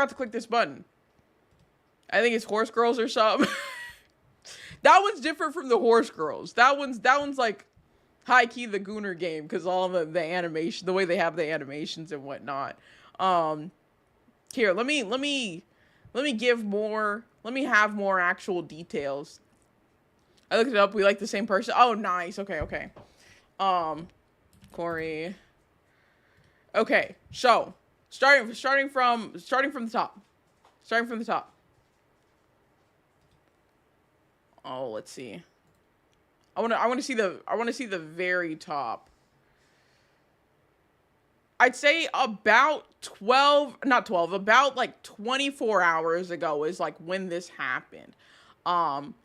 forgot to click this button. I think it's Horse Girls or something. That one's different from the Horse Girls. That one's like high key the Gooner game because all the animation, the way they have the animations and whatnot. Here, let me have more actual details. I looked it up. We like the same person. Oh, nice. Okay. Corey. Okay, so starting from the top. Oh, let's see. I want to see the very top. I'd say about about like 24 hours ago is like when this happened.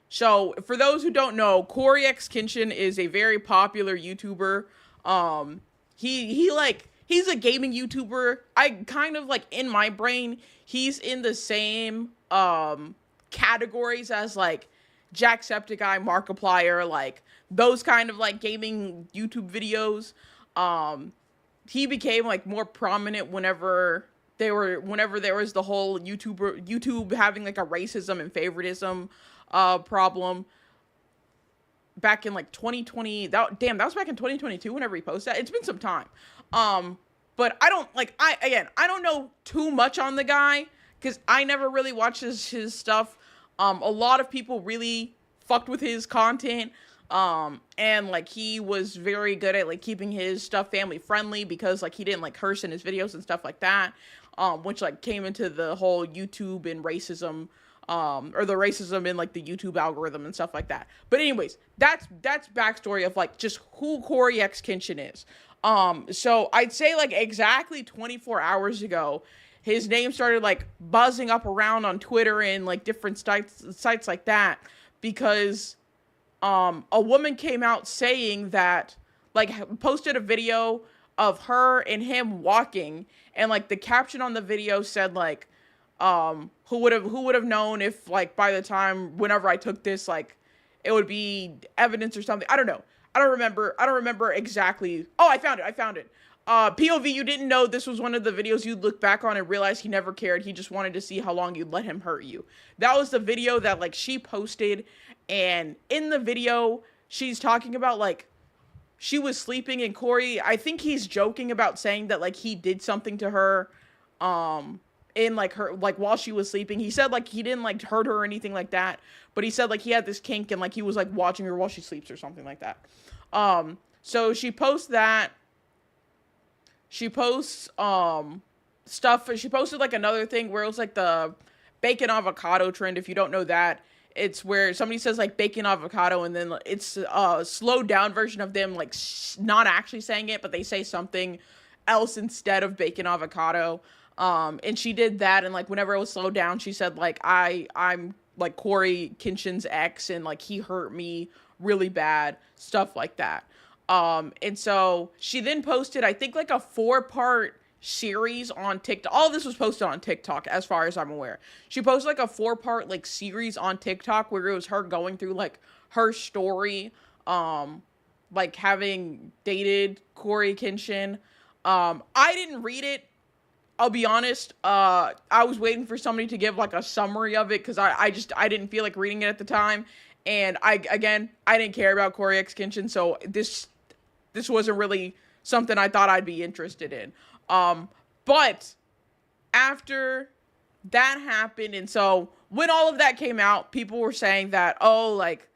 So for those who don't know, Cory X Kenshin is a very popular YouTuber. He's a gaming YouTuber. I kind of like in my brain, he's in the same categories as like Jacksepticeye, Markiplier, like those kind of like gaming YouTube videos. He became like more prominent whenever there was the whole YouTube having like a racism and favoritism problem back in like 2020. That was back in 2022 whenever he posted that. It's been some time. But I don't know too much on the guy because I never really watched his stuff. A lot of people really fucked with his content. And like he was very good at like keeping his stuff family friendly because like he didn't like curse in his videos and stuff like that. Which like came into the whole YouTube and racism, or the racism in like the YouTube algorithm and stuff like that. But anyways, that's backstory of like just who Cory X Kenshin is. So I'd say like exactly 24 hours ago, his name started like buzzing up around on Twitter and like different sites like that because a woman came out saying that like posted a video of her and him walking, and like the caption on the video said like who would have known if like by the time whenever I took this like it would be evidence or something. I don't know. I don't remember exactly. Oh, I found it. POV, you didn't know this was one of the videos you'd look back on and realize he never cared. He just wanted to see how long you'd let him hurt you. That was the video that like she posted, and in the video she's talking about like she was sleeping and Cory, I think he's joking about saying that like he did something to her in like her like while she was sleeping. He said like he didn't like hurt her or anything like that, but he said like he had this kink and like he was like watching her while she sleeps or something like that. So she posts that. She posts stuff. She posted like another thing where it was like the bacon avocado trend. If you don't know that, it's where somebody says like bacon avocado and then it's a slowed down version of them like not actually saying it, but they say something else instead of bacon avocado. And she did that, and like whenever it was slowed down, she said like I'm like Cory Kenshin's ex and like he hurt me really bad, stuff like that. And so she then posted, I think like a 4-part series on TikTok. All of this was posted on TikTok as far as I'm aware. She posted like a 4-part like series on TikTok where it was her going through like her story, like having dated Cory Kenshin. I didn't read it. I'll be honest. I was waiting for somebody to give like a summary of it because I didn't feel like reading it at the time. And I didn't care about Cory X Kenshin, so this wasn't really something I thought I'd be interested in. But after that happened, and so when all of that came out, people were saying that, oh, like,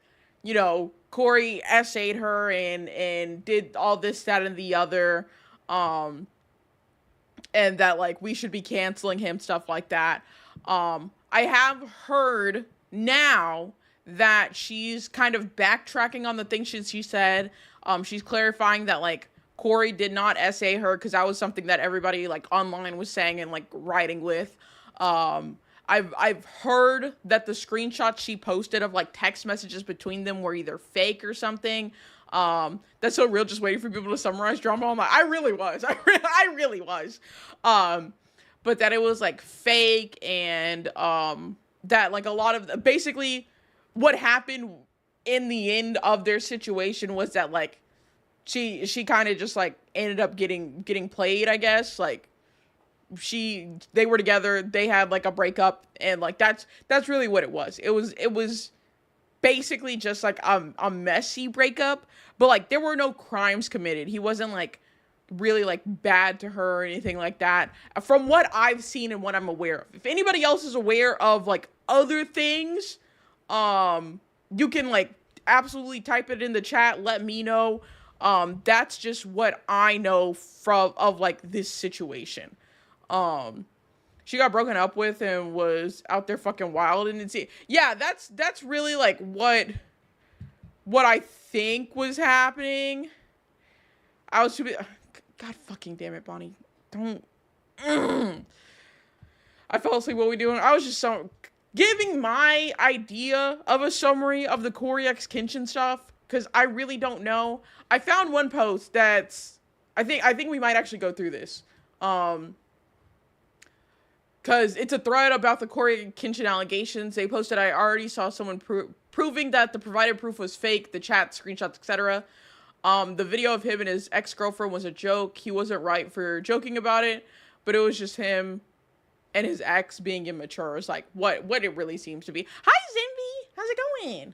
you know, Cory essayed her and did all this, that, and the other, and that, like, we should be canceling him, stuff like that. I have heard now that she's kind of backtracking on the things she said. She's clarifying that like Cory did not essay her because that was something that everybody like online was saying and like writing with. I've heard that the screenshots she posted of like text messages between them were either fake or something. That's so real. Just waiting for people to summarize drama. I'm like, I really was. I really was. But that it was like fake and that like a lot of basically what happened in the end of their situation was that like she kind of just like ended up getting played, I guess, like they were together, they had like a breakup, and like that's really what it was. It was basically just like a messy breakup, but like there were no crimes committed. He wasn't like really like bad to her or anything like that, from what I've seen and what I'm aware of. If anybody else is aware of like other things, you can like absolutely type it in the chat, let me know. That's just what I know from of like this situation. She got broken up with and was out there fucking wild, and it's, yeah, that's really like what I think was happening. I was too bit, God fucking damn it, Bonnie, don't. I fell asleep. What we doing? I was just giving my idea of a summary of the Corey X Kenshin stuff, because I really don't know. I found one post that's, I think we might actually go through this. Because it's a thread about the Corey Kenshin allegations. They posted, I already saw someone proving that the provided proof was fake, the chat, screenshots, etc. The video of him and his ex-girlfriend was a joke. He wasn't right for joking about it, but it was just him and his ex being immature. It's like what it really seems to be. Hi, Zimby. How's it going?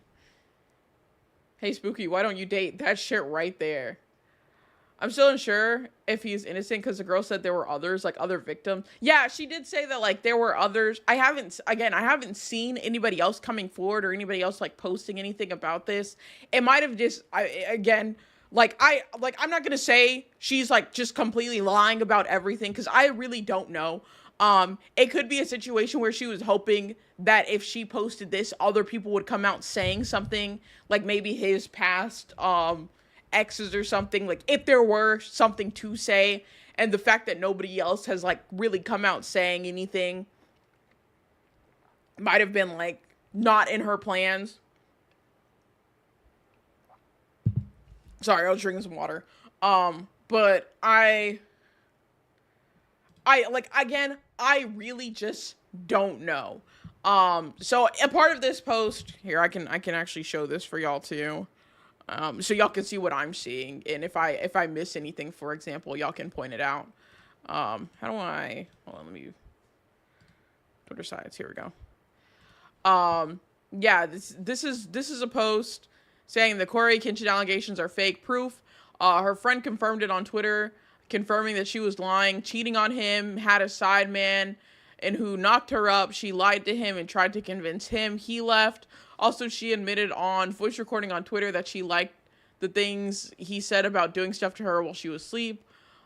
Hey, Spooky, why don't you date that shit right there? I'm still unsure if he's innocent, because the girl said there were others, like other victims. Yeah, she did say that like there were others. I haven't seen anybody else coming forward or anybody else like posting anything about this. It might have just, I'm not gonna say she's like just completely lying about everything, because I really don't know. It could be a situation where she was hoping that if she posted this, other people would come out saying something, like maybe his past exes or something, like if there were something to say, and the fact that nobody else has like really come out saying anything might have been like not in her plans. Sorry, I was drinking some water. But I like, again, I really just don't know. So a part of this post here, I can actually show this for y'all too. So y'all can see what I'm seeing, and if I miss anything, for example, y'all can point it out. How do I, hold on, let me, Twitter sites, here we go. Yeah, this is a post saying the Corey Kenshin allegations are fake proof. Her friend confirmed it on Twitter, confirming that she was lying, cheating on him, had a side man, and who knocked her up. She lied to him and tried to convince him. He left. Also, she admitted on voice recording on Twitter that she liked the things he said about doing stuff to her while she was asleep.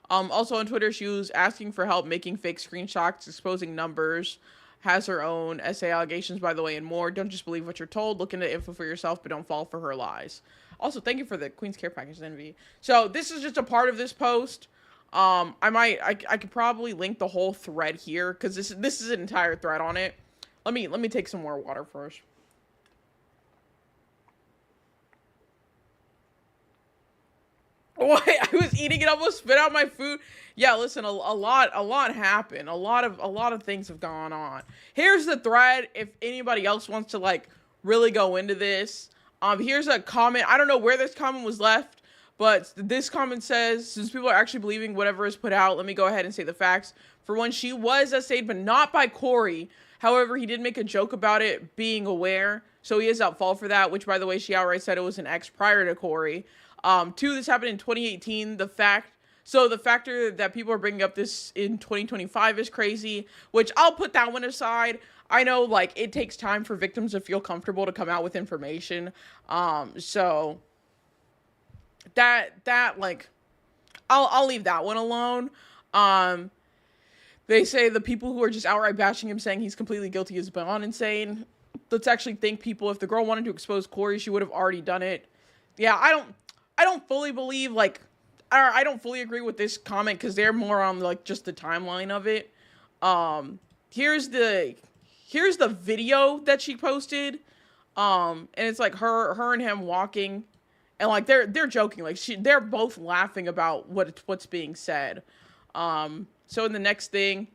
Also on Twitter, she was asking for help making fake screenshots, exposing numbers, has her own essay allegations, by the way, and more. Don't just believe what you're told. Look into info for yourself, but don't fall for her lies. Also, thank you for the Queen's Care package, Envy. So this is just a part of this post. I could probably link the whole thread here, because this is an entire thread on it. Let me take some more water first. What? I was eating it, almost spit out my food. Yeah, listen, a lot happened. A lot of things have gone on. Here's the thread if anybody else wants to like really go into this. Here's a comment. I don't know where this comment was left, but this comment says, since people are actually believing whatever is put out, let me go ahead and say the facts. For one, she was essayed, but not by Corey. However, he did make a joke about it being aware, so he is at fault for that, which, by the way, she outright said it was an ex prior to Corey. Two, this happened in 2018. The factor that people are bringing up this in 2025 is crazy, which I'll put that one aside. I know, like, it takes time for victims to feel comfortable to come out with information. So that like, I'll leave that one alone. They say the people who are just outright bashing him, saying he's completely guilty, is beyond insane. Let's actually think, people, if the girl wanted to expose Corey, she would have already done it. Yeah, I don't fully believe, like, or I don't fully agree with this comment, because they're more on like just the timeline of it. Here's the video that she posted, and it's like her and him walking, and like they're joking, like they're both laughing about what's being said. So in the next thing,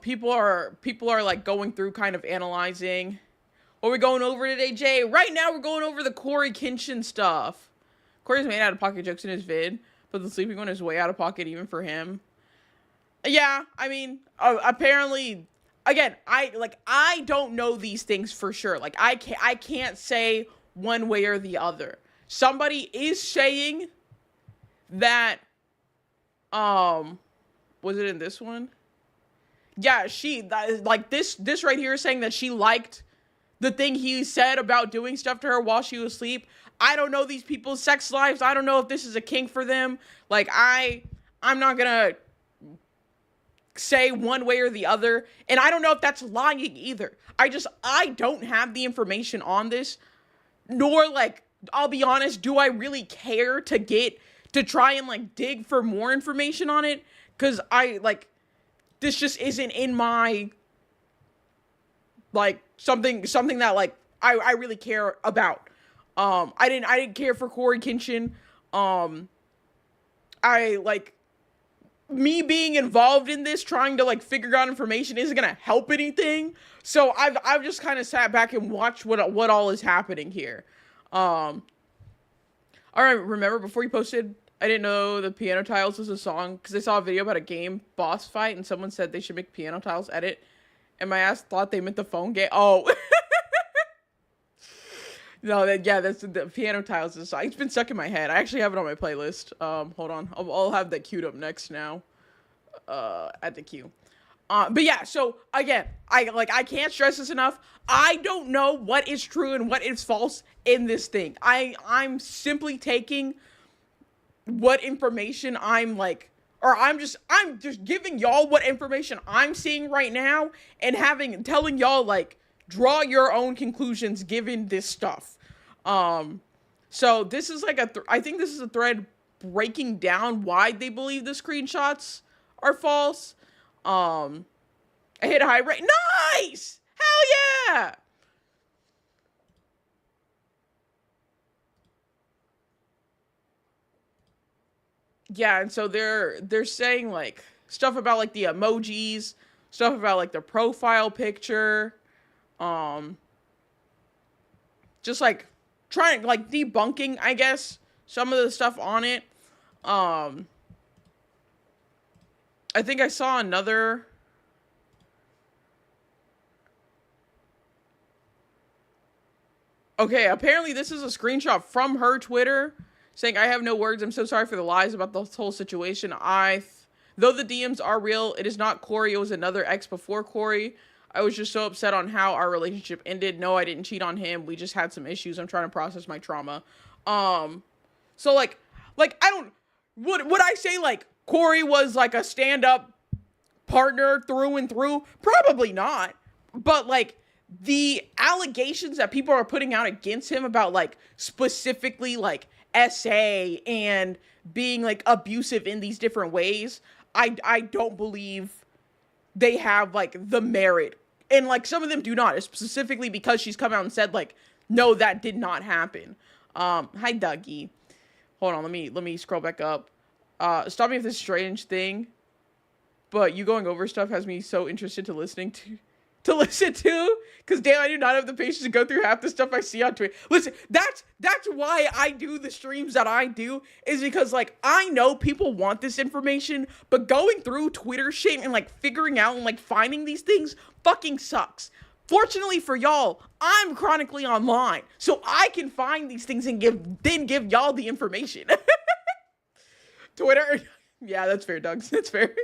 people are like going through, kind of analyzing. What are we going over today, Jay? Right now we're going over the Corey Kenshin stuff. Corey's made out of pocket jokes in his vid, but the sleeping one is way out of pocket even for him. Yeah, I mean, apparently, again, I don't know these things for sure. Like I can't say one way or the other. Somebody is saying that was it in this one? Yeah, like this right here is saying that she liked the thing he said about doing stuff to her while she was asleep. I don't know these people's sex lives. I don't know if this is a kink for them. Like I'm not gonna say one way or the other, and I don't know if that's lying either. I don't have the information on this, nor, like, I'll be honest, do I really care to try and, like, dig for more information on it, because this just isn't in my, like, something that, like, I really care about. I didn't care for Cory Kenshin. Me being involved in this, trying to, like, figure out information isn't gonna help anything. So I've just kind of sat back and watched what all is happening here. All right, remember before you posted, I didn't know the Piano Tiles was a song because I saw a video about a game boss fight and someone said they should make Piano Tiles edit, and my ass thought they meant the phone game. Oh. No, that's the Piano Tiles is a song. It's been stuck in my head. I actually have it on my playlist. Hold on. I'll have that queued up next now. At the queue. But yeah, so again, I can't stress this enough. I don't know what is true and what is false in this thing. I'm simply taking what information I'm just giving y'all what information I'm seeing right now and telling y'all, like, draw your own conclusions given this stuff. So this is like I think this is a thread breaking down why they believe the screenshots are false. I hit a high rate. Nice! Hell yeah! Yeah, and so they're saying, like, stuff about, like, the emojis, stuff about, like, the profile picture, just, like, trying, like, debunking, I guess, some of the stuff on it. I think I saw another. Okay, apparently this is a screenshot from her Twitter saying, I have no words. I'm so sorry for the lies about the whole situation. Though the DMs are real, it is not Cory. It was another ex before Cory. I was just so upset on how our relationship ended. No, I didn't cheat on him. We just had some issues. I'm trying to process my trauma. So like I don't, would I say, like, Cory was, like, a stand-up partner through and through? Probably not. But, like, the allegations that people are putting out against him about, like, specifically, like, SA and being, like, abusive in these different ways, I don't believe they have, like, the merit. And, like, some of them do not, specifically because she's come out and said, like, no, that did not happen. Hi, Dougie. Hold on, let me scroll back up. Stop me with this strange thing, but you going over stuff has me so interested to listen to, because damn, I do not have the patience to go through half the stuff I see on Twitter. Listen, that's why I do the streams that I do, is because, like, I know people want this information, but going through Twitter shit and, like, figuring out and, like, finding these things fucking sucks. Fortunately for y'all, I'm chronically online, so I can find these things and give y'all the information. Twitter, yeah, that's fair, Doug. That's fair.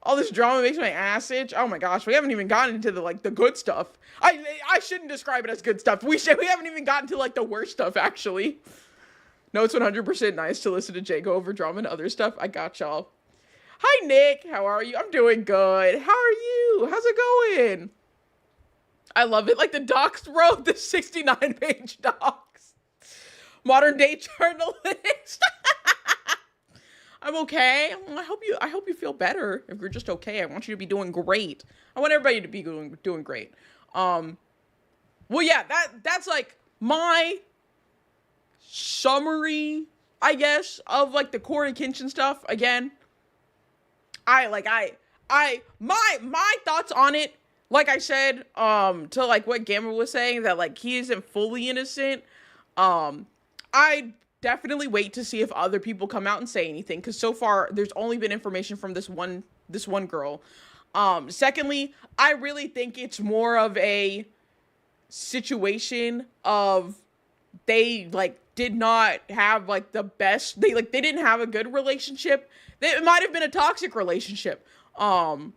All this drama makes my ass itch. Oh my gosh, we haven't even gotten into the good stuff. I shouldn't describe it as good stuff. We haven't even gotten to, like, the worst stuff, actually. No, it's 100% nice to listen to Jay go over drama and other stuff. I got y'all. Hi, Nick. How are you? I'm doing good. How are you? How's it going? I love it. Like, the docs, bro. The 69-page docs. Modern day journalist. I'm okay. I hope you feel better. If you're just okay, I want you to be doing great. I want everybody to be doing great. Well, yeah, that's like my summary, I guess, of, like, the Cory Kenshin stuff. Again, my thoughts on it, like I said, to, like, what Gamma was saying, that, like, he isn't fully innocent. I definitely wait to see if other people come out and say anything, because so far there's only been information from this one girl. Secondly, I really think it's more of a situation of they like did not have like the best, they didn't have a good relationship. It might have been a toxic relationship. And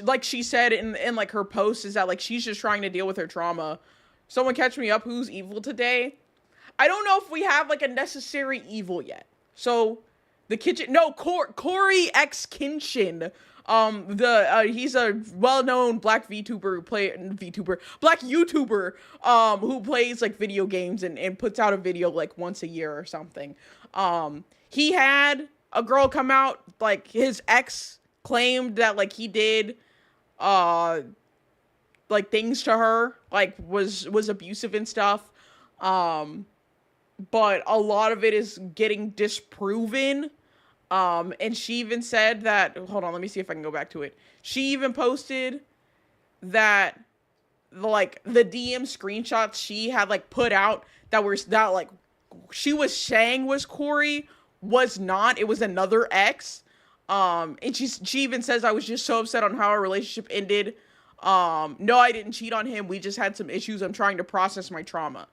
like she said in like her post, is that like she's just trying to deal with her trauma. Someone catch me up, who's evil today? I don't know if we have like a necessary evil yet. So the kitchen, no, Corey X Kinshin. He's a well-known black black YouTuber, who plays like video games and puts out a video like once a year or something. He had a girl come out, like his ex claimed that like he did, like things to her, like was abusive and stuff. But a lot of it is getting disproven. And she even said that, hold on, let me see if I can go back to it. She even posted that the DM screenshots she had like put out that like she was saying was Corey was not, it was another ex. And she even says, I was just so upset on how our relationship ended. No, I didn't cheat on him. We just had some issues. I'm trying to process my trauma.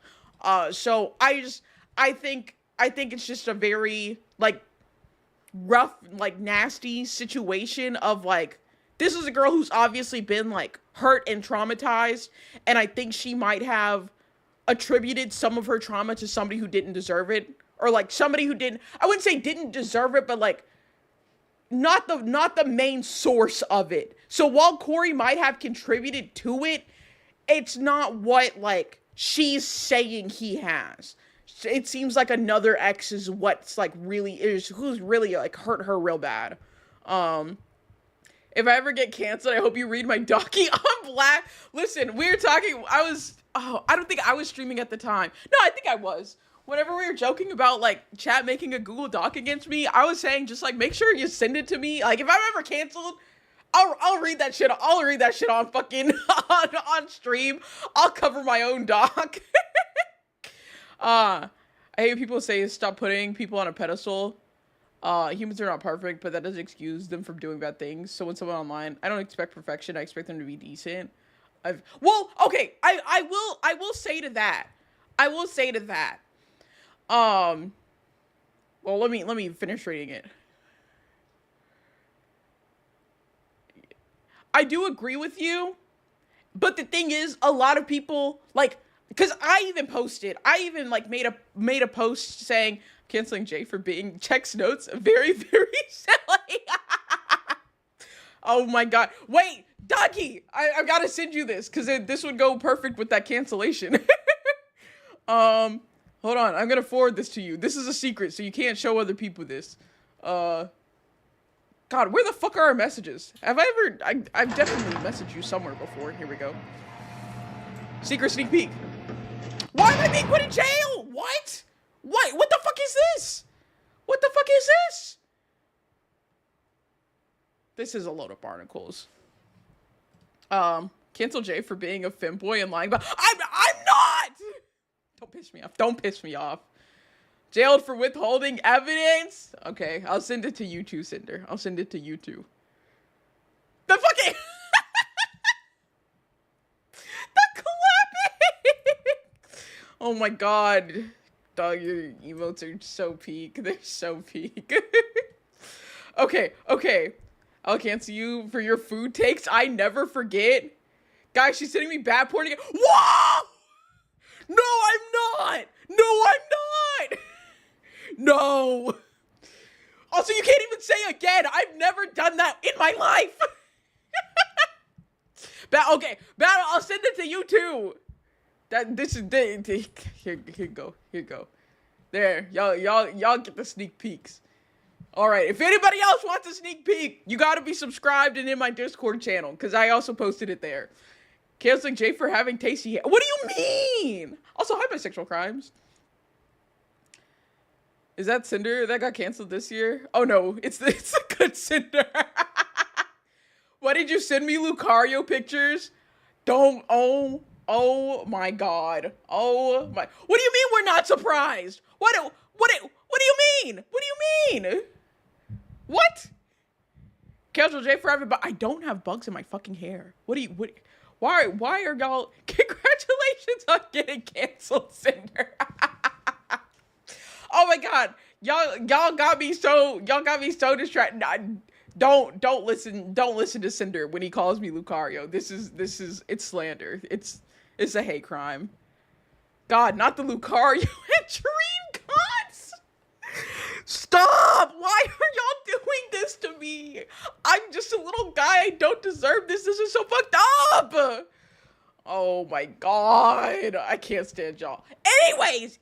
So I think it's just a very like rough, like nasty situation of like, this is a girl who's obviously been like hurt and traumatized. And I think she might have attributed some of her trauma to somebody who didn't deserve it, or like somebody who I wouldn't say didn't deserve it, but like not the main source of it. So while Corey might have contributed to it, it's not what like she's saying he has. It seems like another ex is what's like who's really like hurt her real bad. If I ever get canceled, I hope you read my docu on Black. Listen, we were talking, I don't think I was streaming at the time. No, I think I was. Whenever we were joking about like chat making a Google Doc against me, I was saying just like make sure you send it to me. Like if I'm ever canceled, I'll read that shit. I'll read that shit on fucking on stream. I'll cover my own doc. I hate people say stop putting people on a pedestal. Humans are not perfect, but that doesn't excuse them from doing bad things. So when someone online, I don't expect perfection. I expect them to be decent. I will say to that. Well, let me finish reading it. I do agree with you, but the thing is, a lot of people like, because I even like made a post saying canceling Jay for being checks notes very, very silly. Oh my god. Wait, Doggy, I gotta send you this because this would go perfect with that cancellation. Hold on, I'm gonna forward this to you. This is a secret, so you can't show other people this. God, where the fuck are our messages? Have I ever... I've definitely messaged you somewhere before. Here we go. Secret sneak peek. Why am I being put in jail? What? What the fuck is this? What the fuck is this? This is a load of barnacles. Cancel Jay for being a femboy and lying about... I'm not! Don't piss me off. Don't piss me off. Jailed for withholding evidence? Okay, I'll send it to you too, Cinder. I'll send it to you too. The fucking... the clapping! Oh my god. Dog, your emotes are so peak. They're so peak. Okay. I'll cancel you for your food takes. I never forget. Guys, she's sending me bad porn again. Whoa! No, I'm not! No, I'm not! No. Also, you can't even say again. I've never done that in my life. Okay, Battle, I'll send it to you too. Here you go. There, y'all get the sneak peeks. All right, if anybody else wants a sneak peek, you gotta be subscribed and in my Discord channel because I also posted it there. Canceling Jay for having tasty hair. What do you mean? Also, hi, bisexual crimes. Is that Cinder that got canceled this year? Oh no, it's a good Cinder. Why did you send me Lucario pictures? Don't. Oh Oh my god. Oh my. What do you mean we're not surprised? What do you mean? What do you mean? What? Casual J for everybody. I don't have bugs in my fucking hair. Why are y'all? Congratulations on getting canceled, Cinder. Oh my god. Y'all got me so distracted. Nah, don't listen to Cinder when he calls me Lucario. This is it's slander. It's a hate crime. God, not the Lucario and Dream Gods. Stop! Why are y'all doing this to me? I'm just a little guy. I don't deserve this. This is so fucked up. Oh my god. I can't stand y'all. Anyways,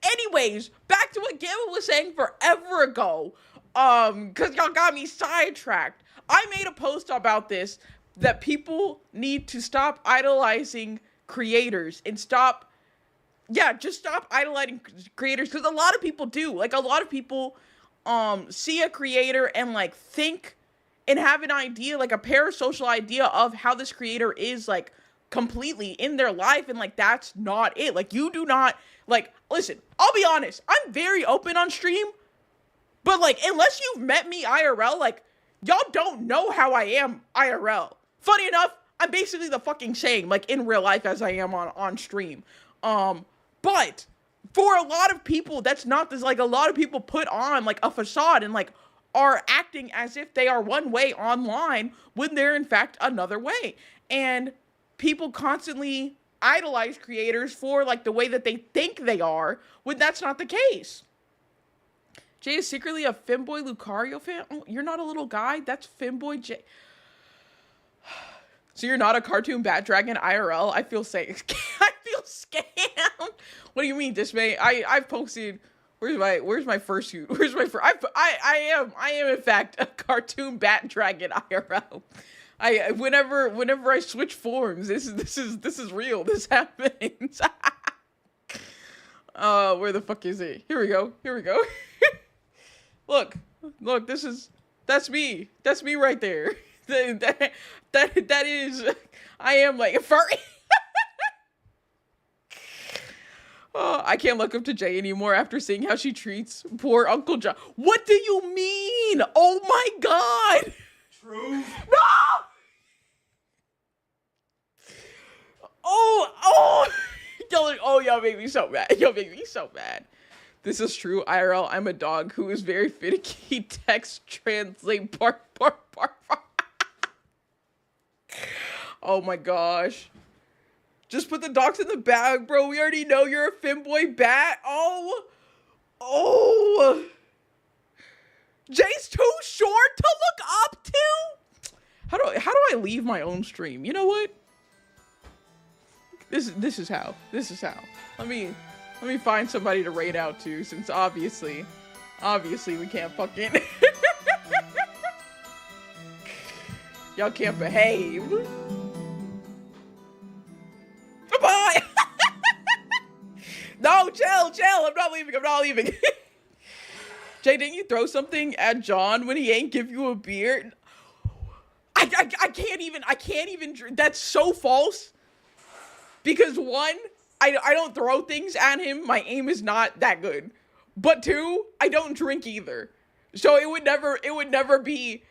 back to what Gamma was saying forever ago. Cause y'all got me sidetracked. I made a post about this, that people need to stop idolizing creators and just stop idolizing creators, because a lot of people do. Like, a lot of people see a creator and like think and have an idea, like a parasocial idea of how this creator is, like, completely in their life, and like that's not it. Like, you do not, like, listen, I'll be honest, I'm very open on stream, but like, unless you've met me IRL, like, y'all don't know how I am IRL. Funny enough, I'm basically the fucking same, like, in real life as I am on stream. But for a lot of people, that's not this. Like, a lot of people put on like a facade and like are acting as if they are one way online when they're in fact another way. And people constantly idolize creators for like the way that they think they are, when that's not the case. Jay is secretly a femboy Lucario fan. Oh, you're not a little guy. That's femboy Jay. So you're not a cartoon Bat Dragon IRL. I feel safe. I feel scammed. What do you mean, Dismay? I've posted. Where's my first shoot? Where's my first? I am in fact a cartoon Bat Dragon IRL. Whenever I switch forms, this is real. This happens. Where the fuck is it? Here we go. Look, that's me. That's me right there. That is, I am like a furry. Oh, I can't look up to Jay anymore after seeing how she treats poor Uncle John. What do you mean? Oh my god. True. No! Y'all make me so mad. This is true. IRL, I'm a dog who is very finicky. Text translate bark. Oh my gosh. Just put the dogs in the bag, bro. We already know you're a femboy bat. Oh. Jay's too short to look up to? How do I leave my own stream? You know what? This is how. Let me find somebody to raid out to, since obviously we can't fucking y'all can't behave. Bye. No, chill. I'm not leaving. Jay, didn't you throw something at John when he ain't give you a beer? I can't even. That's so false. Because one, I don't throw things at him. My aim is not that good. But two, I don't drink either. So it would never be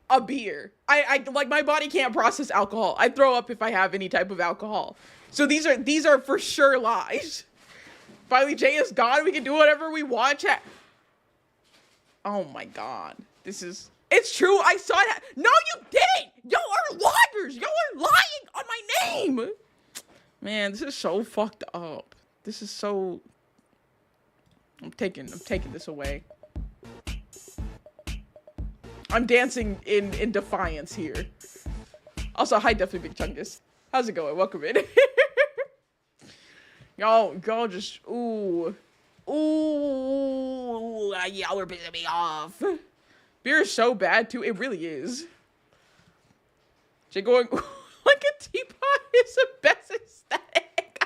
a beer. I like, my body can't process alcohol. I throw up if I have any type of alcohol. So these are for sure lies. Finally, Jay is gone. We can do whatever we want. Chat. Oh my god. It's true. I saw that. No, you didn't. Y'all are liars. Y'all are lying on my name. Man, this is so fucked up. This is so. I'm taking this away. I'm dancing in defiance here. Also, hi, definitely Big Chungus. How's it going? Welcome in. Y'all just y'all are pissing me off. Beer is so bad too. It really is. Jay going like a teapot is the best aesthetic.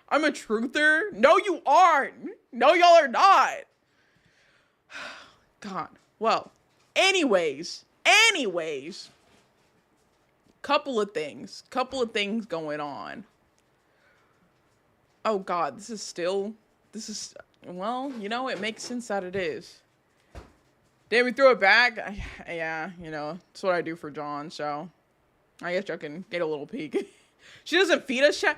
I'm a truther. No, you aren't. No, y'all are not. God. Well, anyways. Couple of things going on. Oh God, well, you know, it makes sense that it is. Did we throw it back? Yeah, you know, that's what I do for John, so I guess y'all can get a little peek. She doesn't feed us, chat.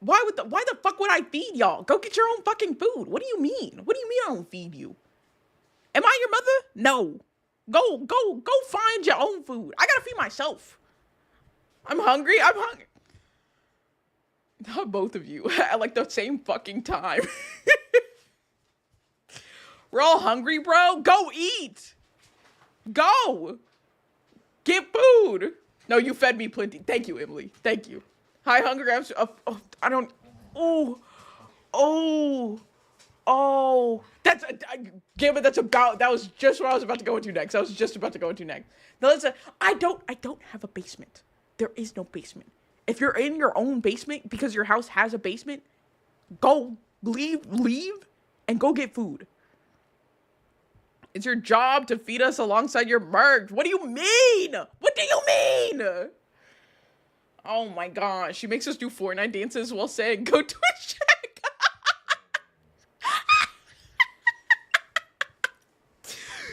Why the fuck would I feed y'all? Go get your own fucking food. What do you mean? What do you mean I don't feed you? Am I your mother? No. Go find your own food. I gotta feed myself. I'm hungry. Not both of you at like the same fucking time. We're all hungry, bro. Go eat. Go. Get food. No, you fed me plenty. Thank you, Emily. Thank you. Hi, hungry. I don't. Oh. That was just what I was about to go into next. Now listen, I don't have a basement. There is no basement. If you're in your own basement because your house has a basement, go leave and go get food. It's your job to feed us alongside your merch. What do you mean? What do you mean? Oh my gosh. She makes us do Fortnite dances while saying, go Twitch check.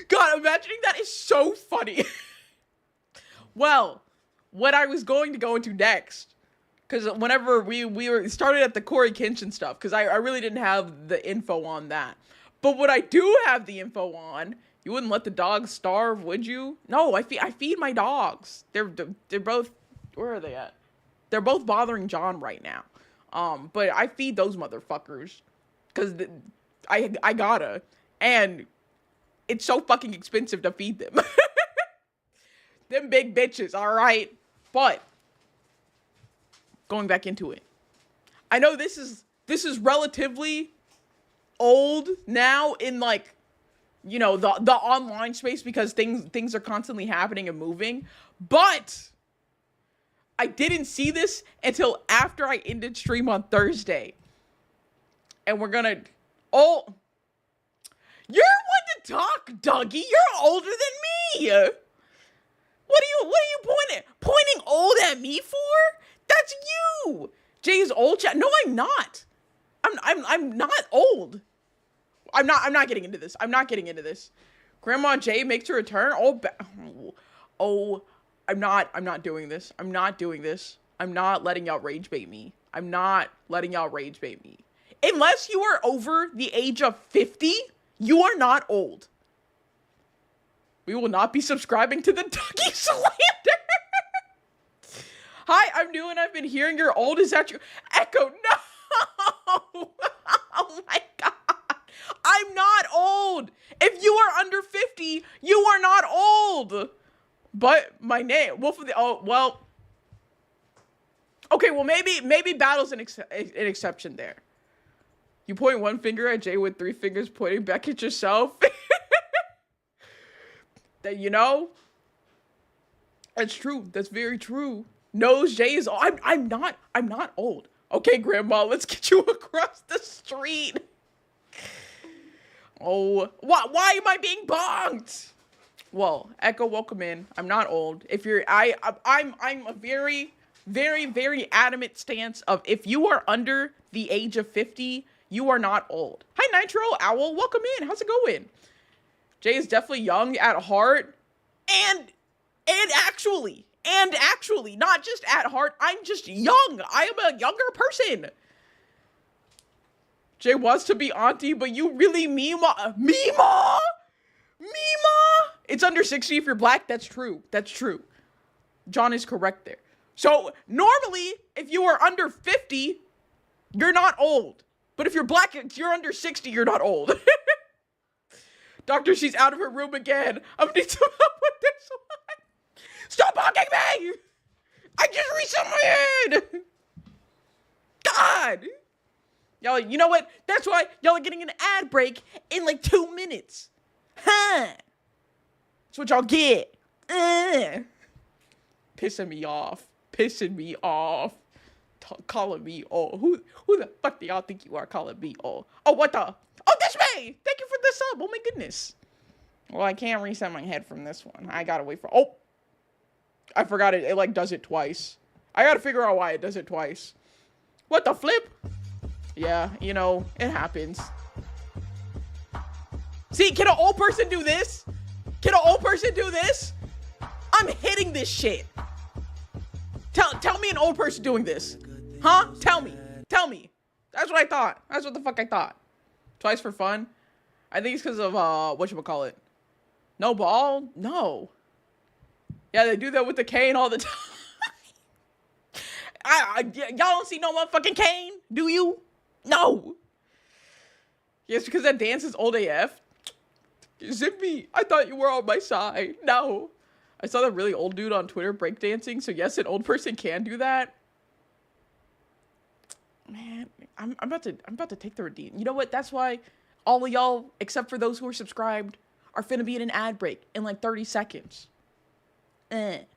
God, imagining that is so funny. Well, what I was going to go into next, because whenever we started at the Corey Kenshin stuff, because I really didn't have the info on that. But what I do have the info on, you wouldn't let the dogs starve, would you? No, I feed my dogs. They're both, where are they at? They're both bothering John right now. But I feed those motherfuckers because I gotta, and it's so fucking expensive to feed them. Them big bitches, all right. But going back into it, I know this is relatively old now in, like, you know, the online space because things are constantly happening and moving, but I didn't see this until after I ended stream on Thursday. And we're gonna you're one to talk, Dougie. You're older than me. What are you pointing old at me for? That's you. Jay's old chat. No, I'm not. I'm not old. I'm not getting into this. Grandma Jay makes her return. I'm not doing this. I'm not letting y'all rage bait me. Unless you are over the age of 50, you are not old. We will not be subscribing to the Dougie slander. Hi, I'm new and I've been hearing you're old. Is that you? Echo, no. Oh my God. I'm not old. If you are under 50, you are not old. But my name, Wolf of the, oh, well. Okay, well, maybe Battle's an exception there. You point one finger at Jay with 3 fingers pointing back at yourself. That, you know, that's true. That's very true. Knows Jay is, I'm not old. Okay, Grandma, let's get you across the street. Oh, why am I being bonked? Well, Echo, welcome in. I'm not old. If you're, I'm a very, very, very adamant stance of if you are under the age of 50, you are not old. Hi, Nitro Owl, welcome in. How's it going? Jay is definitely young at heart, and actually, not just at heart. I'm just young. I am a younger person. Jay wants to be auntie, but you really Mima? It's under 60 if you're black. That's true. John is correct there. So normally, if you are under 50, you're not old. But if you're black, if you're under 60, you're not old. Doctor, she's out of her room again. I need some help with this one. Stop honking me! I just reset my head! God! Y'all, you know what? That's why y'all are getting an ad break in like 2 minutes. Huh? That's what y'all get. Pissing me off. Calling me old. Who the fuck do y'all think you are calling me old? Oh, what the? Oh, this way! Thank you for the sub. Oh my goodness. Well, I can't reset my head from this one. I gotta wait for, oh. I forgot it. It like does it twice. I gotta figure out why it does it twice. What the flip? Yeah, you know, it happens. See, can an old person do this? Can an old person do this? I'm hitting this shit. Tell me an old person doing this. Huh? Tell me. Tell me. That's what I thought. That's what the fuck I thought. Twice for fun? I think it's because of, whatchamacallit. No ball? No. Yeah, they do that with the cane all the time. Y'all don't see no motherfucking cane, do you? No. Yes, because that dance is old AF. Zippy, I thought you were on my side. No. I saw that really old dude on Twitter breakdancing, so yes, an old person can do that. Man, I'm about to take the redeem. You know what? That's why all of y'all, except for those who are subscribed, are finna be in an ad break in like 30 seconds. Making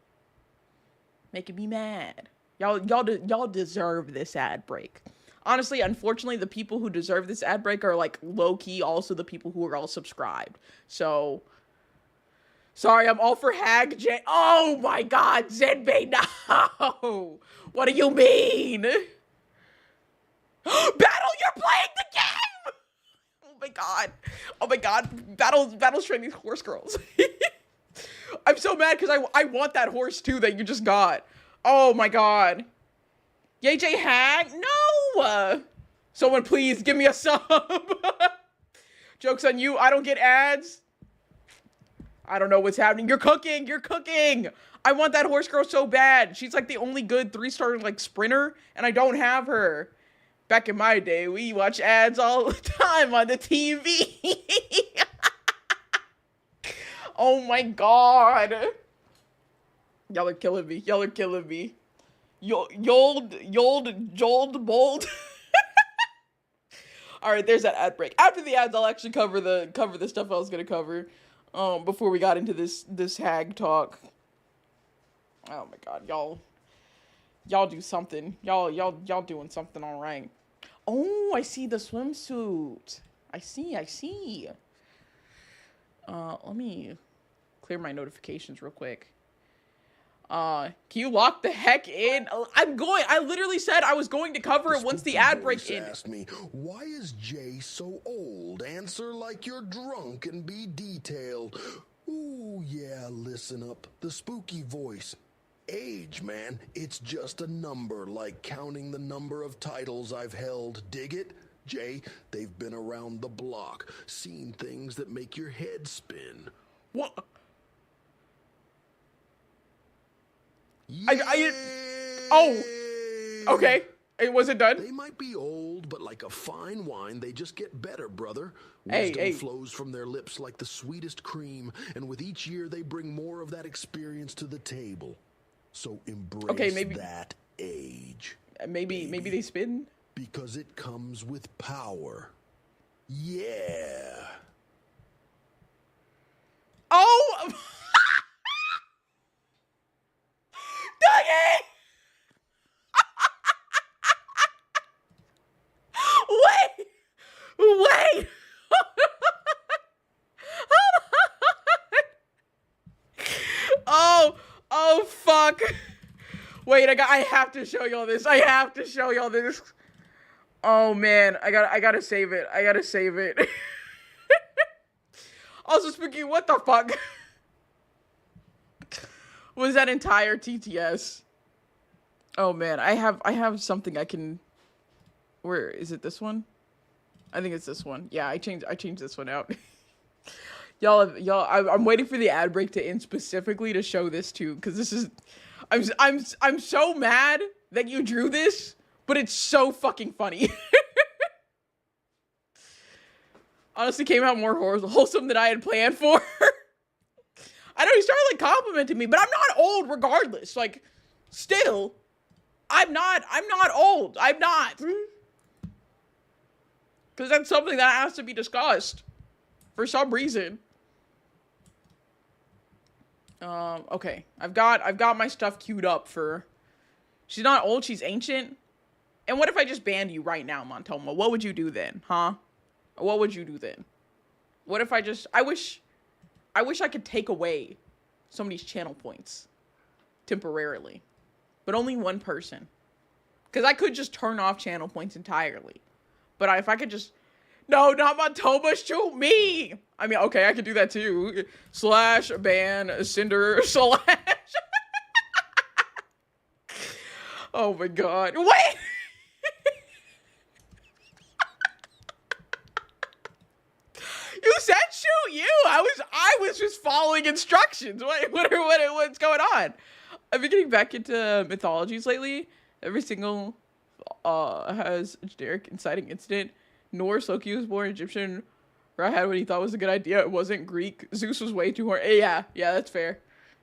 me mad. Y'all deserve this ad break. Honestly, unfortunately, the people who deserve this ad break are like low-key also the people who are all subscribed. So, sorry, I'm all for Hag J. Oh my god, Zenbei, no! What do you mean? Battle, you're playing the game! Oh my god. Oh my god. Battle's training horse girls. I'm so mad because I want that horse too that you just got. Oh my god. Yay J Hag? No! Someone please give me a sub. Joke's on you. I don't get ads. I don't know what's happening. You're cooking. You're cooking. I want that horse girl so bad. She's like the only good 3-star like sprinter and I don't have her. Back in my day, we watch ads all the time on the TV. Oh my god. Y'all are killing me. Y'all are killing me. Yold, bold. All right, there's that ad break. After the ads, I'll actually cover the stuff I was gonna cover. Before we got into this hag talk. Oh my god, y'all do something. Y'all doing something all right. Oh, I see the swimsuit. I see. Let me clear my notifications real quick. Can you lock the heck in? I literally said I was going to cover it once the ad break ended. Asked me, why is Jay so old? Answer like you're drunk and be detailed. Ooh, yeah, listen up. The spooky voice. Age, man, it's just a number, like counting the number of titles I've held. Dig it? Jay, they've been around the block, seen things that make your head spin. What? Yeah. Oh, okay. Was it done? They might be old, but like a fine wine, they just get better, brother. Hey, Wisdom hey. flows from their lips like the sweetest cream, and with each year they bring more of that experience to the table. So embrace that age. Maybe they spin? Because it comes with power. Yeah. Oh! Dang it! Wait! Oh fuck. Wait, I have to show y'all this. Oh man, I gotta save it. Also, Spooky, what the fuck? Was that entire TTS? Oh man, I have something I can. Where is it? This one? I think it's this one. Yeah, I changed this one out. y'all, I'm waiting for the ad break to end specifically to show this too, because this is, I'm so mad that you drew this, but it's so fucking funny. Honestly, came out more wholesome than I had planned for. I know he started like complimenting me, but I'm not old regardless. Like, still, I'm not old. I'm not. Because that's something that has to be discussed for some reason. Okay. I've got my stuff queued up for. She's not old, she's ancient. And what if I just banned you right now, Montoma? What would you do then, huh? What would you do then? What if I wish I could take away somebody's channel points. temporarily, but only one person. Because I could just turn off channel points entirely. But if I could just... No, not Matoma, shoot me! I mean, okay, I could do that too. Slash, ban, Cinder, slash... Oh my god. Wait! You said shoot you! I was just following instructions. What's going on? I've been getting back into mythologies lately. Every single has a generic inciting incident. Norse, Loki was born Egyptian. Ra had what he thought was a good idea. It wasn't Greek. Zeus was way too hard. Yeah, that's fair.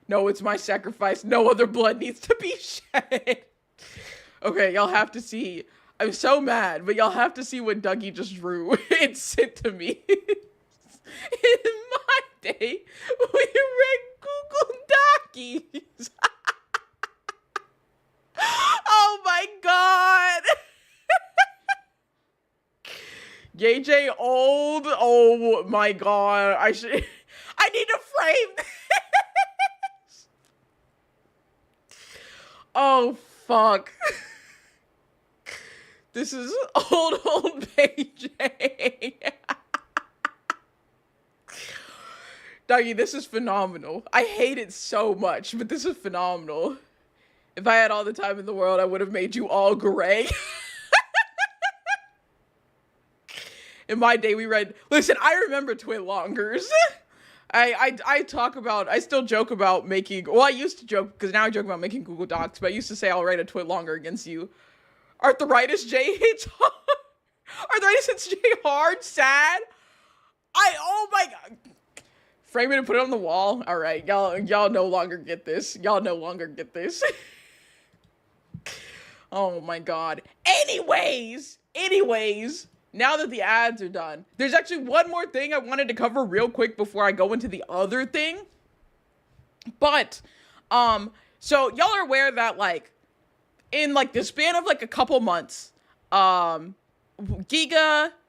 No, it's my sacrifice. No other blood needs to be shed. Okay, y'all have to see. I'm so mad, but y'all have to see what Dougie just drew and sent to me. In my day, we read Google Dockies. Oh my god. JJ old. Oh my god. I need to frame this. Oh fuck. This is old PJ. Dougie, this is phenomenal. I hate it so much, but this is phenomenal. If I had all the time in the world, I would have made you all gray. In my day, we read... Listen, I remember Twitlongers. I still joke about making... Well, I used to joke, because now I joke about making Google Docs, but I used to say I'll write a Twitlonger against you. Arthritis J hits hard. Arthritis hits J hard, sad. Oh my god. Frame it and put it on the wall. All right, y'all no longer get this. Y'all no longer get this. Oh my god. Anyways, now that the ads are done, there's actually one more thing I wanted to cover real quick before I go into the other thing. But, so y'all are aware that like, in like the span of like a couple months, Giga,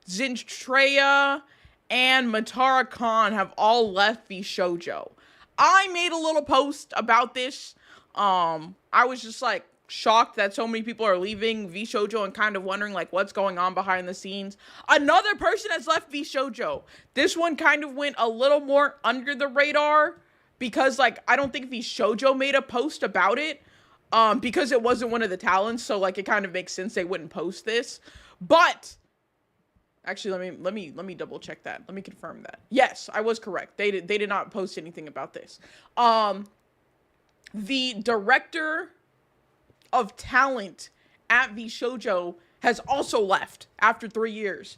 Zintreya, and Matara Khan have all left VShojo. I made a little post about this. I was just like shocked that so many people are leaving VShojo and kind of wondering like what's going on behind the scenes. Another person has left VShojo. This one kind of went a little more under the radar because like I don't think VShojo made a post about it because it wasn't one of the talents, so like it kind of makes sense they wouldn't post this. But actually, let me double check that. Let me confirm that. Yes, I was correct. They did not post anything about this. The director of talent at VShojo has also left after 3 years.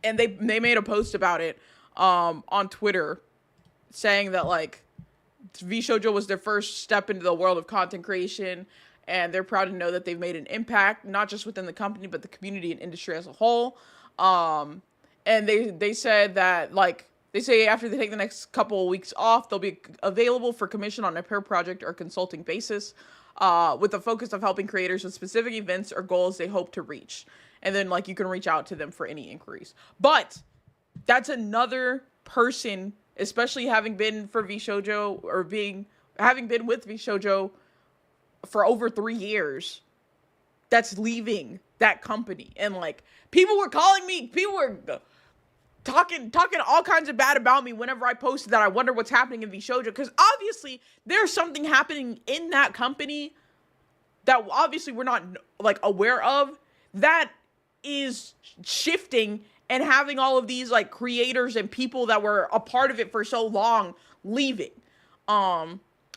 And they made a post about it on Twitter saying that like VShojo was their first step into the world of content creation, and they're proud to know that they've made an impact, not just within the company, but the community and industry as a whole. And they said that, like, they say after they take the next couple of weeks off, they'll be available for commission on a per project or consulting basis, with the focus of helping creators with specific events or goals they hope to reach. And then, like, you can reach out to them for any inquiries. But that's another person, especially having been for VShojo, or having been with VShojo for over 3 years, that's leaving that company. And like people were talking all kinds of bad about me whenever I posted that. I wonder what's happening in VShojo, because obviously there's something happening in that company that obviously we're not like aware of, that is shifting and having all of these like creators and people that were a part of it for so long leaving.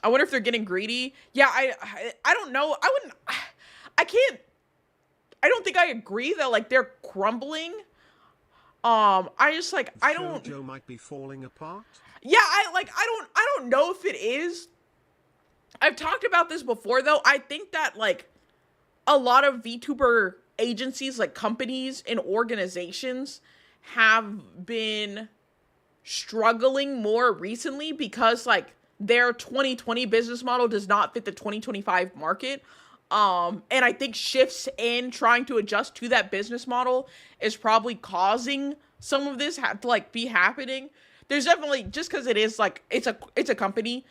I wonder if they're getting greedy. Yeah, I don't know. I don't think I agree that like they're crumbling. I just like, I don't. Joe might be falling apart. Yeah, I don't know if it is. I've talked about this before though. I think that like a lot of VTuber agencies, like companies and organizations, have been struggling more recently because like their 2020 business model does not fit the 2025 market. And I think shifts in trying to adjust to that business model is probably causing some of this to like be happening. There's definitely, just because it is like, it's a company,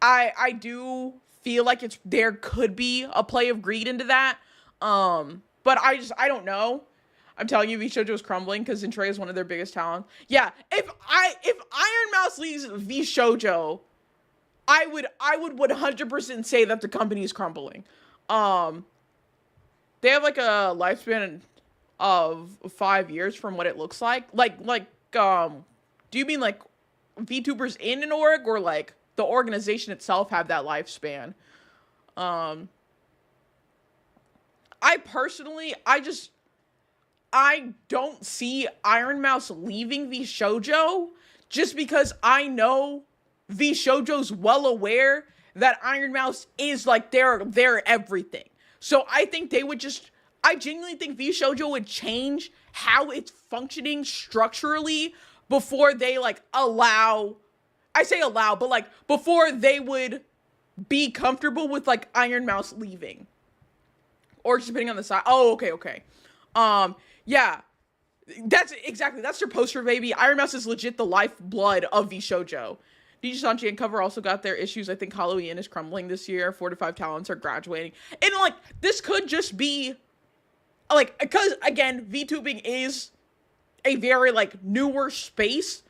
I do feel like there could be a play of greed into that. But I don't know. I'm telling you, V Shoujo is crumbling because Zentrei is one of their biggest talents. Yeah, if Iron Mouse leaves V Shoujo, I would 100% say that the company is crumbling. They have like a lifespan of 5 years from what it looks like. Do you mean like VTubers in an org, or like the organization itself have that lifespan? I personally, I don't see Iron Mouse leaving V Shoujo, just because I know V Shoujo's well aware that Iron Mouse is like their everything. So I think I genuinely think V Shoujo would change how it's functioning structurally before they like but like before they would be comfortable with like Iron Mouse leaving. Or just depending on the side. Oh, okay. Yeah. That's their poster, baby. Iron Mouse is legit the lifeblood of V Shoujo. DJ Sanchi and Cover also got their issues. I think Halloween is crumbling this year. 4 to 5 talents are graduating. And like, this could just be like, because again, VTubing is a very like newer space.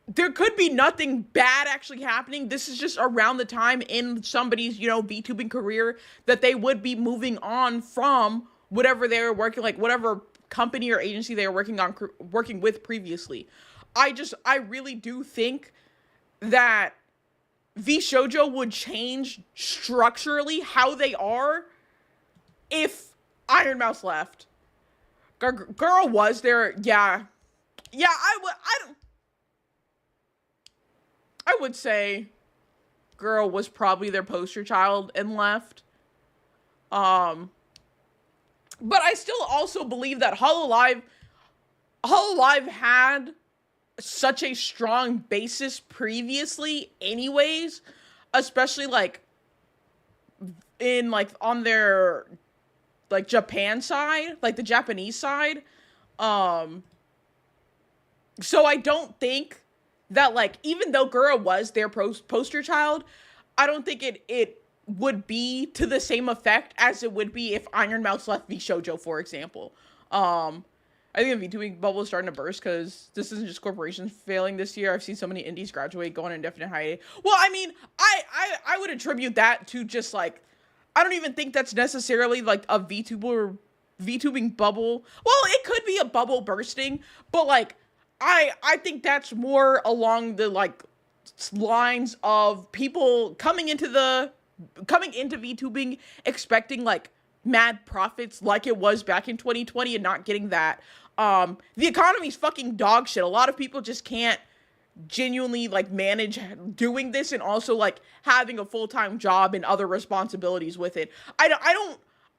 There could be nothing bad actually happening. This is just around the time in somebody's, VTubing career that they would be moving on from whatever they were working, like whatever company or agency they were working with previously. I really do think that V Shoujo would change structurally how they are if Iron Mouse left. Girl was there, yeah, I would say Girl was probably their poster child and left. But I still also believe that Hololive had such a strong basis previously anyways, especially like in like on their like Japan side, like the Japanese side. So I don't think that like, even though Gura was their poster child, I don't think it would be to the same effect as it would be if Iron Mouse left V Shoujo, for example. I think the VTubing bubble is starting to burst because this isn't just corporations failing this year. I've seen so many indies graduate, go on indefinite hiatus. Well, I mean, I would attribute that to just like, I don't even think that's necessarily like a VTubing bubble. Well, it could be a bubble bursting, but like, I think that's more along the like lines of people coming into VTubing expecting like mad profits like it was back in 2020 and not getting that. The economy's fucking dog shit. A lot of people just can't genuinely like manage doing this and also like having a full-time job and other responsibilities with it. I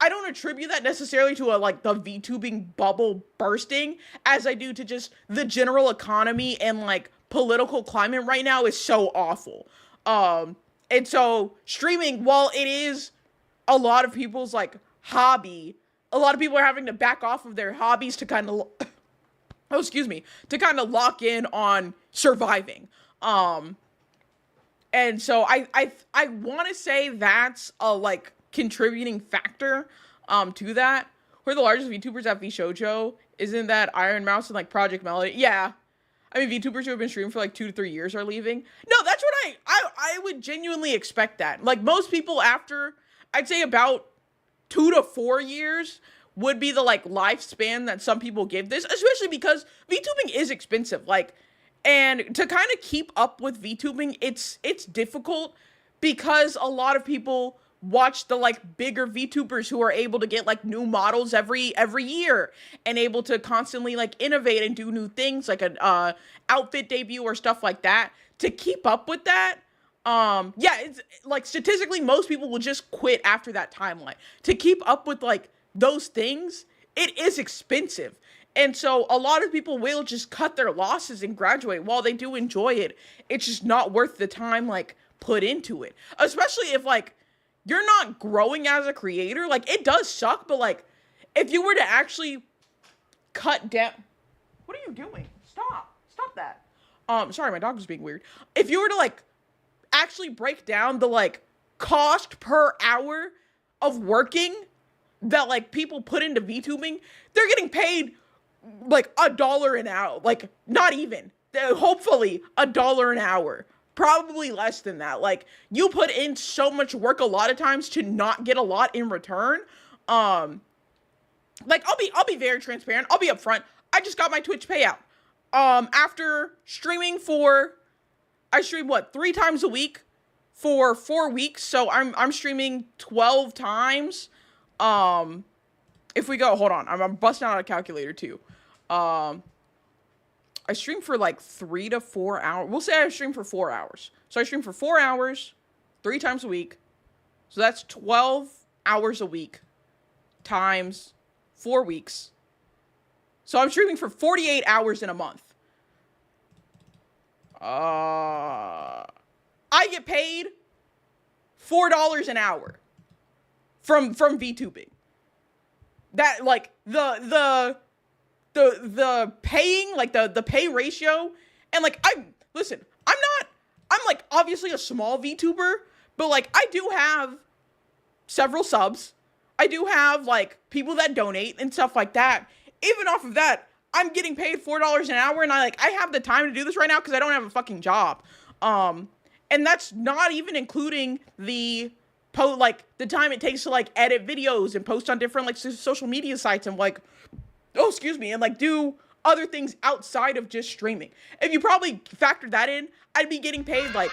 don't attribute that necessarily to like the VTubing bubble bursting as I do to just the general economy and like political climate right now is so awful. And so streaming, while it is a lot of people's like hobby, a lot of people are having to back off of their hobbies to kind of to kind of lock in on surviving. And so I want to say that's a like contributing factor to that. Who are the largest VTubers at V Shoujo? Isn't that Iron Mouse and like Project Melody? Yeah. I mean, VTubers who have been streaming for like 2 to 3 years are leaving. No, that's what I would genuinely expect that. Like most people after, I'd say about 2 to 4 years would be the like lifespan that some people give this, especially because VTubing is expensive. Like, and to kind of keep up with VTubing, it's difficult because a lot of people watch the like bigger VTubers who are able to get like new models every year and able to constantly like innovate and do new things like an outfit debut or stuff like that. To keep up with that, yeah, it's like statistically most people will just quit after that timeline. To keep up with like those things, it is expensive. And so a lot of people will just cut their losses and graduate. While they do enjoy it, it's just not worth the time like put into it. Especially if like you're not growing as a creator. Like it does suck, but like if you were to actually cut down, what are you doing? Stop that. Sorry, my dog was being weird. If you were to like actually break down the like cost per hour of working that like people put into VTubing, they're getting paid like $1 an hour. Like not even. Hopefully $1 an hour. Probably less than that. Like you put in so much work a lot of times to not get a lot in return. Like I'll be very transparent. I'll be upfront. I just got my Twitch payout. After streaming I stream what, 3 times a week for 4 weeks. So I'm streaming 12 times. If we go, hold on, I'm busting out a calculator too. I stream for like 3 to 4 hours. We'll say I stream for 4 hours. So I stream for 4 hours, 3 times a week. So that's 12 hours a week times 4 weeks. So I'm streaming for 48 hours in a month. I get paid $4 an hour from VTubing. That like the paying, like the pay ratio, and like I'm like obviously a small VTuber, but like I do have several subs. I do have like people that donate and stuff like that. Even off of that, I'm getting paid $4 an hour, and I have the time to do this right now because I don't have a fucking job. And that's not even including the time it takes to like edit videos and post on different like social media sites and like, oh, excuse me, and like do other things outside of just streaming. If you probably factor that in, I'd be getting paid like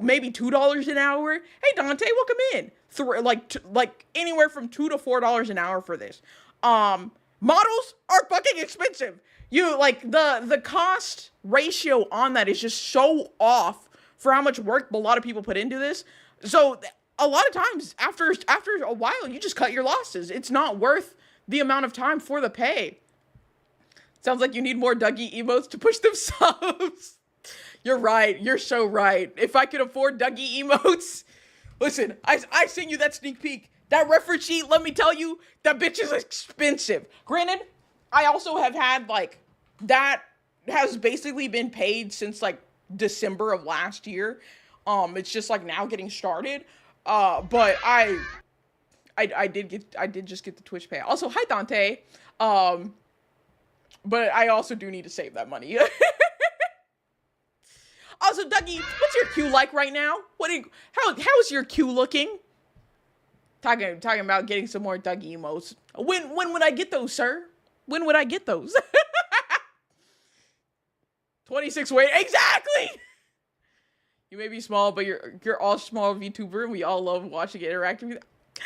maybe $2 an hour. Hey Dante, welcome in. Like anywhere from $2 to $4 an hour for this. Models are fucking expensive. You like the cost ratio on that is just so off for how much work a lot of people put into this. So a lot of times after a while, you just cut your losses. It's not worth the amount of time for the pay. Sounds like you need more Dougie emotes to push them subs. You're right. You're so right. If I could afford Dougie emotes, listen, I sent you that sneak peek. That reference sheet, let me tell you, that bitch is expensive. Granted, I also have had like, that has basically been paid since like December of last year. It's just like now getting started. But I did just get the Twitch pay. Also, hi Dante. But I also do need to save that money. Also, Dougie, what's your queue like right now? How is your queue looking? Talking about getting some more Dougie emotes. When would I get those, sir? When would I get those? 26 weight, exactly. You may be small, but you're all small VTuber, and we all love watching it, interacting with you.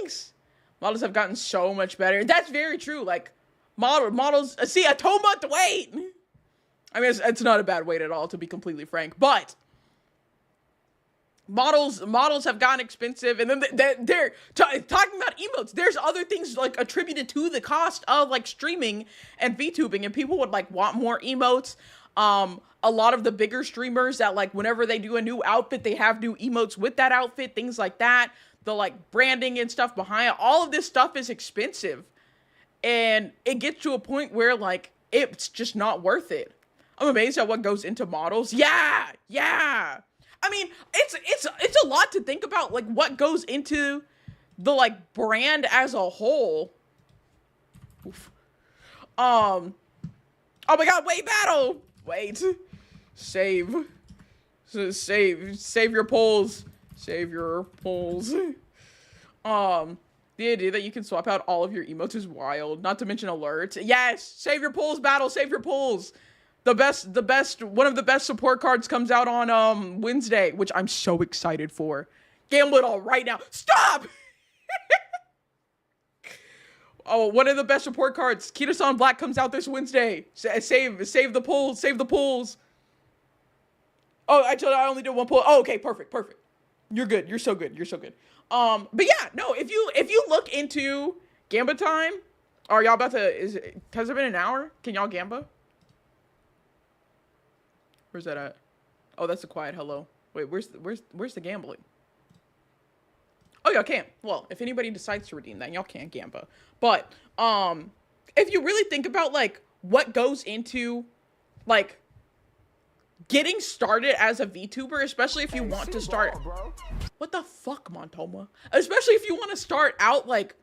Thanks. Models have gotten so much better. That's very true. Like models. See, a 2-month wait. I mean, it's not a bad wait at all, to be completely frank. But models have gotten expensive, and then they're talking about emotes. There's other things like attributed to the cost of like streaming and VTubing, and people would like want more emotes. A lot of the bigger streamers that like whenever they do a new outfit, they have new emotes with that outfit, things like that. The like branding and stuff behind it. All of this stuff is expensive, and it gets to a point where like it's just not worth it. I'm amazed at what goes into models. Yeah. I mean, it's a lot to think about, like what goes into the like brand as a whole. Oof. Oh my god, wait, battle. Wait. Save your polls. Save your polls. The idea that you can swap out all of your emotes is wild. Not to mention alerts. Yes, save your polls, battle. Save your polls. One of the best support cards comes out on Wednesday, which I'm so excited for. Gamble it all right now. Stop! Oh, one of the best support cards, Kitasan Black, comes out this Wednesday. Save the polls. Save the polls. Oh, I told you I only did one poll. Oh, okay, perfect. You're good. You're so good. But yeah, no, if you look into Gamba time, are y'all about to, has it been an hour? Can y'all Gamba? Where's that at? Oh, that's a quiet hello. Wait, where's the gambling? Oh, y'all can. Well, if anybody decides to redeem that, y'all can Gamba. But if you really think about like what goes into like getting started as a VTuber, especially if you want to start. What the fuck, Montoma? Especially if you want to start out like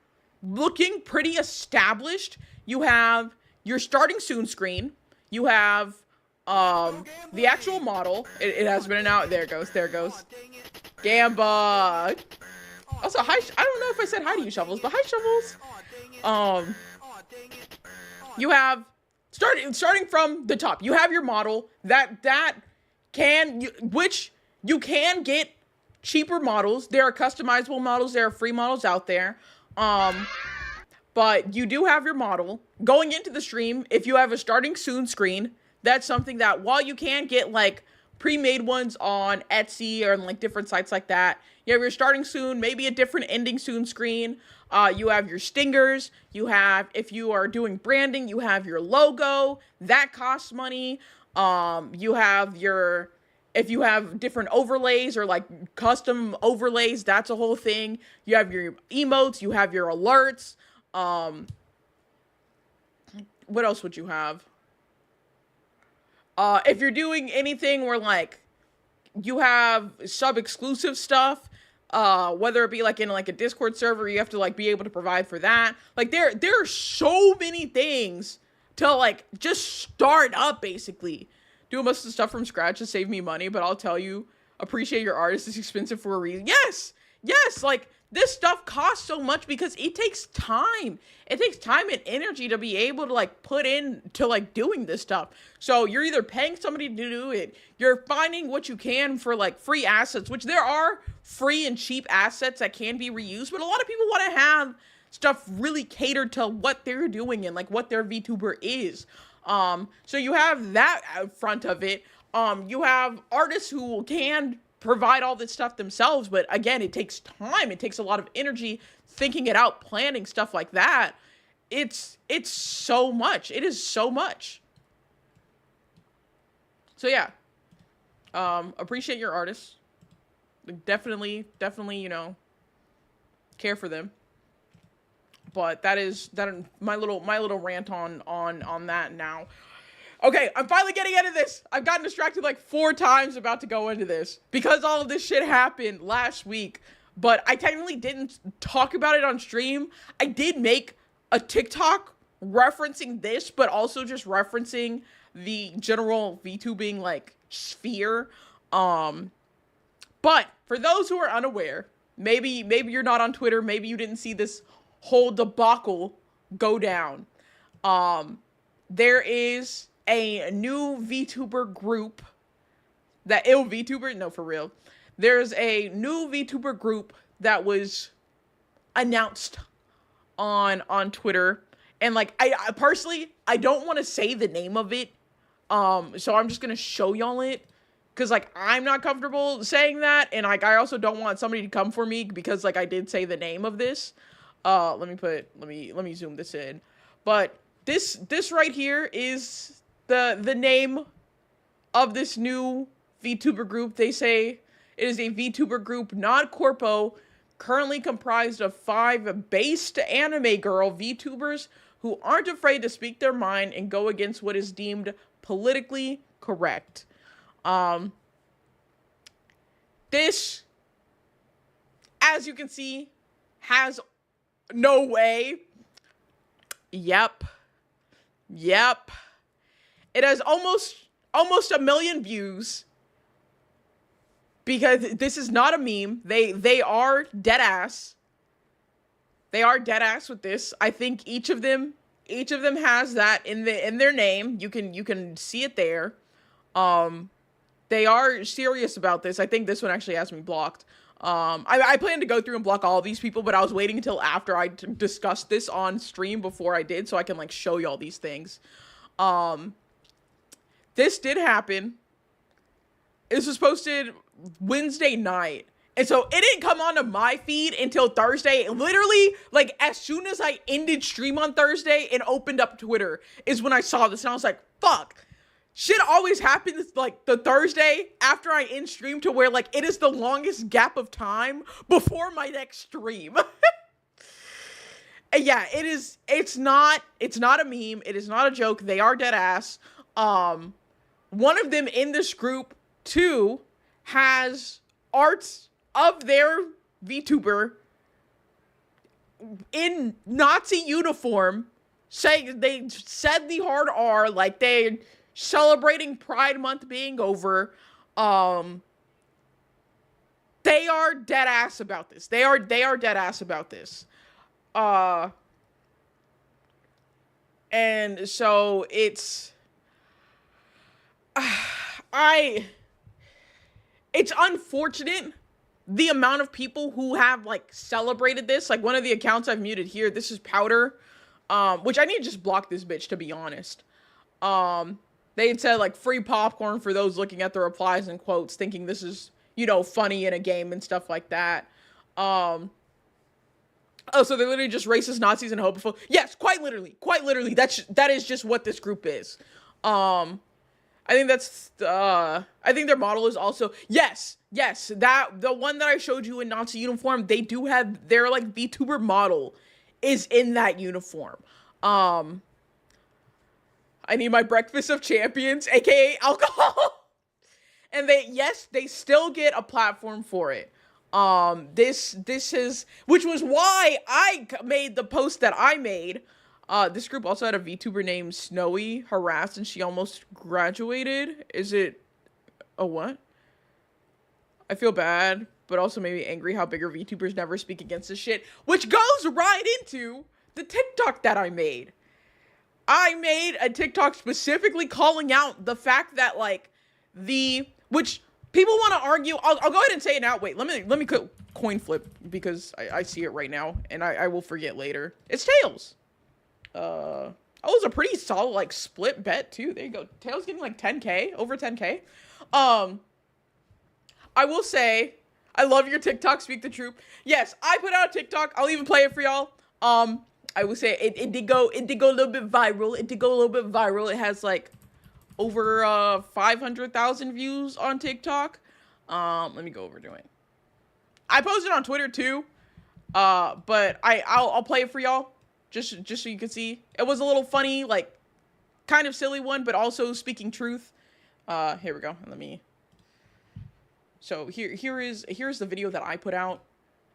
looking pretty established. You have your starting soon screen. You have the actual model. It has been announced. There it goes. Gamba. Also, hi. I don't know if I said hi to you, Shovels, but hi, Shovels. You have starting from the top. You have your model which you can get cheaper models. There are customizable models. There are free models out there. But you do have your model. Going into the stream, if you have a starting soon screen, that's something that while you can get like pre-made ones on Etsy or like different sites like that, you have your starting soon, maybe a different ending soon screen. You have your stingers. You have, if you are doing branding, you have your logo. That costs money. You have your, if you have different overlays or like custom overlays, that's a whole thing. You have your emotes. You have your alerts. What else would you have? If you're doing anything where like you have sub-exclusive stuff, whether it be like in like a Discord server, you have to like be able to provide for that. Like there are so many things to like just start up basically. Doing most of the stuff from scratch to save me money, but I'll tell you, appreciate your artist is expensive for a reason. Yes, like this stuff costs so much because it takes time. It takes time and energy to be able to like put in to like doing this stuff. So you're either paying somebody to do it, you're finding what you can for like free assets, which there are free and cheap assets that can be reused, but a lot of people want to have stuff really catered to what they're doing and like what their VTuber is. So you have that front of it. You have artists who can provide all this stuff themselves, but again, it takes time. It takes a lot of energy thinking it out, planning stuff like that. It's so much. It is so much. So yeah, appreciate your artists. Definitely, you know, care for them. But that my little rant on that now. Okay, I'm finally getting into this. I've gotten distracted like 4 times about to go into this because all of this shit happened last week. But I technically didn't talk about it on stream. I did make a TikTok referencing this, but also just referencing the general VTubing like sphere. But for those who are unaware, maybe you're not on Twitter, maybe you didn't see this whole debacle go down. There is a new VTuber group no, for real. There's a new VTuber group that was announced on Twitter. And like, I personally, I don't want to say the name of it. So I'm just going to show y'all it. Cause like, I'm not comfortable saying that. And like, I also don't want somebody to come for me because like, I did say the name of this. Let me zoom this in. But this right here is the name of this new VTuber group. They say it is a VTuber group, non-corpo, currently comprised of 5 based anime girl VTubers who aren't afraid to speak their mind and go against what is deemed politically correct. This, as you can see, has no way. Yep. It has almost 1 million views. Because this is not a meme. They are dead ass. They are dead ass with this. I think each of them has that in their name. You can see it there. They are serious about this. I think this one actually has me blocked. I plan to go through and block all of these people, but I was waiting until after I discussed this on stream before I did, so I can like show y'all these things. This did happen. This was posted Wednesday night. And so it didn't come onto my feed until Thursday. Literally, like, as soon as I ended stream on Thursday and opened up Twitter is when I saw this. And I was like, fuck. Shit always happens, like, the Thursday after I end stream to where, like, it is the longest gap of time before my next stream. And yeah, it's not a meme. It is not a joke. They are dead ass. one of them in this group too has arts of their VTuber in Nazi uniform, saying they said the hard R, like they celebrating Pride Month being over. They are dead ass about this. They are dead ass about this. And so it's it's unfortunate the amount of people who have like celebrated this. Like one of the accounts I've muted here, this is Powder, which I need to just block this bitch, to be honest. They had said like free popcorn for those looking at the replies and quotes, thinking this is, you know, funny in a game and stuff like that. Oh, so they're literally just racist Nazis and homophobic. Yes, quite literally. That is just what this group is. I think that's, I think their model is also, yes, that, the one that I showed you in Nazi uniform, they do have, their, like, VTuber model is in that uniform. I need my breakfast of champions, aka alcohol. And they still get a platform for it. This is, which was why I made the post that I made. This group also had a VTuber named Snowy harassed, and she almost graduated. Is it a what? I feel bad, but also maybe angry how bigger VTubers never speak against this shit, which goes right into the TikTok that I made. I made a TikTok specifically calling out the fact that, like, which people want to argue. I'll go ahead and say it now. Wait, let me click coin flip because I see it right now and I will forget later. It's Tails. Oh, it was a pretty solid, like, split bet too. There you go. Tails getting like 10k, over 10k. I will say, I love your TikTok, speak the truth. Yes, I put out a TikTok. I'll even play it for y'all. I would say it did go a little bit viral. It has like over 500,000 views on TikTok. Let me go over to it. I posted on Twitter too. But I'll play it for y'all just so you can see. It was a little funny, like kind of silly one, but also speaking truth. Here we go. So here's the video that I put out.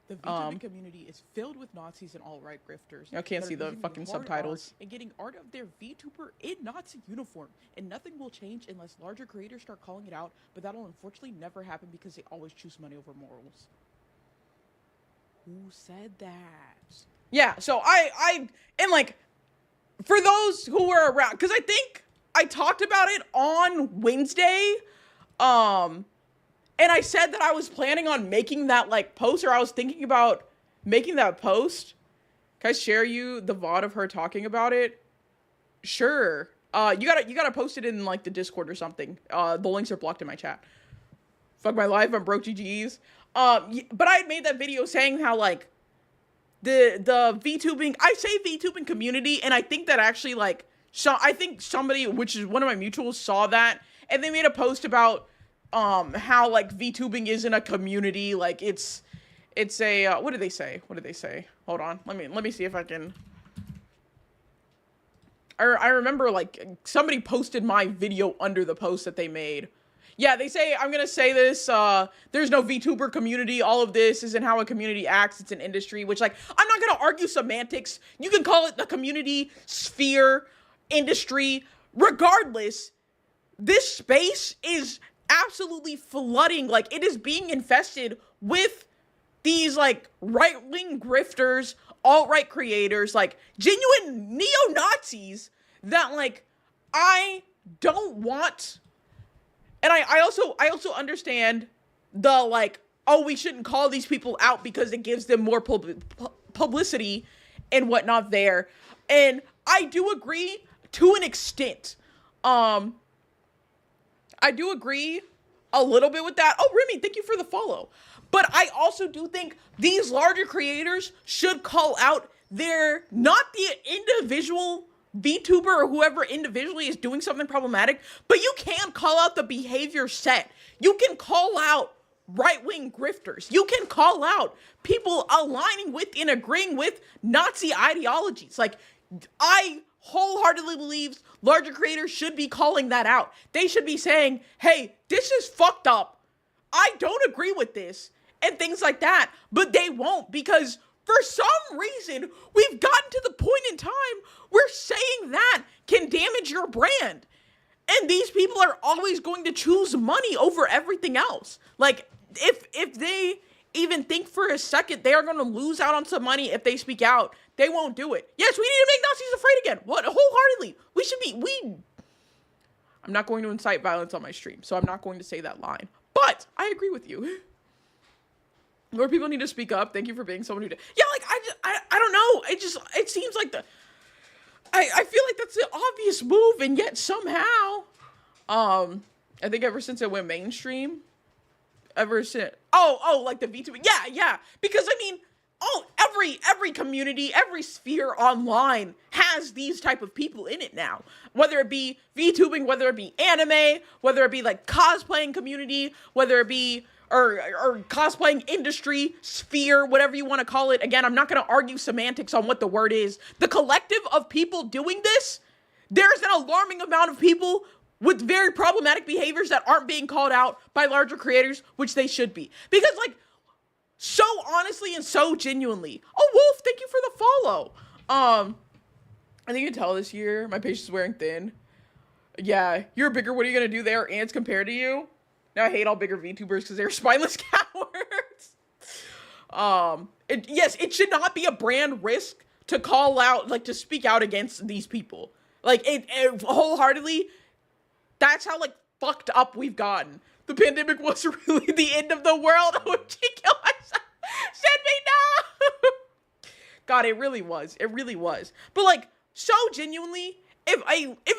The VTuber community is filled with Nazis and alt-right grifters. I can't see the fucking subtitles. And getting art of their VTuber in Nazi uniform. And nothing will change unless larger creators start calling it out, but that'll unfortunately never happen because they always choose money over morals. Who said that? Yeah, so I and like, for those who were around, because I think I talked about it on Wednesday, and I said that I was planning on making that, like, post, or I was thinking about making that post. Can I share you the VOD of her talking about it? Sure. You gotta post it in, like, the Discord or something. The links are blocked in my chat. Fuck my life, I'm broke GGs. But I had made that video saying how, like, the VTubing, I say VTubing community, and I think that actually, like, I think somebody, which is one of my mutuals, saw that, and they made a post about how, like, VTubing isn't a community, like, it's a, what did they say? Hold on, let me see if I can, I remember, like, somebody posted my video under the post that they made. Yeah, they say, I'm gonna say this, there's no VTuber community, all of this isn't how a community acts, it's an industry, which, like, I'm not gonna argue semantics, you can call it the community, sphere, industry, regardless, this space is absolutely flooding, like, it is being infested with these, like, right-wing grifters, alt-right creators, like, genuine neo-Nazis that, like, I don't want. And I also understand the, like, oh, we shouldn't call these people out because it gives them more publicity and whatnot there. And I do agree to an extent. I do agree a little bit with that. Oh, Remy, thank you for the follow. But I also do think these larger creators should call out not the individual VTuber or whoever individually is doing something problematic, but you can call out the behavior set. You can call out right-wing grifters. You can call out people aligning with and agreeing with Nazi ideologies. Like, I wholeheartedly believes larger creators should be calling that out. They should be saying, hey, this is fucked up. I don't agree with this, and things like that. But they won't, because for some reason, we've gotten to the point in time where saying that can damage your brand. And these people are always going to choose money over everything else. Like, if they even think for a second they are going to lose out on some money if they speak out, they won't do it. Yes, we need to make Nazis afraid again. What? Wholeheartedly. I'm not going to incite violence on my stream, so I'm not going to say that line. But I agree with you. More people need to speak up. Thank you for being someone who did. Yeah, like, I don't know. It seems like I feel like that's the obvious move, and yet somehow, I think ever since it went mainstream, like the VTuber, yeah, because I mean, every community, every sphere online has these type of people in it now, whether it be VTubing, whether it be anime, whether it be like cosplaying community, whether it be or cosplaying industry, sphere, whatever you want to call it. Again, I'm not going to argue semantics on what the word is. The collective of people doing this, there's an alarming amount of people with very problematic behaviors that aren't being called out by larger creators, which they should be. Because, like, so honestly and so genuinely. Oh, Wolf, thank you for the follow. I think you can tell this year my patience is wearing thin. Yeah, you're bigger. What are you going to do there? Ants compared to you? Now I hate all bigger VTubers because they're spineless cowards. Yes, it should not be a brand risk to call out, like, to speak out against these people. Like, it wholeheartedly, that's how, like, fucked up we've gotten. The pandemic was really the end of the world. OMG, kill myself. Send me now. God, it really was. It really was. But, like, so genuinely, if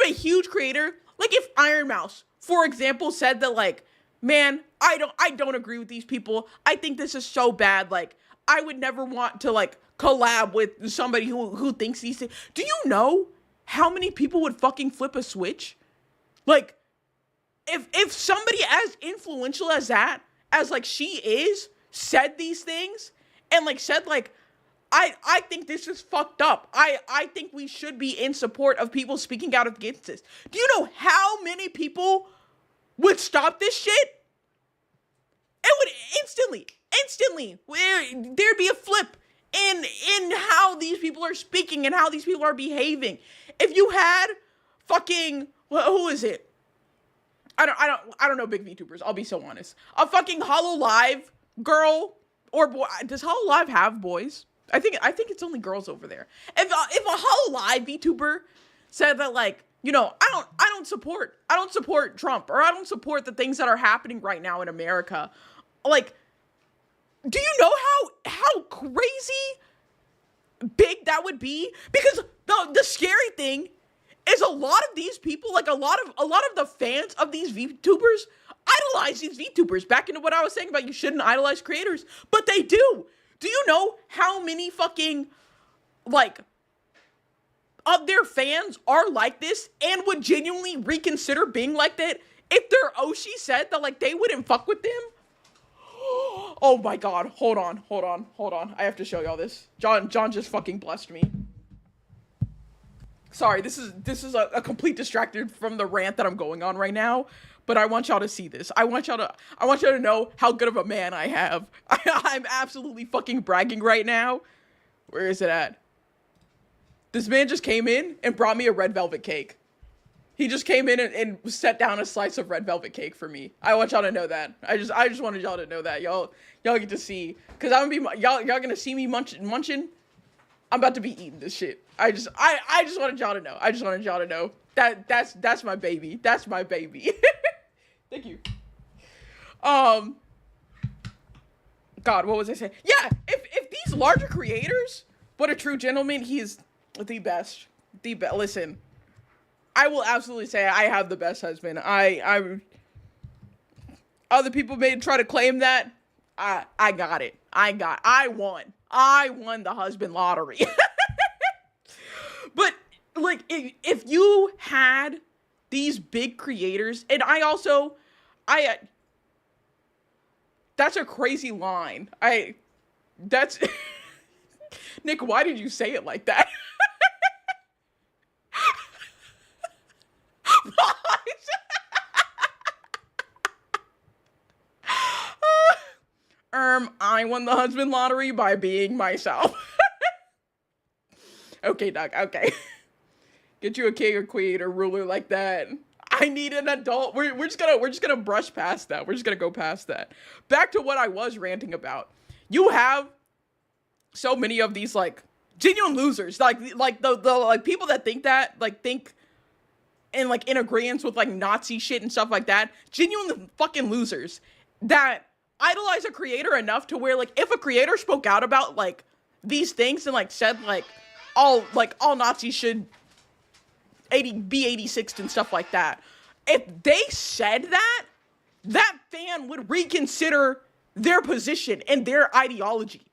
a huge creator, like if Iron Mouse, for example, said that, like, man, I don't agree with these people. I think this is so bad. Like, I would never want to, like, collab with somebody who thinks these things. Do you know how many people would fucking flip a switch? Like, if somebody as influential as that, as, like, she is, said these things, and, like, said, like, I think this is fucked up. I think we should be in support of people speaking out against this. Do you know how many people would stop this shit? It would instantly, there'd be a flip in how these people are speaking and how these people are behaving. If you had fucking, who is it? I don't know big VTubers, I'll be so honest. A fucking HoloLive girl or boy. Does HoloLive have boys? I think it's only girls over there. If a HoloLive VTuber said that, like, you know, I don't support Trump, or I don't support the things that are happening right now in America. Like, do you know how crazy big that would be? Because the scary thing is a lot of these people, like a lot of the fans of these VTubers idolize these VTubers. Back into what I was saying about you shouldn't idolize creators, but they do. Do you know how many fucking, like, of their fans are like this and would genuinely reconsider being like that if their Oshi said that, like, they wouldn't fuck with them? Oh my god, hold on. I have to show y'all this. John just fucking blessed me. Sorry, this is a complete distracted from the rant that I'm going on right now, but I want y'all to see this. I want y'all to know how good of a man I have. I'm absolutely fucking bragging right now. Where is it at? This man just came in and brought me a red velvet cake. He just came in and set down a slice of red velvet cake for me. I want y'all to know that. I just wanted y'all to know that. Y'all get to see, cause I'm gonna be y'all gonna see me munching. I'm about to be eating this shit. I just wanted y'all to know. I just wanted y'all to know that that's my baby. That's my baby. Thank you. God, what was I saying? Yeah, if these larger creators, what a true gentleman, he is the best. Listen, I will absolutely say I have the best husband. Other people may try to claim that. I got it. I won the husband lottery. But, like, if you had these big creators, and that's a crazy line. Nick, why did you say it like that? confirm I won the husband lottery by being myself. Okay, Doug, okay. Get you a king or queen or ruler like that. I need an adult. We're just gonna brush past that. We're just gonna go past that. Back to what I was ranting about. You have so many of these like genuine losers, like the like people that think that, like think in like in agreement with like Nazi shit and stuff like that. Genuine fucking losers that idolize a creator enough to where like if a creator spoke out about like these things and like said like all Nazis should be 86ed and stuff like that. If they said that, that fan would reconsider their position and their ideology.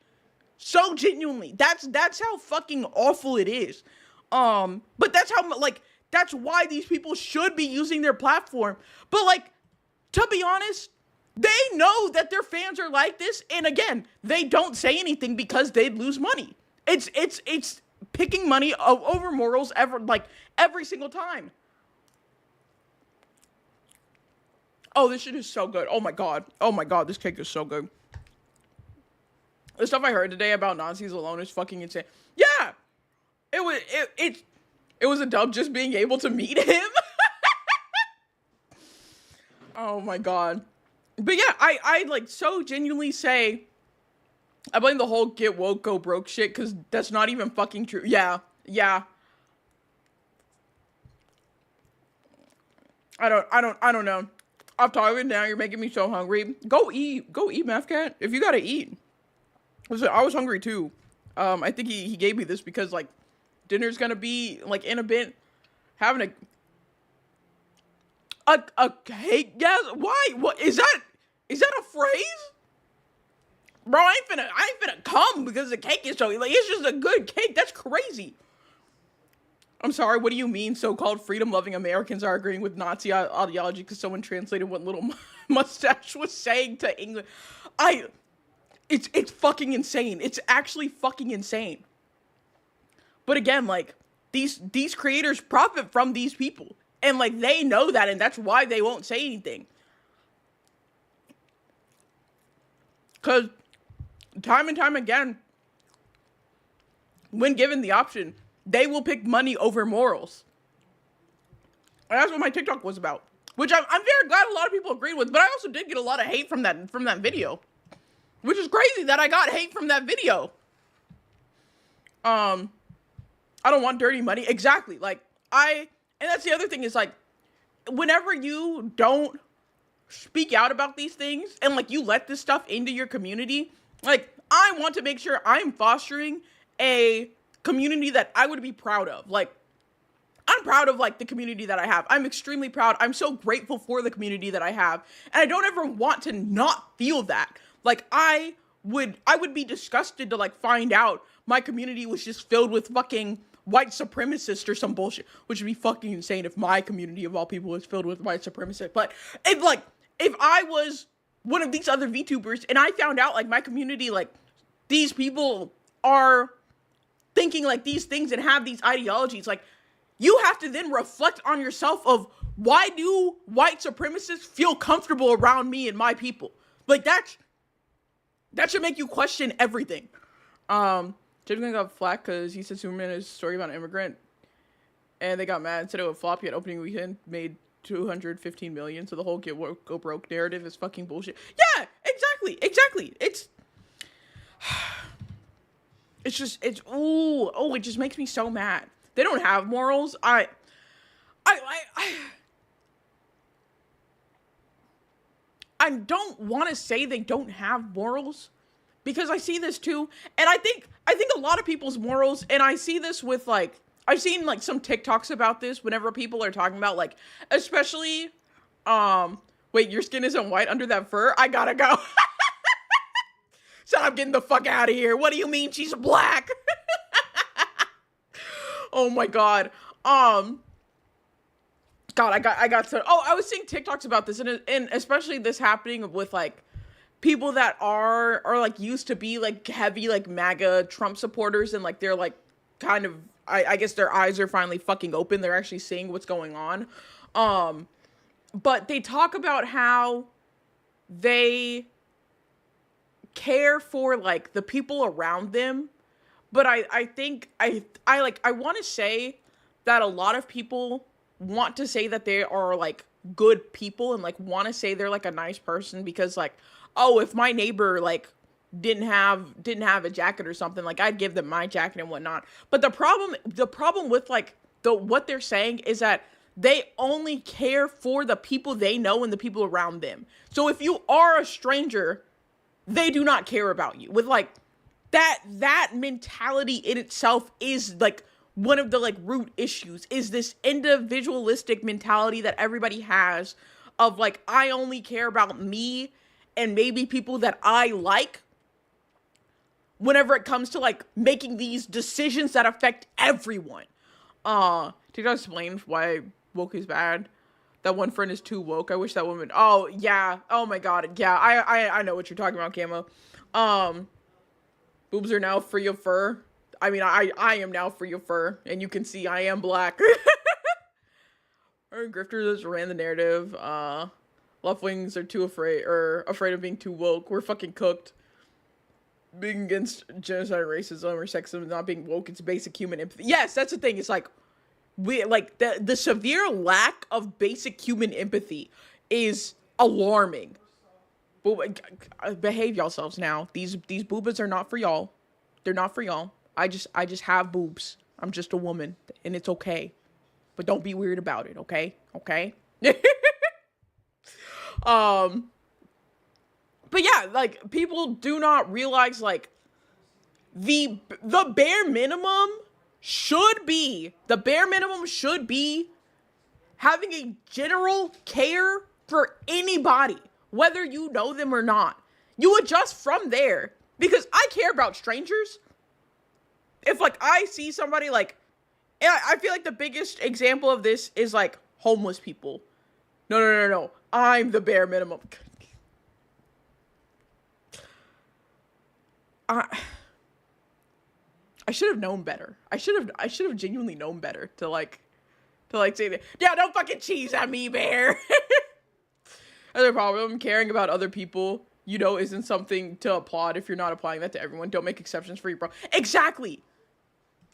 So genuinely, that's how fucking awful it is. But that's how like that's why these people should be using their platform. But like, to be honest, they know that their fans are like this, and again, they don't say anything because they'd lose money. It's picking money over morals every single time. Oh, this shit is so good. Oh my god, this cake is so good. The stuff I heard today about Nazis alone is fucking insane. Yeah, it was a dub just being able to meet him. Oh my god. But yeah, I like so genuinely say I blame the whole get woke, go broke shit because that's not even fucking true. Yeah. I don't know. I'm talking now. You're making me so hungry. Go eat, Meth Cat. If you gotta eat. Listen, I was hungry too. I think he gave me this because like dinner's gonna be like in a bit. Having a cake? Yes. Why? What is that? Is that a phrase? Bro, I ain't finna come because the cake is so like it's just a good cake. That's crazy. I'm sorry, what do you mean so-called freedom-loving Americans are agreeing with Nazi ideology because someone translated what Little Mustache was saying to English? It's fucking insane. It's actually fucking insane. But again, like, these creators profit from these people. And, like, they know that, and that's why they won't say anything. Because time and time again, when given the option, they will pick money over morals. And that's what my TikTok was about. Which I'm very glad a lot of people agreed with, but I also did get a lot of hate from that video. Which is crazy that I got hate from that video. I don't want dirty money. Exactly. Like, and that's the other thing is, like, whenever you don't speak out about these things and, like, you let this stuff into your community, like, I want to make sure I'm fostering a community that I would be proud of. Like, I'm proud of, like, the community that I have. I'm extremely proud. I'm so grateful for the community that I have. And I don't ever want to not feel that. Like, I would be disgusted to, like, find out my community was just filled with fucking white supremacists or some bullshit, which would be fucking insane if my community of all people was filled with white supremacists. But if I was one of these other VTubers and I found out, like, my community, like, these people are thinking like these things and have these ideologies, like, you have to then reflect on yourself of why do white supremacists feel comfortable around me and my people? Like, that should make you question everything. James Gunn got flack because he said Superman is a story about an immigrant, and they got mad and said it would flop. Yet opening weekend made $215 million. So the whole get woke, go broke narrative is fucking bullshit. Yeah, exactly. It just makes me so mad. They don't have morals. I don't want to say they don't have morals, because I see this too, and I think a lot of people's morals, and I see this with, like, I've seen, like, some TikToks about this whenever people are talking about, like, especially, wait, your skin isn't white under that fur? I gotta go. So I'm getting the fuck out of here. What do you mean she's black? Oh my god. God, I got so. Oh, I was seeing TikToks about this, and especially this happening with, like, people that are like used to be, like, heavy, like, MAGA Trump supporters, and, like, they're, like, kind of, I guess their eyes are finally fucking open. They're actually seeing what's going on. But they talk about how they care for like the people around them, but I think I want to say that a lot of people want to say that they are like good people and like want to say they're like a nice person because like, oh, if my neighbor like didn't have a jacket or something, like I'd give them my jacket and whatnot. But the problem with like what they're saying is that they only care for the people they know and the people around them. So if you are a stranger, they do not care about you. With like that mentality in itself is like one of the like root issues, is this individualistic mentality that everybody has of like, I only care about me and maybe people that I like whenever it comes to like making these decisions that affect everyone. Did I explain why woke is bad? That one friend is too woke. I wish that woman. Oh yeah. Oh my god. Yeah. I know what you're talking about, Camo. Boobs are now free of fur. I mean, I am now free of fur, and you can see I am black. Or grifters just ran the narrative. Left wings are afraid of being too woke. We're fucking cooked. Being against genocide, racism, or sexism, not being woke, it's basic human empathy. Yes, that's the thing. It's like we like the severe lack of basic human empathy is alarming. But behave yourselves now. These boobas are not for y'all. They're not for y'all. I just have boobs. I'm just a woman, and it's okay. But don't be weird about it, okay? Okay? But yeah, like, people do not realize, like, the bare minimum should be having a general care for anybody, whether you know them or not. You adjust from there, because I care about strangers. If, like, I see somebody, like, and I feel like the biggest example of this is, like, homeless people. No. I'm the bare minimum. I should have known better. I should have genuinely known better to say that. Yeah, don't fucking cheese at me, bear. Other problem, caring about other people, isn't something to applaud if you're not applying that to everyone. Don't make exceptions for you, bro. Exactly.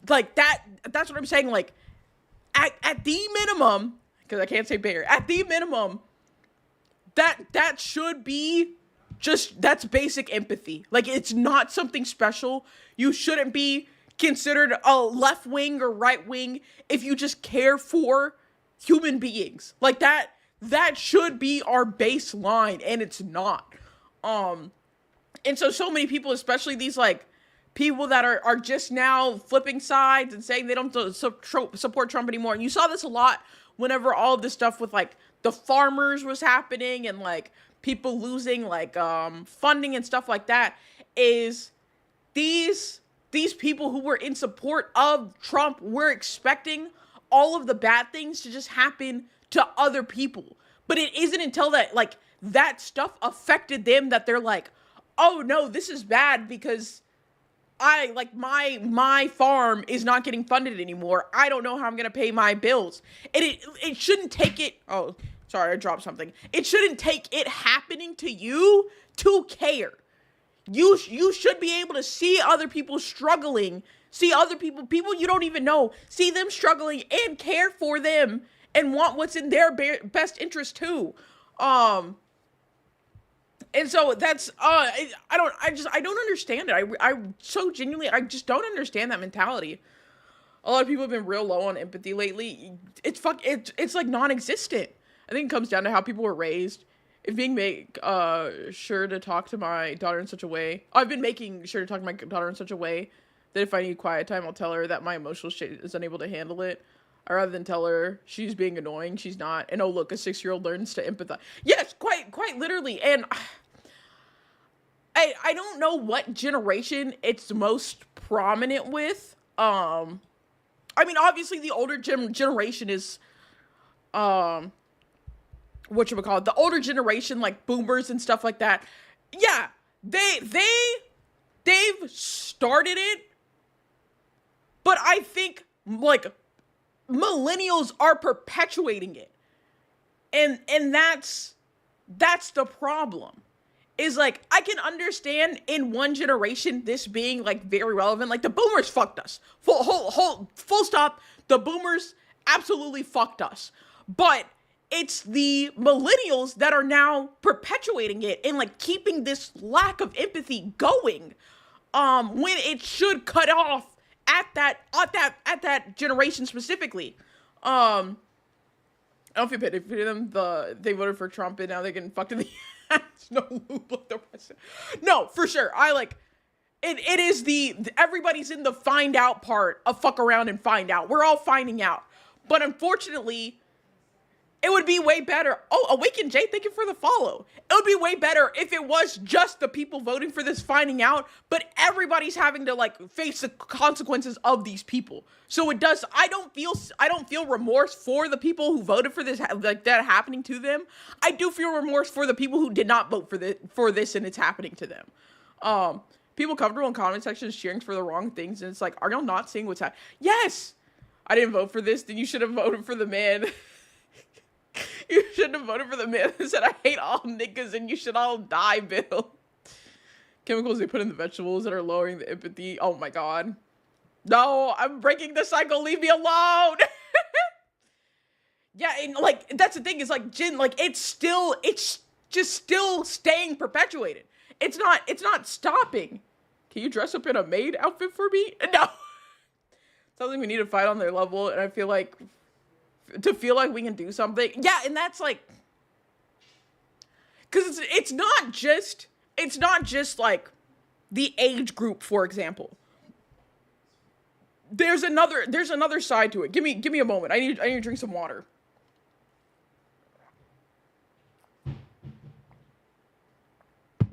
Like, that's what I'm saying. Like, at the minimum, because I can't say bear, at the minimum, that should be that's basic empathy. Like, it's not something special. You shouldn't be considered a left wing or right wing if you just care for human beings. Like, that should be our baseline, and it's not. And so many people, especially these, like, people that are just now flipping sides and saying they don't support Trump anymore. And you saw this a lot whenever all of this stuff with, like, the farmers was happening and, like, people losing, like, funding and stuff like that, is these people who were in support of Trump were expecting all of the bad things to just happen to other people. But it isn't until that stuff affected them that they're like, oh no, this is bad because my farm is not getting funded anymore. I don't know how I'm going to pay my bills. And it shouldn't take it. Oh, sorry, I dropped something. It shouldn't take it happening to you to care. You should be able to see other people struggling, see other people you don't even know, see them struggling and care for them and want what's in their best interest too. And so that's, I don't understand it. I so genuinely, I just don't understand that mentality. A lot of people have been real low on empathy lately. It's like non-existent. I think it comes down to how people were raised. If being sure to talk to my daughter in such a way, I've been making sure to talk to my daughter in such a way that if I need quiet time, I'll tell her that my emotional state is unable to handle it. Rather than tell her she's being annoying, she's not. And oh look, a 6-year-old learns to empathize. Yes, quite literally. And I don't know what generation it's most prominent with. I mean, obviously the older generation is, whatchamacallit, the older generation, like boomers and stuff like that. Yeah, they've started it, but I think, like, millennials are perpetuating it. And that's the problem. is like, I can understand in one generation this being like very relevant. Like the boomers fucked us. Full stop. The boomers absolutely fucked us. But it's the millennials that are now perpetuating it and like keeping this lack of empathy going. When it should cut off at that generation specifically. I don't feel pity for them. They voted for Trump and now they're getting fucked in the ass. No lube like the rest. No, for sure. I like it. It is everybody's in the find out part of fuck around and find out. We're all finding out, but unfortunately, it would be way better. Oh, Awaken Jay, thank you for the follow. It would be way better if it was just the people voting for this finding out, but everybody's having to like face the consequences of these people. So it does. I don't feel remorse for the people who voted for this, like that happening to them. I do feel remorse for the people who did not vote for this and it's happening to them. People comfortable in comment sections cheering for the wrong things, and it's like, are y'all not seeing what's happening? Yes, I didn't vote for this. Then you should have voted for the man. You shouldn't have voted for the man that said, I hate all niggas and you should all die, Bill. Chemicals they put in the vegetables that are lowering the empathy. Oh my God. No, I'm breaking the cycle. Leave me alone. Yeah, and like, that's the thing is like, Jin, like, it's just still staying perpetuated. It's not stopping. Can you dress up in a maid outfit for me? No. Something we need to fight on their level, and I feel like to feel like we can do something. Yeah, and that's like, because it's not just like the age group, for example. There's another side to it. Give me a moment. I need to drink some water.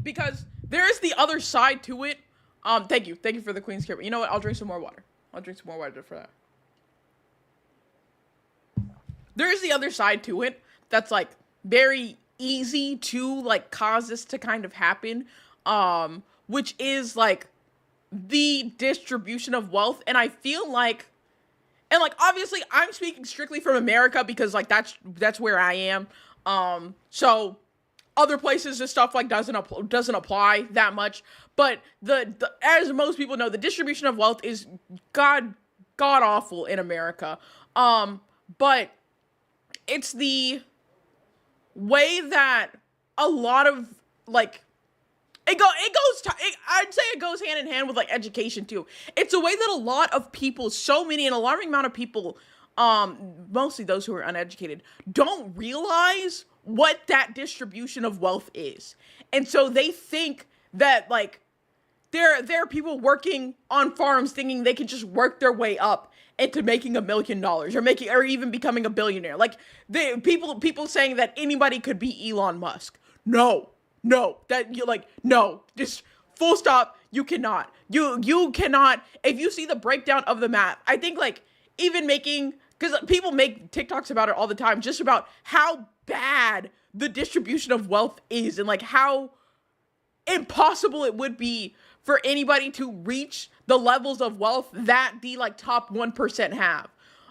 Because there is the other side to it. Thank you for the Queen's Care. You know what? I'll drink some more water. For that. There is the other side to it that's like very easy to like cause this to kind of happen, which is like the distribution of wealth. And I feel like, and like obviously I'm speaking strictly from America because like that's where I am. So other places and stuff like doesn't apply that much. But the as most people know, the distribution of wealth is god awful in America. But it's the way that a lot of like I'd say it goes hand in hand with like education too. It's a way that a lot of people, so many, an alarming amount of people, mostly those who are uneducated, don't realize what that distribution of wealth is. And so they think that like there are people working on farms thinking they can just work their way up into making $1 million or even becoming a billionaire. Like people saying that anybody could be Elon Musk. No, that you like, no, just full stop. You cannot, you cannot. If you see the breakdown of the math, I think like even because people make TikToks about it all the time, just about how bad the distribution of wealth is and like how impossible it would be for anybody to reach the levels of wealth that the like top 1% have.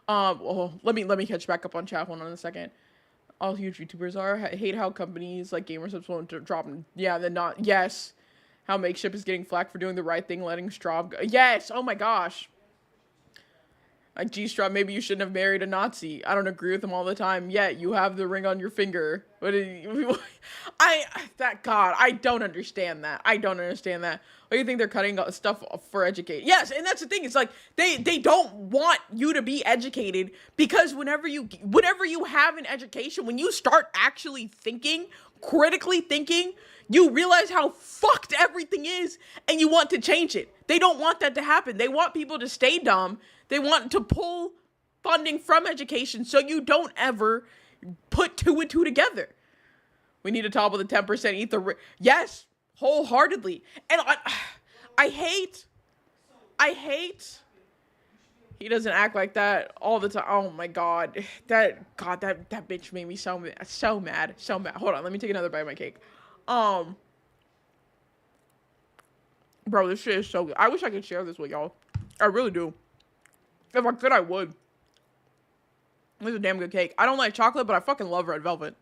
Let me catch back up on chat. Hold on a second. All huge YouTubers are. I hate how companies like GamerSubs won't drop them. Yeah, they're not. Yes. How Makeshift is getting flack for doing the right thing, letting Straub go. Yes. Oh my gosh. Like G-Straub, maybe you shouldn't have married a Nazi. I don't agree with him all the time. Yet you have the ring on your finger. I don't understand that. What do you think they're cutting stuff for education? Yes, and that's the thing. It's like they don't want you to be educated because whenever you have an education, when you start actually critically thinking, you realize how fucked everything is and you want to change it. They don't want that to happen. They want people to stay dumb. They want to pull funding from education so you don't ever put two and two together. We need to topple the 10% ether. Yes, wholeheartedly. And I hate. He doesn't act like that all the time. Oh my God. That bitch made me so mad. Hold on, let me take another bite of my cake. Bro, this shit is so good. I wish I could share this with y'all. I really do. If I could, I would. This is a damn good cake. I don't like chocolate, but I fucking love red velvet.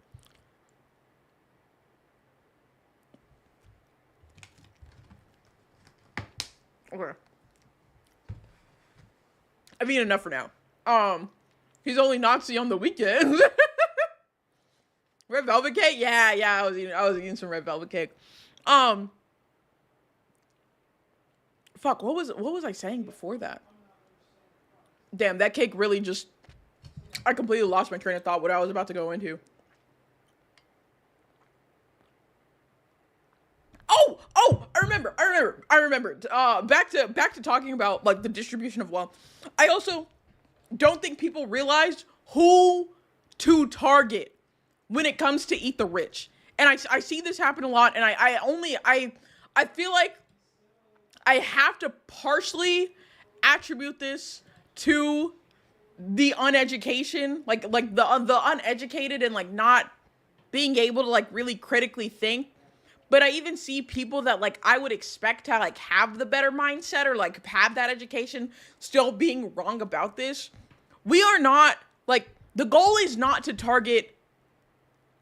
Okay. I've eaten enough for now. He's only Nazi on the weekends. Red velvet cake? Yeah, I was eating some red velvet cake. Fuck, what was I saying before that? Damn, that cake really just, I completely lost my train of thought what I was about to go into. Oh, I remember. Back to talking about like the distribution of wealth. I also don't think people realize who to target when it comes to eat the rich. And I see this happen a lot, and I feel like I have to partially attribute this to the uneducation, like the uneducated and like not being able to like really critically think. But I even see people that like I would expect to like have the better mindset or like have that education still being wrong about this. We are not like, the goal is not to target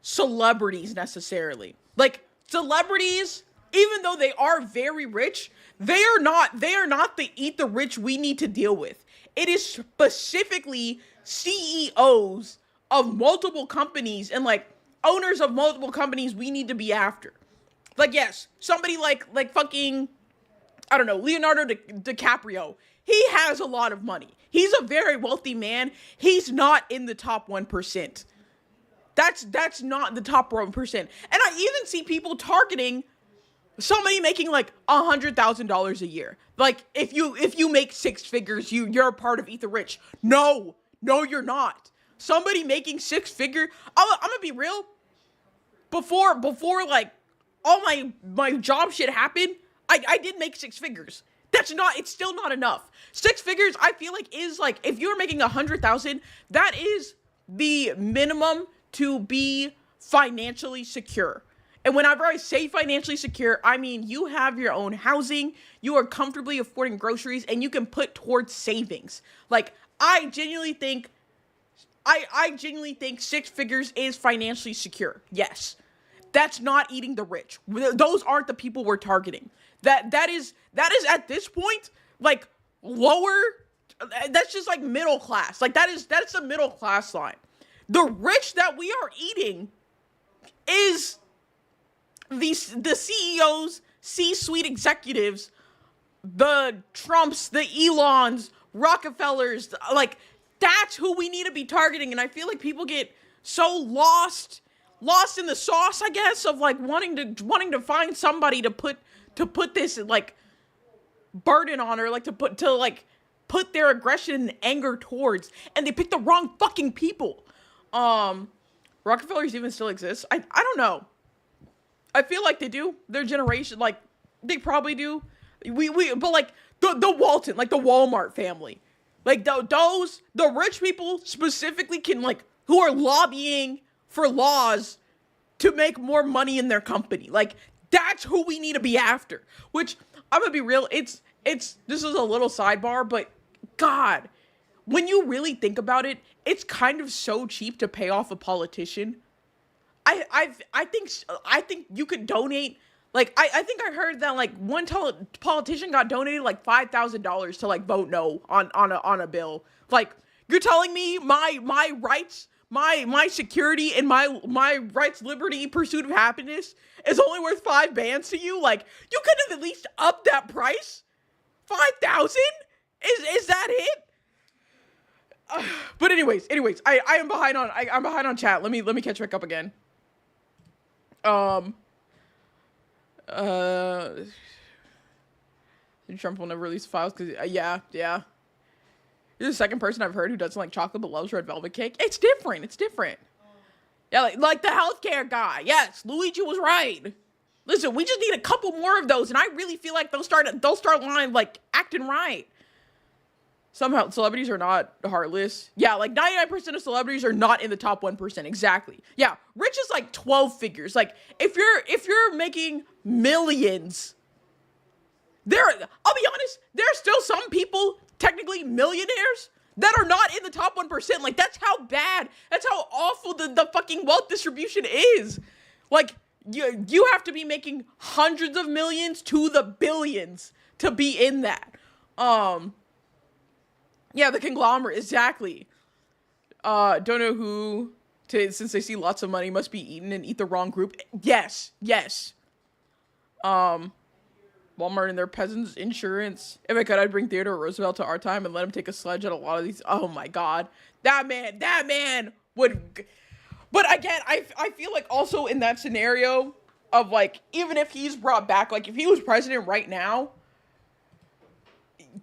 celebrities necessarily. Like celebrities, even though they are very rich, they are not the eat the rich we need to deal with. It is specifically CEOs of multiple companies and like owners of multiple companies we need to be after. Like, yes, somebody like fucking, I don't know, Leonardo DiCaprio. He has a lot of money. He's a very wealthy man. He's not in the top 1%. That's not the top 1%. And I even see people targeting somebody making like $100,000 a year. Like, if you make six figures, you're a part of Eat the Rich. No, you're not. Somebody making six figure. I'm gonna be real. Before like all my job shit happened, I did make six figures. It's still not enough. Six figures, I feel like, is like, if you're making 100,000, that is the minimum to be financially secure. And whenever I say financially secure, I mean you have your own housing, you are comfortably affording groceries, and you can put towards savings. Like, I genuinely think six figures is financially secure. Yes. That's not eating the rich. Those aren't the people we're targeting. That is at this point like lower. That's just like middle class. Like that's the middle class line. The rich that we are eating is the CEOs, C-suite executives, the Trumps, the Elons, Rockefellers. Like, that's who we need to be targeting. And I feel like people get so lost in the sauce, I guess, of like wanting to find somebody to put this like burden on, or like to put their aggression and anger towards, and they pick the wrong fucking people. Rockefellers even still exist. I don't know. I feel like they do. Their generation, like, they probably do. But like the Walton, like the Walmart family, like the rich people specifically can, like, who are lobbying for laws to make more money in their company. Like, that's who we need to be after. Which, I'm gonna be real, it's this is a little sidebar, but God, when you really think about it, it's kind of so cheap to pay off a politician. I think you could donate, like, I think I heard that like one politician got donated like $5,000 to like vote no on a bill. Like, you're telling me my rights, my security, and my rights, liberty, pursuit of happiness is only worth 5 bands to you? Like, you could have at least upped that price. 5,000? Is that it? But anyways, I am behind on I'm behind on chat. Let me catch back up again. Trump will never release files because yeah. You're the second person I've heard who doesn't like chocolate but loves red velvet cake. It's different. Yeah, like the healthcare guy. Yes, Luigi was right. Listen, we just need a couple more of those, and I really feel like they'll start line like acting right. Somehow celebrities are not heartless. Yeah, like 99% of celebrities are not in the top 1%. Exactly. Yeah, rich is like 12 figures. Like, if you're making millions, I'll be honest, there's still some people, technically millionaires, that are not in the top 1%. Like, that's how bad, that's how awful the fucking wealth distribution is. Like, you have to be making hundreds of millions to the billions to be in that. Yeah, the conglomerate, exactly. Don't know who since they see lots of money must be eaten and eat the wrong group. Yes. Walmart and their peasants insurance. If I could, I'd bring Theodore Roosevelt to our time and let him take a sledge at a lot of these. Oh my God. That man would. But again, I feel like also in that scenario of like, even if he's brought back, like if he was president right now,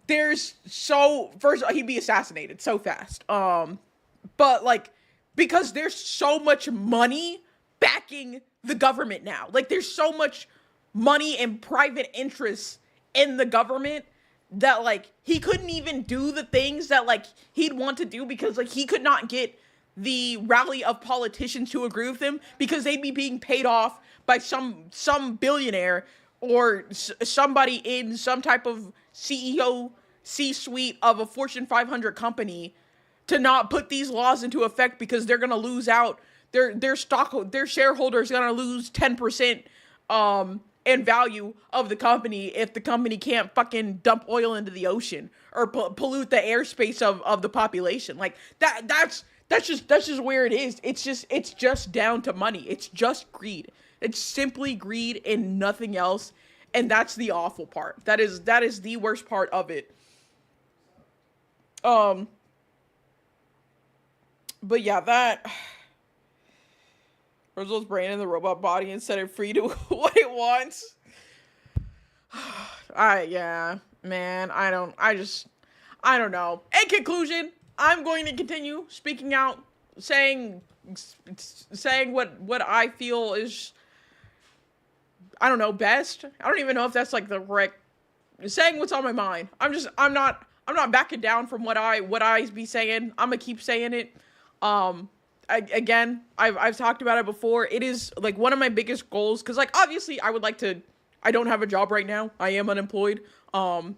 first of all, he'd be assassinated so fast. But like, because there's so much money backing the government now. Like there's so much money and private interests in the government that like he couldn't even do the things that like he'd want to do because like he could not get the rally of politicians to agree with him because they'd be being paid off by some billionaire or somebody in some type of CEO C-suite of a Fortune 500 company to not put these laws into effect because they're gonna lose out. Their shareholders are gonna lose 10% in value of the company if the company can't fucking dump oil into the ocean or pollute the airspace of the population. Like that's just where it is. It's just down to money. It's just greed. It's simply greed and nothing else. And that's the awful part. That is the worst part of it. But yeah, that Roosevelt's brain in the robot body and set it free to what it wants. Yeah, man, I don't know. In conclusion, I'm going to continue speaking out, saying what I feel is, I don't know, best. I don't even know if that's like the correct, saying what's on my mind. I'm not backing down from what I be saying. I'm gonna keep saying it. I've talked about it before. It is like one of my biggest goals because like obviously I don't have a job right now. I am unemployed. I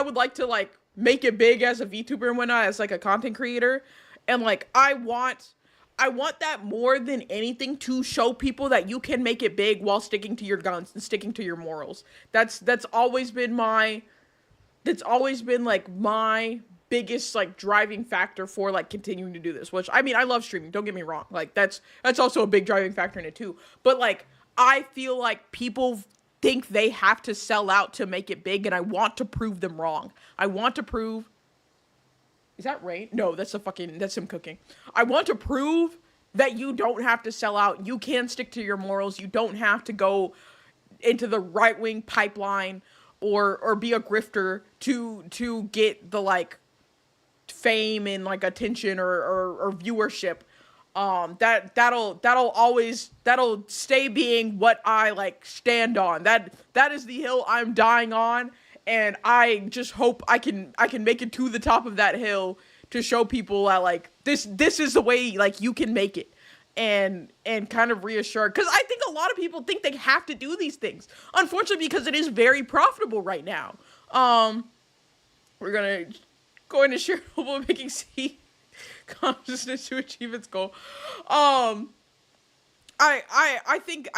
would like to like make it big as a VTuber and whatnot, as like a content creator, and like I want that more than anything to show people that you can make it big while sticking to your guns and sticking to your morals. That's always been like my biggest like driving factor for like continuing to do this, which I mean, I love streaming, don't get me wrong. Like that's also a big driving factor in it too. But like, I feel like people think they have to sell out to make it big, and I want to prove them wrong. I want to prove, is that rain? No, that's him cooking. I want to prove that you don't have to sell out. You can stick to your morals. You don't have to go into the right-wing pipeline or be a grifter to get the like fame and like attention or viewership. That'll stay being what I like stand on. That is the hill I'm dying on, and I just hope I can make it to the top of that hill to show people that like this is the way like you can make it, and kind of reassure, because I think a lot of people think they have to do these things, unfortunately, because it is very profitable right now. We're gonna go into shareable making C consciousness to achieve its goal. I think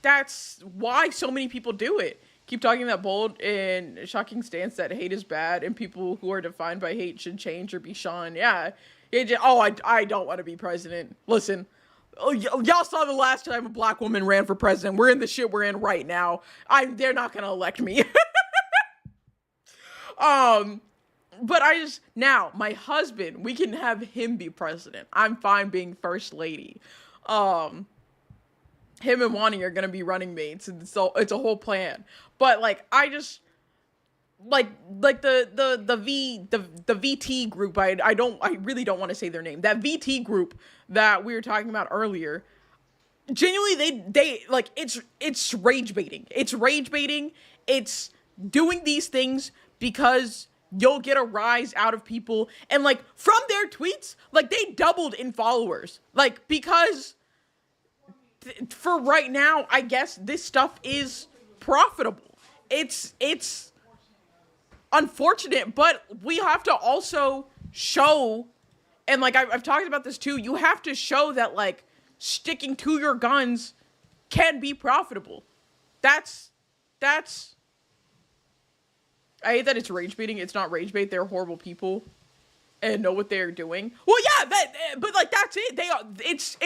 that's why so many people do it. Keep talking that bold and shocking stance that hate is bad and people who are defined by hate should change or be shunned. Yeah. I don't want to be president. Listen, y'all saw the last time a black woman ran for president. We're in the shit we're in right now. They're not gonna elect me. But now, my husband, we can have him be president. I'm fine being first lady. Him and Wani are gonna be running mates, and so it's a whole plan. But like, I just like the VT group. I really don't want to say their name. That VT group that we were talking about earlier. Genuinely, they like it's rage baiting. It's rage baiting. It's doing these things because you'll get a rise out of people, and like from their tweets, like they doubled in followers, like because for right now, I guess this stuff is profitable. It's unfortunate, but we have to also show, and like I've talked about this too, you have to show that like sticking to your guns can be profitable. That's I hate that it's rage baiting. It's not rage bait. They're horrible people and know what they're doing. Well, yeah, but like that's it. They are. It's.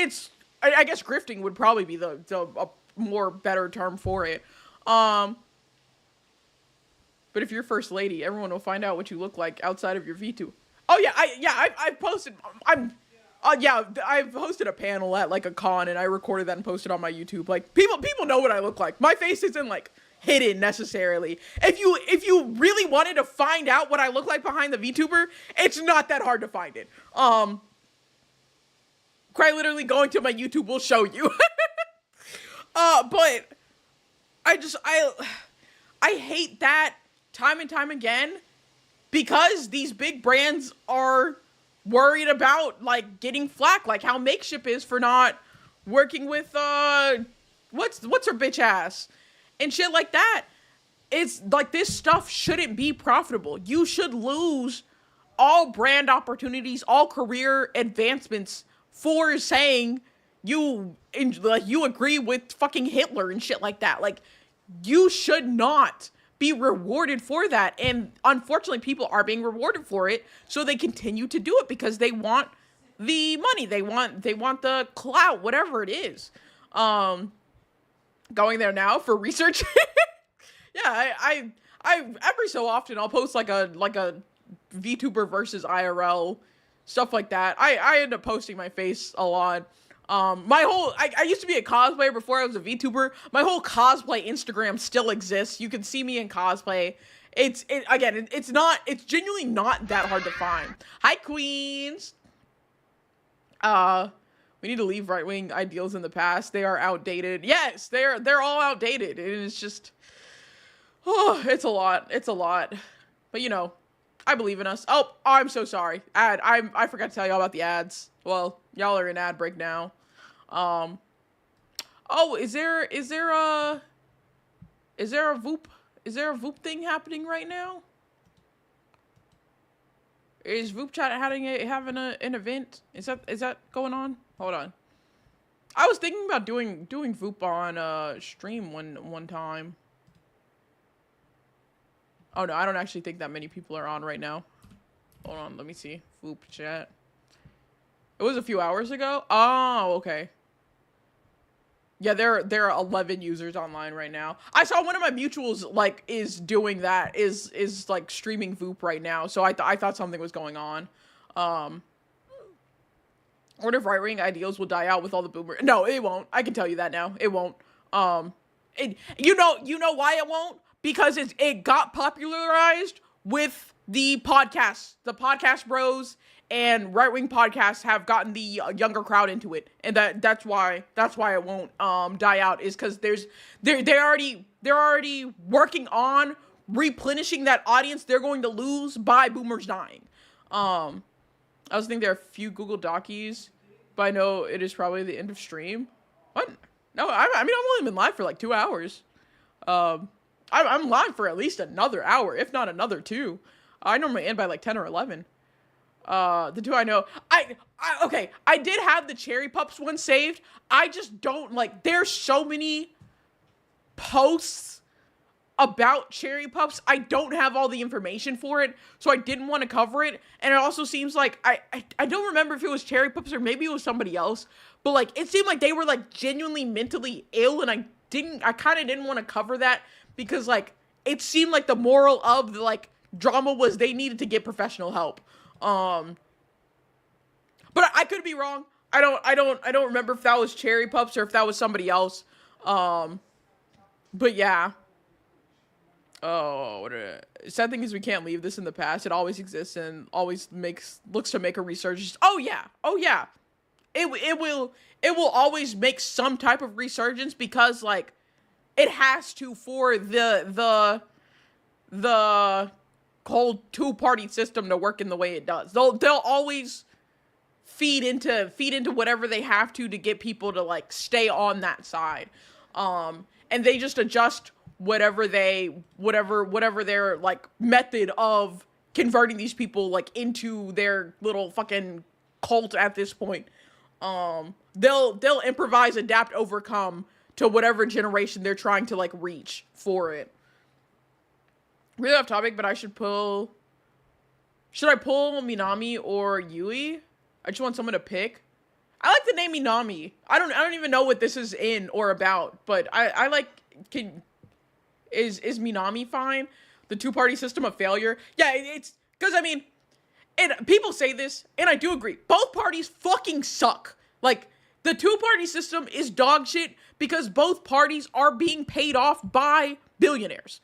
I guess grifting would probably be the a more better term for it. But if you're first lady, everyone will find out what you look like outside of your VTuber. Oh yeah, I've posted. I've hosted a panel at like a con, and I recorded that and posted on my YouTube. Like people know what I look like. My face isn't like hidden necessarily. If you really wanted to find out what I look like behind the VTuber, it's not that hard to find it. Quite literally going to my YouTube will show you. But I hate that time and time again because these big brands are worried about like getting flack, like how Makeship is for not working with what's her bitch ass and shit like that. It's like this stuff shouldn't be profitable. You should lose all brand opportunities, all career advancements for saying you agree with fucking Hitler and shit like that. Like you should not be rewarded for that. And unfortunately, people are being rewarded for it, so they continue to do it because they want the money. They want the clout, whatever it is. Going there now for research. Yeah, I every so often I'll post like a VTuber versus IRL stuff like that. I end up posting my face a lot. I used to be a cosplayer before I was a VTuber. My whole cosplay Instagram still exists. You can see me in cosplay. It's genuinely not that hard to find. Hi, queens. We need to leave right-wing ideals in the past. They are outdated. Yes, they're all outdated. It's just, it's a lot. It's a lot. But you know, I believe in us. Oh, I'm so sorry. I forgot to tell y'all about the ads. Well, y'all are in ad break now. Oh, is there a Voop thing happening right now? Is Voop chat having an event? Is that going on? Hold on. I was thinking about doing Voop on stream one time. Oh no, I don't actually think that many people are on right now. Hold on, let me see. Voop chat. It was a few hours ago. Oh, okay. Yeah, there are 11 users online right now. I saw one of my mutuals like is doing that, is like streaming Voop right now. So I thought something was going on. What if right-wing ideals will die out with all the boomer? No, it won't. I can tell you that now. It won't. You know why it won't? Because it got popularized with the podcasts. The podcast bros and right-wing podcasts have gotten the younger crowd into it, and that's why it won't die out, is because they're already working on replenishing that audience they're going to lose by boomers dying. I was thinking there are a few Google Docies, but I know it is probably the end of stream. What? No, I mean I've only been live for like 2 hours. I'm live for at least another hour, if not another 2. I normally end by like 10 or 11. The 2 I know. Okay, I did have the Cherry Pups one saved. I just don't like, there's so many posts about Cherry Pups. I don't have all the information for it, so I didn't want to cover it. And it also seems like, I don't remember if it was Cherry Pups or maybe it was somebody else, but like, it seemed like they were like genuinely mentally ill, and I kind of didn't want to cover that because like, it seemed like the moral of the like drama was they needed to get professional help. But I could be wrong. I don't remember if that was Cherry Pups or if that was somebody else. But yeah. Oh, sad thing is we can't leave this in the past. It always exists and always looks to make a resurgence. Oh yeah. It will always make some type of resurgence because like it has to for the whole two-party system to work in the way it does. They'll always feed into whatever they have to get people to like stay on that side. And they just adjust whatever their like method of converting these people like into their little fucking cult at this point. They'll improvise, adapt, overcome to whatever generation they're trying to like reach for it. Really off topic, but I should pull. Should I pull Minami or Yui? I just want someone to pick. I like the name Minami. I don't even know what this is in or about, but I like. Is Minami fine? The two-party system a failure? Yeah, it's because I mean, and people say this, and I do agree. Both parties fucking suck. Like, the two-party system is dog shit because both parties are being paid off by billionaires.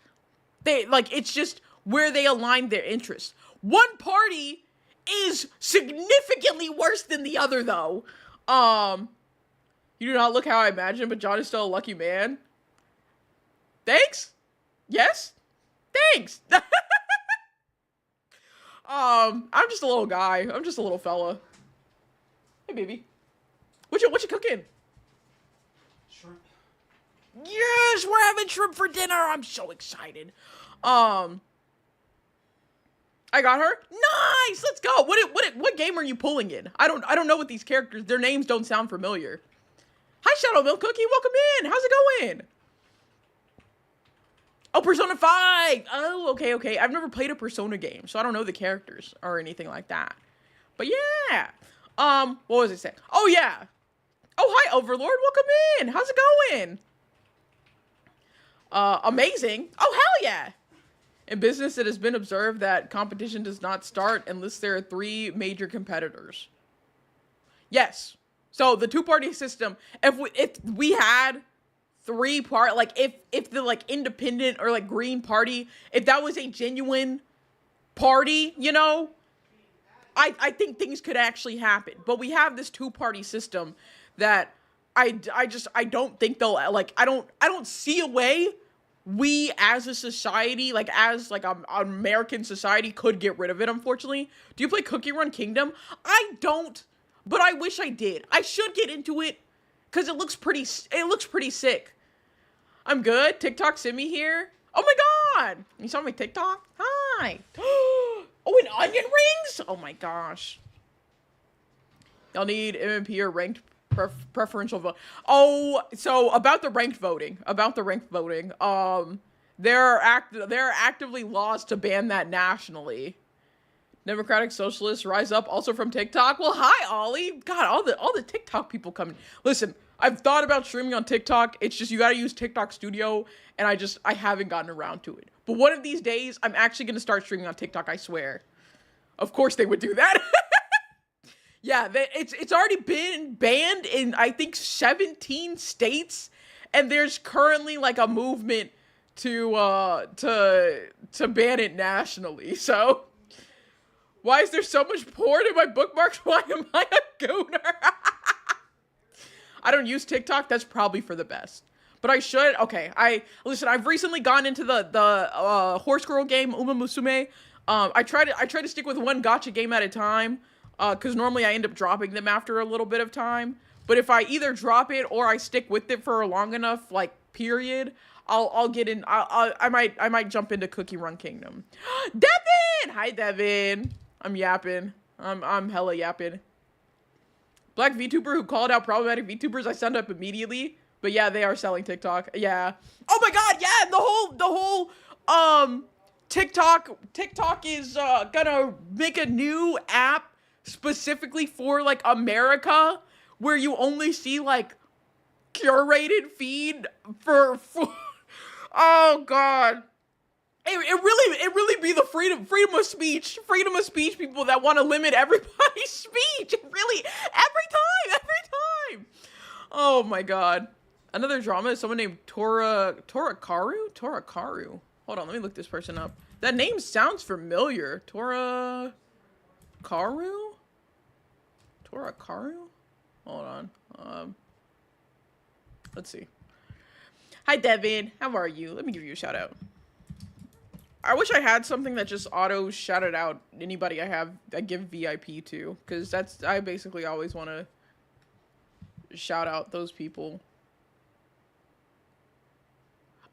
It's just where they align their interests. One party is significantly worse than the other, though. You do not look how I imagined, but John is still a lucky man. Thanks? Yes? Thanks! I'm just a little guy. I'm just a little fella. Hey, baby. What you cooking? Shrimp. Yes, we're having shrimp for dinner. I'm so excited. I got her. Nice. Let's go. What game are you pulling in? I don't know what these characters. Their names don't sound familiar. Hi, Shadow Milk Cookie. Welcome in. How's it going? Oh, Persona 5. Oh, okay. I've never played a Persona game, so I don't know the characters or anything like that. But yeah. What was it saying? Oh, yeah. Oh, hi, Overlord. Welcome in. How's it going? Amazing. Oh, hell yeah. In business, it has been observed that competition does not start unless there are 3 major competitors. Yes. So the two-party system, if we had 3 like if the like independent or like Green Party, if that was a genuine party, you know, I think things could actually happen. But we have this 2-party system that I don't think they'll like. I don't see a way we as a society, like as like an American society, could get rid of it. Unfortunately, do you play Cookie Run Kingdom? I don't, but I wish I did. I should get into it because it looks pretty sick. I'm good. TikTok Simi here. Oh my god, you saw my TikTok? Hi. Oh, and onion rings. Oh my gosh. Y'all need MMP or ranked preferential vote. Oh, so about the ranked voting. There are actively laws to ban that nationally. Democratic Socialists rise up, also from TikTok. Well, hi Ollie. God, all the TikTok people coming. Listen, I've thought about streaming on TikTok. It's just you gotta use TikTok Studio, and I haven't gotten around to it. But one of these days, I'm actually gonna start streaming on TikTok. I swear. Of course they would do that. Yeah, it's already been banned in, I think, 17 states, and there's currently like a movement to ban it nationally. So, why is there so much porn in my bookmarks? Why am I a gooner? I don't use TikTok. That's probably for the best, but I should. Okay, I've recently gone into the horse girl game Uma Musume. I try to stick with one gacha game at a time. Because normally I end up dropping them after a little bit of time. But if I either drop it or I stick with it for a long enough, like, period, I'll get in. I might jump into Cookie Run Kingdom. Devin! Hi, Devin. I'm yapping. I'm hella yapping. Black VTuber who called out problematic VTubers, I signed up immediately. But yeah, they are selling TikTok. Yeah. Oh my god, yeah, the whole TikTok is gonna make a new app specifically for like America, where you only see like curated feed for oh god, it really be the freedom of speech people that want to limit everybody's speech. It really every time. Oh my god, another drama is someone named Tora Karu. Hold on, let me look this person up. That name sounds familiar. Tora Karu? Hold on. Let's see. Hi, Devin. How are you? Let me give you a shout out. I wish I had something that just auto shouted out anybody I give VIP to, because I basically always want to shout out those people.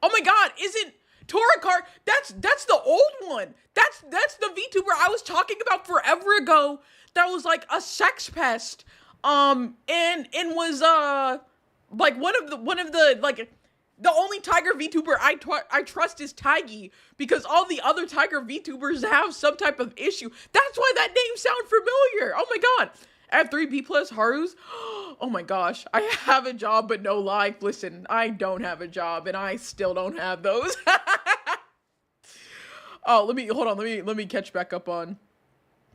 Oh my god, isn't Tora that's the old one. That's the VTuber I was talking about forever ago that was like a sex pest. And was like one of the like The only Tiger VTuber I trust is Taigi, because all the other Tiger VTubers have some type of issue. That's why that name sounds familiar. Oh my god. I have 3 B+ Harus. Oh my gosh. I have a job but no life. Listen, I don't have a job and I still don't have those. Oh, let me catch back up on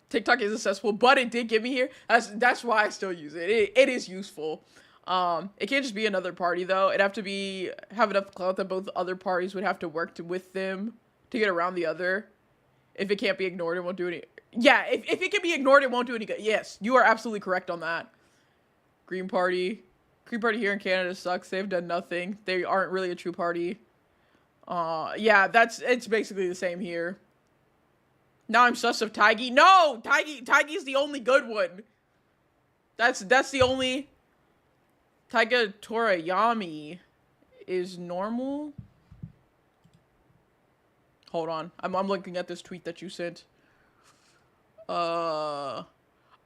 TikTok is accessible, but it did get me here. That's why I still use it. It is useful. It can't just be another party though. It'd have to have enough clout that both other parties would have to work with them to get around the other. If it can't be ignored, it won't do any. Yeah, if it can be ignored, it won't do any good. Yes, you are absolutely correct on that. Green Party here in Canada sucks. They've done nothing. They aren't really a true party. Yeah, it's basically the same here. Now I'm sus of Taigi. No, Taigi's the only good one. That's the only. Taiga Toriyami is normal. Hold on, I'm looking at this tweet that you sent. Oh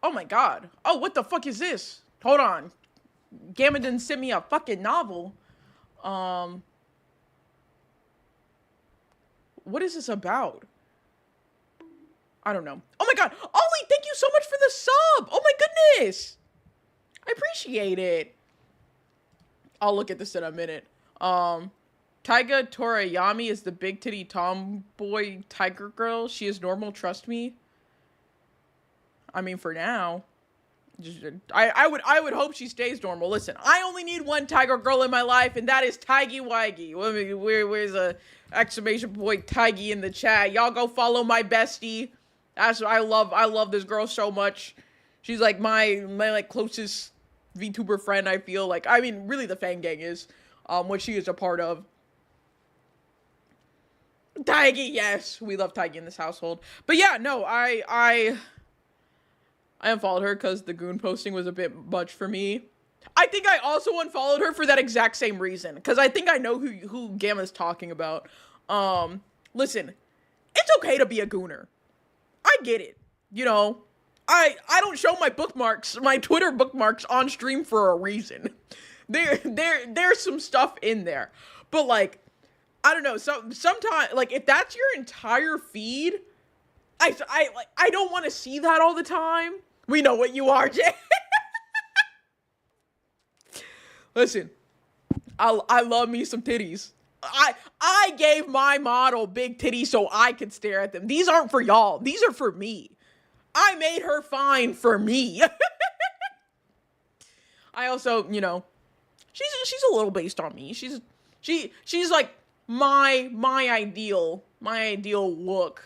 my god. Oh, what the fuck is this? Hold on. Gamma didn't send me a fucking novel. What is this about? I don't know. Oh my god. Ollie, thank you so much for the sub. Oh my goodness. I appreciate it. I'll look at this in a minute. Taiga Toriyami is the big titty tomboy tiger girl. She is normal, trust me. I mean, for now. I would hope she stays normal. Listen, I only need one tiger girl in my life, and that is Taigi Waigi. Where's a exclamation point Taigi in the chat? Y'all go follow my bestie. That's what I love. I love this girl so much. She's like my like closest VTuber friend, I feel like. I mean, really the Fang Gang is what she is a part of. Taigi, yes. We love Taigi in this household. But yeah, no, I unfollowed her because the goon posting was a bit much for me. I think I also unfollowed her for that exact same reason. Because I think I know who Gamma's talking about. Listen, it's okay to be a gooner. I get it. You know, I don't show my bookmarks, my Twitter bookmarks on stream for a reason. There's some stuff in there. But like, I don't know, sometimes, like, if that's your entire feed, I don't want to see that all the time. We know what you are, Jay. Listen, I love me some titties. I gave my model big titties so I could stare at them. These aren't for y'all. These are for me. I made her fine for me. I also, you know, she's a little based on me. She's like my ideal look.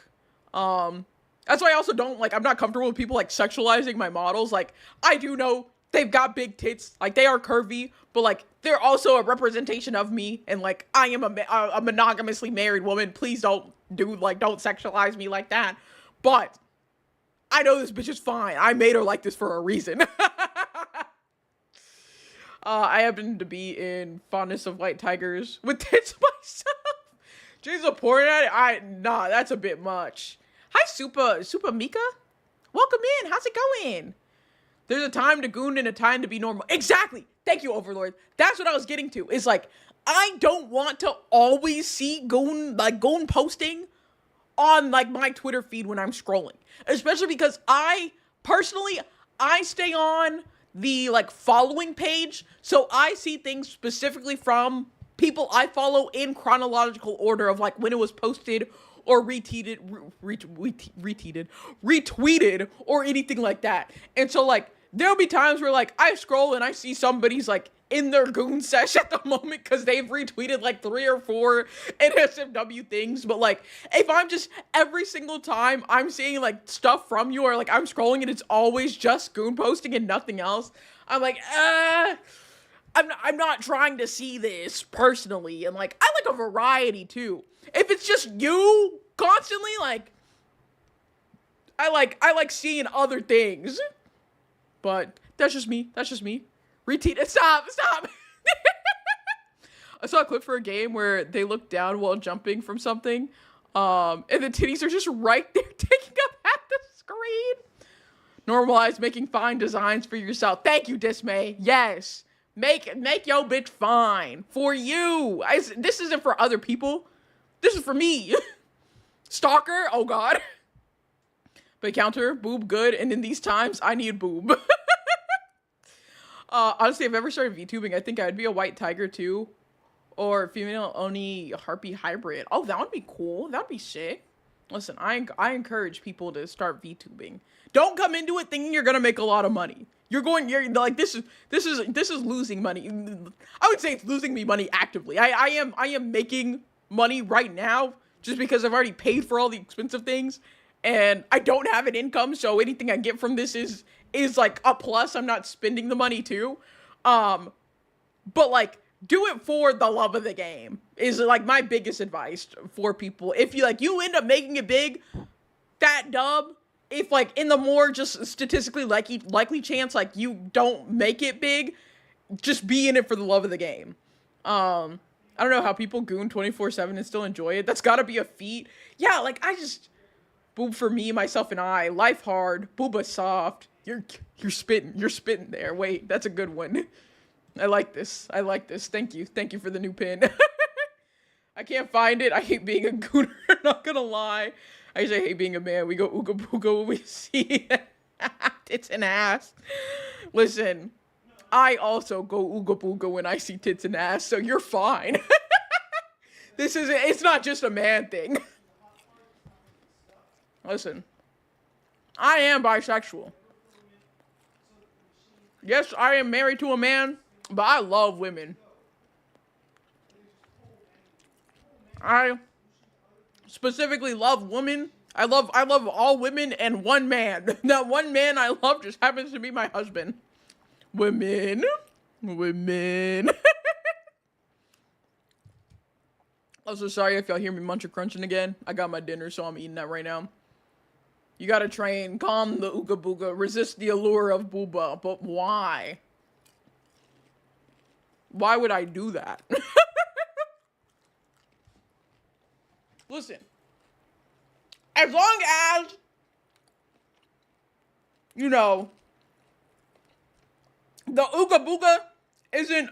That's why I also don't, like, I'm not comfortable with people, like, sexualizing my models. Like, I do know they've got big tits. Like, they are curvy, but, like, they're also a representation of me. And, like, I am a monogamously married woman. Please don't sexualize me like that. But I know this bitch is fine. I made her like this for a reason. I happen to be in fondness of white tigers with tits myself. She's a porn addict? Nah, that's a bit much. Hi, Supa Mika. Welcome in. How's it going? There's a time to goon and a time to be normal. Exactly. Thank you, Overlord. That's what I was getting to. It's like, I don't want to always see goon posting on, like, my Twitter feed when I'm scrolling. Especially because I stay on the, like, following page, so I see things specifically from people I follow in chronological order of, like, when it was posted or retweeted, or anything like that. And so, like, there'll be times where, like, I scroll and I see somebody's, like, in their goon sesh at the moment because they've retweeted, like, 3 or 4 NSFW things. But, like, if I'm just, every single time I'm seeing, like, stuff from you, or, like, I'm scrolling and it's always just goon posting and nothing else, I'm like, I'm not trying to see this personally. And, like, I like a variety, too. If it's just you constantly, like, I like seeing other things. But that's just me. Retweet. Stop. I saw a clip for a game where they look down while jumping from something. And the titties are just right there taking up half the screen. Normalize making fine designs for yourself. Thank you, Dismay. Yes. Make yo bitch fine for you. This isn't for other people. This is for me. Stalker, oh god. But counter, boob good, and in these times, I need boob. Honestly, if I ever started VTubing, I think I'd be a white tiger too. Or female Oni harpy hybrid. Oh, that would be cool. That would be sick. Listen, I encourage people to start VTubing. Don't come into it thinking you're gonna make a lot of money. You're like, this is losing money. I would say it's losing me money actively. I am making money right now just because I've already paid for all the expensive things and I don't have an income, so anything I get from this is like a plus. I'm not spending the money too. But like, do it for the love of the game is like my biggest advice for people. If you end up making it big, that dub, if like in the more just statistically likely chance like you don't make it big, just be in it for the love of the game. I don't know how people goon 24/7 and still enjoy it. That's gotta be a feat. Yeah, like boob for me, myself, and I. Life hard, booba soft. You're spitting there. Wait, that's a good one. I like this. Thank you for the new pin. I can't find it. I hate being a gooner. Not gonna lie. I usually hate being a man. We go ooga booga when we see tits and ass. Listen, I also go ooga booga when I see tits and ass, so you're fine. It's not just a man thing. Listen, I am bisexual. Yes, I am married to a man, but I love women. I specifically love women. I love all women and one man. That one man I love just happens to be my husband. Women. Also, sorry if y'all hear me munch or crunching again. I got my dinner, so I'm eating that right now. You gotta train, calm the ooga booga, resist the allure of booba, but why? Why would I do that? Listen, as long as, you know, the ooga booga isn't,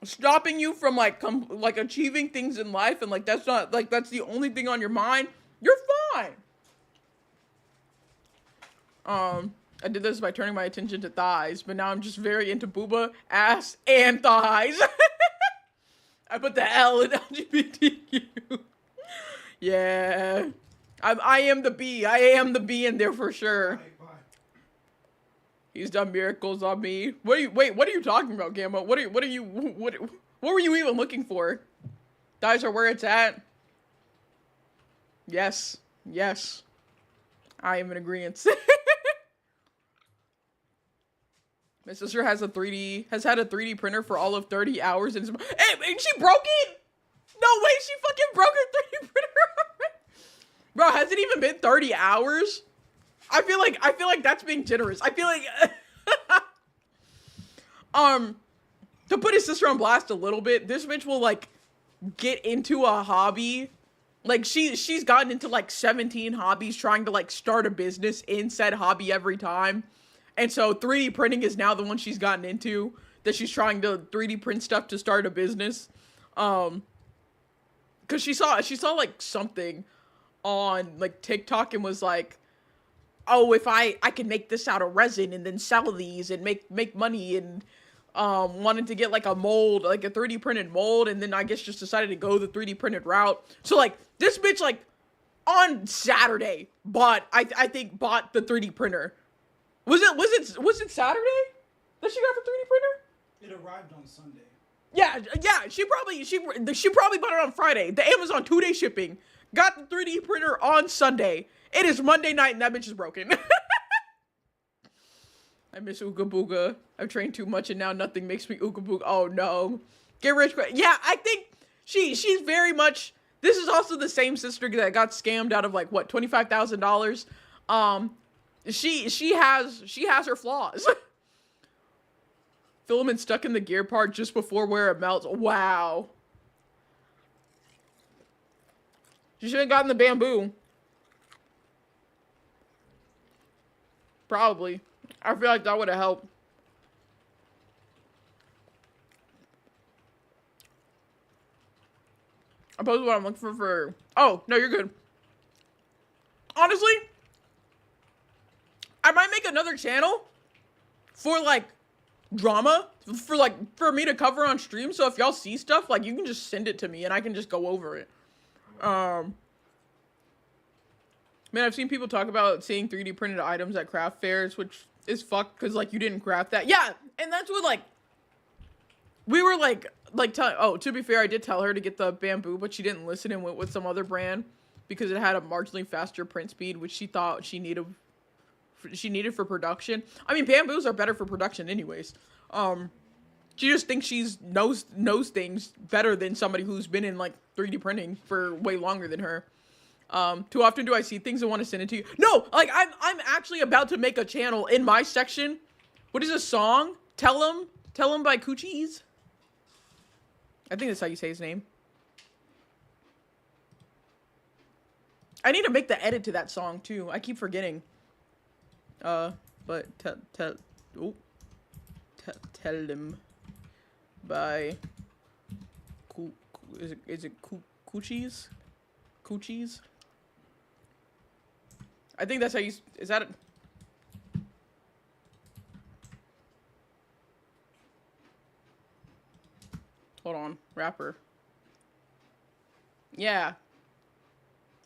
stopping you from, like, achieving things in life, and, like, that's the only thing on your mind, you're fine. I did this by turning my attention to thighs, but now I'm just very into booba, ass, and thighs. I put the L in LGBTQ. Yeah. I am the B. I am the B in there for sure. He's done miracles on me. What are you talking about, Gamma? What were you even looking for? Thighs are where it's at. Yes. I am in agreement. My sister has had a 3D printer for all of 30 hours and she broke it? No way, she fucking broke her 3D printer. Bro, has it even been 30 hours? I feel like that's being generous. I feel like to put his sister on blast a little bit, this bitch will like get into a hobby. Like she's gotten into like 17 hobbies trying to like start a business in said hobby every time. And so 3D printing is now the one she's gotten into, that she's trying to 3D print stuff to start a business. Cause she saw like something on like TikTok and was like, oh, if I can make this out of resin and then sell these and make money, and wanted to get like a mold, like a 3D printed mold, and then I guess just decided to go the 3D printed route. So like this bitch like on Saturday bought the 3D printer. Was it Saturday that she got the 3D printer? It arrived on Sunday. Yeah. She probably bought it on Friday. The Amazon 2-day shipping. Got the 3D printer on Sunday. It is Monday night and that bitch is broken. I miss Ooga Booga. I've trained too much and now nothing makes me Ooga Booga. Oh no. Get rich quick. Yeah, I think she's very much. This is also the same sister that got scammed out of like what, $25,000. She has her flaws. Filament stuck in the gear part just before where it melts. Wow. She should have gotten the bamboo. Probably. I feel like that would have helped. I posted what I'm looking for. Oh, no, you're good. Honestly, I might make another channel for, like, drama. For me to cover on stream. So if y'all see stuff, like, you can just send it to me and I can just go over it. Man, I've seen people talk about seeing 3D printed items at craft fairs, which is fucked because, like, you didn't craft that. Yeah, and that's what, like, we were, to be fair, I did tell her to get the bamboo, but she didn't listen and went with some other brand because it had a marginally faster print speed, which she thought she needed for production. I mean, bamboos are better for production anyways. She just thinks knows things better than somebody who's been in, like, 3D printing for way longer than her. Too often do I see things and want to send it to you. No, like, I'm actually about to make a channel in my section. What is this song? Tell 'em by Coochies. I think that's how you say his name. I need to make the edit to that song too. I keep forgetting. But tell them by is it Coochies? Coochies? I think that's how you, is that it? Hold on, rapper. Yeah.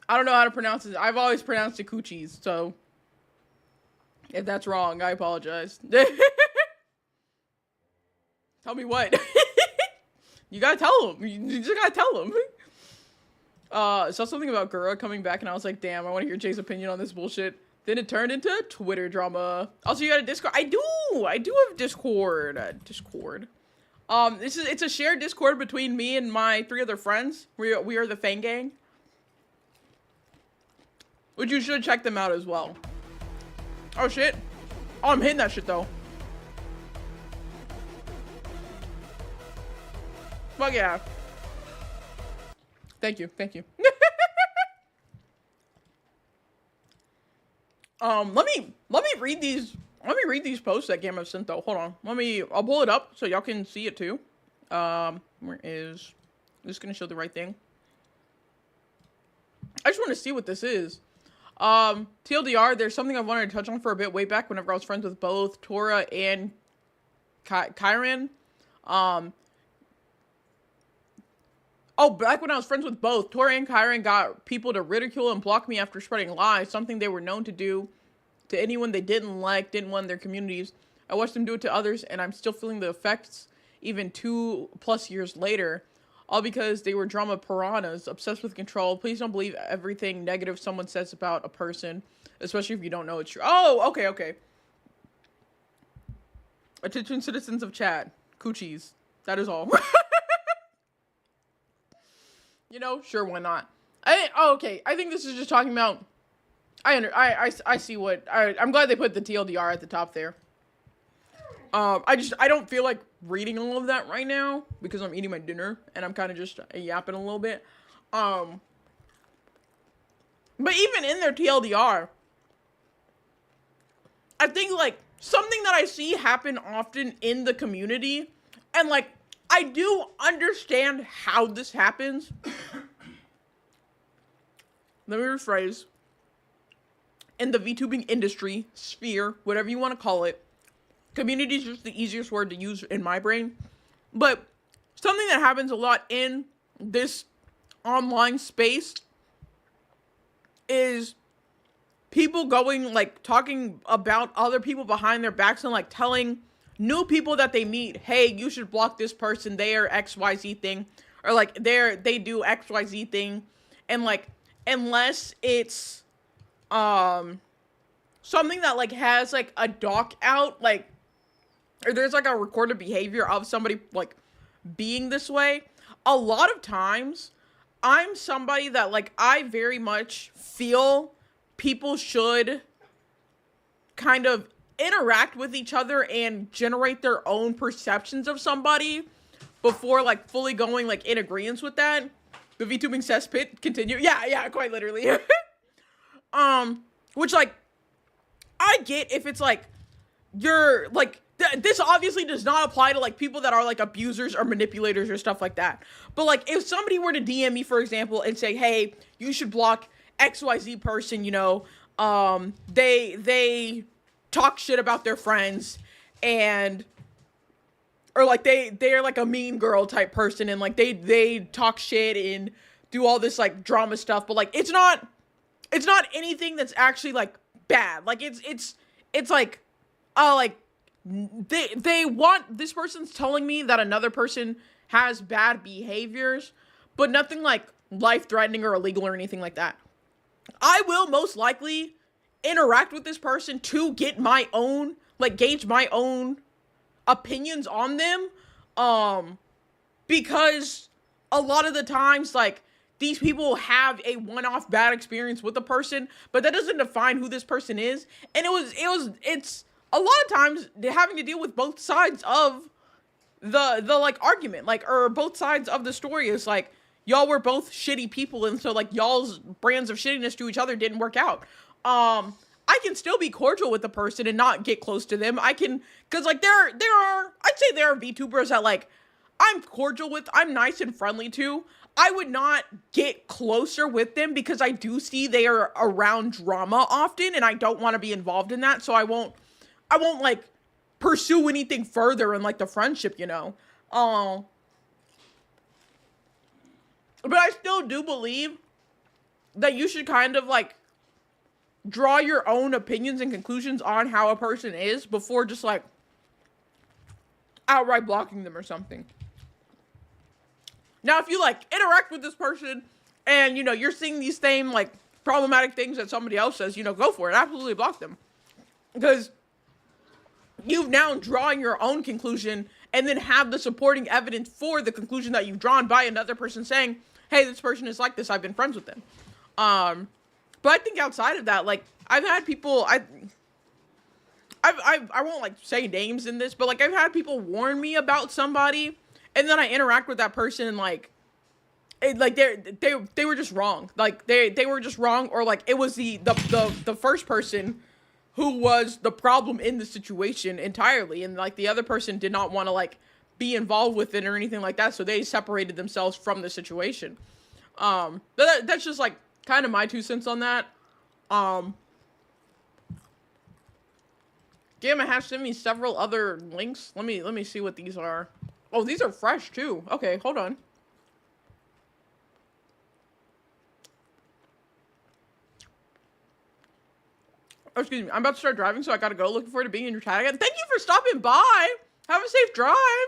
I don't know how to pronounce it. I've always pronounced it Coochies, so if that's wrong, I apologize. Tell me what. You gotta tell them. You just gotta tell them. Saw something about Gura coming back, and I was like, damn, I want to hear Jay's opinion on this bullshit. Then it turned into Twitter drama. Also, you got a Discord. I do have Discord. It's a shared Discord between me and my 3 other friends. We are the Fang Gang. Which you should check them out as well. Oh shit. Oh, I'm hitting that shit though. Fuck yeah. Thank you. Let me read these. Let me read these posts that Game have sent though. Hold on. I'll pull it up so y'all can see it too. Where is, I'm just gonna show the right thing. I just want to see what this is. TLDR, there's something I wanted to touch on for a bit way back whenever I was friends with both Tora and Kyran. Back when I was friends with both, Tora and Kyran got people to ridicule and block me after spreading lies, something they were known to do to anyone they didn't want in their communities. I watched them do it to others, and I'm still feeling the effects even 2+ years later. All because they were drama piranhas, obsessed with control. Please don't believe everything negative someone says about a person, especially if you don't know it's true. Oh, okay. Attention citizens of chat. Coochies. That is all. You know, sure, why not? Okay. I think this is just talking about, I see what, I'm glad they put the TLDR at the top there. I don't feel like reading all of that right now because I'm eating my dinner and I'm kind of just yapping a little bit. But even in their TLDR, I think like something that I see happen often in the community, and like I do understand how this happens. Let me rephrase. In the VTubing industry, sphere, whatever you want to call it, community is just the easiest word to use in my brain. But something that happens a lot in this online space is people going, like, talking about other people behind their backs and, like, telling new people that they meet, hey, you should block this person, they are XYZ thing. Or, like, they do XYZ thing. And, like, unless it's, something that, like, has, like, a doc out, like, or there's like a recorded behavior of somebody like being this way, a lot of times I'm somebody that like I very much feel people should kind of interact with each other and generate their own perceptions of somebody before like fully going like in agreement with that. The VTubing cesspit continue. Yeah, quite literally. Which like I get if it's like you're like this obviously does not apply to like people that are like abusers or manipulators or stuff like that. But like if somebody were to DM me, for example, and say, hey, you should block XYZ person, you know, they talk shit about their friends, and or like they're like a mean girl type person, and like they talk shit and do all this like drama stuff, but like it's not anything that's actually like bad. Like it's like like they want, this person's telling me that another person has bad behaviors, but nothing like life-threatening or illegal or anything like that. I will most likely interact with this person to get my own, like, gauge my own opinions on them, because a lot of the times, like, these people have a one-off bad experience with a person, but that doesn't define who this person is. And it's a lot of times having to deal with both sides of the like argument, like, or both sides of the story. Is like, y'all were both shitty people, and so like y'all's brands of shittiness to each other didn't work out. I can still be cordial with the person and not get close to them. I can, cause like there are, I'd say there are VTubers that like I'm cordial with, I'm nice and friendly to. I would not get closer with them because I do see they are around drama often, and I don't want to be involved in that. So I won't like pursue anything further in like the friendship, you know. But I still do believe that you should kind of like draw your own opinions and conclusions on how a person is before just like outright blocking them or something. Now, if you like interact with this person and, you know, you're seeing these same like problematic things that somebody else says, you know, go for it. Absolutely block them. Because you've now drawn your own conclusion and then have the supporting evidence for the conclusion that you've drawn by another person saying, hey, this person is like this, I've been friends with them. But I think outside of that, like, I've had people, I won't like say names in this, but like I've had people warn me about somebody, and then I interact with that person and like, they were just wrong. Like they were just wrong, or like it was the first person who was the problem in the situation entirely, and like the other person did not want to like be involved with it or anything like that, so they separated themselves from the situation. But that's just like kind of my 2 cents on that. Gamma has sent me several other links. Let me see what these are. Oh, these are fresh too. Okay, hold on. Oh, excuse me. I'm about to start driving, so I gotta go. Looking forward to being in your chat again. Thank you for stopping by. Have a safe drive.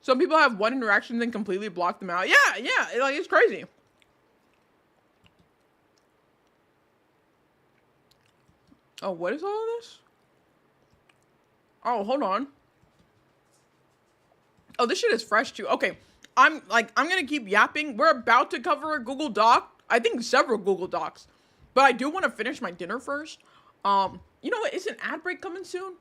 Some people have one interaction then completely block them out. Yeah, like it's crazy. Oh, what is all of this? Oh, hold on. Oh, this shit is fresh too. Okay, I'm gonna keep yapping. We're about to cover a Google Doc. I think several Google Docs, but I do want to finish my dinner first. You know what? Is an ad break coming soon?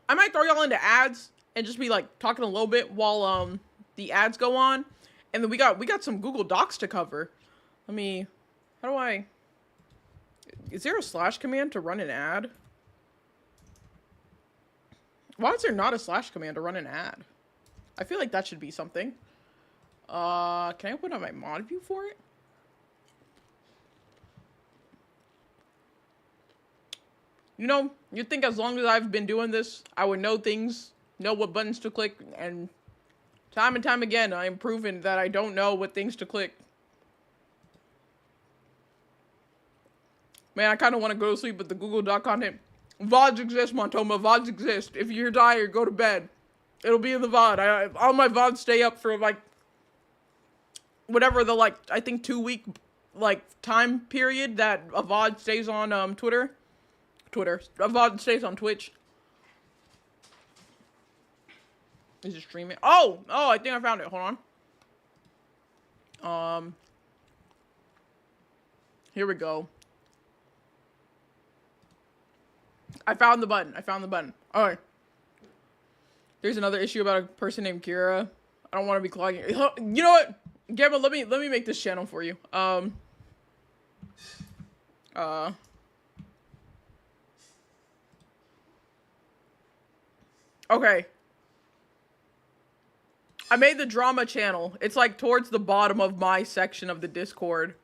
I might throw y'all into ads and just be like talking a little bit while the ads go on, and then we got some Google Docs to cover. How do I? Is there a slash command to run an ad? Why is there not a slash command to run an ad? I feel like that should be something. Can I open up my mod view for it? You know, you'd think as long as I've been doing this, I would know things, know what buttons to click, and time and time again, I am proven that I don't know what things to click. Man, I kind of want to go to sleep with the Google Doc content. VODs exist, Montoma. VODs exist. If you're tired, go to bed. It'll be in the VOD. All my VODs stay up for, like, whatever the, like, I think 2-week, like, time period that a VOD stays on, Twitter. A VOD stays on Twitch. Is it streaming? Oh, I think I found it. Hold on. Here we go. I found the button. All right. There's another issue about a person named Kira. I don't want to be clogging. You know what? Gamma, let me make this channel for you. Okay. I made the drama channel. It's like towards the bottom of my section of the Discord.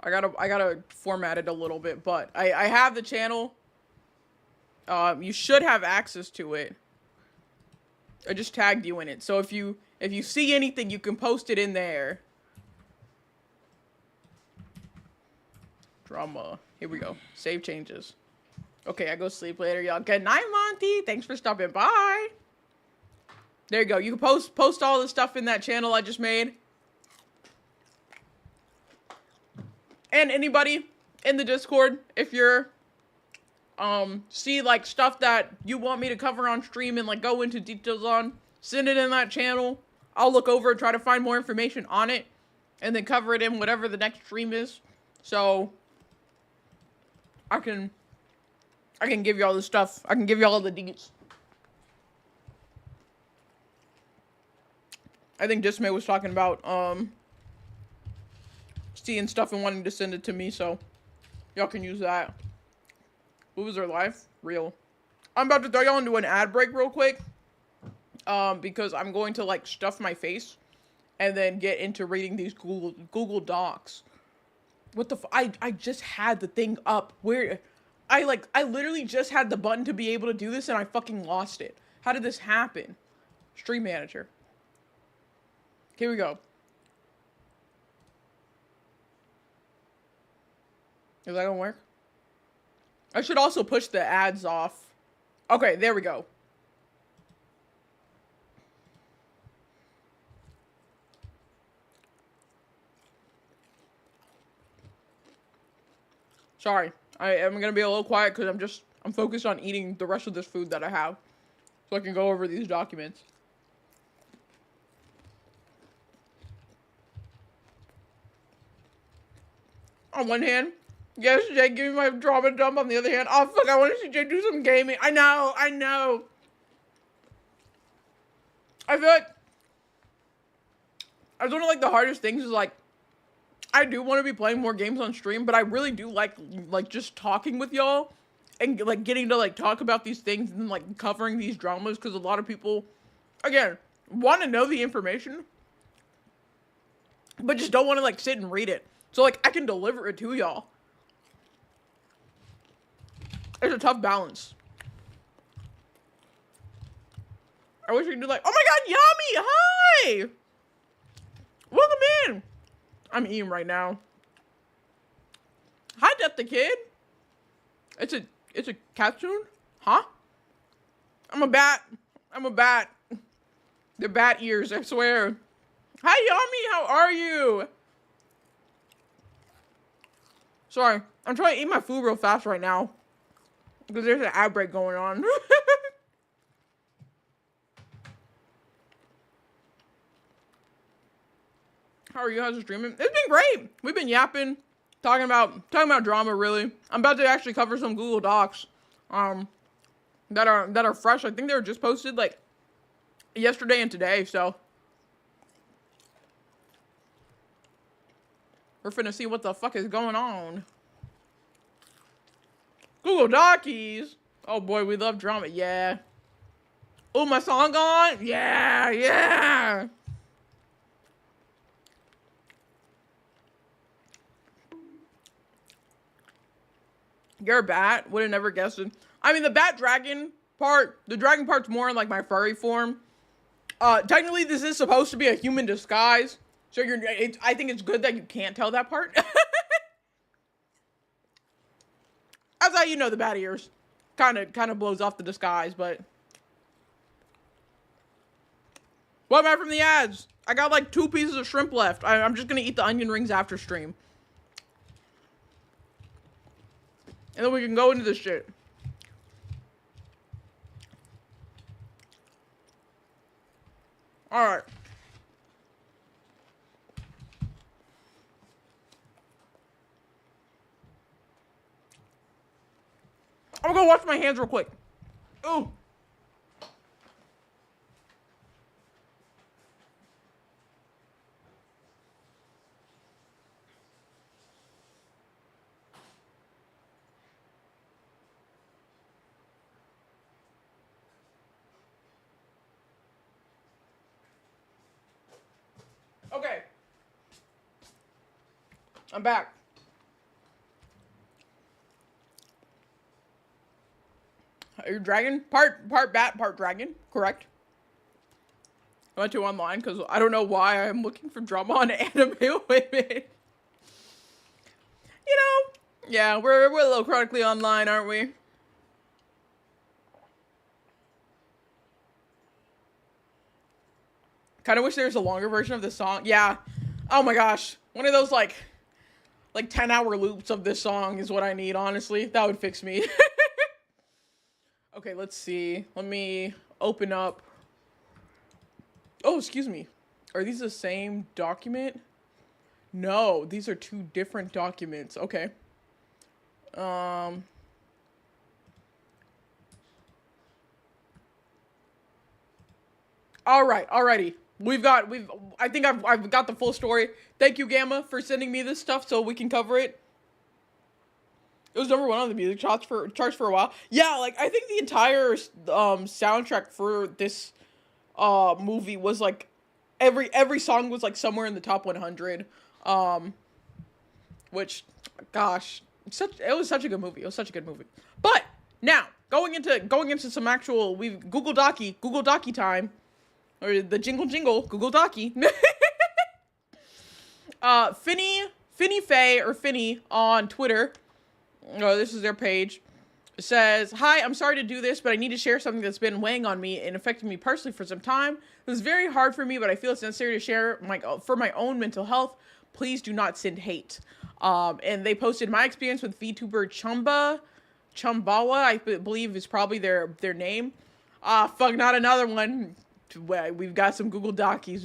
I gotta format it a little bit, but I have the channel. You should have access to it. I just tagged you in it. So if you see anything, you can post it in there. Drama. Here we go. Save changes. Okay, I go sleep later, y'all. Good night, Monty. Thanks for stopping by. There you go. You can post all the stuff in that channel I just made. And anybody in the Discord, if you're see like stuff that you want me to cover on stream and like go into details on, send it in that channel. I'll look over and try to find more information on it and then cover it in whatever the next stream is. So I can give you all the stuff. I can give you all the deets. I think Dismay was talking about seeing stuff and wanting to send it to me, so y'all can use that. What was their life? Real. I'm about to throw y'all into an ad break real quick. Because I'm going to like stuff my face and then get into reading these Google Docs. What the I just had the thing up where I literally just had the button to be able to do this and I fucking lost it. How did this happen? Stream Manager. Here we go. Is that gonna work? I should also push the ads off. Okay, there we go. Sorry, I am gonna be a little quiet because I'm focused on eating the rest of this food that I have. So I can go over these documents. On one hand, yes, Jay, give me my drama dump. On the other hand, oh fuck, I want to see Jay do some gaming. I know. I feel like I was one of like the hardest things is like I do want to be playing more games on stream, but I really do like just talking with y'all and like getting to like talk about these things and like covering these dramas because a lot of people, again, want to know the information, but just don't want to like sit and read it. So like I can deliver it to y'all. It's a tough balance. I wish we could do like, oh my god, Yummy, hi! Welcome in. I'm eating right now. Hi, Death the Kid. It's a cartoon? Huh? I'm a bat. The bat ears, I swear. Hi, Yummy, how are you? Sorry, I'm trying to eat my food real fast right now. Because there's an ad break going on. How are you guys streaming? It's been great. We've been yapping, talking about drama really. I'm about to actually cover some Google Docs that are fresh. I think they were just posted like yesterday and today, so we're finna see what the fuck is going on. Google Docies. Oh boy, we love drama. Yeah. Oh, my song on? Yeah. You're a bat. Would have never guessed it. I mean, the bat dragon part, the dragon part's more in like my furry form. Technically, this is supposed to be a human disguise. So I think it's good that you can't tell that part. That's how you know the bat ears. Kind of blows off the disguise, but. Welcome back from the ads. I got like 2 pieces of shrimp left. I'm just gonna eat the onion rings after stream. And then we can go into this shit. Alright. I'm gonna go wash my hands real quick. Ooh. I'm back. Are you dragon? Part bat, part dragon. Correct. I went to online because I don't know why I'm looking for drama on anime women. You know, yeah, we're a little chronically online, aren't we? Kind of wish there was a longer version of this song. Yeah. Oh my gosh. One of those like 10-hour loops of this song is what I need, honestly. That would fix me. Okay, let's see. Let me open up. Oh, excuse me. Are these the same document? No, these are two different documents. Okay. All right, alrighty. I think I've got the full story. Thank you, Gamma, for sending me this stuff so we can cover it. It was #1 on the music charts for a while. Yeah, like I think the entire soundtrack for this movie was like every song was like somewhere in the top 100. Which, gosh, it was such a good movie. It was such a good movie. But now going into some actual Google Docky time, or the jingle Google Docky. Finny Faye or Finny on Twitter. Oh, this is their page. It says, "Hi, I'm sorry to do this, but I need to share something that's been weighing on me and affecting me personally for some time. It was very hard for me, but I feel it's necessary to share for my own mental health. Please do not send hate." And they posted my experience with VTuber Chumbawa, I believe is probably their name. Fuck, not another one. We've got some Google Docies.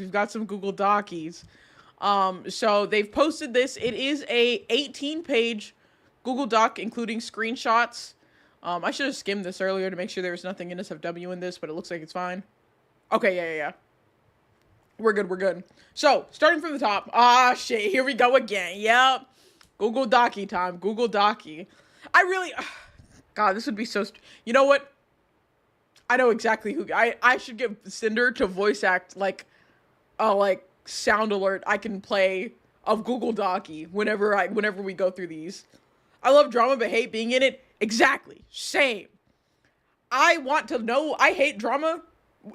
So they've posted this. It is a 18-page Google Doc, including screenshots. I should have skimmed this earlier to make sure there was nothing NSFW in this, but it looks like it's fine. Okay, yeah. We're good. So, starting from the top. Shit, here we go again. Yep. Google Docky time. Google Docky. God, this would be so... You know what? I know exactly who... I should get Cinder to voice act, like sound alert I can play of Google Docky whenever we go through these. I love drama, but hate being in it. Exactly. Same. I want to know... I hate drama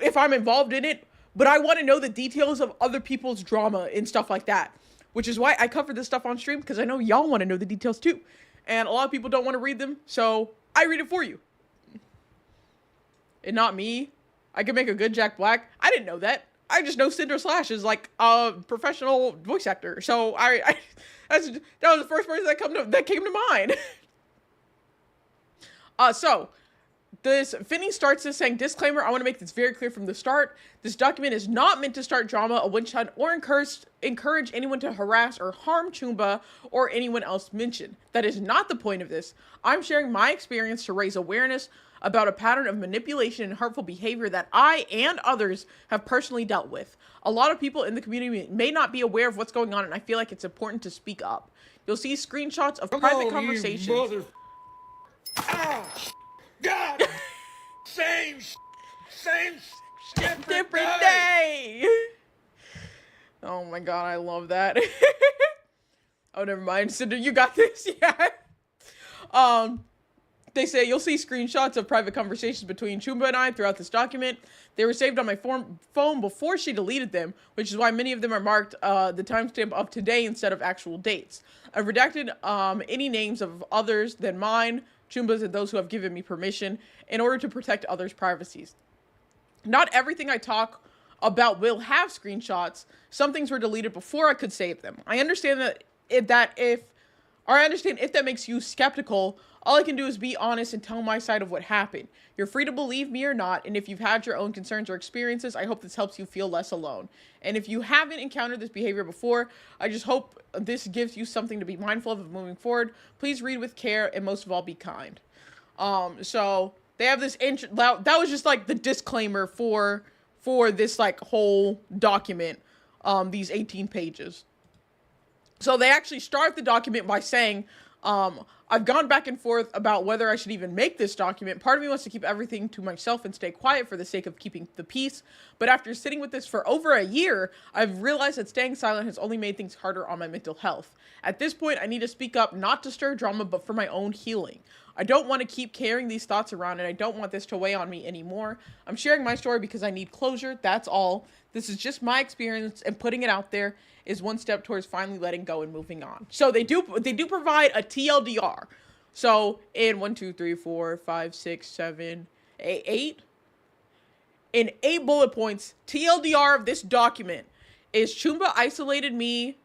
if I'm involved in it, but I want to know the details of other people's drama and stuff like that. Which is why I cover this stuff on stream, because I know y'all want to know the details too. And a lot of people don't want to read them, so I read it for you. And not me. I can make a good Jack Black. I didn't know that. I just know Cinder Slash is like a professional voice actor. So that was the first person that came to mind. So this Finny starts this saying, "Disclaimer, I want to make this very clear from the start. This document is not meant to start drama, a witch hunt, or encourage anyone to harass or harm Chumba or anyone else mentioned. That is not the point of this. I'm sharing my experience to raise awareness about a pattern of manipulation and hurtful behavior that I and others have personally dealt with. A lot of people in the community may not be aware of what's going on, and I feel like it's important to speak up. You'll see screenshots of private conversations." God! Same Different day. Oh my god, I love that. Oh, never mind. Cinder, you got this. Yeah. They say you'll see screenshots of private conversations between Chumba and I throughout this document. They were saved on my phone before she deleted them, which is why many of them are marked the timestamp of today instead of actual dates. I've redacted any names of others than mine, Chumba's, and those who have given me permission in order to protect others' privacies. Not everything I talk about will have screenshots. Some things were deleted before I could save them. I understand if that makes you skeptical, all I can do is be honest and tell my side of what happened. You're free to believe me or not, and if you've had your own concerns or experiences, I hope this helps you feel less alone. And if you haven't encountered this behavior before, I just hope this gives you something to be mindful of moving forward. Please read with care, and most of all, be kind. So they have this that was just like the disclaimer for this like whole document, these 18 pages. So they actually start the document by saying, I I've gone back and forth about whether I should even make this document. Part of me wants to keep everything to myself and stay quiet for the sake of keeping the peace. But after sitting with this for over a year, I've realized that staying silent has only made things harder on my mental health. At this point, I need to speak up, not to stir drama, but for my own healing. I don't want to keep carrying these thoughts around, and I don't want this to weigh on me anymore. I'm sharing my story because I need closure, that's all. This is just my experience, and putting it out there is one step towards finally letting go and moving on. So they do provide a TLDR. So in 1, 2, 3, 4, 5, 6, 7, 8, in 8 bullet points, TLDR of this document is Chumba isolated me,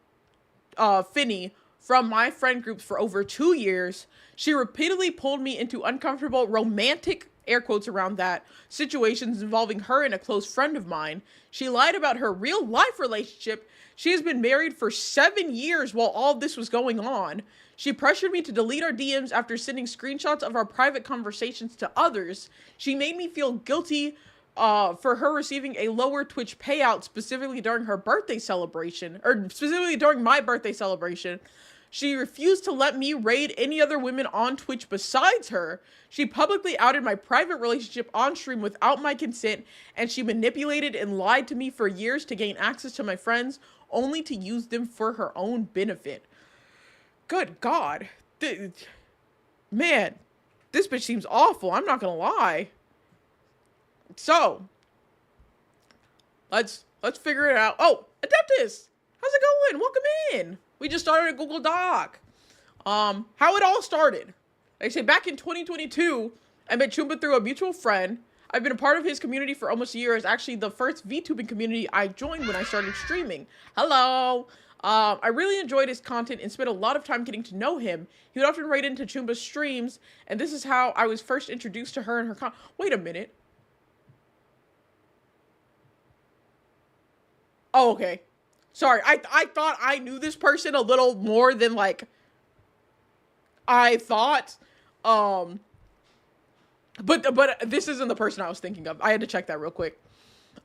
Finny, from my friend groups for over 2 years. She repeatedly pulled me into uncomfortable romantic, air quotes around that, situations involving her and a close friend of mine. She lied about her real life relationship. She has been married for 7 years while all of this was going on. She pressured me to delete our DMs after sending screenshots of our private conversations to others. She made me feel guilty for her receiving a lower Twitch payout specifically during her birthday celebration, or specifically during my birthday celebration. She refused to let me raid any other women on Twitch besides her. She publicly outed my private relationship on stream without my consent, and she manipulated and lied to me for years to gain access to my friends, only to use them for her own benefit. Good God. Man, this bitch seems awful. I'm not gonna lie. So, let's figure it out. Oh, Adeptus! How's it going? Welcome in. We just started a Google Doc. How it all started. Like I say, back in 2022, I met Chumba through a mutual friend. I've been a part of his community for almost a year. It's actually the first VTubing community I joined when I started streaming. Hello. I really enjoyed his content and spent a lot of time getting to know him. He would often raid into Chumba's streams, and this is how I was first introduced to her and her Wait a minute. Oh, okay. Sorry, I thought I knew this person a little more than, like, I thought. But this isn't the person I was thinking of. I had to check that real quick.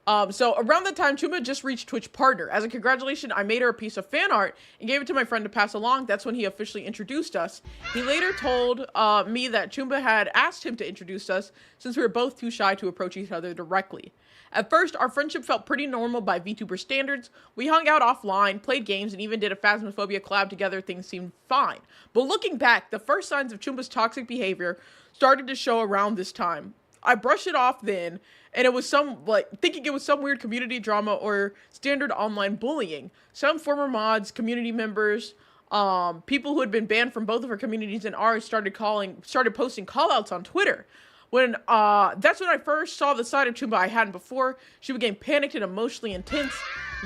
So around the time, Chumba just reached Twitch partner. As a congratulation, I made her a piece of fan art and gave it to my friend to pass along. That's when he officially introduced us. He later told me that Chumba had asked him to introduce us since we were both too shy to approach each other directly. At first, our friendship felt pretty normal by VTuber standards. We hung out offline, played games, and even did a Phasmophobia collab together. Things seemed fine. But looking back, the first signs of Chumba's toxic behavior started to show around this time. I brushed it off then, and it was thinking it was some weird community drama or standard online bullying. Some former mods, community members, people who had been banned from both of our communities and ours started posting callouts on Twitter. That's when I first saw the side of Chumba I hadn't before. She became panicked and emotionally intense,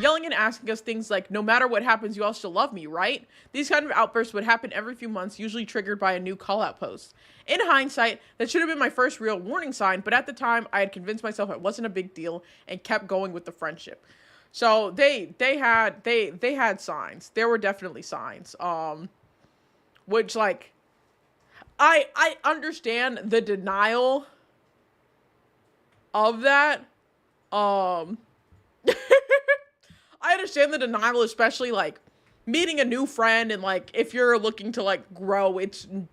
yelling and asking us things like, "No matter what happens, you all still love me, right?" These kind of outbursts would happen every few months, usually triggered by a new call-out post. In hindsight, that should have been my first real warning sign, but at the time, I had convinced myself it wasn't a big deal and kept going with the friendship. So they had signs. There were definitely signs. Which, like, I understand the denial of that. I understand the denial, especially, like, meeting a new friend and, like, if you're looking to, like, grow, it's, you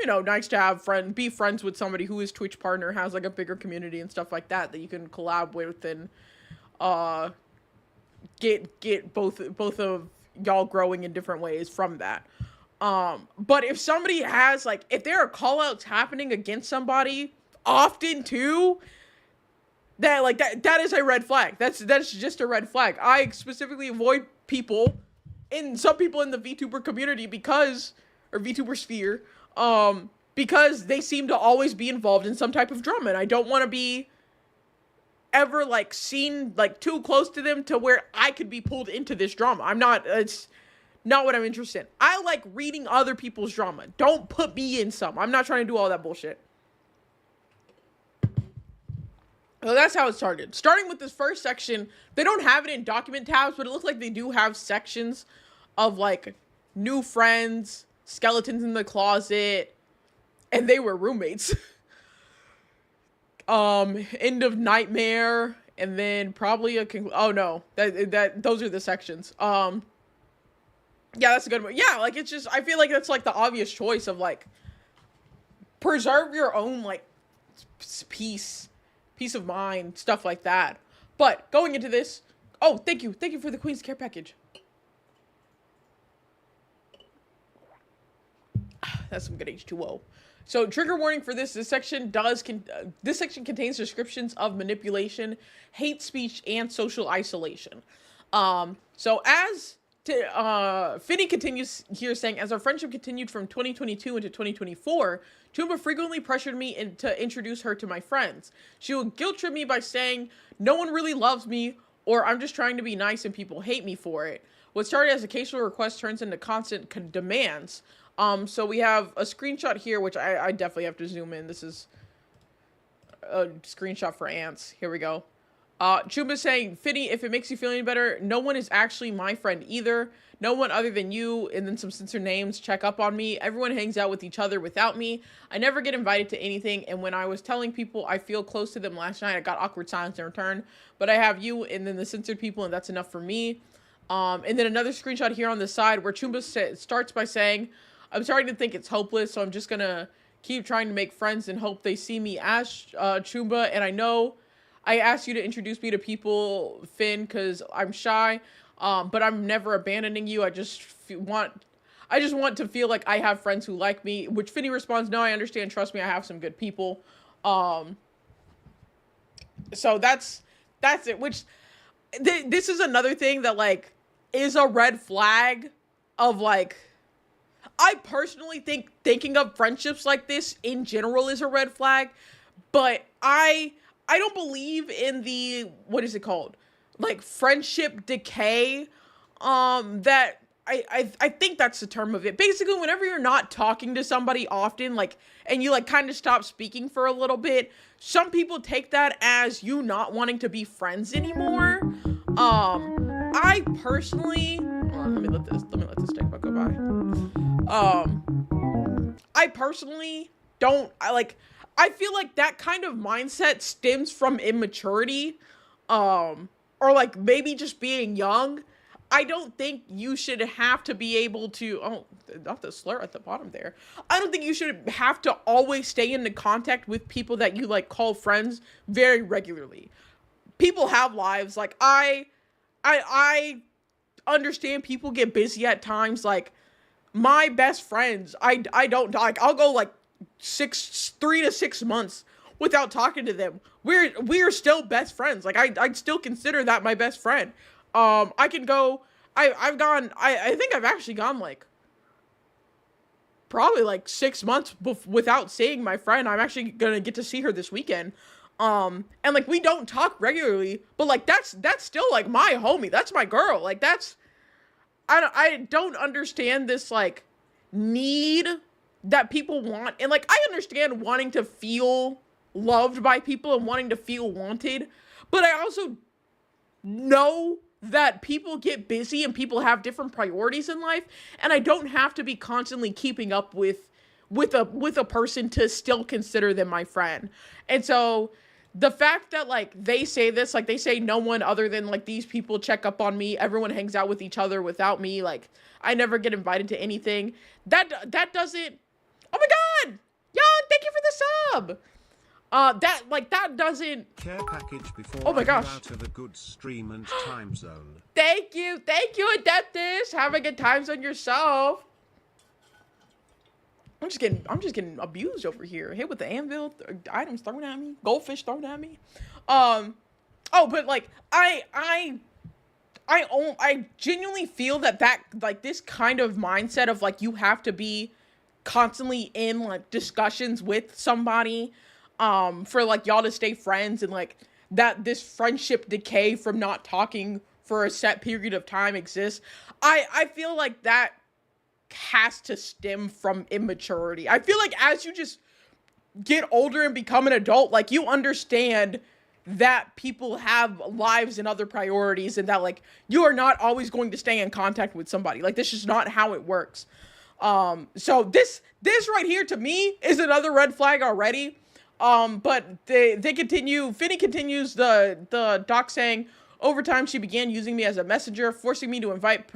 know, nice to have be friends with somebody who is Twitch partner, has, like, a bigger community and stuff like that you can collab with and, get both of y'all growing in different ways from that. But if somebody has, like, if there are callouts happening against somebody often too, that is a red flag. That's just a red flag. I specifically avoid some people in the VTuber community or VTuber sphere, because they seem to always be involved in some type of drama, and I don't want to be ever, like, seen, like, too close to them to where I could be pulled into this drama. It's not what I'm interested in. I like reading other people's drama. Don't put me in some. I'm not trying to do all that bullshit. So that's how it started. Starting with this first section, they don't have it in document tabs, but it looks like they do have sections of, like, new friends, skeletons in the closet, and they were roommates. End of nightmare, and then probably those are the sections. Yeah, that's a good one. Yeah, like, it's just, I feel like that's, like, the obvious choice of, like, preserve your own, like, peace of mind, stuff like that. But, going into this, oh, thank you for the Queen's Care package. That's some good H2O. So, trigger warning for this. This section contains descriptions of manipulation, hate speech, and social isolation. So as Finney continues here saying, as our friendship continued from 2022 into 2024, Choomba frequently pressured me to introduce her to my friends. She would guilt trip me by saying, no one really loves me, or I'm just trying to be nice and people hate me for it. What started as occasional requests turns into constant demands. So we have a screenshot here, which I definitely have to zoom in. This is a screenshot for ants. Here we go. Choomba saying, Finney, if it makes you feel any better, no one is actually my friend either. No one other than you, and then some censored names, check up on me. Everyone hangs out with each other without me. I never get invited to anything, and when I was telling people I feel close to them last night, I got awkward silence in return. But I have you, and then the censored people, and that's enough for me. And then another screenshot here on the side where Choomba starts by saying, I'm starting to think it's hopeless, so I'm just gonna keep trying to make friends and hope they see me as Choomba. And I know I asked you to introduce me to people, Finn, because I'm shy, but I'm never abandoning you. I just want to feel like I have friends who like me, which Finney responds, no, I understand. Trust me, I have some good people. So that's it, which this is another thing that, like, is a red flag of, like, I personally think thinking of friendships like this in general is a red flag, but I don't believe in the, what is it called? Like, friendship decay. That I think that's the term of it. Basically, whenever you're not talking to somebody often, like, and you, like, kind of stop speaking for a little bit, some people take that as you not wanting to be friends anymore. I personally, let me let this deck go by. I personally don't, I feel like that kind of mindset stems from immaturity, or, like, maybe just being young. I don't think you should have to be able to, oh, not the slur at the bottom there. I don't think you should have to always stay into contact with people that you, like, call friends very regularly. People have lives. Like, I understand people get busy at times. Like, my best friends, I don't, like, I'll go, like, 3 to 6 months without talking to them. We're still best friends. Like, I'd still consider that my best friend. I can go, I think I've actually gone, like, probably, like, 6 months without seeing my friend. I'm actually gonna get to see her this weekend. And, like, we don't talk regularly, but, like, that's still, like, my homie. That's my girl. Like, I don't understand this, like, need that people want. And, like, I understand wanting to feel loved by people and wanting to feel wanted, but I also know that people get busy and people have different priorities in life, and I don't have to be constantly keeping up with a person to still consider them my friend. And so the fact that, like, they say this, like, they say no one other than, like, these people check up on me, everyone hangs out with each other without me, like, I never get invited to anything, that doesn't, oh my god, Jan, thank you for the sub. That doesn't, care package before oh my gosh, out of a good stream and time zone. Thank you, Adeptus. Have a good time zone yourself. I'm just getting abused over here. Hit with the anvil, items thrown at me, goldfish thrown at me. Oh, but, like, I genuinely feel that like, this kind of mindset of, like, you have to be constantly in, like, discussions with somebody, for, like, y'all to stay friends, and, like, that this friendship decay from not talking for a set period of time exists. I feel like that has to stem from immaturity. I feel like as you just get older and become an adult, like, you understand that people have lives and other priorities, and that, like, you are not always going to stay in contact with somebody. Like, this is not how it works. So this right here, to me, is another red flag already. But they continue, Finney continues the doc saying, over time, she began using me as a messenger, forcing me to invite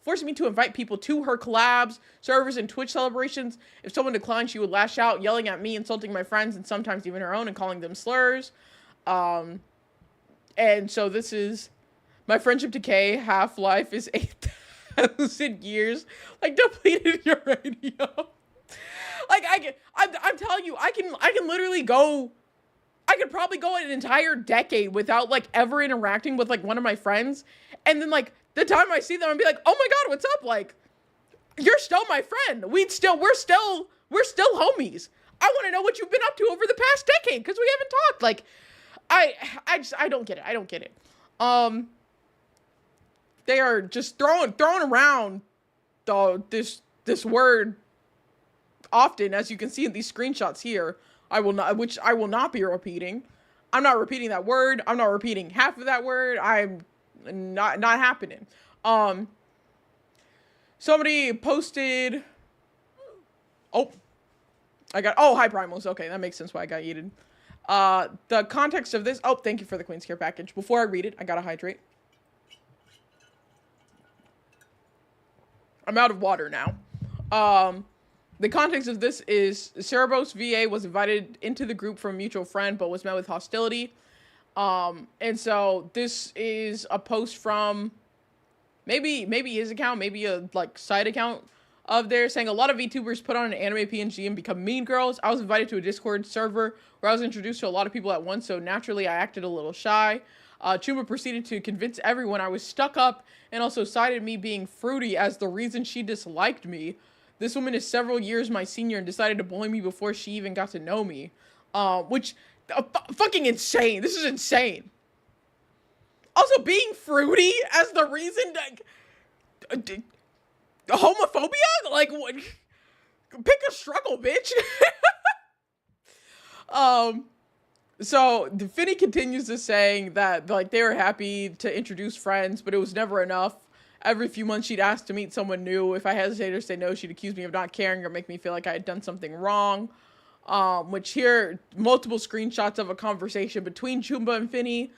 forcing me to invite people to her collabs, servers, and Twitch celebrations. If someone declined, she would lash out, yelling at me, insulting my friends, and sometimes even her own, and calling them slurs. And so this is my friendship decay. Half-life is 8,000 years. Like, depleted uranium. Like, I'm telling you, I can literally go, I could probably go an entire decade without, like, ever interacting with, like, one of my friends. And then, like, the time I see them, I'd be like, oh my God, what's up? Like, you're still my friend. We're still homies. I want to know what you've been up to over the past decade, because we haven't talked. Like, I don't get it. I don't get it. They are just throwing around this word often, as you can see in these screenshots here. Which I will not be repeating. I'm not repeating that word. I'm not repeating half of that word. I'm not happening. Somebody posted. Oh, hi Primals. Okay, that makes sense why I got yeeted. The context of this. Oh, thank you for the Queen's Care package. Before I read it, I gotta hydrate. I'm out of water now. The context of this is Cerebos VA was invited into the group from a mutual friend, but was met with hostility. And so this is a post from maybe his account, maybe a like side account of theirs, saying a lot of VTubers put on an anime PNG and become mean girls. I was invited to a Discord server where I was introduced to a lot of people at once, so naturally I acted a little shy. Chumba proceeded to convince everyone I was stuck up and also cited me being fruity as the reason she disliked me. This woman is several years my senior and decided to bully me before she even got to know me. Which, fucking insane. This is insane. Also, being fruity as the reason, like, homophobia? Like, what? Pick a struggle, bitch. So, Finny continues to saying that, like, they were happy to introduce friends, but it was never enough. Every few months, she'd ask to meet someone new. If I hesitated or say no, she'd accuse me of not caring or make me feel like I had done something wrong. Which here, multiple screenshots of a conversation between Chumba and Finny.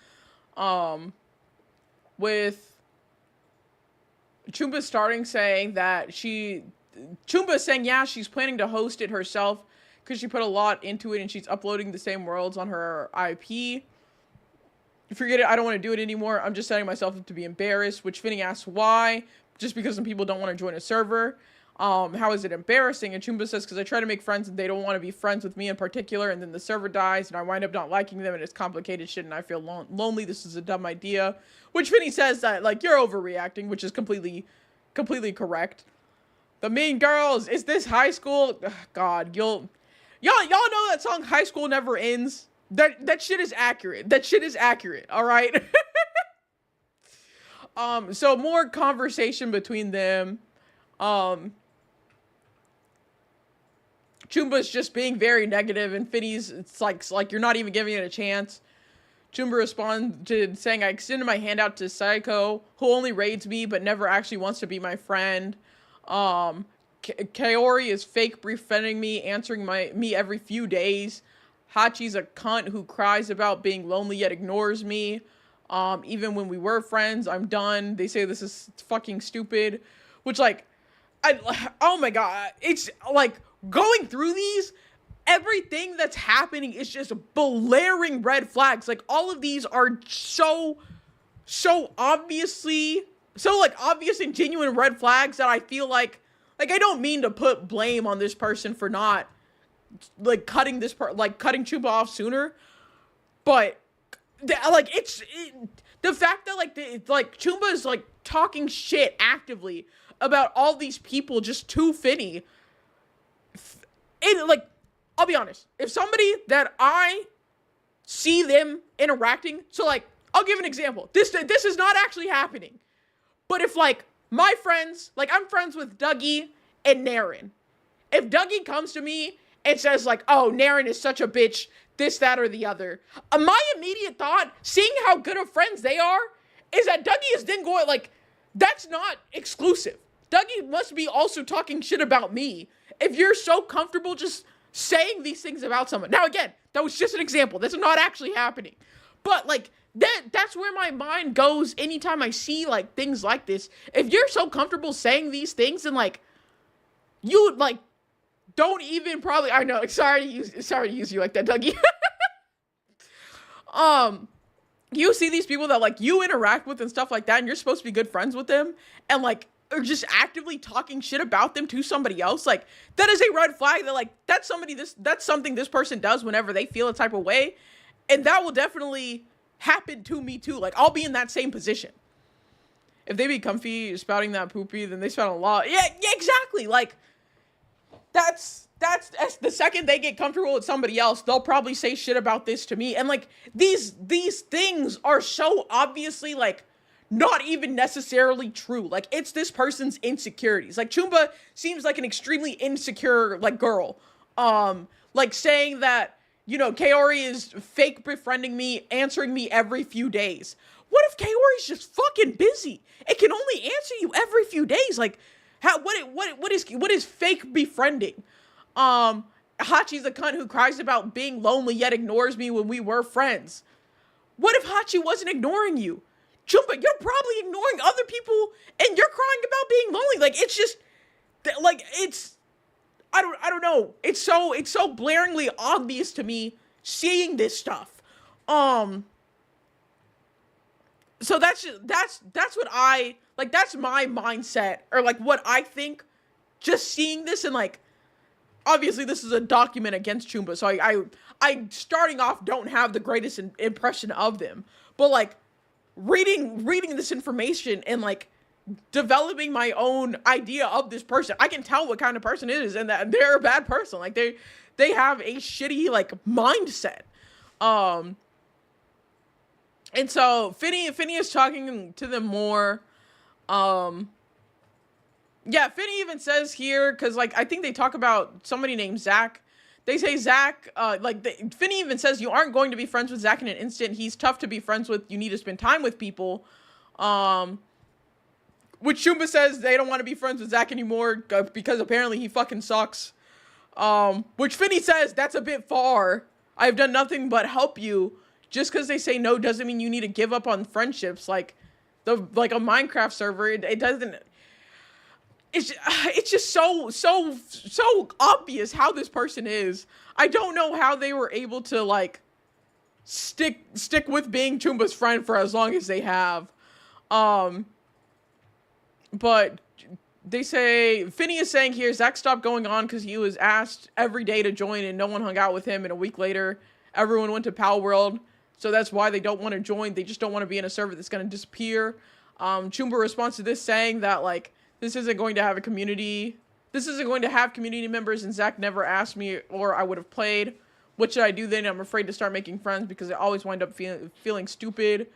With Chumba starting saying that Chumba saying, yeah, she's planning to host it herself because she put a lot into it and she's uploading the same worlds on her IP. Forget it, I don't want to do it anymore. I'm just setting myself up to be embarrassed, which Finny asks why. Just because some people don't want to join a server. How is it embarrassing? And Chumba says, because I try to make friends and they don't want to be friends with me in particular, and then the server dies and I wind up not liking them and it's complicated shit and I feel lonely. This is a dumb idea. Which Finny says that, like, you're overreacting, which is completely correct. The Mean Girls, is this high school? Ugh, God, y'all know that song High School Never Ends? That shit is accurate. That shit is accurate, all right? So more conversation between them. Chumba's just being very negative, and Finny's, it's like you're not even giving it a chance. Chumba responded saying, I extended my hand out to Psycho, who only raids me, but never actually wants to be my friend. Kaori is fake befriending me, answering me every few days. Hachi's a cunt who cries about being lonely yet ignores me. Even when we were friends, I'm done. They say this is fucking stupid. Which, like, oh my God. It's, like, going through these, everything that's happening is just blaring red flags. Like, all of these are so obviously, like, obvious and genuine red flags that I feel like I don't mean to put blame on this person for not, like, cutting Chumba off sooner, but the fact that like Chumba is like talking shit actively about all these people just to Finny, like, I'll be honest, if somebody that I see them interacting, so, like, I'll give an example. This is not actually happening, but if, like, my friends, like, I'm friends with Dougie and Naren, if Dougie comes to me and says, like, oh, Naren is such a bitch, this, that, or the other, my immediate thought, seeing how good of friends they are, is that Dougie is then going, like, that's not exclusive. Dougie must be also talking shit about me if you're so comfortable just saying these things about someone. Now, again, that was just an example. That's not actually happening. But like that's where my mind goes anytime I see like things like this. If you're so comfortable saying these things, and like you like don't even probably, I know, sorry to use you like that, Dougie. You see these people that like you interact with and stuff like that, and you're supposed to be good friends with them, and like are just actively talking shit about them to somebody else. Like that is a red flag. That like that's something this person does whenever they feel a type of way, and that will definitely happen to me too. Like I'll be in that same position. If they be comfy spouting that poopy, then they spout a lot. Yeah, exactly. Like that's the second they get comfortable with somebody else, they'll probably say shit about this to me. And like these things are so obviously like not even necessarily true. Like it's this person's insecurities. Like Chumba seems like an extremely insecure like girl. Like saying that, you know, Kaori is fake befriending me, answering me every few days. What if Kaori's just fucking busy? It can only answer you every few days. Like what is fake befriending? Hachi's a cunt who cries about being lonely yet ignores me when we were friends. What if Hachi wasn't ignoring you? Chumba, you're probably ignoring other people and you're crying about being lonely. Like it's just like it's I don't know. It's so blaringly obvious to me seeing this stuff. So that's what I like, that's my mindset, or like what I think just seeing this. And like obviously this is a document against Chumba, so I starting off don't have the greatest impression of them, but like reading this information and like developing my own idea of this person, I can tell what kind of person it is, and that they're a bad person. Like they have a shitty like mindset. And so Finny is talking to them more. Yeah, Finny even says here, because like I think they talk about somebody named Zach. They say Zach, Finny even says you aren't going to be friends with Zach in an instant. He's tough to be friends with. You need to spend time with people. Which Chumba says they don't want to be friends with Zach anymore because apparently he fucking sucks. Which Finny says that's a bit far. I've done nothing but help you. Just because they say no doesn't mean you need to give up on friendships. Like a Minecraft server, it doesn't. It's just so obvious how this person is. I don't know how they were able to like stick with being Chumba's friend for as long as they have. But they say, Finny is saying here, Zach stopped going on because he was asked every day to join and no one hung out with him. And a week later, everyone went to Pal World. So that's why they don't want to join. They just don't want to be in a server that's going to disappear. Chumba responds to this saying that like, this isn't going to have a community. This isn't going to have community members, and Zach never asked me or I would have played. What should I do then? I'm afraid to start making friends because I always wind up feeling stupid.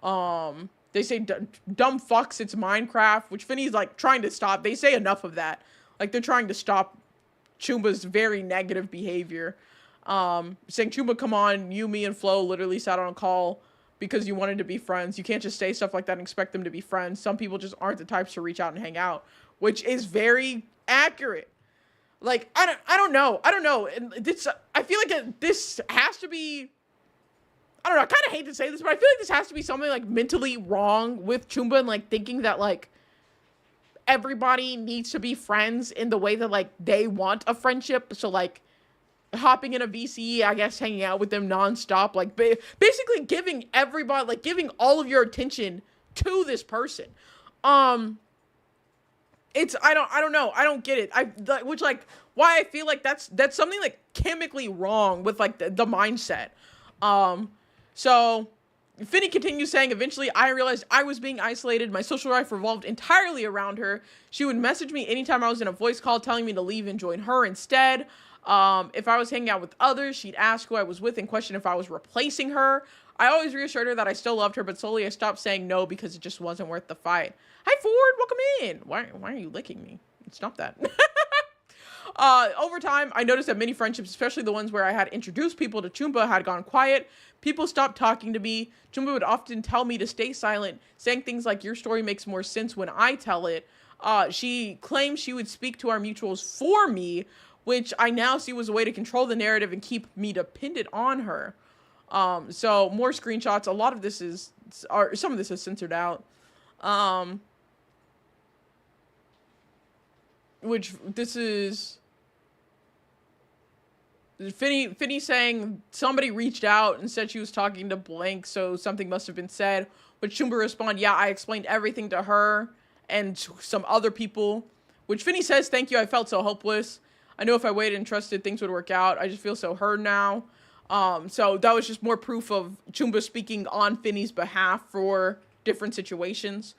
They say dumb fucks, it's Minecraft, which Finny's like trying to stop. They say enough of that. Like they're trying to stop Chumba's very negative behavior. Saying, Chumba, come on, you, me, and Flo literally sat on a call because you wanted to be friends. You can't just say stuff like that and expect them to be friends. Some people just aren't the types to reach out and hang out, which is very accurate. Like, I don't know. And this, I feel like this has to be, I don't know, I kind of hate to say this, but I feel like this has to be something like mentally wrong with Chumba and like thinking that like everybody needs to be friends in the way that like they want a friendship. So like hopping in a VC, I guess hanging out with them nonstop, like basically giving everybody, like giving all of your attention to this person. It's, I don't know. I don't get it. Which like, why I feel like that's something like chemically wrong with like the mindset. So Finny continues saying, eventually I realized I was being isolated. My social life revolved entirely around her. She would message me anytime I was in a voice call telling me to leave and join her instead. If I was hanging out with others, she'd ask who I was with and question if I was replacing her. I always reassured her that I still loved her, but slowly I stopped saying no because it just wasn't worth the fight. Hi, Ford. Welcome in. Why are you licking me? Stop that. Over time, I noticed that many friendships, especially the ones where I had introduced people to Chumba, had gone quiet. People stopped talking to me. Chumba would often tell me to stay silent, saying things like, your story makes more sense when I tell it. She claimed she would speak to our mutuals for me, which I now see was a way to control the narrative and keep me dependent on her. So more screenshots. A lot of this or some of this is censored out. Which this is Finny saying somebody reached out and said she was talking to Blank, so something must have been said. Which Chumba responded, yeah, I explained everything to her and some other people. Which Finny says, thank you, I felt so hopeless. I know if I waited and trusted, things would work out. I just feel so hurt now. So that was just more proof of Chumba speaking on Finny's behalf for different situations.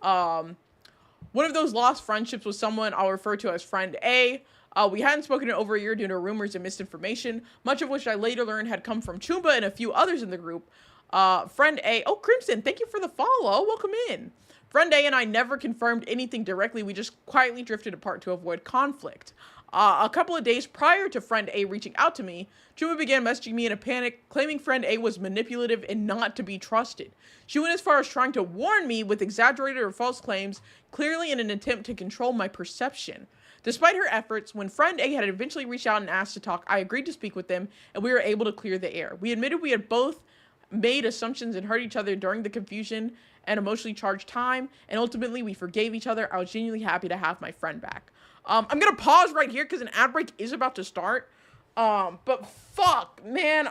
One of those lost friendships was someone I'll refer to as Friend A. We hadn't spoken in over a year due to rumors and misinformation, much of which I later learned had come from Chumba and a few others in the group. Friend A, oh, Crimson, thank you for the follow. Welcome in. Friend A and I never confirmed anything directly. We just quietly drifted apart to avoid conflict. A couple of days prior to Friend A reaching out to me, Chuma began messaging me in a panic, claiming Friend A was manipulative and not to be trusted. She went as far as trying to warn me with exaggerated or false claims, clearly in an attempt to control my perception. Despite her efforts, when Friend A had eventually reached out and asked to talk, I agreed to speak with them, and we were able to clear the air. We admitted we had both made assumptions and hurt each other during the confusion and emotionally charged time, and ultimately we forgave each other. I was genuinely happy to have my friend back. I'm gonna pause right here because an ad break is about to start. But fuck, man,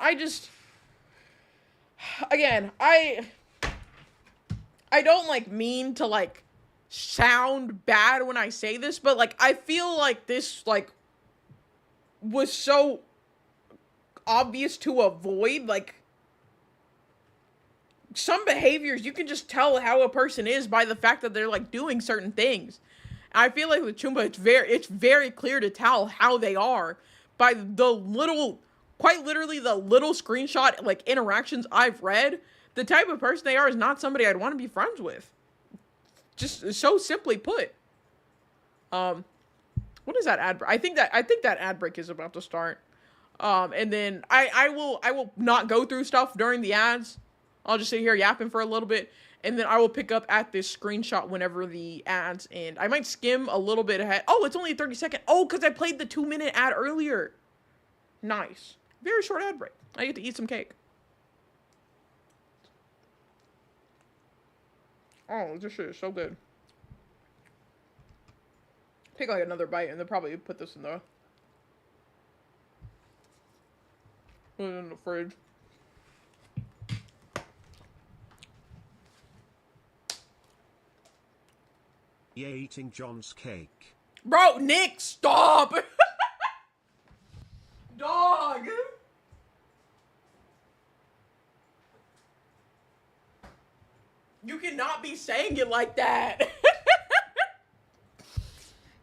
again, I don't like mean to like sound bad when I say this, but like I feel like this like was so obvious to avoid. Like some behaviors you can just tell how a person is by the fact that they're like doing certain things. I feel like with Chumba, it's very clear to tell how they are by quite literally the little screenshot like interactions I've read. The type of person they are is not somebody I'd want to be friends with. Just so simply put. What is that ad break? I think that ad break is about to start. And then I will not go through stuff during the ads. I'll just sit here yapping for a little bit. And then I will pick up at this screenshot whenever the ads end. I might skim a little bit ahead. Oh, it's only a 30-second. Oh, because I played the 2-minute ad earlier. Nice. Very short ad break. I get to eat some cake. Oh, this shit is so good. Take like another bite and then probably put this in the fridge. Yeah, eating John's cake. Bro, Nick, stop! Dog! You cannot be saying it like that.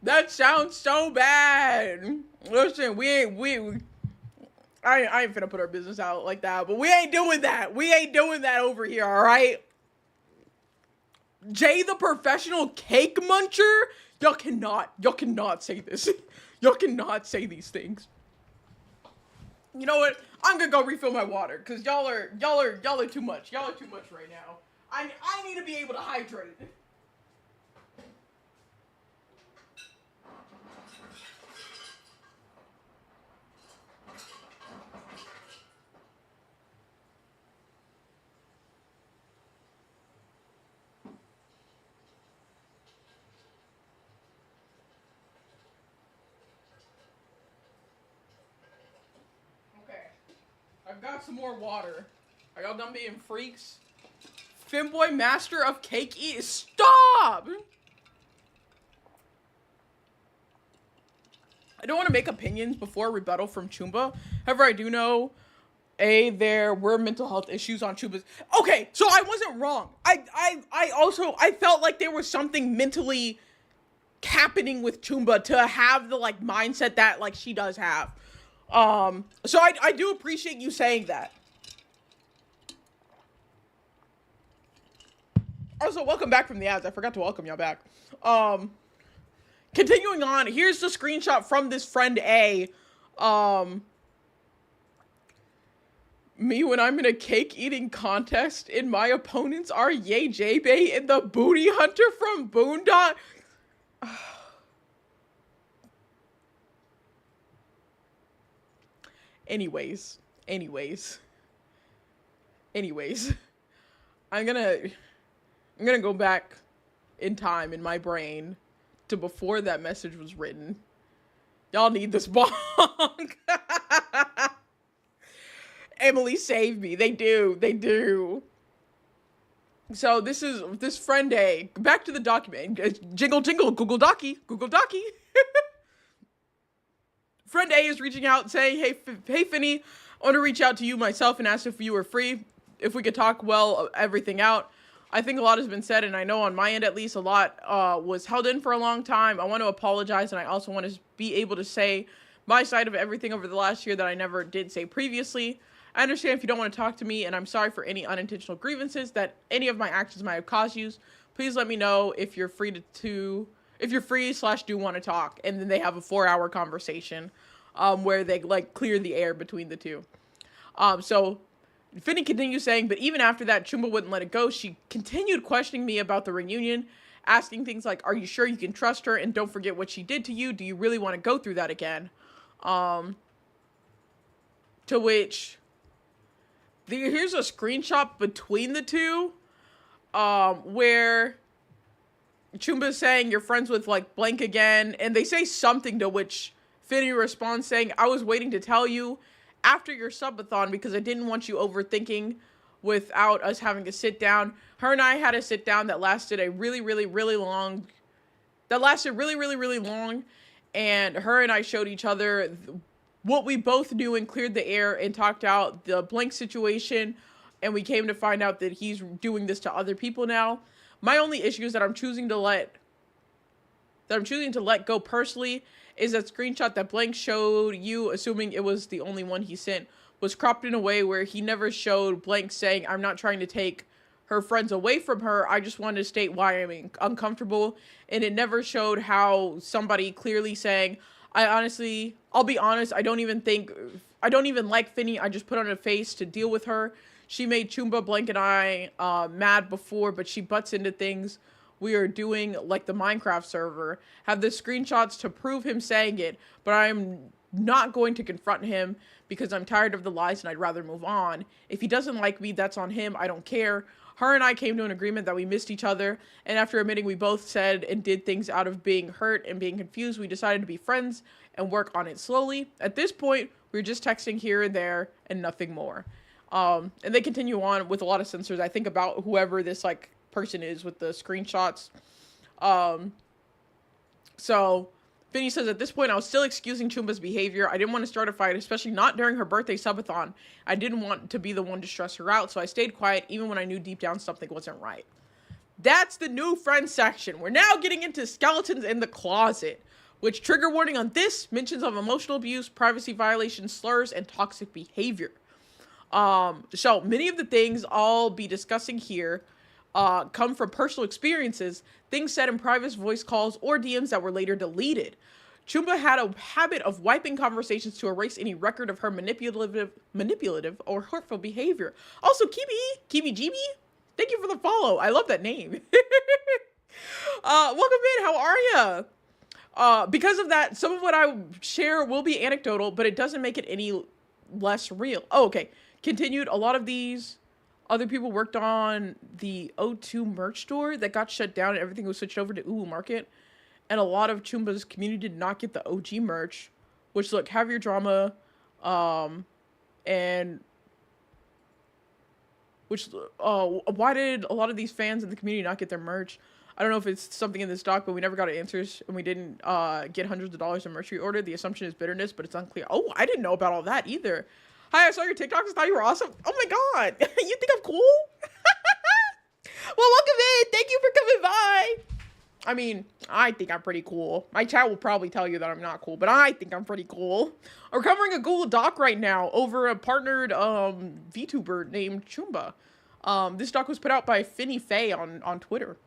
That sounds so bad. Listen, I ain't finna put our business out like that, but we ain't doing that. We ain't doing that over here, alright? Jay the professional cake muncher? Y'all cannot say this. Y'all cannot say these things. You know what? I'm gonna go refill my water, cause y'all are too much. Y'all are too much right now. I need to be able to hydrate. I've got some more water. Are y'all done being freaks? Femboy master of cake eat. Stop! I don't want to make opinions before rebuttal from Chumba. However, I do know, there were mental health issues on Chumba's. Okay, so I wasn't wrong. I felt like there was something mentally happening with Chumba to have the like mindset that like she does have. So I do appreciate you saying that. Also, welcome back from the ads. I forgot to welcome y'all back. Continuing on, here's the screenshot from this Friend A. Me when I'm in a cake eating contest and my opponents are Ye J-Bay and the Booty Hunter from Boondock. Anyways. Anyways, I'm gonna go back in time in my brain to before that message was written. Y'all need this bong. Emily saved me. They do. They do. So this friend day. Back to the document. Jingle, jingle, Google Docky. Google Docky. Friend A is reaching out saying, hey, Finny, I want to reach out to you myself and ask if you were free, if we could talk everything out. I think a lot has been said, and I know on my end at least a lot was held in for a long time. I want to apologize, and I also want to be able to say my side of everything over the last year that I never did say previously. I understand if you don't want to talk to me, and I'm sorry for any unintentional grievances that any of my actions might have caused you. Please let me know if you're free if you're free/do want to talk. And then they have a 4-hour conversation where they like clear the air between the two. So Finny continues saying, but even after that, Chumba wouldn't let it go. She continued questioning me about the reunion, asking things like, are you sure you can trust her? And don't forget what she did to you. Do you really want to go through that again? To which here's a screenshot between the two, where Chumba's saying you're friends with like blank again, and they say something to which Finny responds saying, I was waiting to tell you after your subathon because I didn't want you overthinking without us having to sit down. Her and I had a sit down that lasted really long, and her and I showed each other what we both knew and cleared the air and talked out the blank situation, and we came to find out that he's doing this to other people now. My only issue is that I'm choosing to let go personally is that screenshot that Blank showed you, assuming it was the only one he sent, was cropped in a way where he never showed Blank saying, I'm not trying to take her friends away from her, I just wanted to state why I'm uncomfortable, and it never showed how somebody clearly saying, I'll be honest, I don't even like Finny, I just put on a face to deal with her. She made Chumba, Blank, and I mad before, but she butts into things we are doing, like the Minecraft server. Have the screenshots to prove him saying it, but I'm not going to confront him because I'm tired of the lies and I'd rather move on. If he doesn't like me, that's on him. I don't care. Her and I came to an agreement that we missed each other, and after admitting we both said and did things out of being hurt and being confused, we decided to be friends and work on it slowly. At this point, we're just texting here and there and nothing more. And they continue on with a lot of censors, I think, about whoever this like person is with the screenshots. So Finny says, at this point, I was still excusing Chumba's behavior. I didn't want to start a fight, especially not during her birthday subathon. I didn't want to be the one to stress her out, so I stayed quiet even when I knew deep down something wasn't right. That's the new friend section. We're now getting into skeletons in the closet, which, trigger warning on this, mentions of emotional abuse, privacy violations, slurs, and toxic behavior. So many of the things I'll be discussing here come from personal experiences, things said in private voice calls or DMs that were later deleted. Chumba had a habit of wiping conversations to erase any record of her manipulative or hurtful behavior. Also, Kibi GB, thank you for the follow. I love that name. Welcome in. How are ya? Because of that, some of what I share will be anecdotal, but it doesn't make it any less real. Oh, okay. Continued. A lot of these other people worked on the O2 merch store that got shut down and everything was switched over to Uwu Market. And a lot of Chumba's community did not get the OG merch, which, look, have your drama, and which, why did a lot of these fans in the community not get their merch? I don't know if it's something in this doc, but we never got answers, and we didn't get hundreds of dollars in merch we ordered. The assumption is bitterness, but it's unclear. Oh, I didn't know about all that either. Hi, I saw your TikToks. I thought you were awesome. Oh my god, you think I'm cool? Well, welcome in. Thank you for coming by. I mean, I think I'm pretty cool. My chat will probably tell you that I'm not cool, but I think I'm pretty cool. We're covering a Google Doc right now over a partnered VTuber named Chumba. This doc was put out by Finny Faye on Twitter.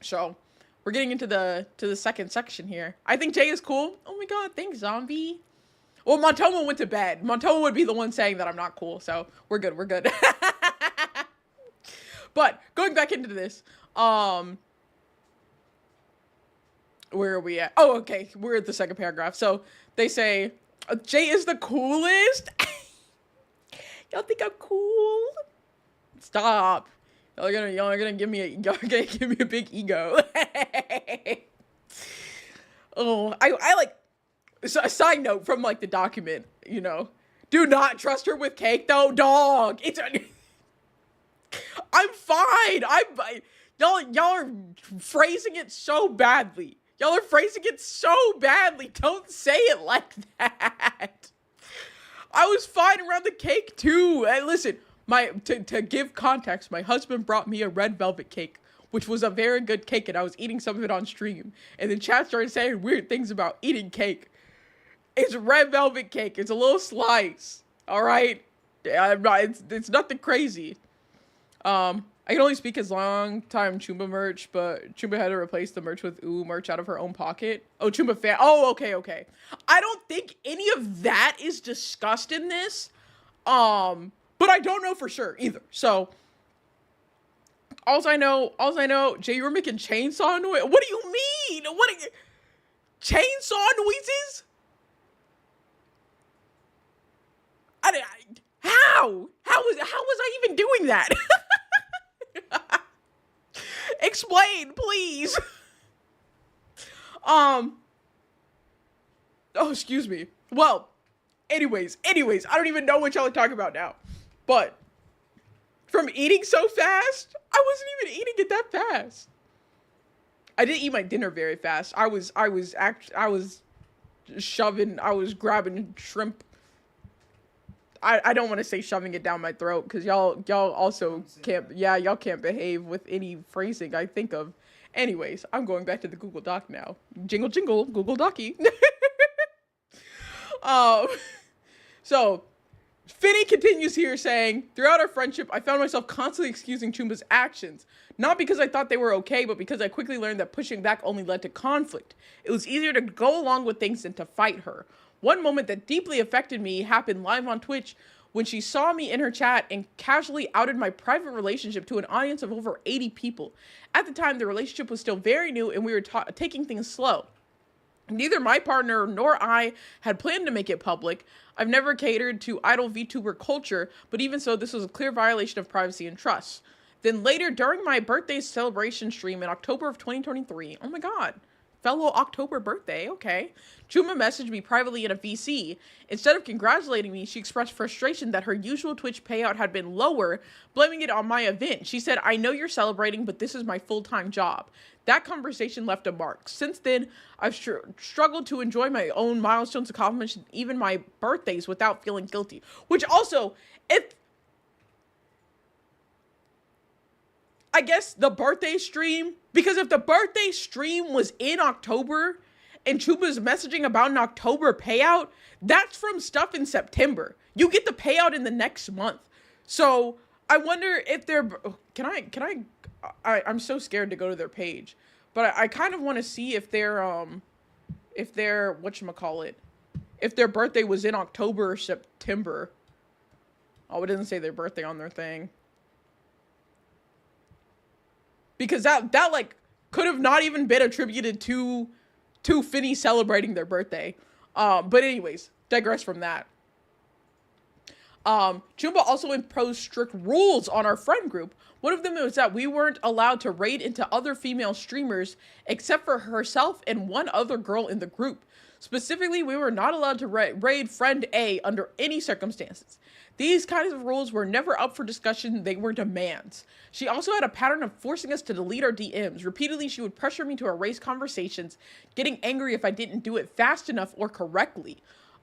So we're getting into the second section here. I think Jay is cool. Oh my god, thanks, zombie. Well, Montoma went to bed. Montoma would be the one saying that I'm not cool, so we're good. We're good. But going back into this, where are we at? Oh, okay. We're at the second paragraph. So they say, Jay is the coolest. Y'all think I'm cool? Stop. Y'all are gonna give me a big ego. Oh, I like, so a side note from like the document, you know, do not trust her with cake though, dog. I'm fine. Y'all are phrasing it so badly. Y'all are phrasing it so badly. Don't say it like that. I was fine around the cake too. And listen, to give context, my husband brought me a red velvet cake, which was a very good cake, and I was eating some of it on stream. And then chat started saying weird things about eating cake. It's red velvet cake. It's a little slice. All right, it's nothing crazy. I can only speak as long-time Chumba merch, but Chumba had to replace the merch with Ooh merch out of her own pocket. Oh, Chumba fan. Oh, okay. I don't think any of that is discussed in this. But I don't know for sure either. So, all I know, Jay, you were making chainsaw noise. What do you mean? Chainsaw noises? How? How was I even doing that? Explain, please. Oh, excuse me. Well, anyways, I don't even know what y'all are talking about now. But from eating so fast, I wasn't even eating it that fast. I didn't eat my dinner very fast. I was grabbing shrimp. I don't want to say shoving it down my throat because y'all also can't, y'all can't behave with any phrasing I think of. Anyways, I'm going back to the Google Doc now. Jingle, jingle, Google Docky. So, Finny continues here saying, throughout our friendship, I found myself constantly excusing Chumba's actions. Not because I thought they were okay, but because I quickly learned that pushing back only led to conflict. It was easier to go along with things than to fight her. One moment that deeply affected me happened live on Twitch when she saw me in her chat and casually outed my private relationship to an audience of over 80 people. At the time, the relationship was still very new and we were taking things slow. Neither my partner nor I had planned to make it public. I've never catered to idle VTuber culture, but even so, this was a clear violation of privacy and trust. Then later, during my birthday celebration stream in October of 2023, oh my god, fellow October birthday, okay. Chuma messaged me privately in a VC. Instead of congratulating me, she expressed frustration that her usual Twitch payout had been lower, blaming it on my event. She said, I know you're celebrating, but this is my full-time job. That conversation left a mark. Since then, I've struggled to enjoy my own milestones, accomplishments, even my birthdays without feeling guilty. Which also, I guess the birthday stream, because if the birthday stream was in October and Chuba's messaging about an October payout, that's from stuff in September. You get the payout in the next month. So I wonder if they're, I'm so scared to go to their page, but I kind of want to see if their whatchamacallit, if their birthday was in October or September. Oh, it doesn't say their birthday on their thing. Because that like could have not even been attributed to Finny celebrating their birthday. But anyways, digress from that. Chumba also imposed strict rules on our friend group. One of them was that we weren't allowed to raid into other female streamers except for herself and one other girl in the group. Specifically, we were not allowed to raid friend A under any circumstances. These kinds of rules were never up for discussion, they were demands. She also had a pattern of forcing us to delete our DMs. Repeatedly, she would pressure me to erase conversations, getting angry if I didn't do it fast enough or correctly.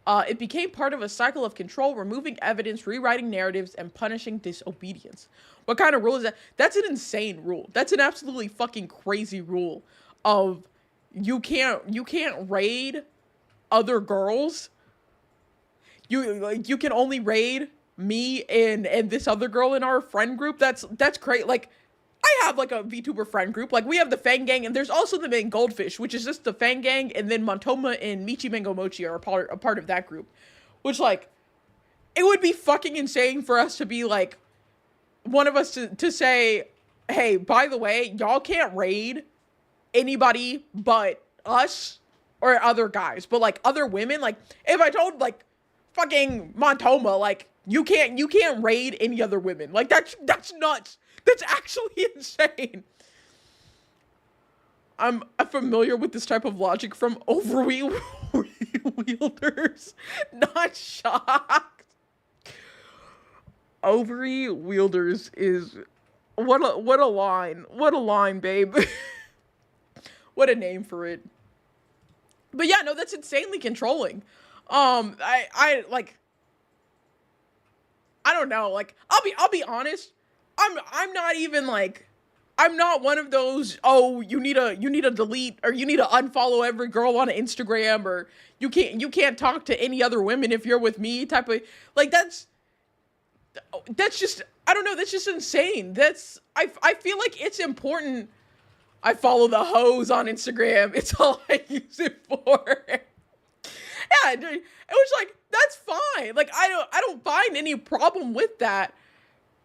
It became part of a cycle of control, removing evidence, rewriting narratives, and punishing disobedience. What kind of rule is that? That's an insane rule. That's an absolutely fucking crazy rule of you can't raid other girls. You can only raid me and this other girl in our friend group. That's great. Like, I have like a VTuber friend group. Like, we have the Fang Gang, and there's also the main Goldfish, which is just the Fang Gang, and then Montoma and Michi Mango Mochi are a part of that group. Which, like, it would be fucking insane for us to be like, one of us to say, hey, by the way, y'all can't raid anybody but us or other guys. But like other women, like if I told like fucking Montoma, like You can't raid any other women. Like that's nuts. That's actually insane. I'm familiar with this type of logic from ovary wielders. Not shocked. Ovary wielders is what a line. What a line, babe. What a name for it. But yeah, no, that's insanely controlling. I like, I don't know. Like, I'll be honest. I'm not even like, I'm not one of those, oh, you need to delete or you need to unfollow every girl on Instagram, or you can't talk to any other women if you're with me type of, like, that's just, I don't know, that's just insane. I feel like it's important. I follow the hoes on Instagram. It's all I use it for. Yeah, it was like, that's fine. Like, I don't find any problem with that,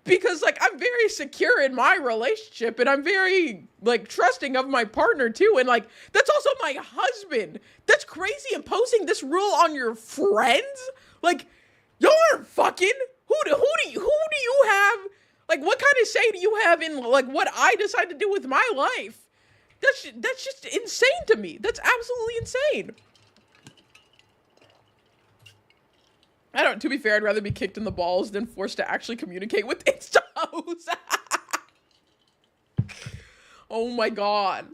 because like I'm very secure in my relationship, and I'm very like trusting of my partner too, and like that's also my husband. That's crazy, imposing this rule on your friends. Like, y'all aren't fucking. Who do you have? Like, what kind of say do you have in like what I decide to do with my life? That's just insane to me. That's absolutely insane. To be fair, I'd rather be kicked in the balls than forced to actually communicate with Instas. Oh my god.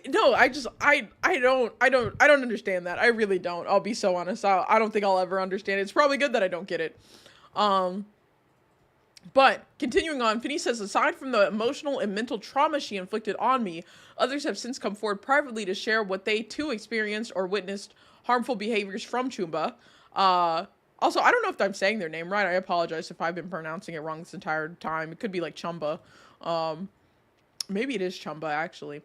No, I don't understand that. I really don't. I'll be so honest. I don't think I'll ever understand it. It's probably good that I don't get it. But continuing on, Finney says, aside from the emotional and mental trauma she inflicted on me, others have since come forward privately to share what they too experienced or witnessed harmful behaviors from Chumba. Also, I don't know if I'm saying their name right. I apologize if I've been pronouncing it wrong this entire time. It could be like Chumba. Maybe it is Chumba, actually.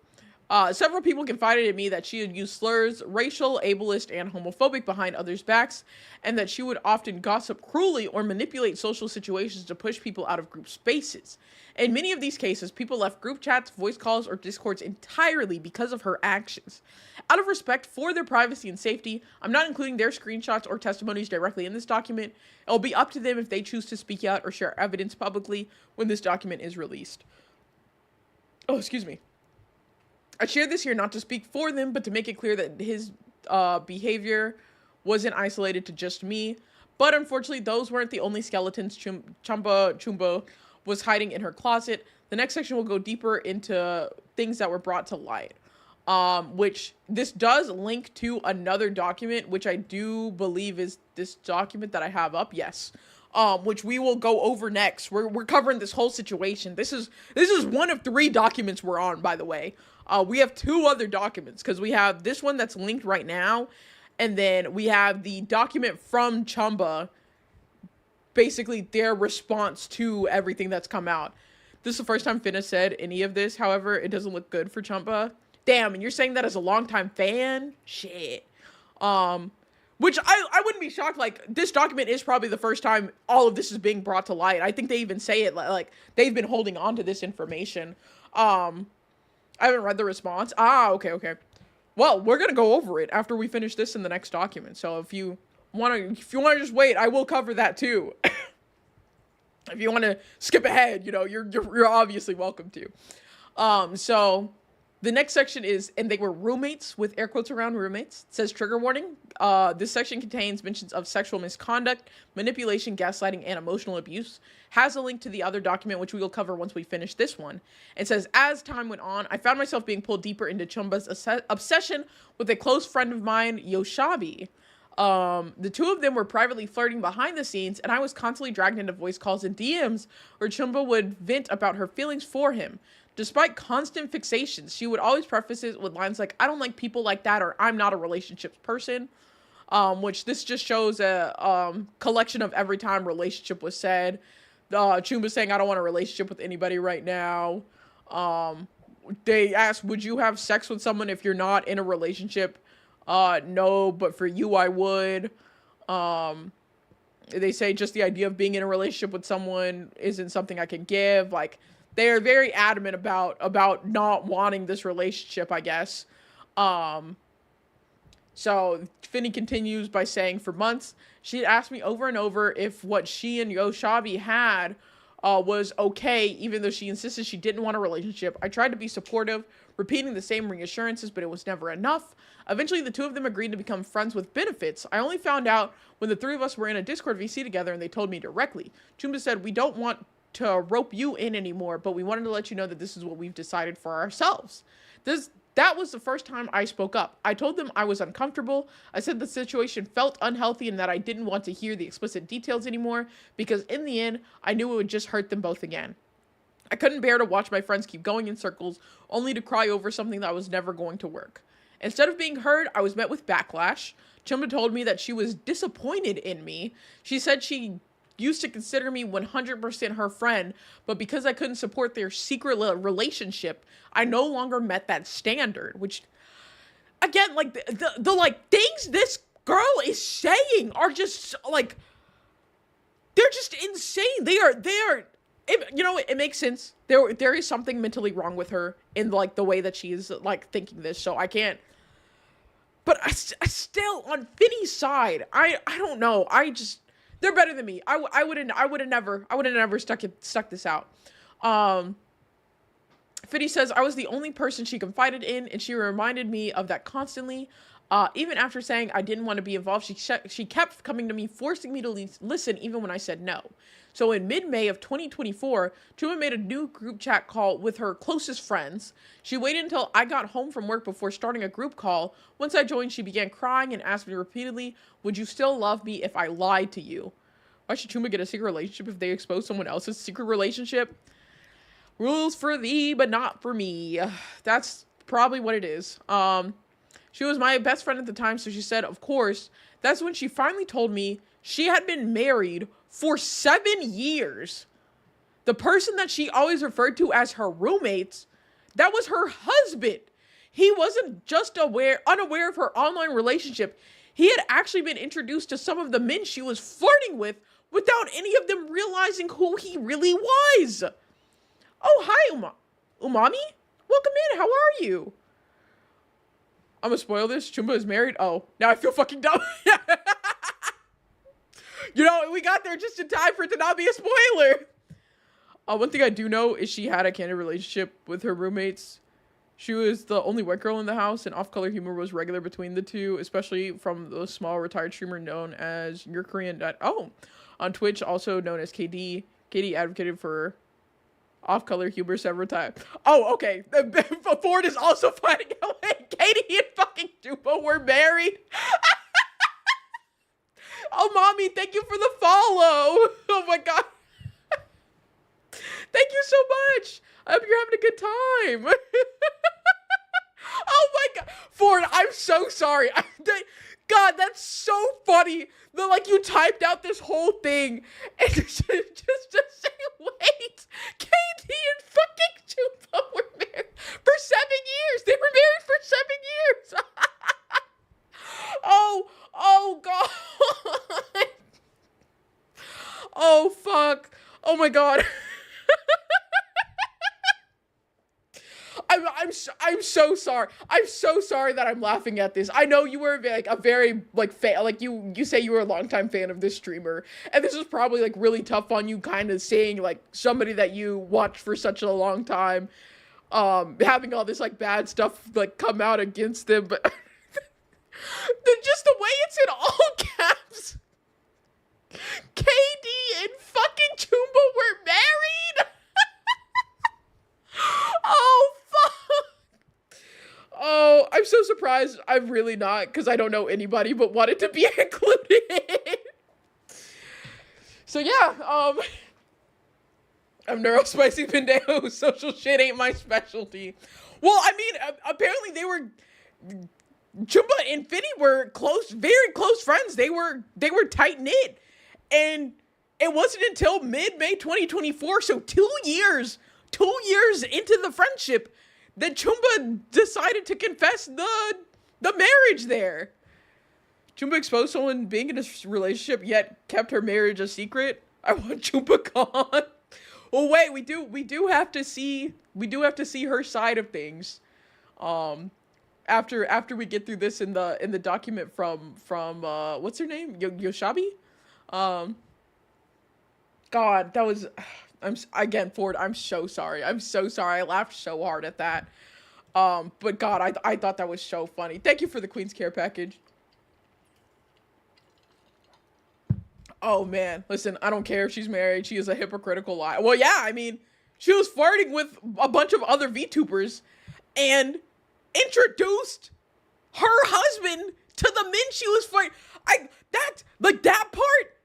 Several people confided in me that she had used slurs, racial, ableist, and homophobic behind others' backs, and that she would often gossip cruelly or manipulate social situations to push people out of group spaces. In many of these cases, people left group chats, voice calls, or discords entirely because of her actions. Out of respect for their privacy and safety, I'm not including their screenshots or testimonies directly in this document. It will be up to them if they choose to speak out or share evidence publicly when this document is released. Oh, excuse me. I share this here not to speak for them, but to make it clear that his behavior wasn't isolated to just me. But unfortunately, those weren't the only skeletons Chumba was hiding in her closet. The next section will go deeper into things that were brought to light. Which this does link to another document, which I do believe is this document that I have up. Yes. Which we will go over next. We're covering this whole situation. This is one of 3 documents we're on, by the way. We have 2 other documents, because we have this one that's linked right now, and then we have the document from Chumba, basically their response to everything that's come out. This is the first time Finna said any of this. However, it doesn't look good for Chumba. Damn, and you're saying that as a longtime fan? Shit. Which I wouldn't be shocked. Like, this document is probably the first time all of this is being brought to light. I think they even say it like they've been holding on to this information. I haven't read the response. Okay. Well, we're gonna go over it after we finish this in the next document. So if you wanna just wait, I will cover that too. If you wanna skip ahead, you're obviously welcome to. So the next section is, and they were roommates, with air quotes around roommates. It says, trigger warning. This section contains mentions of sexual misconduct, manipulation, gaslighting, and emotional abuse. Has a link to the other document, which we will cover once we finish this one. It says, as time went on, I found myself being pulled deeper into Chumba's obsession with a close friend of mine, Yoshabi. The 2 of them were privately flirting behind the scenes, and I was constantly dragged into voice calls and DMs where Chumba would vent about her feelings for him. Despite constant fixations, she would always preface it with lines like, I don't like people like that, or I'm not a relationships person. Which this just shows a collection of every time relationship was said. Chumba saying, I don't want a relationship with anybody right now. They asked, would you have sex with someone if you're not in a relationship? No, but for you, I would. They say just the idea of being in a relationship with someone isn't something I can give. Like, they are very adamant about not wanting this relationship, I guess. So Finny continues by saying, for months, she had asked me over and over if what she and Yoshabi had was okay, even though she insisted she didn't want a relationship. I tried to be supportive, repeating the same reassurances, but it was never enough. Eventually, the two of them agreed to become friends with benefits. I only found out when the three of us were in a Discord VC together and they told me directly. Chumba said, we don't want to rope you in anymore, but we wanted to let you know that this is what we've decided for ourselves. That was the first time I spoke up. I told them I was uncomfortable. I said the situation felt unhealthy and that I didn't want to hear the explicit details anymore because in the end, I knew it would just hurt them both again. I couldn't bear to watch my friends keep going in circles only to cry over something that was never going to work. Instead of being heard, I was met with backlash. Chumba told me that she was disappointed in me. She said she used to consider me 100% her friend, but because I couldn't support their secret relationship, I no longer met that standard, which, again, like, the like, things this girl is saying are just, like, they're just insane. They are, you know, it makes sense. There is something mentally wrong with her in, like, the way that she is, like, thinking this, so I can't, but I still, on Finny's side, I don't know, they're better than me. I would have never stuck this out. Finny says, I was the only person she confided in, and she reminded me of that constantly. Even after saying I didn't want to be involved, she kept coming to me, forcing me to listen even when I said no. So in mid-May of 2024, Chuma made a new group chat call with her closest friends. She waited until I got home from work before starting a group call. Once I joined, she began crying and asked me repeatedly, would you still love me if I lied to you? Why should Chuma get a secret relationship if they expose someone else's secret relationship? Rules for thee, but not for me. That's probably what it is. She was my best friend at the time, so she said, of course. That's when she finally told me she had been married for 7 years. The person that she always referred to as her roommates, that was her husband. He wasn't just unaware of her online relationship. He had actually been introduced to some of the men she was flirting with without any of them realizing who he really was. Oh, hi, Umami. Welcome in. How are you? I'm gonna spoil this. Chumba is married. Oh, now I feel fucking dumb. You know, we got there just in time for it to not be a spoiler. One thing I do know is she had a candid relationship with her roommates. She was the only white girl in the house, and off-color humor was regular between the two, especially from the small retired streamer known as Your Korean Dad. Oh, on Twitch, also known as KD. KD advocated for off-color humor several times. Oh, okay. Ford is also finding out when Katie and fucking Dupo were married. Oh, mommy, thank you for the follow. Oh my god. Thank you so much. I hope you're having a good time. Oh my god. Ford, I'm so sorry. God, that's so funny. Like, you typed out this whole thing and just to say, wait, Katie and fucking Chupa were married for 7 years. They were married for 7 years. Oh god. Oh fuck. Oh my god. I'm so sorry. I'm so sorry that I'm laughing at this. I know you were like a very like fan, like you say you were a longtime fan of this streamer, and this is probably like really tough on you, kind of seeing like somebody that you watched for such a long time, having all this like bad stuff like come out against them, but just the way it's in all caps. KD and fucking Chumba were married. Oh, fuck. Oh, I'm so surprised. I'm really not, because I don't know anybody but wanted to be included. So yeah, I'm Neurospicy Pendejo. Social shit ain't my specialty. Well, I mean, apparently Chumba and Finny were close, very close friends. They were tight knit, and it wasn't until mid-May 2024, so 2 years into the friendship, that Chumba decided to confess the marriage there. Chumba exposed someone being in a relationship, yet kept her marriage a secret. I want Chumba gone. Well, wait, we do have to see her side of things. after we get through this in the document from what's her name? Yoshabi? Um God, that was again, Ford, I'm so sorry. I'm so sorry. I laughed so hard at that. But God, I thought that was so funny. Thank you for the Queen's Care package. Oh man, listen, I don't care if she's married. She is a hypocritical lie. Well, yeah, I mean, she was flirting with a bunch of other VTubers and introduced her husband to the men she was flirting. That part.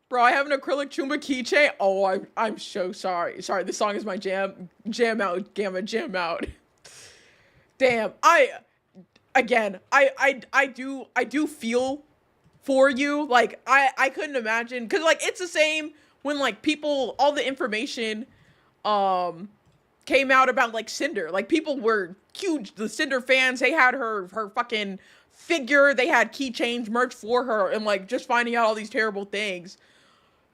Bro, I have an acrylic Chumba keychain. Oh, I'm so sorry. Sorry, this song is my jam. Jam out, Gamma, jam out. Damn, I do feel for you. Like, I couldn't imagine, because like it's the same when like people, all the information came out about like Cinder. Like, people were huge, the Cinder fans. They had her fucking figure, they had keychains, merch for her, and like just finding out all these terrible things.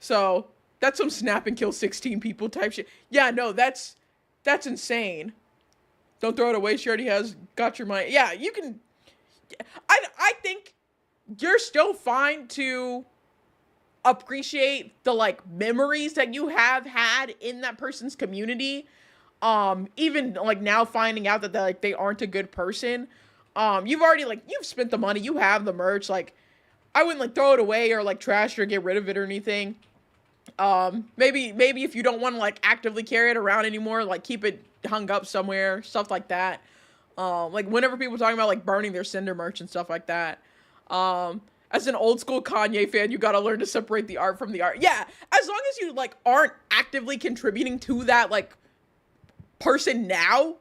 So that's some snap and kill 16 people type shit. Yeah, no, that's insane. Don't throw it away. She already has got your money. Yeah, you can. I think you're still fine to appreciate the like memories that you have had in that person's community. Even like now finding out that they aren't a good person. You've already you've spent the money. You have the merch. Like, I wouldn't like throw it away or like trash it or get rid of it or anything. Maybe if you don't want to like actively carry it around anymore, like keep it hung up somewhere, stuff like that. Like whenever people talking about like burning their Cinder merch and stuff like that. As an old school Kanye fan, you gotta learn to separate the art from the art. Yeah, as long as you like aren't actively contributing to that like person now,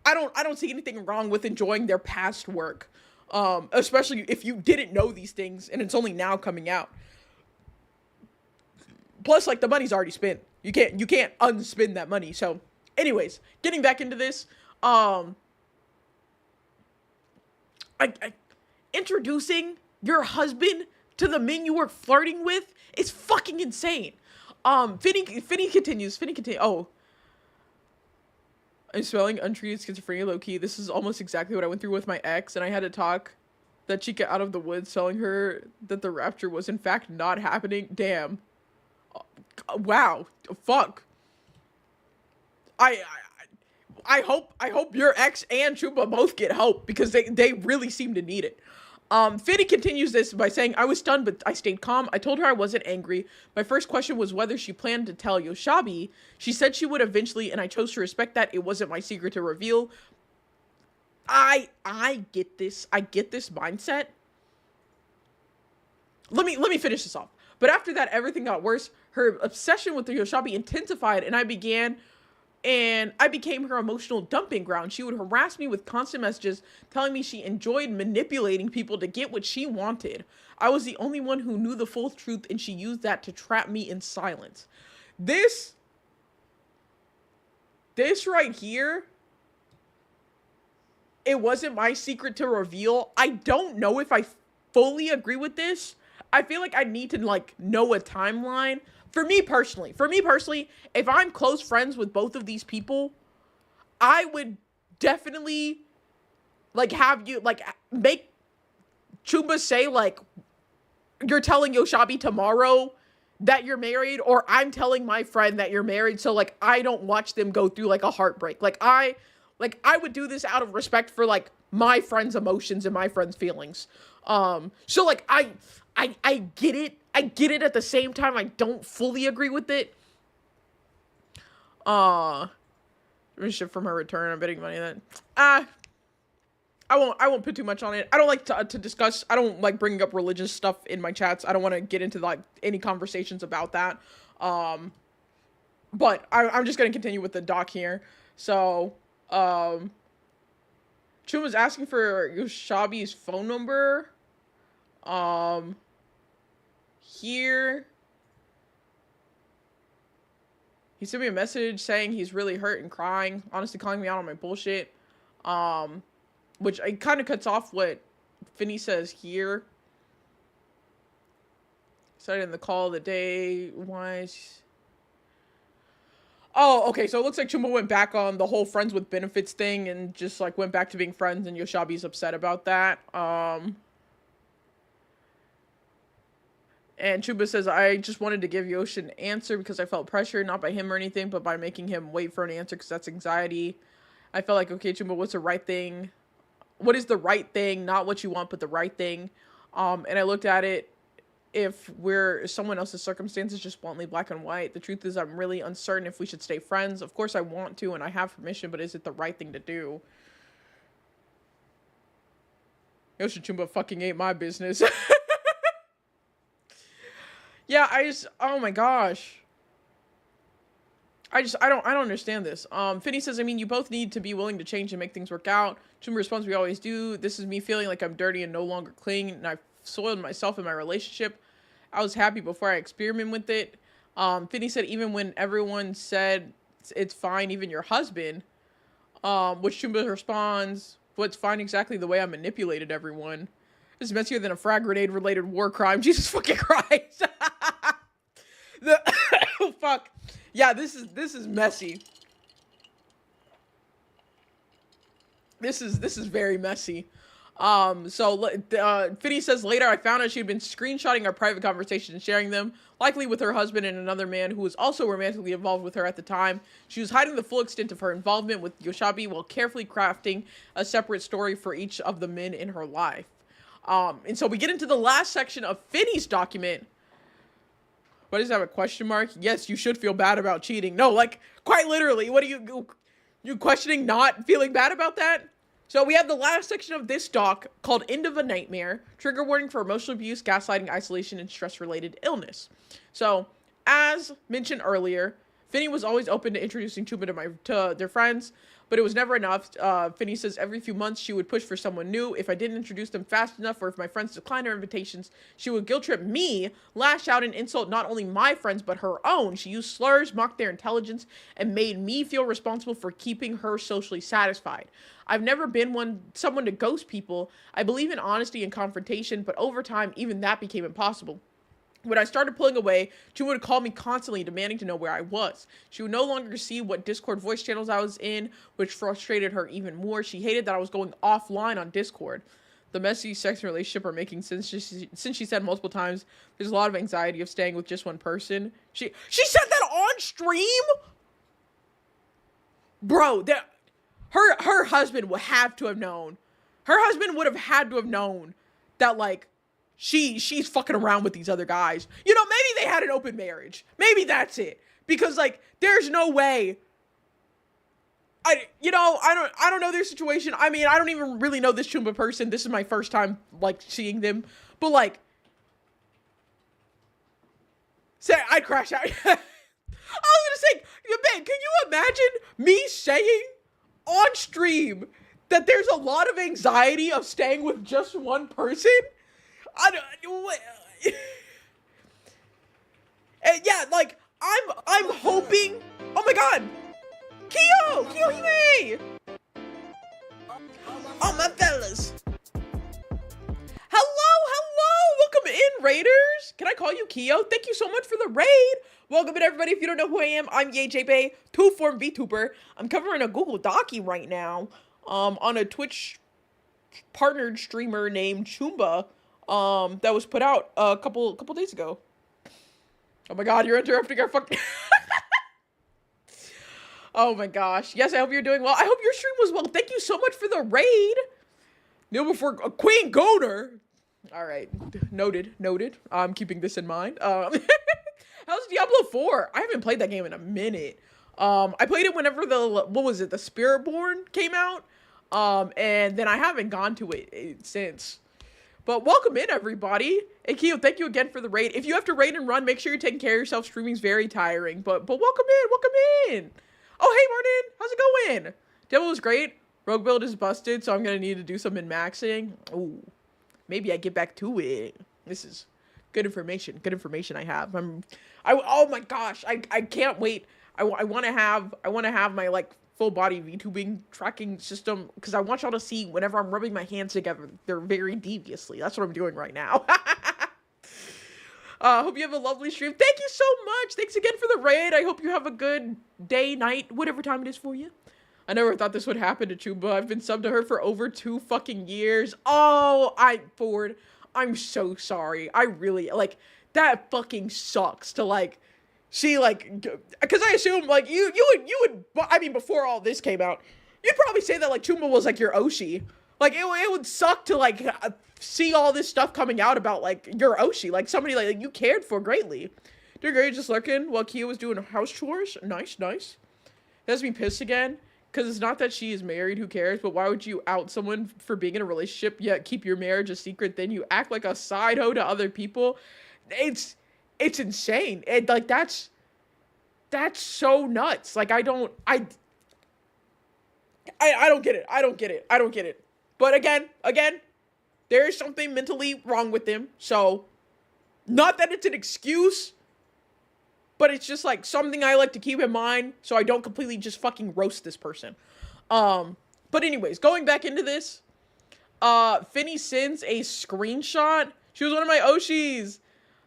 I don't see anything wrong with enjoying their past work. Especially if you didn't know these things and it's only now coming out. Plus, like, the money's already spent. You can't unspend that money. So, anyways, getting back into this, introducing your husband to the men you were flirting with is fucking insane. Finny continues. Oh, I'm spelling untreated schizophrenia low key. This is almost exactly what I went through with my ex, and I had to talk that chica out of the woods, telling her that the rapture was in fact not happening. Damn. Wow. Fuck. I hope your ex and Chupa both get help, because they really seem to need it. Finny continues this by saying, I was stunned, but I stayed calm. I told her I wasn't angry. My first question was whether she planned to tell Yoshabi. She said she would eventually, and I chose to respect that. It wasn't my secret to reveal. I get this. I get this mindset. Let me finish this off. But after that, everything got worse. Her obsession with the Yoshabi intensified, and I became her emotional dumping ground. She would harass me with constant messages telling me she enjoyed manipulating people to get what she wanted. I was the only one who knew the full truth, and she used that to trap me in silence. This right here, it wasn't my secret to reveal. I don't know if I fully agree with this. I feel like I need to like know a timeline. For me personally, if I'm close friends with both of these people, I would definitely like have you like make Chumba say like, you're telling Yoshabi tomorrow that you're married, or I'm telling my friend that you're married, so like I don't watch them go through like a heartbreak. Like I would do this out of respect for like my friend's emotions and my friend's feelings. So like I get it. I get it. At the same time, I don't fully agree with it. Ship from her return. I'm betting money that I won't put too much on it. I don't like to discuss. I don't like bringing up religious stuff in my chats. I don't want to get into like any conversations about that. But I'm just gonna continue with the doc here. So, Chum was asking for Yoshabi's phone number. Here, he sent me a message saying he's really hurt and crying, honestly calling me out on my bullshit, which it kind of cuts off what Finny says here. Started in the call of the day, wise. Oh, okay, so it looks like Chumba went back on the whole friends with benefits thing and just, like, went back to being friends, and Yoshabi's upset about that. And Chuba says, I just wanted to give Yosh an answer because I felt pressure, not by him or anything, but by making him wait for an answer because that's anxiety. I felt like, okay, Chuba, what's the right thing? What is the right thing? Not what you want, but the right thing. And I looked at it, if we're someone else's circumstances, just bluntly black and white. The truth is I'm really uncertain if we should stay friends. Of course I want to, and I have permission, but is it the right thing to do? Yosh and Chumba fucking ate my business. Yeah, oh my gosh. I don't understand this. Finney says, I mean, you both need to be willing to change and make things work out. Chumba responds, we always do. This is me feeling like I'm dirty and no longer clean, and I've soiled myself in my relationship. I was happy before I experimented with it. Finney said, even when everyone said it's fine, even your husband, which Chumba responds, what's fine exactly the way I manipulated everyone. This is messier than a frag grenade related war crime. Jesus fucking Christ. Oh, fuck. Yeah, this is messy. This is very messy. Finney says later I found out she'd been screenshotting our private conversations and sharing them, likely with her husband and another man who was also romantically involved with her at the time. She was hiding the full extent of her involvement with Yoshabi while carefully crafting a separate story for each of the men in her life. And so we get into the last section of Finney's document. What does that have a question mark? Yes, you should feel bad about cheating. No, like, quite literally, what are you questioning not feeling bad about that? So we have the last section of this doc called End of a Nightmare, trigger warning for emotional abuse, gaslighting, isolation, and stress-related illness. So, as mentioned earlier, Finney was always open to introducing Chuba to their friends, but it was never enough. Finney says every few months she would push for someone new. If I didn't introduce them fast enough, or if my friends declined her invitations, she would guilt trip me, lash out and insult not only my friends, but her own. She used slurs, mocked their intelligence, and made me feel responsible for keeping her socially satisfied. I've never been someone to ghost people. I believe in honesty and confrontation, but over time, even that became impossible. When I started pulling away, she would call me constantly, demanding to know where I was. She would no longer see what Discord voice channels I was in, which frustrated her even more. She hated that I was going offline on Discord. The messy sex and relationship are making sense since she said multiple times there's a lot of anxiety of staying with just one person. She said that on stream? Bro, her husband would have to have known. Her husband would have had to have known that, like, she's fucking around with these other guys. You know, maybe they had an open marriage. Maybe that's it. Because, like, there's no way. I don't know their situation. I mean, I don't even really know this Chumba person. This is my first time, like, seeing them. But, like, I'd crash out. I was gonna say, man, can you imagine me saying on stream that there's a lot of anxiety of staying with just one person? And yeah, like, I'm hoping. Oh my god, Kiyohime! Oh my fellas. Hello, welcome in, Raiders. Can I call you Kyo? Thank you so much for the raid. Welcome in, everybody. If you don't know who I am, I'm YayJBay, two-form VTuber. I'm covering a Google Docie right now, on a Twitch partnered streamer named Chumba. That was put out a couple days ago. Oh my god, you're interrupting our fucking... Oh my gosh. Yes, I hope you're doing well. I hope your stream was well. Thank you so much for the raid. Kneel before Queen Goner. Alright. Noted. I'm keeping this in mind. How's Diablo 4? I haven't played that game in a minute. I played it whenever the Spiritborn came out. And then I haven't gone to it in But welcome in, everybody. Hey, Keo, thank you again for the raid. If you have to raid and run, make sure you're taking care of yourself. Streaming's very tiring. But welcome in. Oh, hey, Martin. How's it going? Demo was great. Rogue build is busted, so I'm going to need to do some min-maxing. Ooh, maybe I get back to it. This is good information. Good information I have. Oh my gosh. I can't wait. I want to have my, like, full body VTubing tracking system, because I want y'all to see whenever I'm rubbing my hands together, they're very deviously. That's what I'm doing right now. Hope you have a lovely stream. Thank you so much. Thanks again for the raid. I hope you have a good day, night, whatever time it is for you. I never thought this would happen to Chumba. I've been subbed to her for over 2 fucking years. Oh, Ford, I'm so sorry. I really, like, that fucking sucks to, like, see, like, because I assume, like, you would, I mean, before all this came out, you'd probably say that, like, Chumba was, like, your Oshi. Like, it would suck to, like, see all this stuff coming out about, like, your Oshi. Like, somebody, like, you cared for greatly. Dear Gary just lurking while Kia was doing house chores. Nice, nice. It has me pissed again. Because it's not that she is married, who cares? But why would you out someone for being in a relationship, yet keep your marriage a secret? Then you act like a side hoe to other people. It's insane. And, like, that's so nuts. Like, I don't get it. I don't get it. But again, there is something mentally wrong with them. So, not that it's an excuse, but it's just, like, something I like to keep in mind so I don't completely just fucking roast this person. But anyways, going back into this, Finny sends a screenshot. She was one of my Oshis.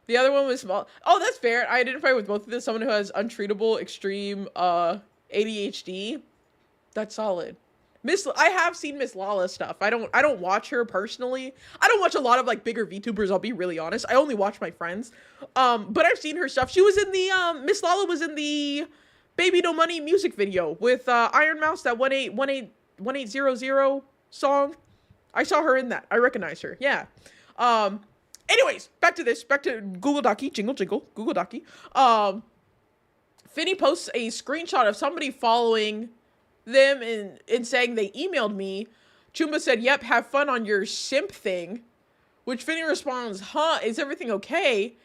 The other one was small. Oh, that's fair. I identify with both of them. Someone who has untreatable, extreme, ADHD. That's solid. I have seen Miss Lala stuff. I don't watch her personally. I don't watch a lot of, like, bigger VTubers, I'll be really honest. I only watch my friends. But I've seen her stuff. She was in the, Miss Lala was in the Baby No Money music video with, Iron Mouse, that 1800 song. I saw her in that. I recognize her. Yeah. Anyways, back to Google Docky. Jingle, Google Docky. Finny posts a screenshot of somebody following them and saying they emailed me. Chumba said, yep, have fun on your simp thing. Which Finny responds, huh, is everything okay?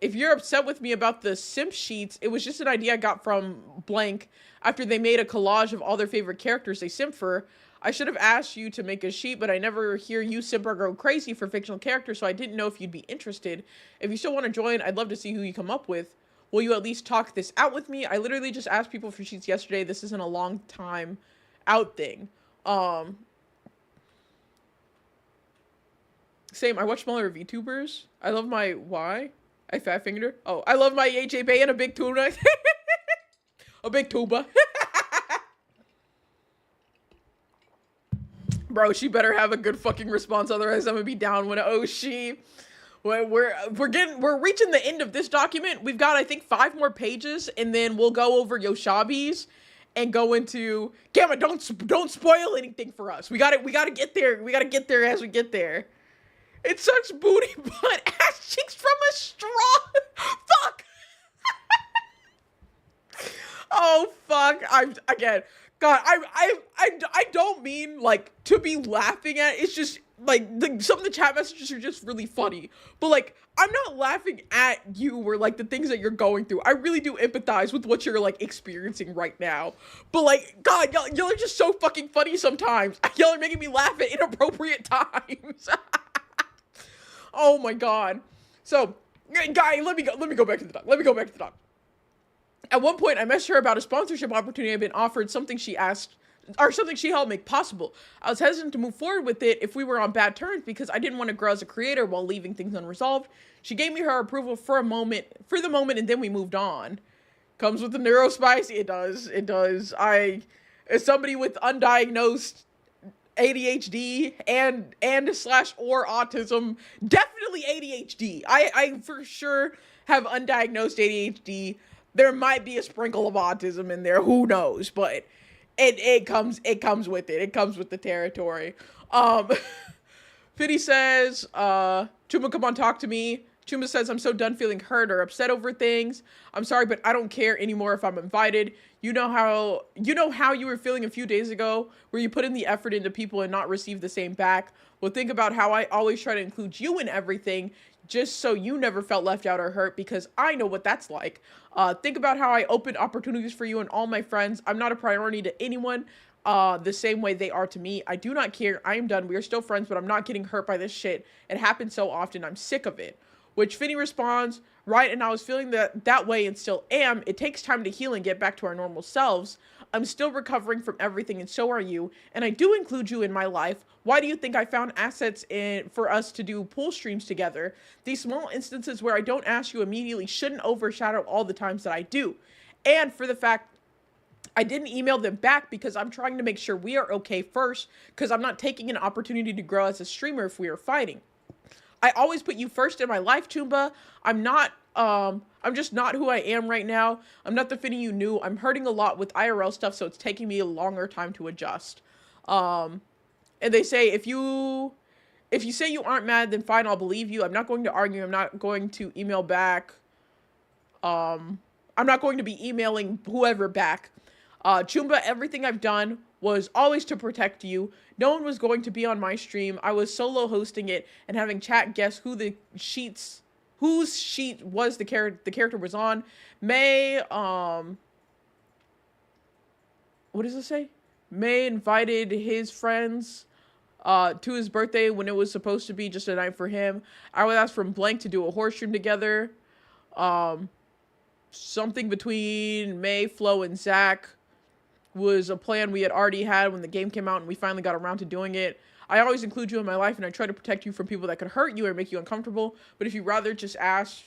If you're upset with me about the simp sheets, it was just an idea I got from blank after they made a collage of all their favorite characters they simp for. I should have asked you to make a sheet, but I never hear you simp or go crazy for fictional characters, so I didn't know if you'd be interested. If you still want to join, I'd love to see who you come up with. Will you at least talk this out with me? I literally just asked people for sheets yesterday. This isn't a long time out thing. Same, I watch smaller VTubers. I love my, why? I fat fingered her. Oh, I love my AJ Bay and a big tuna. A big tuba. Bro, she better have a good fucking response, otherwise I'm gonna be down when we're reaching the end of this document. We've got, I think, 5 more pages, and then we'll go over Yoshabi's and go into Gamma. Don't spoil anything for us. We gotta get there. We gotta get there as we get there. It sucks booty butt ass cheeks from a straw. Fuck. Oh fuck. God, I don't mean, like, to be laughing at. It's just, like, some of the chat messages are just really funny. But, like, I'm not laughing at you or, like, the things that you're going through. I really do empathize with what you're, like, experiencing right now. But, like, God, y'all are just so fucking funny sometimes. Y'all are making me laugh at inappropriate times. Oh my God. So, guy, let me go back to the doc. At one point, I messaged her about a sponsorship opportunity I've been offered, something she helped make possible. I was hesitant to move forward with it if we were on bad terms because I didn't want to grow as a creator while leaving things unresolved. She gave me her approval for the moment, and then we moved on. Comes with the neurospice? It does. As somebody with undiagnosed ADHD and /or autism, definitely ADHD. I for sure have undiagnosed ADHD. There might be a sprinkle of autism in there, who knows, but it comes with it. It comes with the territory. Fiddy says, Chuma, come on, talk to me. Chuma says, I'm so done feeling hurt or upset over things. I'm sorry, but I don't care anymore if I'm invited. You know how you were feeling a few days ago, where you put in the effort into people and not receive the same back. Well, think about how I always try to include you in everything, just so you never felt left out or hurt, because I know what that's like. Think about how I opened opportunities for you and all my friends. I'm not a priority to anyone the same way they are to me. I do not care. I am done. We are still friends, but I'm not getting hurt by this shit. It happens so often. I'm sick of it. Which Finny responds, right, and I was feeling that way and still am. It takes time to heal and get back to our normal selves. I'm still recovering from everything, and so are you. And I do include you in my life. Why do you think I found assets for us to do pool streams together? These small instances where I don't ask you immediately shouldn't overshadow all the times that I do. And for the fact I didn't email them back because I'm trying to make sure we are okay first, because I'm not taking an opportunity to grow as a streamer if we are fighting. I always put you first in my life, Toomba. I'm just not who I am right now. I'm not the Finny you knew. I'm hurting a lot with IRL stuff, so it's taking me a longer time to adjust. And they say, if you say you aren't mad, then fine, I'll believe you. I'm not going to argue. I'm not going to email back. I'm not going to be emailing whoever back. Choomba, everything I've done was always to protect you. No one was going to be on my stream. I was solo hosting it and having chat guess whose sheet was the character was on. May, what does it say? May invited his friends to his birthday when it was supposed to be just a night for him. I would ask from Blank to do a horse stream together. Something between May, Flo, and Zach was a plan we had already had when the game came out and we finally got around to doing it. I always include you in my life and I try to protect you from people that could hurt you or make you uncomfortable. But if you'd rather me just ask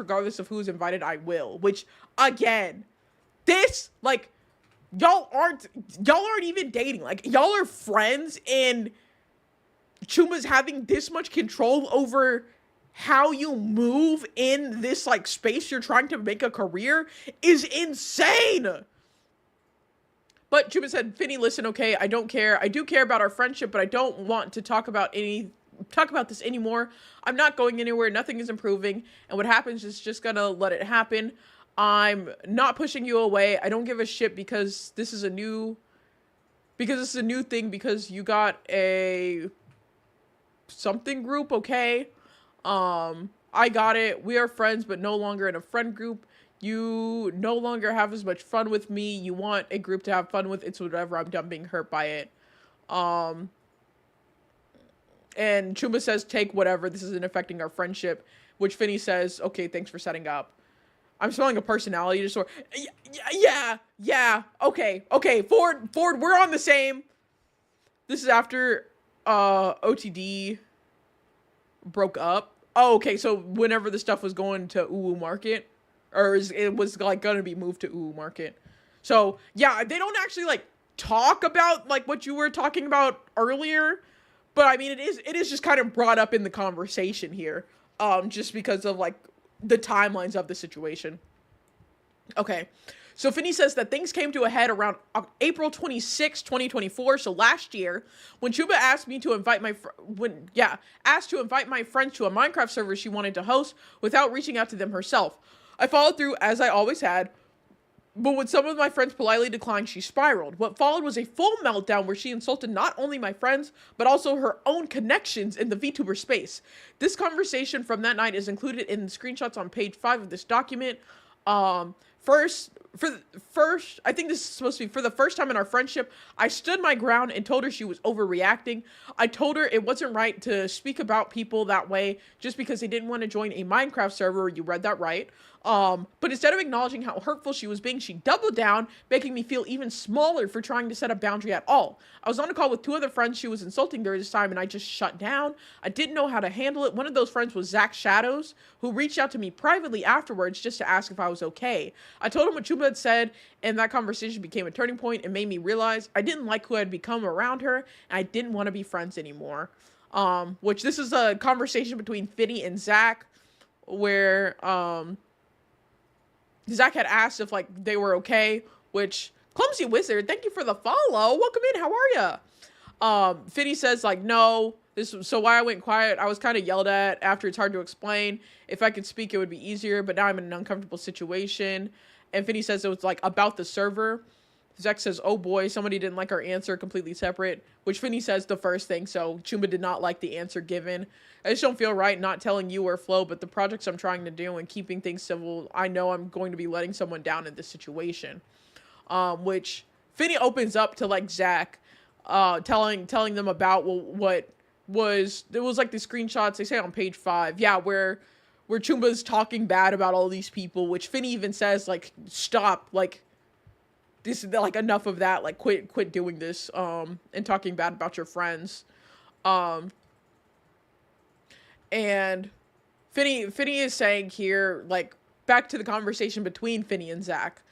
regardless of who's invited, I will. Which, again, this, like, y'all aren't even dating. Like, y'all are friends, and Chuma's having this much control over how you move in this, like, space you're trying to make a career is insane. But Chuma said, Finny, listen, okay, I don't care. I do care about our friendship, but I don't want to talk about this anymore. I'm not going anywhere. Nothing is improving. And what happens is just gonna let it happen. I'm not pushing you away. I don't give a shit because this is a new thing, because you got a something group, okay? I got it. We are friends, but no longer in a friend group. You no longer have as much fun with me. You want a group to have fun with. It's whatever. I'm done being hurt by it. And Chuma says, take whatever. This isn't affecting our friendship. Which Finny says, okay, thanks for setting up. I'm smelling a personality disorder. Yeah. Okay. Ford, we're on the same. This is after OTD broke up. Oh, okay. So whenever the stuff was going to Uwu Market, or it was like gonna be moved to Uwu Market. So yeah, they don't actually like talk about like what you were talking about earlier, but I mean it is just kind of brought up in the conversation here, just because of like the timelines of the situation. Okay, so Finny says that things came to a head around April 26, 2024. So last year, when Chuba asked me to invite my friends to a Minecraft server she wanted to host without reaching out to them herself. I followed through as I always had, but when some of my friends politely declined, she spiraled. What followed was a full meltdown where she insulted not only my friends, but also her own connections in the VTuber space. This conversation from that night is included in the screenshots on page 5 of this document. First, I think this is supposed to be for the first time in our friendship, I stood my ground and told her she was overreacting. I told her it wasn't right to speak about people that way just because they didn't want to join a Minecraft server. You read that right. But instead of acknowledging how hurtful she was being, she doubled down, making me feel even smaller for trying to set a boundary at all. I was on a call with 2 other friends she was insulting during this time, and I just shut down. I didn't know how to handle it. One of those friends was Zach Shadows, who reached out to me privately afterwards just to ask if I was okay. I told him what Chuba had said, and that conversation became a turning point and made me realize I didn't like who I'd become around her, and I didn't want to be friends anymore. Which this is a conversation between Finny and Zach, where, Zach had asked if, like, they were okay, which, Clumsy Wizard, thank you for the follow. Welcome in, how are ya? Finny says, like, no, so why I went quiet, I was kind of yelled at after. It's hard to explain. If I could speak, it would be easier, but now I'm in an uncomfortable situation. And Finny says it was, like, about the server. Zach says, oh boy, somebody didn't like our answer, completely separate, which Finny says the first thing, so Chumba did not like the answer given. I just don't feel right not telling you or Flo, but the projects I'm trying to do and keeping things civil, I know I'm going to be letting someone down in this situation. Which Finny opens up to, like, Zach, telling them about what was, it was like the screenshots they say on page 5, yeah, where Chumba's talking bad about all these people, which Finny even says, like, stop, like, this is like enough of that. Like quit doing this and talking bad about your friends. And Finny is saying here, like, back to the conversation between Finny and Zach.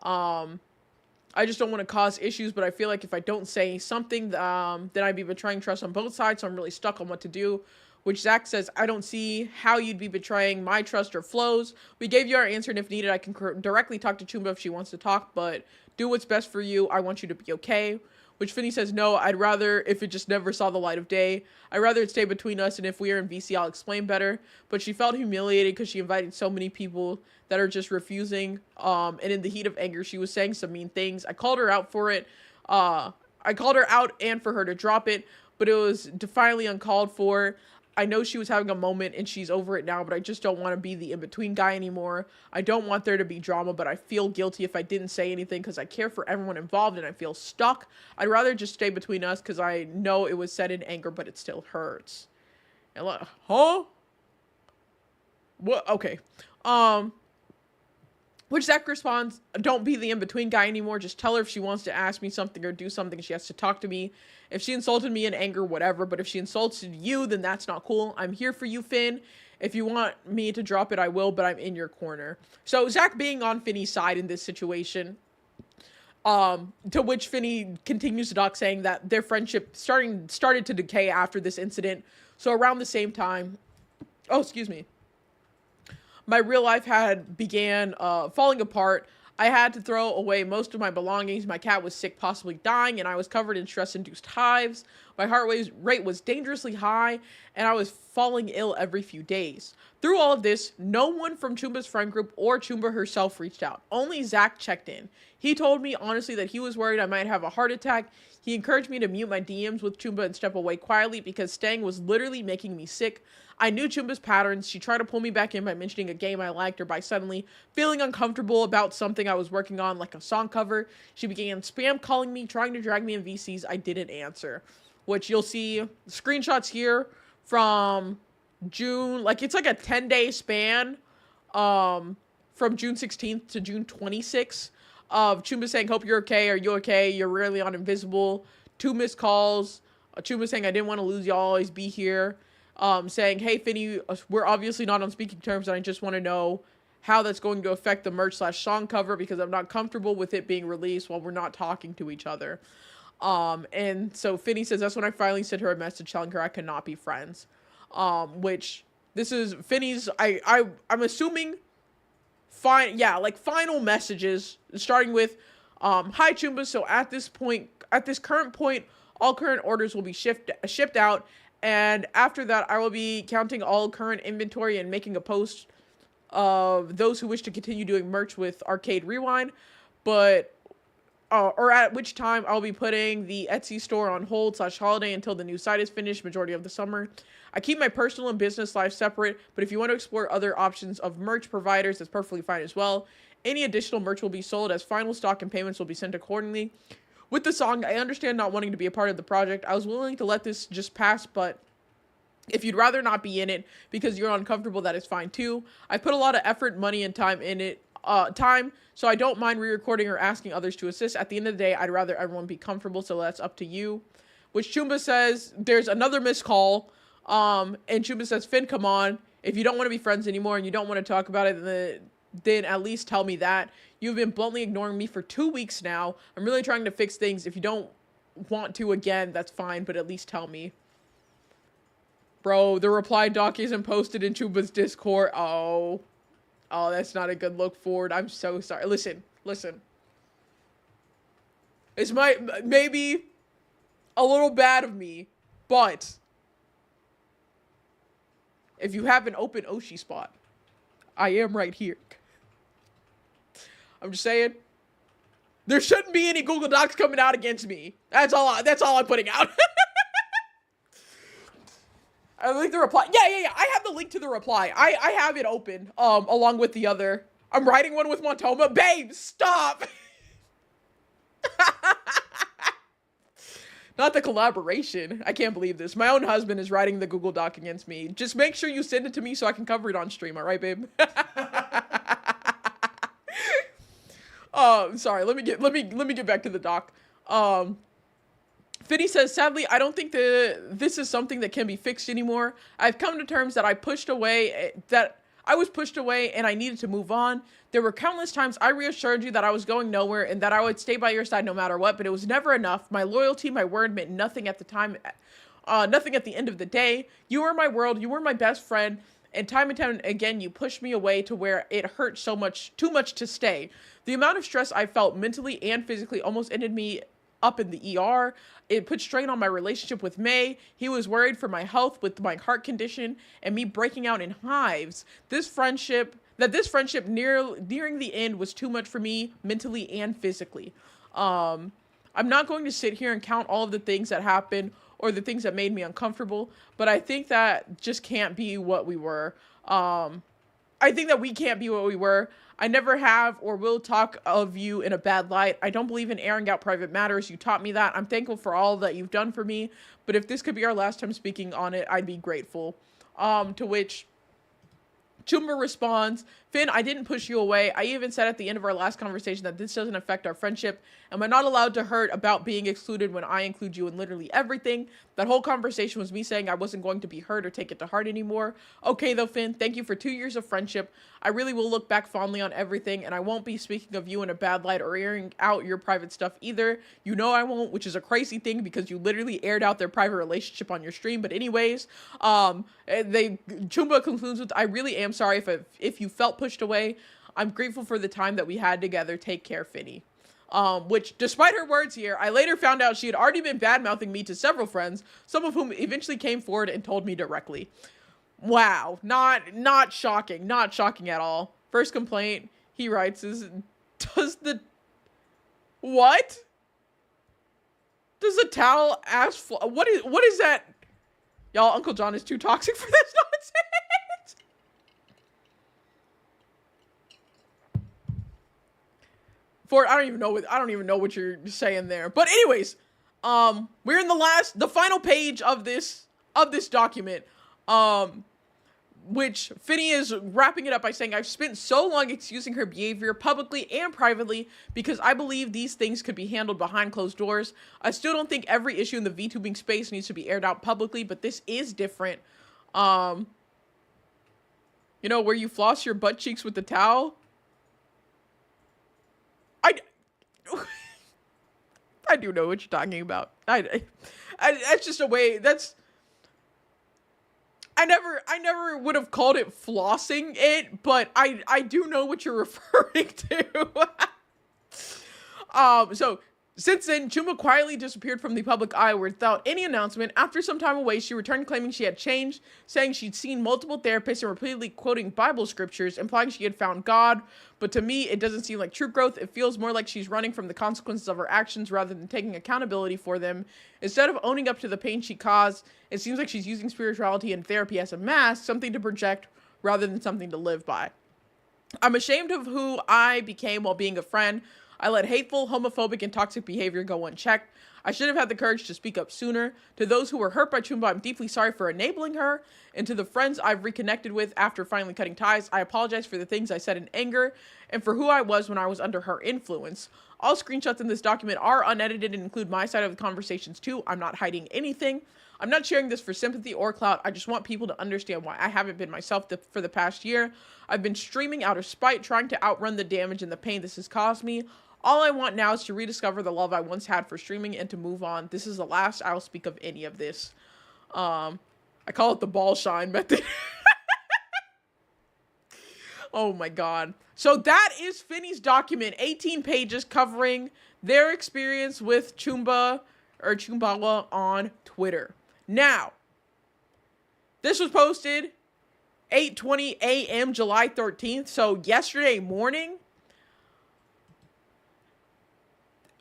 I just don't want to cause issues, but I feel like if I don't say something, then I'd be betraying trust on both sides, so I'm really stuck on what to do. Which Zach says, I don't see how you'd be betraying my trust or Flo's. We gave you our answer, and if needed, I can directly talk to Chumba if she wants to talk, but do what's best for you. I want you to be okay. Which Finny says, no, I'd rather if it just never saw the light of day. I'd rather it stay between us, and if we are in VC, I'll explain better. But she felt humiliated because she invited so many people that are just refusing. And in the heat of anger, she was saying some mean things. I called her out for it. I called her out and for her to drop it, but it was defiantly uncalled for. I know she was having a moment and she's over it now, but I just don't want to be the in-between guy anymore. I don't want there to be drama, but I feel guilty if I didn't say anything because I care for everyone involved and I feel stuck. I'd rather just stay between us because I know it was said in anger, but it still hurts. And like, huh? What? Okay. Which Zach responds, don't be the in-between guy anymore. Just tell her if she wants to ask me something or do something, she has to talk to me. If she insulted me in anger, whatever. But if she insulted you, then that's not cool. I'm here for you, Finn. If you want me to drop it, I will, but I'm in your corner. So Zach being on Finny's side in this situation. To which Finny continues to talk, saying that their friendship started to decay after this incident. So around the same time, my real life had began falling apart. I had to throw away most of my belongings. My cat was sick, possibly dying, and I was covered in stress-induced hives. My heart rate was dangerously high, and I was falling ill every few days. Through all of this, no one from Chumba's friend group or Chumba herself reached out. Only Zach checked in. He told me honestly that he was worried I might have a heart attack. He encouraged me to mute my DMs with Chumba and step away quietly because staying was literally making me sick. I knew Chumba's patterns. She tried to pull me back in by mentioning a game I liked or by suddenly feeling uncomfortable about something I was working on, like a song cover. She began spam calling me, trying to drag me in VCs. I didn't answer. Which you'll see screenshots here from June, like it's like a 10-day span from June 16th to June 26th of Chumba saying, hope you're okay. Are you okay? You're rarely on invisible. 2 missed calls. Chumba saying, I didn't want to lose you. I'll always be here. Saying, hey, Finny, we're obviously not on speaking terms, and I just want to know how that's going to affect the merch/song cover because I'm not comfortable with it being released while we're not talking to each other. And so Finny says, that's when I finally sent her a message telling her I could not be friends. Which this is Finny's, I'm assuming final messages starting with, hi Chumba. So at this current point, all current orders will be shipped out. And after that, I will be counting all current inventory and making a post of those who wish to continue doing merch with Arcade Rewind. But, or at which time I'll be putting the Etsy store on hold/holiday until the new site is finished, majority of the summer. I keep my personal and business life separate, but if you want to explore other options of merch providers, that's perfectly fine as well. Any additional merch will be sold as final stock and payments will be sent accordingly. With the song, I understand not wanting to be a part of the project. I was willing to let this just pass, but if you'd rather not be in it because you're uncomfortable, that is fine too. I put a lot of effort, money, and time in it, so I don't mind re-recording or asking others to assist. At the end of the day, I'd rather everyone be comfortable, so that's up to you. Which Chumba says, there's another missed call, and Chumba says, Finn, come on. If you don't want to be friends anymore and you don't want to talk about it, then at least tell me that. You've been bluntly ignoring me for 2 weeks now. I'm really trying to fix things. If you don't want to again, that's fine, but at least tell me. Bro, the reply doc isn't posted in Chumba's Discord. Oh, that's not a good look forward. I'm so sorry. Listen. It's maybe a little bad of me, but if you have an open Oshi spot, I am right here. I'm just saying, there shouldn't be any Google Docs coming out against me. That's all I'm putting out. I link the reply. Yeah. I have the link to the reply. I have it open, along with the other. I'm writing one with Montoma. Babe, stop. Not the collaboration. I can't believe this. My own husband is writing the Google Doc against me. Just make sure you send it to me so I can cover it on stream. All right, babe? Sorry, let me get back to the doc. Finney says, sadly, I don't think this is something that can be fixed anymore. I've come to terms that I was pushed away and I needed to move on. There were countless times I reassured you that I was going nowhere and that I would stay by your side no matter what, but it was never enough. My loyalty, my word meant nothing at the time, nothing at the end of the day. You were my world, you were my best friend, and time again, you pushed me away to where it hurt too much to stay. The amount of stress I felt mentally and physically almost ended me up in the ER. It put strain on my relationship with May. He was worried for my health with my heart condition and me breaking out in hives. This friendship nearing the end was too much for me mentally and physically. I'm not going to sit here and count all of the things that happened or the things that made me uncomfortable, but I think that just can't be what we were. I think that we can't be what we were. I never have or will talk of you in a bad light. I don't believe in airing out private matters. You taught me that. I'm thankful for all that you've done for me. But if this could be our last time speaking on it, I'd be grateful. To which Chumba responds, Finn, I didn't push you away. I even said at the end of our last conversation that this doesn't affect our friendship. Am I not allowed to hurt about being excluded when I include you in literally everything? That whole conversation was me saying I wasn't going to be hurt or take it to heart anymore. Okay though, Finn, thank you for 2 years of friendship. I really will look back fondly on everything, and I won't be speaking of you in a bad light or airing out your private stuff either. You know I won't, which is a crazy thing because you literally aired out their private relationship on your stream. But anyways, Chumba concludes with, I really am sorry if you felt pushed away. I'm grateful for the time that we had together. Take care, Finney. Which, despite her words here, I later found out she had already been bad-mouthing me to several friends, some of whom eventually came forward and told me directly. Wow, not shocking, not shocking at all. First complaint, he writes, is, what? Does the towel ask, what is that? Y'all, Uncle John is too toxic for this nonsense. I don't even know what you're saying there. But anyways, we're in the final page of this document, which Finney is wrapping it up by saying, I've spent so long excusing her behavior publicly and privately because I believe these things could be handled behind closed doors. I still don't think every issue in the VTubing space needs to be aired out publicly, but this is different. You know, where you floss your butt cheeks with the towel. I do know what you're talking about. That's just a way. I never would have called it flossing it, but I do know what you're referring to. So since then, Chumba quietly disappeared from the public eye without any announcement. After some time away, she returned claiming she had changed, saying she'd seen multiple therapists and repeatedly quoting Bible scriptures, implying she had found God. But to me, it doesn't seem like true growth. It feels more like she's running from the consequences of her actions rather than taking accountability for them. Instead of owning up to the pain she caused, it seems like she's using spirituality and therapy as a mask, something to project rather than something to live by. I'm ashamed of who I became while being a friend. I let hateful, homophobic, and toxic behavior go unchecked. I should have had the courage to speak up sooner. To those who were hurt by Chumba, I'm deeply sorry for enabling her. And to the friends I've reconnected with after finally cutting ties, I apologize for the things I said in anger and for who I was when I was under her influence. All screenshots in this document are unedited and include my side of the conversations too. I'm not hiding anything. I'm not sharing this for sympathy or clout. I just want people to understand why I haven't been myself for the past year. I've been streaming out of spite, trying to outrun the damage and the pain this has caused me. All I want now is to rediscover the love I once had for streaming and to move on. This is the last I'll speak of any of this. I call it the ball shine method. Oh my god. So that is Finney's document, 18 pages covering their experience with Chumba or Chumbawa on Twitter. Now, this was posted 8:20 a.m. July 13th, so yesterday morning.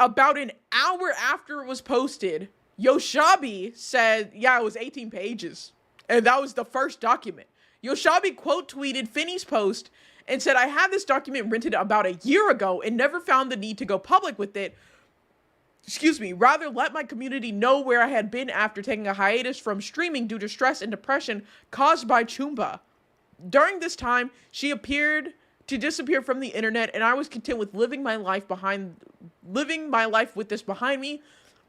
About an hour after it was posted, Yoshabi said, yeah, it was 18 pages. And that was the first document. Yoshabi quote tweeted Finney's post and said, I had this document rented about a year ago and never found the need to go public with it. Rather let my community know where I had been after taking a hiatus from streaming due to stress and depression caused by Chumba. During this time, she appeared to disappear from the internet, and I was content with living my life with this behind me.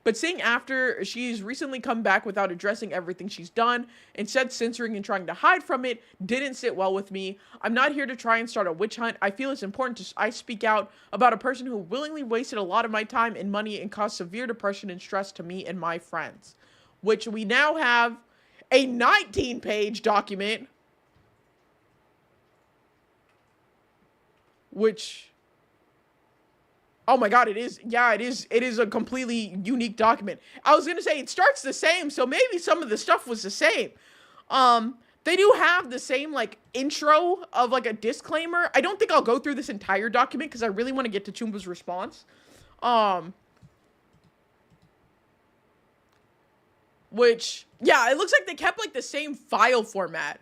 But seeing after she's recently come back without addressing everything she's done, instead censoring and trying to hide from it, didn't sit well with me. I'm not here to try and start a witch hunt. I feel it's important I speak out about a person who willingly wasted a lot of my time and money and caused severe depression and stress to me and my friends. Which we now have a 19-page document. Which... oh my god, it is. Yeah, it is. It is a completely unique document. I was gonna say it starts the same, so maybe some of the stuff was the same. They do have the same like intro of like a disclaimer. I don't think I'll go through this entire document because I really want to get to Chumba's response. Which, yeah, it looks like they kept like the same file format.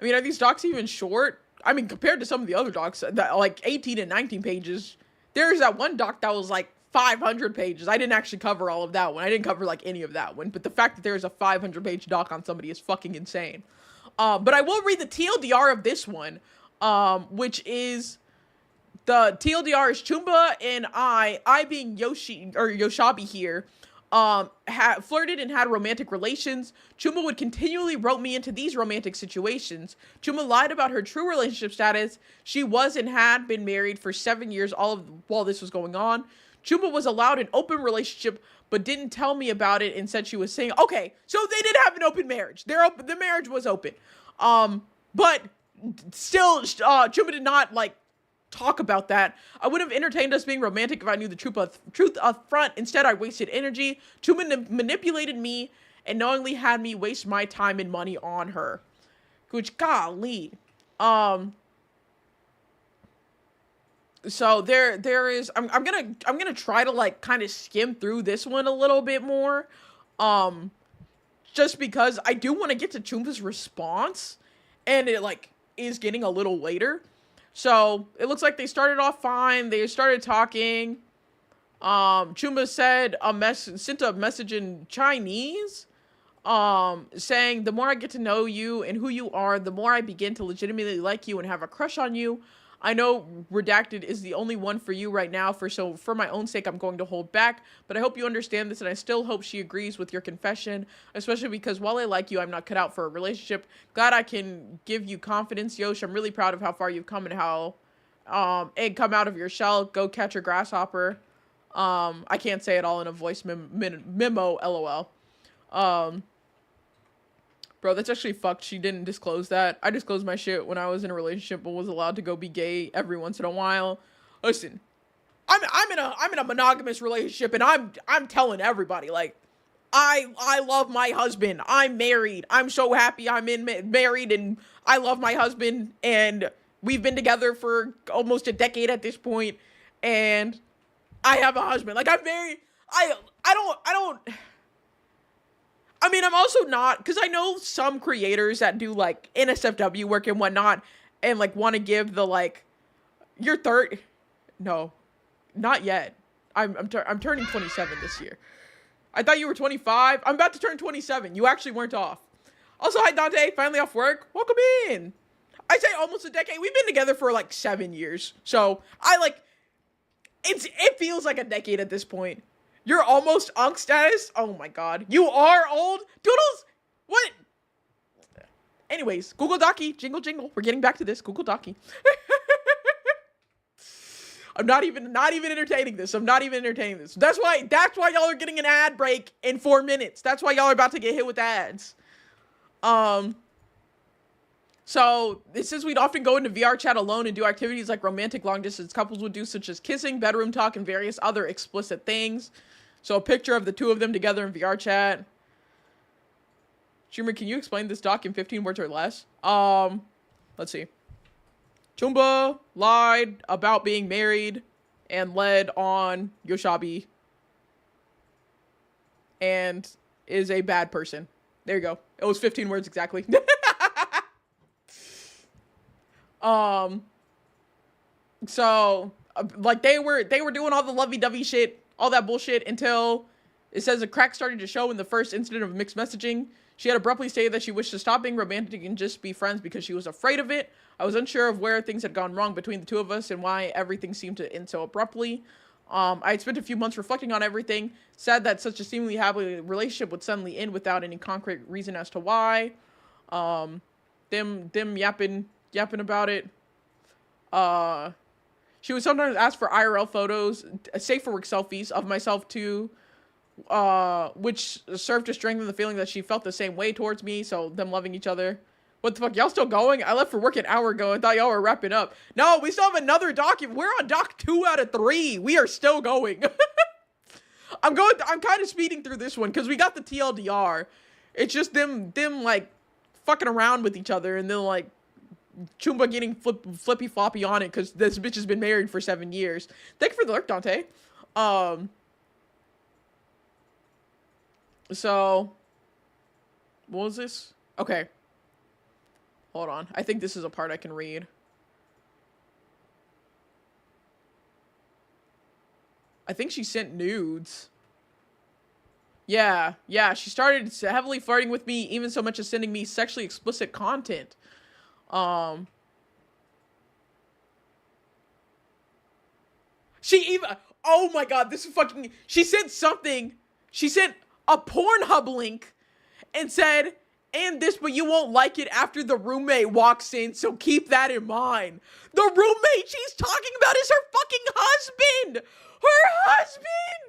I mean, are these docs even short? I mean, compared to some of the other docs, that like 18 and 19 pages, there's that one doc that was like 500 pages. I didn't actually cover all of that one. I didn't cover like any of that one. But the fact that there's a 500-page doc on somebody is fucking insane. But I will read the TLDR of this one, which is the TLDR is Chumba and I being Yoshibi here, flirted and had romantic relations. Chumba would continually rope me into these romantic situations. Chumba lied about her true relationship status. She was and had been married for 7 years while this was going on. Chumba was allowed an open relationship, but didn't tell me about it and said she was saying, okay, so they did have an open marriage. The marriage was open. But still, Chumba did not like talk about that. I would have entertained us being romantic if I knew the truth up front. Instead, I wasted energy. Chumba manipulated me and knowingly had me waste my time and money on her. Which, golly. So there is, I'm gonna try to like kind of skim through this one a little bit more. Just because I do want to get to Chumba's response, and it like is getting a little later. So it looks like they started off fine. They started talking. Chumba sent a message in Chinese, saying, the more I get to know you and who you are, the more I begin to legitimately like you and have a crush on you. I know Redacted is the only one for you right now, for my own sake, I'm going to hold back, but I hope you understand this, and I still hope she agrees with your confession, especially because while I like you, I'm not cut out for a relationship. Glad I can give you confidence, Yosh. I'm really proud of how far you've come and how, and come out of your shell. Go catch a grasshopper. I can't say it all in a voice memo, lol. Bro, that's actually fucked. She didn't disclose that. I disclosed my shit when I was in a relationship, but was allowed to go be gay every once in a while. Listen, I'm in a monogamous relationship, and I'm telling everybody, like, I love my husband. I'm married. I'm so happy I'm married, and I love my husband, and we've been together for almost a decade at this point, and I have a husband. Like, I'm very, I don't. I mean, I'm also not, because I know some creators that do, like, NSFW work and whatnot, and, like, want to give the, like, you're 30. No, not yet. I'm turning 27 this year. I thought you were 25. I'm about to turn 27. You actually weren't off. Also, hi, Dante. Finally off work. Welcome in. I say almost a decade. We've been together for, like, 7 years. So, it feels like a decade at this point. You're almost unk status? Oh my god. You are old? Doodles? What? Anyways, Google Docky. Jingle, jingle. We're getting back to this. Google Docky. I'm not even entertaining this. That's why y'all are getting an ad break in 4 minutes. That's why y'all are about to get hit with ads. So, it says we'd often go into VR chat alone and do activities like romantic long-distance couples would do, such as kissing, bedroom talk, and various other explicit things. So, a picture of the two of them together in VR chat. Schumer, can you explain this doc in 15 words or less? Let's see. Chumba lied about being married and led on Yoshibi. And is a bad person. There you go. It was 15 words exactly. So, like, they were doing all the lovey-dovey shit, all that bullshit, until it says a crack started to show in the first incident of mixed messaging. She had abruptly stated that she wished to stop being romantic and just be friends because she was afraid of it. I was unsure of where things had gone wrong between the two of us and why everything seemed to end so abruptly. I had spent a few months reflecting on everything, sad that such a seemingly happy relationship would suddenly end without any concrete reason as to why. Them yapping about it. She would sometimes ask for IRL photos, safe for work selfies of myself too, which served to strengthen the feeling that she felt the same way towards me, so them loving each other. What the fuck, y'all still going? I left for work an hour ago and thought y'all were wrapping up. No, we still have another document. We're on doc 2 out of 3. We are still going. I'm kind of speeding through this one because we got the TLDR. It's just them like fucking around with each other and then like Chumba getting flippy floppy on it because this bitch has been married for 7 years. Thank you for the lurk, Dante. So what was this? Okay. Hold on. I think this is a part I can read. I think she sent nudes. Yeah. She started heavily flirting with me, even so much as sending me sexually explicit content. She even... Oh my god, this is fucking... She sent something. She sent a Pornhub link and said... And this, but you won't like it after the roommate walks in, so keep that in mind. The roommate she's talking about is her fucking husband! Her husband!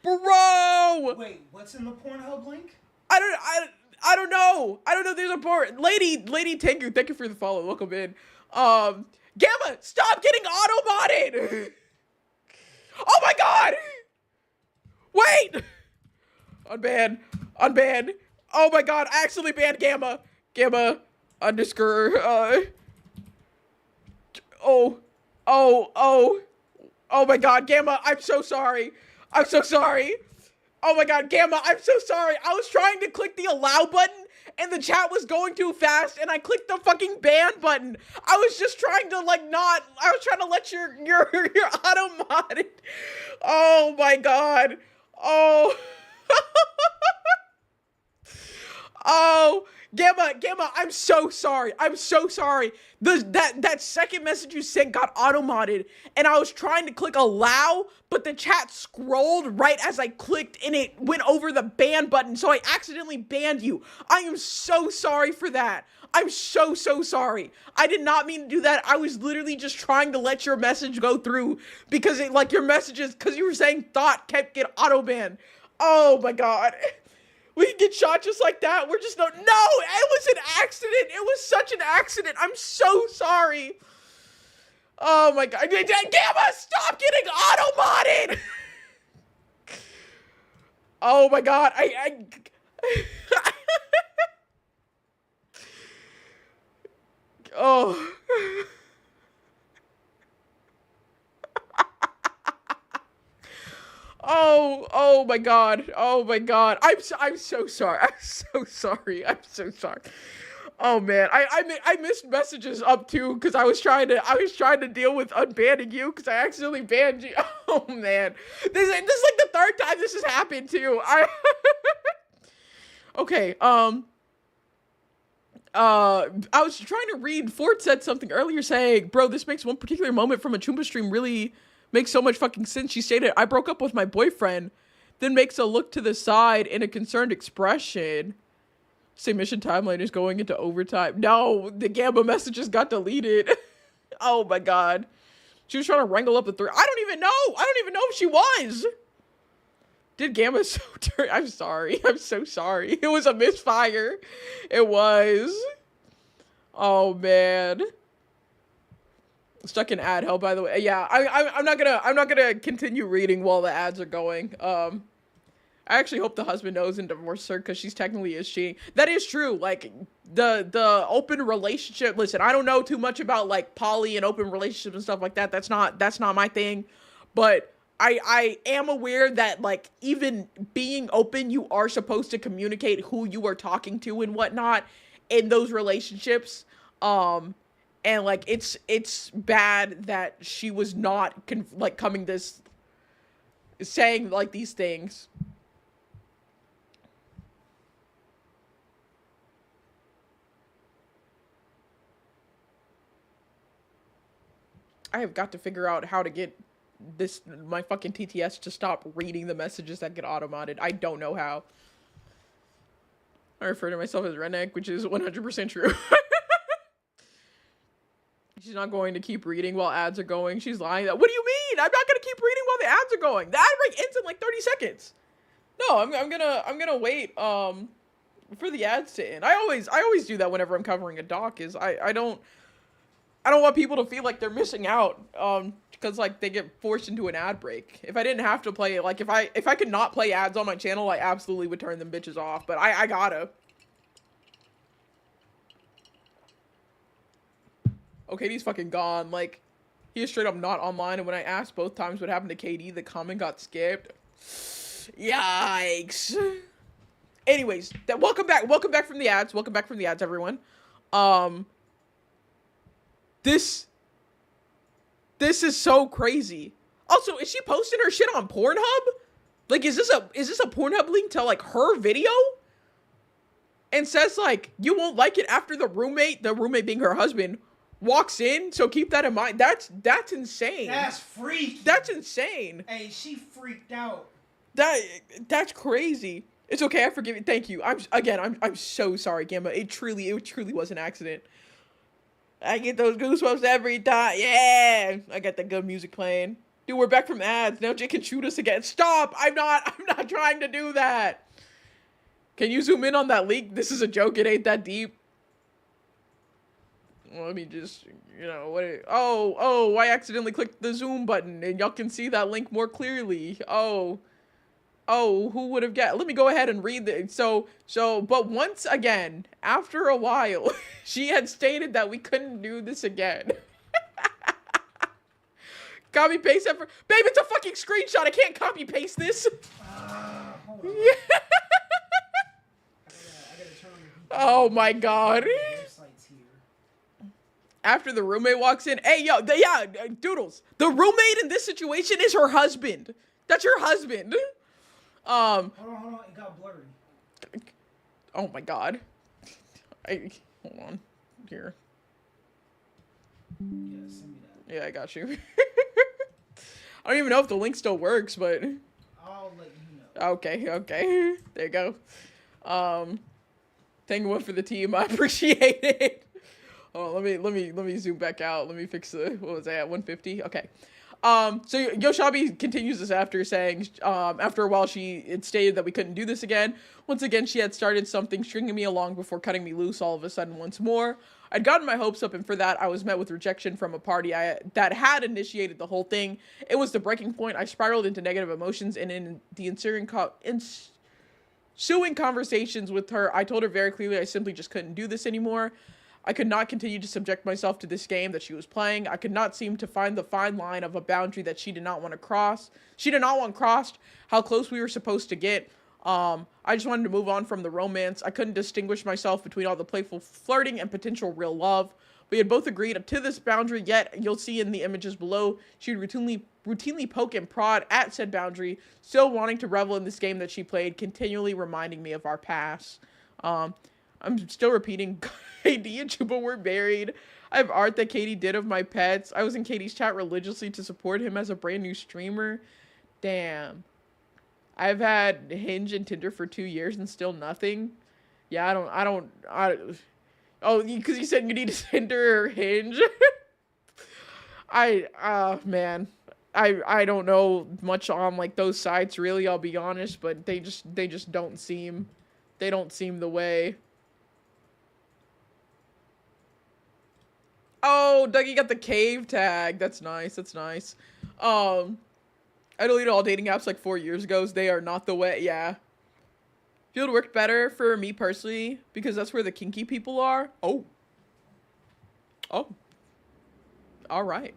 Bro! Wait, what's in the Pornhub link? I don't know. I don't know. There's a part. Lady Tengu, thank you for the follow. Welcome in. Gamma, stop getting auto-modded! Oh my god! Wait! Unban. Oh my god, I accidentally banned Gamma. Gamma underscore, Oh my god, Gamma, I'm so sorry. Oh my god, Gamma, I'm so sorry. I was trying to click the allow button and the chat was going too fast and I clicked the fucking ban button. I was just trying to I was trying to let your auto modded. Oh my god. Oh. Oh, Gamma, I'm so sorry. That second message you sent got auto-modded, and I was trying to click allow, but the chat scrolled right as I clicked, and it went over the ban button, so I accidentally banned you. I am so sorry for that. I'm so sorry. I did not mean to do that. I was literally just trying to let your message go through, because your messages, because you were saying thought, kept getting auto-banned. Oh my god. We can get shot just like that. We're just no, it was an accident. It was such an accident. I'm so sorry. Oh my god. Gamma, stop getting auto-modded. Oh my god. Oh. Oh my god. I'm so sorry. Oh man, I missed messages up too because I was trying to deal with unbanning you because I accidentally banned you. Oh man, this is like the third time this has happened too. Okay. I was trying to read. Ford said something earlier saying, "Bro, this makes one particular moment from a Chumba stream really." Makes so much fucking sense. She stated, I broke up with my boyfriend, then makes a look to the side in a concerned expression. Say mission timeline is going into overtime. No, the Gamma messages got deleted. Oh my god. She was trying to wrangle up the three. I don't even know if she was. Did Gamma so turn? I'm sorry. I'm so sorry. It was a misfire. It was. Oh man. Stuck in ad hell, by the way. Yeah, I'm not gonna continue reading while the ads are going. I actually hope the husband knows and divorces her because she's technically is cheating. That is true. Like the open relationship. Listen, I don't know too much about like poly and open relationships and stuff like that. That's not my thing. But I am aware that like even being open, you are supposed to communicate who you are talking to and whatnot in those relationships. And like it's bad that she was not coming this saying like these things. I have got to figure out how to get my fucking TTS to stop reading the messages that get automated. I don't know how. I refer to myself as redneck, which is 100% true. She's not going to keep reading while ads are going. She's lying. What do you mean? I'm not gonna keep reading while the ads are going. The ad break ends in like 30 seconds. No, I'm gonna wait for the ads to end. I always do that whenever I'm covering a doc. Is I don't want people to feel like they're missing out because like they get forced into an ad break. If I didn't have to play, like if I could not play ads on my channel, I absolutely would turn them bitches off. But I gotta. Oh, KD's fucking gone. Like, he is straight up not online, and when I asked both times what happened to KD, the comment got skipped. Yikes. Anyways, welcome back from the ads. Welcome back from the ads, everyone. This is so crazy. Also, is she posting her shit on Pornhub? Like, is this a Pornhub link to, like, her video? And says, like, you won't like it after the roommate being her husband, walks in, so keep that in mind. That's insane. That's freaky. That's insane. Hey, she freaked out. That's crazy. It's okay, I forgive you. Thank you. I'm so sorry, Gamma. It truly was an accident. I get those goosebumps every time. Yeah, I got the good music playing. Dude, we're back from ads. Now Jake can shoot us again. Stop! I'm not trying to do that. Can you zoom in on that leak? This is a joke. It ain't that deep. Let me just, I accidentally clicked the zoom button and y'all can see that link more clearly. Oh, who would have guessed? Let me go ahead and read the, but once again, after a while, she had stated that we couldn't do this again. Copy paste that babe, it's a fucking screenshot. I can't copy paste this. Hold on. Yeah. I gotta turn on your Oh my god. websites here. After the roommate walks in, hey, yo, Doodles, the roommate in this situation is her husband. That's your husband. Hold on, it got blurry. Oh my god. Hold on. Here. Yeah, send me that. Yeah, I got you. I don't even know if the link still works, but I'll let you know. okay. There you go. Thank you for the team. I appreciate it. Oh, let me zoom back out. Let me fix the, what was that, 150? Okay. So Yoshabi continues this after saying, after a while it stated that we couldn't do this again. Once again, she had started something, stringing me along before cutting me loose all of a sudden once more. I'd gotten my hopes up, and for that, I was met with rejection from a party that had initiated the whole thing. It was the breaking point. I spiraled into negative emotions, and in the ensuing conversations with her, I told her very clearly I simply just couldn't do this anymore. I could not continue to subject myself to this game that she was playing. I could not seem to find the fine line of a boundary that she did not want to cross. She did not want crossed, how close we were supposed to get. I just wanted to move on from the romance. I couldn't distinguish myself between all the playful flirting and potential real love. We had both agreed to this boundary, yet you'll see in the images below, she would routinely poke and prod at said boundary, still wanting to revel in this game that she played, continually reminding me of our past. I'm still repeating, KD and Chuba were married. I have art that Katie did of my pets. I was in Katie's chat religiously to support him as a brand new streamer. Damn. I've had Hinge and Tinder for 2 years and still nothing. Yeah, oh, because you said you need Tinder or Hinge. Man. I don't know much on like those sites really, I'll be honest, but they just don't seem the way. Oh, Dougie got the cave tag. That's nice. I deleted all dating apps like 4 years ago. So they are not the way. Yeah. Field worked better for me personally because that's where the kinky people are. Oh. All right.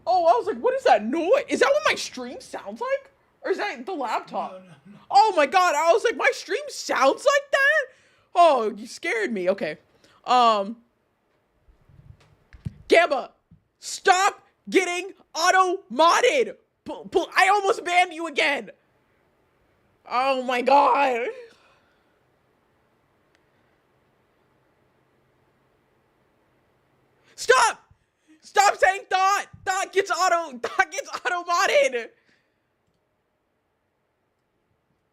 Oh, I was like, what is that noise? Is that what my stream sounds like? Or is that the laptop? No. Oh my god, I was like, my stream sounds like that? Oh, you scared me. Okay. Gamma, stop getting auto-modded. I almost banned you again. Oh my god. Stop! Stop saying thought! Thought gets auto-modded!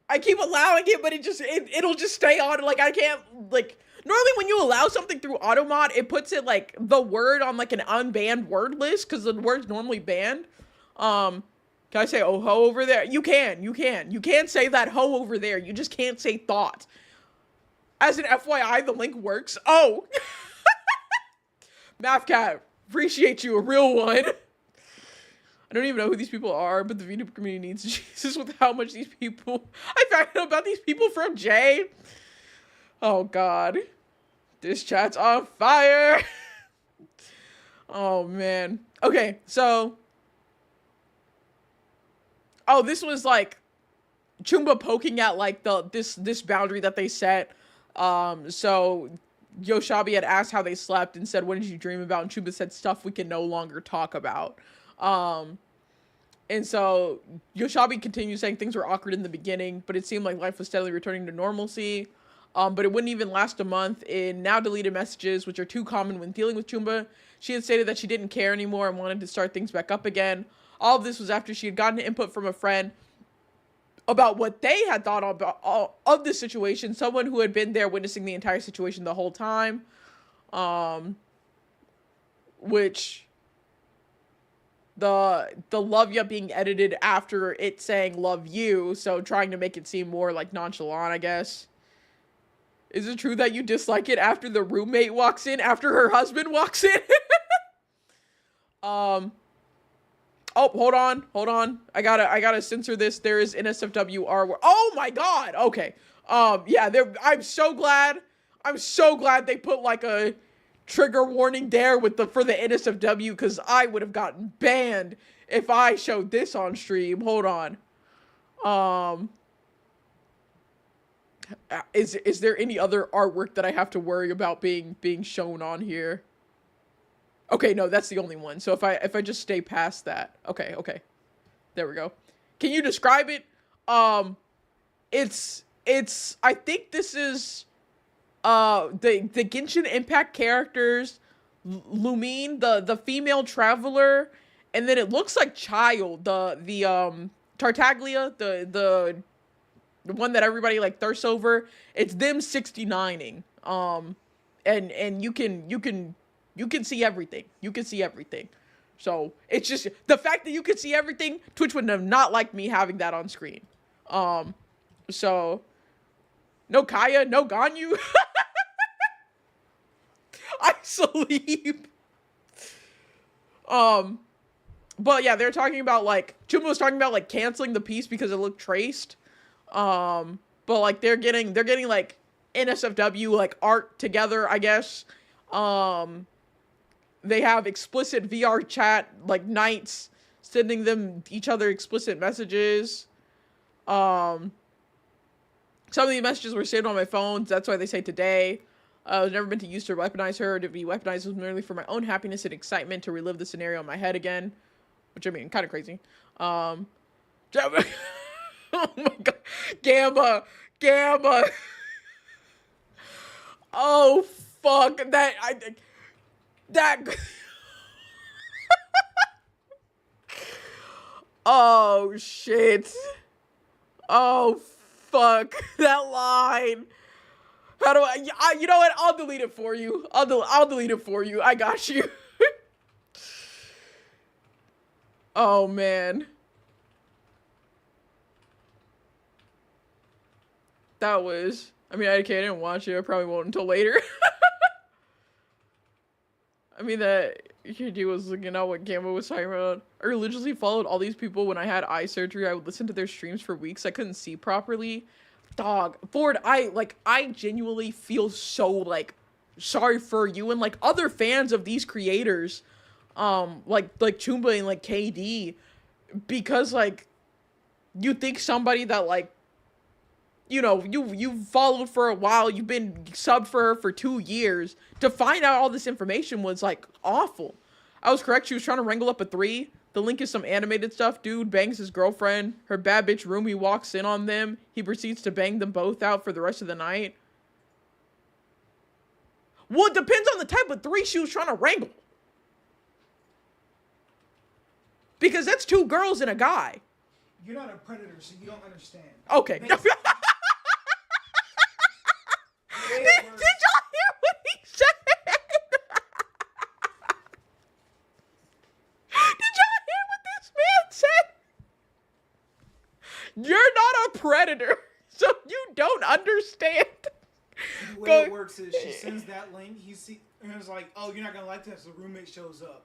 I keep allowing it, but it'll just stay on. Like, I can't, like, normally when you allow something through automod, it puts it, like, the word on, like, an unbanned word list, because the word's normally banned. Can I say, oh, ho over there? You can. You can say that ho over there. You just can't say thought. As an FYI, the link works. Oh! MathCat, appreciate you, a real one. I don't even know who these people are, but the VTuber community needs Jesus with how much these people... I found out about these people from Jay. Oh, God. This chat's on fire. Oh, man. Okay, so... Oh, this was, like, Chumba poking at, like, this boundary that they set. So... Yoshiabi had asked how they slept and said, what did you dream about? And Chumba said, stuff we can no longer talk about. And so Yoshiabi continued saying things were awkward in the beginning, but it seemed like life was steadily returning to normalcy. But it wouldn't even last a month. In now deleted messages, which are too common when dealing with Chumba, she had stated that she didn't care anymore and wanted to start things back up again. All of this was after she had gotten input from a friend about what they had thought of the situation, someone who had been there witnessing the entire situation the whole time, which the love ya being edited after it saying love you, so trying to make it seem more like nonchalant, I guess. Is it true that you dislike it after the roommate walks in, after her husband walks in? Oh, hold on. I gotta censor this. There is NSFWR. Oh my God. Okay. Yeah, I'm so glad they put like a trigger warning there for the NSFW, because I would have gotten banned if I showed this on stream. Hold on. Is there any other artwork that I have to worry about being shown on here? Okay, no, that's the only one. So if I just stay past that. Okay. There we go. Can you describe it? It's I think this is the Genshin Impact characters, Lumine, the female traveler, and then it looks like Child, the Tartaglia, the one that everybody like thirsts over. It's them 69ing. And you can see everything. You can see everything. So it's just the fact that you can see everything. Twitch would have not liked me having that on screen. So no Kaya, no Ganyu. I sleep. But yeah, they're talking about like Chumba was talking about like canceling the piece because it looked traced. But like they're getting like NSFW like art together, I guess. They have explicit VR chat, like nights, sending them each other explicit messages. Some of the messages were saved on my phone. That's why they say today. I've never been to use to weaponize her. To be weaponized was merely for my own happiness and excitement to relive the scenario in my head again. Which, I mean, kind of crazy. Oh my God. Gamma. Oh, fuck. Oh, shit. Oh, fuck. That line. How do you know what? I'll delete it for you. I'll delete it for you. I got you. Oh, man. That was... I mean, I didn't watch it. I probably won't until later. I mean, that he was looking at what Gamma was talking about. I religiously followed all these people when I had eye surgery. I would listen to their streams for weeks. I couldn't see properly. Dog. Ford, I genuinely feel so, like, sorry for you and, like, other fans of these creators. Like Chumba and, like, KD. Because, like, you think somebody that, like, you know, you've followed for a while, you've been subbed for her for 2 years, to find out all this information was, like, awful. I was correct, she was trying to wrangle up a 3. The link is some animated stuff. Dude bangs his girlfriend. Her bad bitch roomie walks in on them. He proceeds to bang them both out for the rest of the night. Well, it depends on the type of 3 she was trying to wrangle. Because that's 2 girls and a guy. You're not a predator, so you don't understand. Okay. Basically, Did y'all hear what he said? Did y'all hear what this man said? You're not a predator, so you don't understand. The way Go- it works is she sends that link. And it's like, oh, you're not gonna like this. The roommate shows up.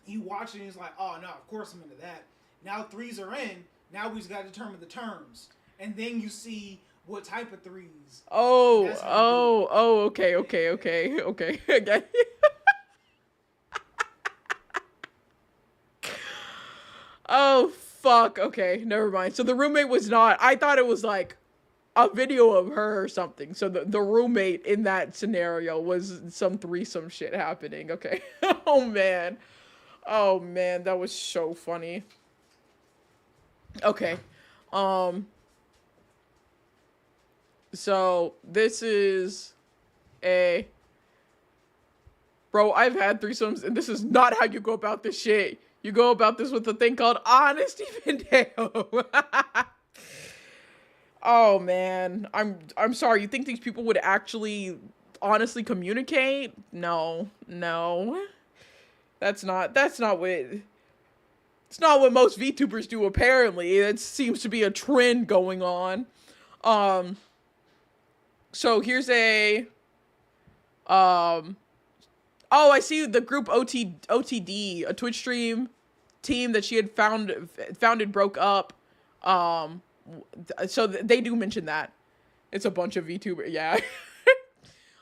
He watches and he's like, oh no, of course I'm into that. Now 3s are in. Now we just gotta determine the terms, and then you see what type of 3s. Okay. Okay. Oh, fuck. Okay, never mind. So the roommate was not... I thought it was, like, a video of her or something. So the roommate in that scenario was some threesome shit happening. Okay. Oh, man. That was so funny. Okay. So, this is a... Bro, I've had threesomes, and this is not how you go about this shit. You go about this with a thing called honesty video. Oh, man. I'm sorry. You think these people would actually honestly communicate? No. That's not what... It's not what most VTubers do, apparently. It seems to be a trend going on. So here's a... Oh, I see the group OTD, a Twitch stream team that she had founded broke up. So they do mention that. It's a bunch of VTubers, yeah.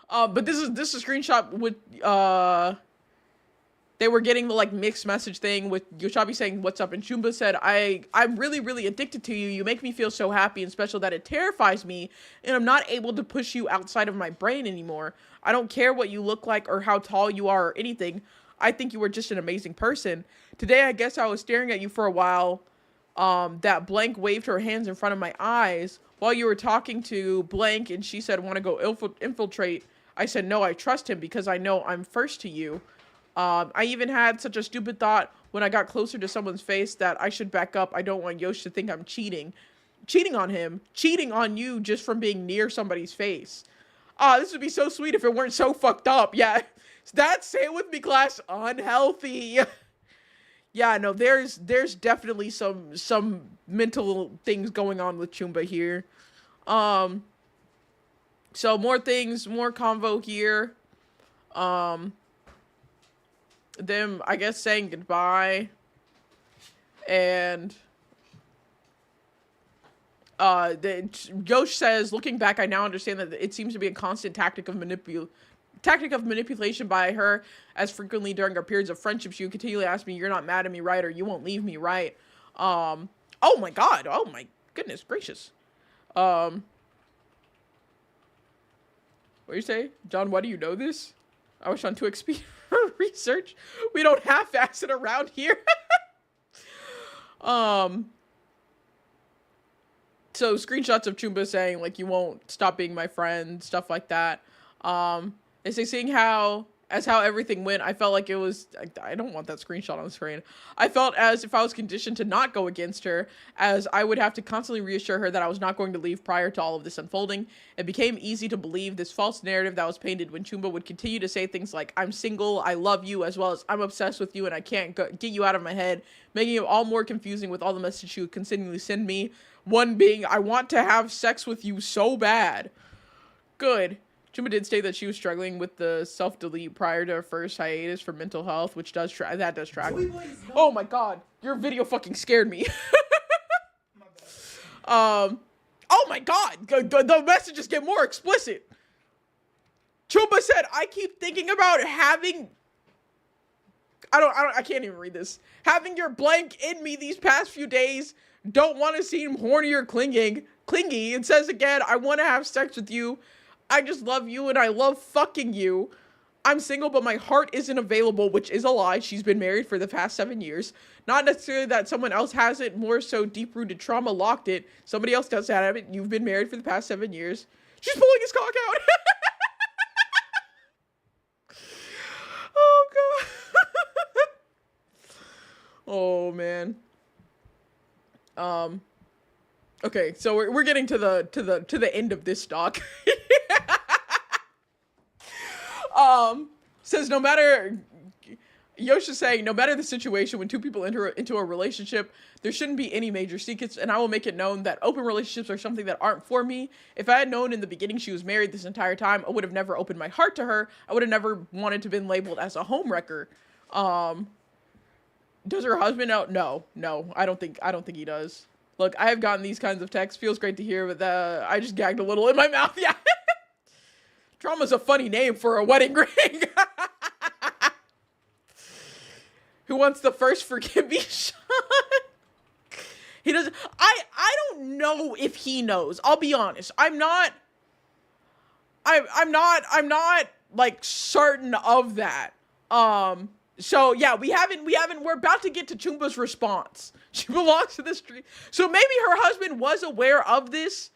But this is a screenshot with they were getting the like mixed message thing with Yoshabi saying what's up, and Chumba said, I'm really, really addicted to you. You make me feel so happy and special that it terrifies me, and I'm not able to push you outside of my brain anymore. I don't care what you look like or how tall you are or anything. I think you are just an amazing person. Today, I guess I was staring at you for a while. That Blank waved her hands in front of my eyes while you were talking to Blank, and she said, want to go infiltrate. I said, no, I trust him because I know I'm first to you. I even had such a stupid thought when I got closer to someone's face that I should back up. I don't want Yosh to think I'm cheating on him, cheating on you just from being near somebody's face. This would be so sweet if it weren't so fucked up. Yeah, that's, say it with me, class, unhealthy. Yeah, no, there's definitely some mental things going on with Chumba here. So more things, more convo here. Them, I guess, saying goodbye. And Yosh says, looking back, I now understand that it seems to be a constant tactic of manipulation by her, as frequently during our periods of friendship, she would continually ask me, you're not mad at me, right? Or you won't leave me, right? Oh my god. Oh my goodness gracious. What do you say? John, why do you know this? I was trying to XP research. We don't half-ass it around here. So screenshots of Chumba saying, like, you won't stop being my friend, stuff like that. They say, seeing how everything went, I felt like it was, I don't want that screenshot on the screen. I felt as if I was conditioned to not go against her, as I would have to constantly reassure her that I was not going to leave prior to all of this unfolding. It became easy to believe this false narrative that was painted when Chumba would continue to say things like, I'm single, I love you, as well as I'm obsessed with you and I can't get you out of my head, making it all more confusing with all the messages she would continually send me. One being, I want to have sex with you so bad. Good. Chumba did state that she was struggling with the self-delete prior to her first hiatus for mental health, which does track. Oh my god, your video fucking scared me. Oh my god, the messages get more explicit. Chumba said, I keep thinking about having... I can't even read this. Having your blank in me these past few days. Don't want to seem horny or clingy. It says again, I want to have sex with you. I just love you and I love fucking you. I'm single, but my heart isn't available, which is a lie. She's been married for the past 7 years. Not necessarily that someone else has it, more so deep-rooted trauma locked it. Somebody else does have it. You've been married for the past 7 years. She's pulling his cock out. Oh, God. Oh man. Okay, so we're getting to the end of this doc. Says no matter Yosha saying, no matter the situation, when two people enter into a relationship, there shouldn't be any major secrets, and I will make it known that open relationships are something that aren't for me. If I had known in the beginning she was married this entire time, I would have never opened my heart to her. I would have never wanted to been labeled as a homewrecker. Does her husband know? No, I don't think he does. Look, I have gotten these kinds of texts. Feels great to hear, but I just gagged a little in my mouth. Yeah. Drama's a funny name for a wedding ring. Who wants the first forgive me shot? He doesn't. I don't know if he knows. I'll be honest. I'm not like certain of that. So yeah, we're about to get to Chumba's response. She belongs to the street. So maybe her husband was aware of this.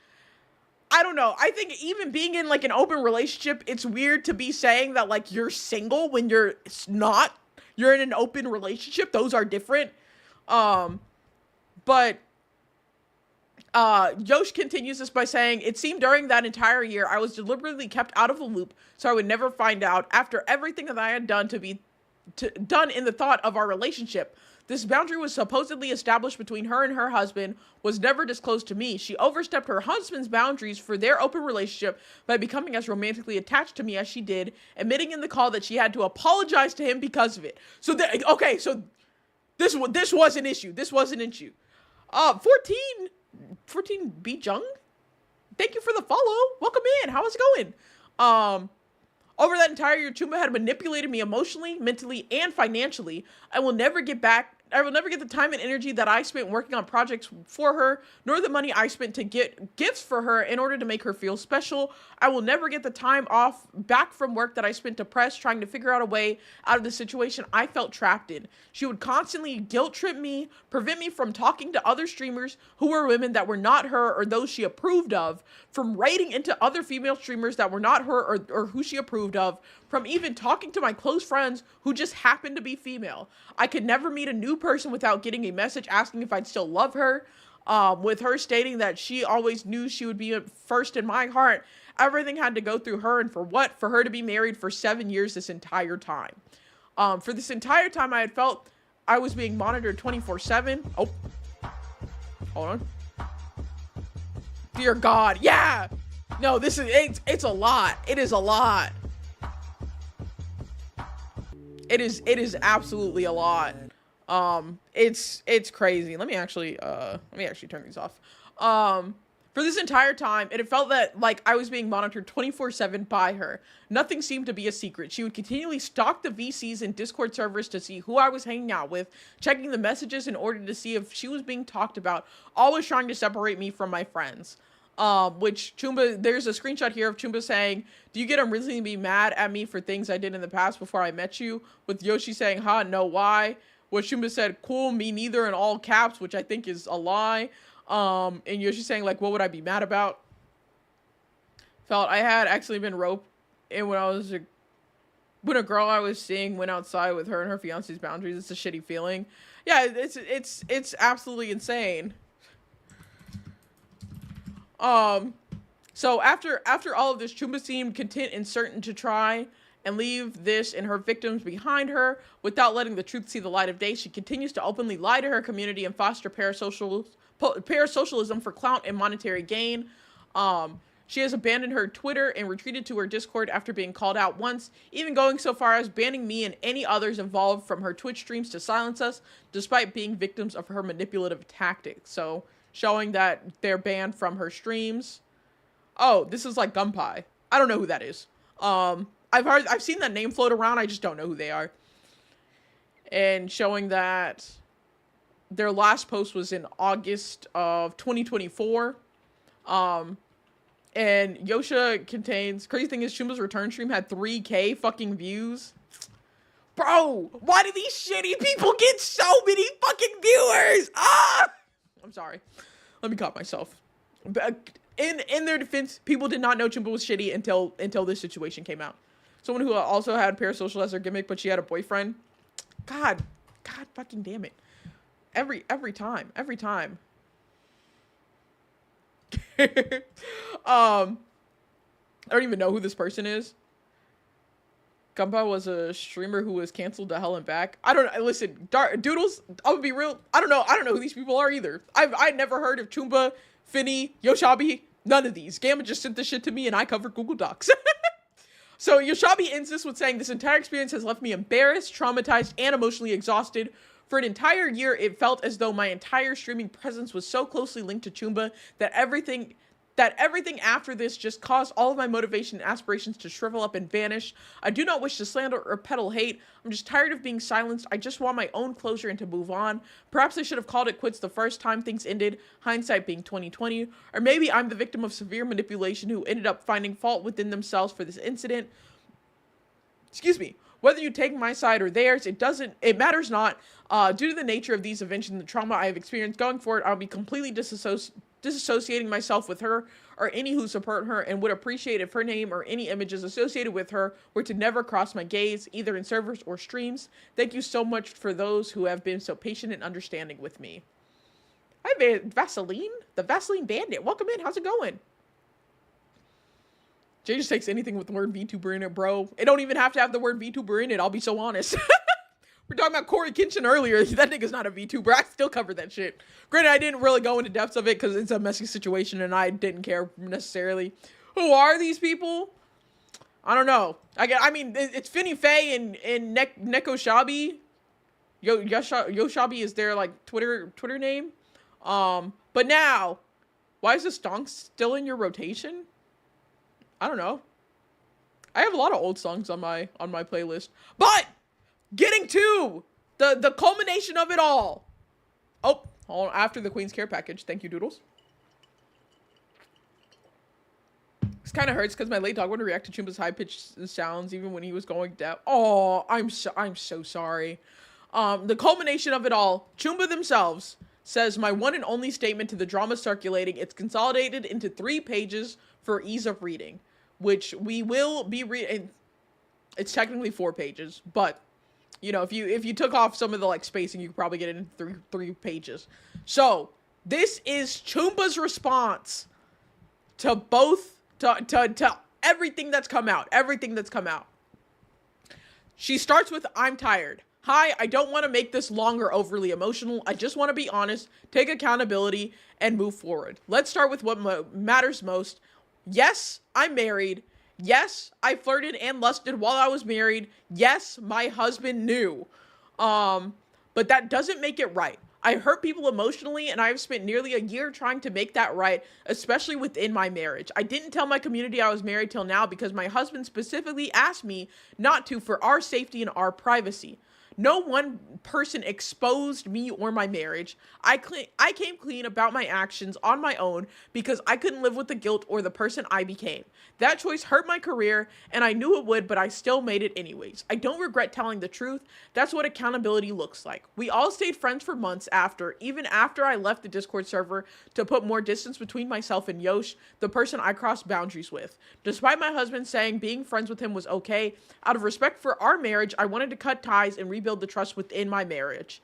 I don't know. I think even being in like an open relationship, it's weird to be saying that like you're single when you're not. You're in an open relationship. Those are different. But Yosh continues this by saying, it seemed during that entire year I was deliberately kept out of the loop so I would never find out after everything that I had done done in the thought of our relationship. This boundary was supposedly established between her and her husband, was never disclosed to me. She overstepped her husband's boundaries for their open relationship by becoming as romantically attached to me as she did, admitting in the call that she had to apologize to him because of it. So, so this was an issue. This was an issue. 14 B Jung, thank you for the follow. Welcome in. How's it going? Over that entire year, Chumba had manipulated me emotionally, mentally, and financially. I will never get the time and energy that I spent working on projects for her, nor the money I spent to get gifts for her in order to make her feel special. I will never get the time off back from work that I spent depressed trying to figure out a way out of the situation I felt trapped in. She would constantly guilt trip me, prevent me from talking to other streamers who were women that were not her or those she approved of, from raiding into other female streamers that were not her or who she approved of, from even talking to my close friends who just happened to be female. I could never meet a new person without getting a message asking if I'd still love her, with her stating that she always knew she would be first in my heart. Everything had to go through her, and for what? For her to be married for 7 years this entire time. For this entire time, I had felt I was being monitored 24/7. Oh, hold on. Dear God, yeah. No, this is it's a lot. It is a lot. It is absolutely a lot. It's crazy. Let me actually turn these off. For this entire time, it had felt that like I was being monitored 24/7 by her. Nothing seemed to be a secret. She would continually stalk the VCs and Discord servers to see who I was hanging out with, checking the messages in order to see if she was being talked about, always trying to separate me from my friends. Which Chumba, there's a screenshot here of Chumba saying, do you get unreasonably be mad at me for things I did in the past before I met you? With Yoshi saying, no, why? What Chumba said, cool, me neither, in all caps, which I think is a lie. And Yoshi saying, like, what would I be mad about? Felt I had actually been roped in when a girl I was seeing went outside with her and her fiance's boundaries. It's a shitty feeling. Yeah, it's absolutely insane. So after all of this, Chumba seemed content and certain to try and leave this and her victims behind her without letting the truth see the light of day. She continues to openly lie to her community and foster parasocialism for clout and monetary gain. She has abandoned her Twitter and retreated to her Discord after being called out once, even going so far as banning me and any others involved from her Twitch streams to silence us, despite being victims of her manipulative tactics. So showing that they're banned from her streams. Oh, this is like Gunpie. I don't know who that is. I've seen that name float around. I just don't know who they are. And showing that their last post was in August of 2024. And Yosha contains, crazy thing is Chumba's return stream had 3K fucking views. Bro, why do these shitty people get so many fucking viewers? I'm sorry. Let me calm myself. In their defense, people did not know Chumba was shitty until this situation came out. Someone who also had parasocial as their gimmick, but she had a boyfriend. God God fucking damn it. Every time. I don't even know who this person is. Gumpa was a streamer who was canceled to hell and back. I don't know. Listen, Doodles, I'll be real. I don't know who these people are either. I've never heard of Choomba, Finny, Yoshabi, none of these. Gamma just sent this shit to me and I covered Google Docs. So Yoshabi ends this with saying, this entire experience has left me embarrassed, traumatized, and emotionally exhausted. For an entire year, it felt as though my entire streaming presence was so closely linked to Choomba that everything after this just caused all of my motivation and aspirations to shrivel up and vanish. I do not wish to slander or peddle hate. I'm just tired of being silenced. I just want my own closure and to move on. Perhaps I should have called it quits the first time things ended, hindsight being 2020. Or maybe I'm the victim of severe manipulation who ended up finding fault within themselves for this incident. Excuse me. Whether you take my side or theirs, it matters not. Due to the nature of these events and the trauma I have experienced going forward, I'll be completely disassociating myself with her or any who support her, and would appreciate if her name or any images associated with her were to never cross my gaze, either in servers or streams. Thank you so much for those who have been so patient and understanding with me. Hi, Vaseline, the Vaseline Bandit. Welcome in. How's it going? Jay just takes anything with the word VTuber in it, bro. It don't even have to have the word VTuber in it, I'll be so honest. We're talking about Corey Kenshin earlier. That nigga's not a VTuber. I still covered that shit. Granted, I didn't really go into depths of it because it's a messy situation and I didn't care necessarily. Who are these people? I don't know. I mean, it's Finny Faye and Neko Shabi. Yoshabi is their, like, Twitter name. But now, why is this song still in your rotation? I don't know. I have a lot of old songs on my playlist. But getting to the culmination of it all. Oh, hold on, after the Queen's Care package. Thank you, Doodles. This kind of hurts because my late dog wouldn't react to Choomba's high-pitched sounds even when he was going deaf. Oh, I'm so sorry. The culmination of it all, Choomba themselves says, my one and only statement to the drama circulating, it's consolidated into 3 pages for ease of reading, which we will be reading. It's technically 4 pages, but you know, if you took off some of the like spacing, you could probably get it in three pages. So this is Choomba's response to to everything that's come out. She starts with, I'm tired. Hi, I don't want to make this long or overly emotional. I just want to be honest, take accountability, and move forward. Let's start with what matters most. Yes, I'm married. Yes, I flirted and lusted while I was married. Yes, my husband knew. But that doesn't make it right. I hurt people emotionally, and I've spent nearly a year trying to make that right, especially within my marriage. I didn't tell my community I was married till now because my husband specifically asked me not to for our safety and our privacy. No one person exposed me or my marriage. I came clean about my actions on my own because I couldn't live with the guilt or the person I became. That choice hurt my career, and I knew it would, but I still made it anyways. I don't regret telling the truth. That's what accountability looks like. We all stayed friends for months even after I left the Discord server to put more distance between myself and Yosh, the person I crossed boundaries with. Despite my husband saying being friends with him was okay, out of respect for our marriage, I wanted to cut ties and rebuild the trust within my marriage.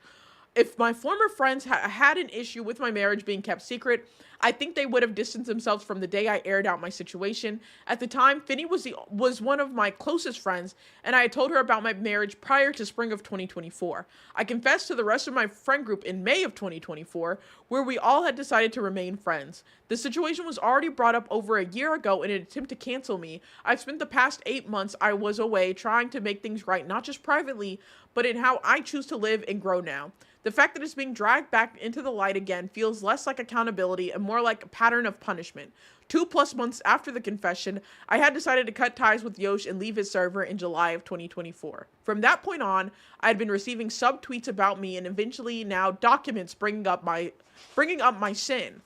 If my former friends had an issue with my marriage being kept secret, I think they would have distanced themselves from the day I aired out my situation. At the time, Finny was one of my closest friends, and I had told her about my marriage prior to spring of 2024. I confessed to the rest of my friend group in May of 2024, where we all had decided to remain friends. The situation was already brought up over a year ago in an attempt to cancel me. I've spent the past 8 months I was away trying to make things right, not just privately, but in how I choose to live and grow now. The fact that it's being dragged back into the light again feels less like accountability and more like a pattern of punishment. 2+ months after the confession, I had decided to cut ties with Yosh and leave his server in July of 2024. From that point on, I had been receiving sub-tweets about me and eventually now documents bringing up my sin.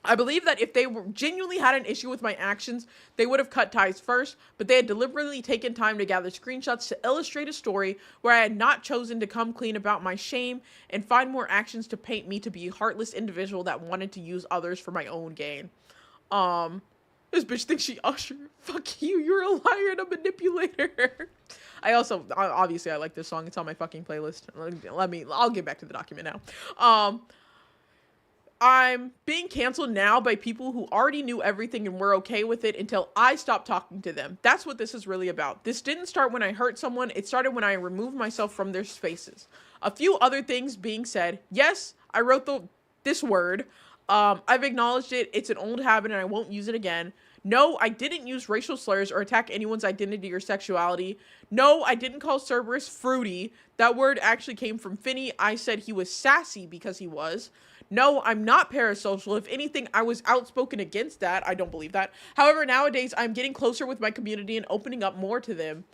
I believe that if they genuinely had an issue with my actions, they would have cut ties first, but they had deliberately taken time to gather screenshots to illustrate a story where I had not chosen to come clean about my shame and find more actions to paint me to be a heartless individual that wanted to use others for my own gain. This bitch thinks she Usher. Fuck you, you're a liar and a manipulator. Obviously I like this song. It's on my fucking playlist. I'll get back to the document now. I'm being canceled now by people who already knew everything and were okay with it until I stopped talking to them. That's what this is really about. This didn't start when I hurt someone. It started when I removed myself from their spaces. A few other things being said. Yes, I wrote this word. I've acknowledged it. It's an old habit and I won't use it again. No, I didn't use racial slurs or attack anyone's identity or sexuality. No, I didn't call Cerberus fruity. That word actually came from Finny. I said he was sassy because he was. No, I'm not parasocial. If anything, I was outspoken against that. I don't believe that. However, nowadays, I'm getting closer with my community and opening up to them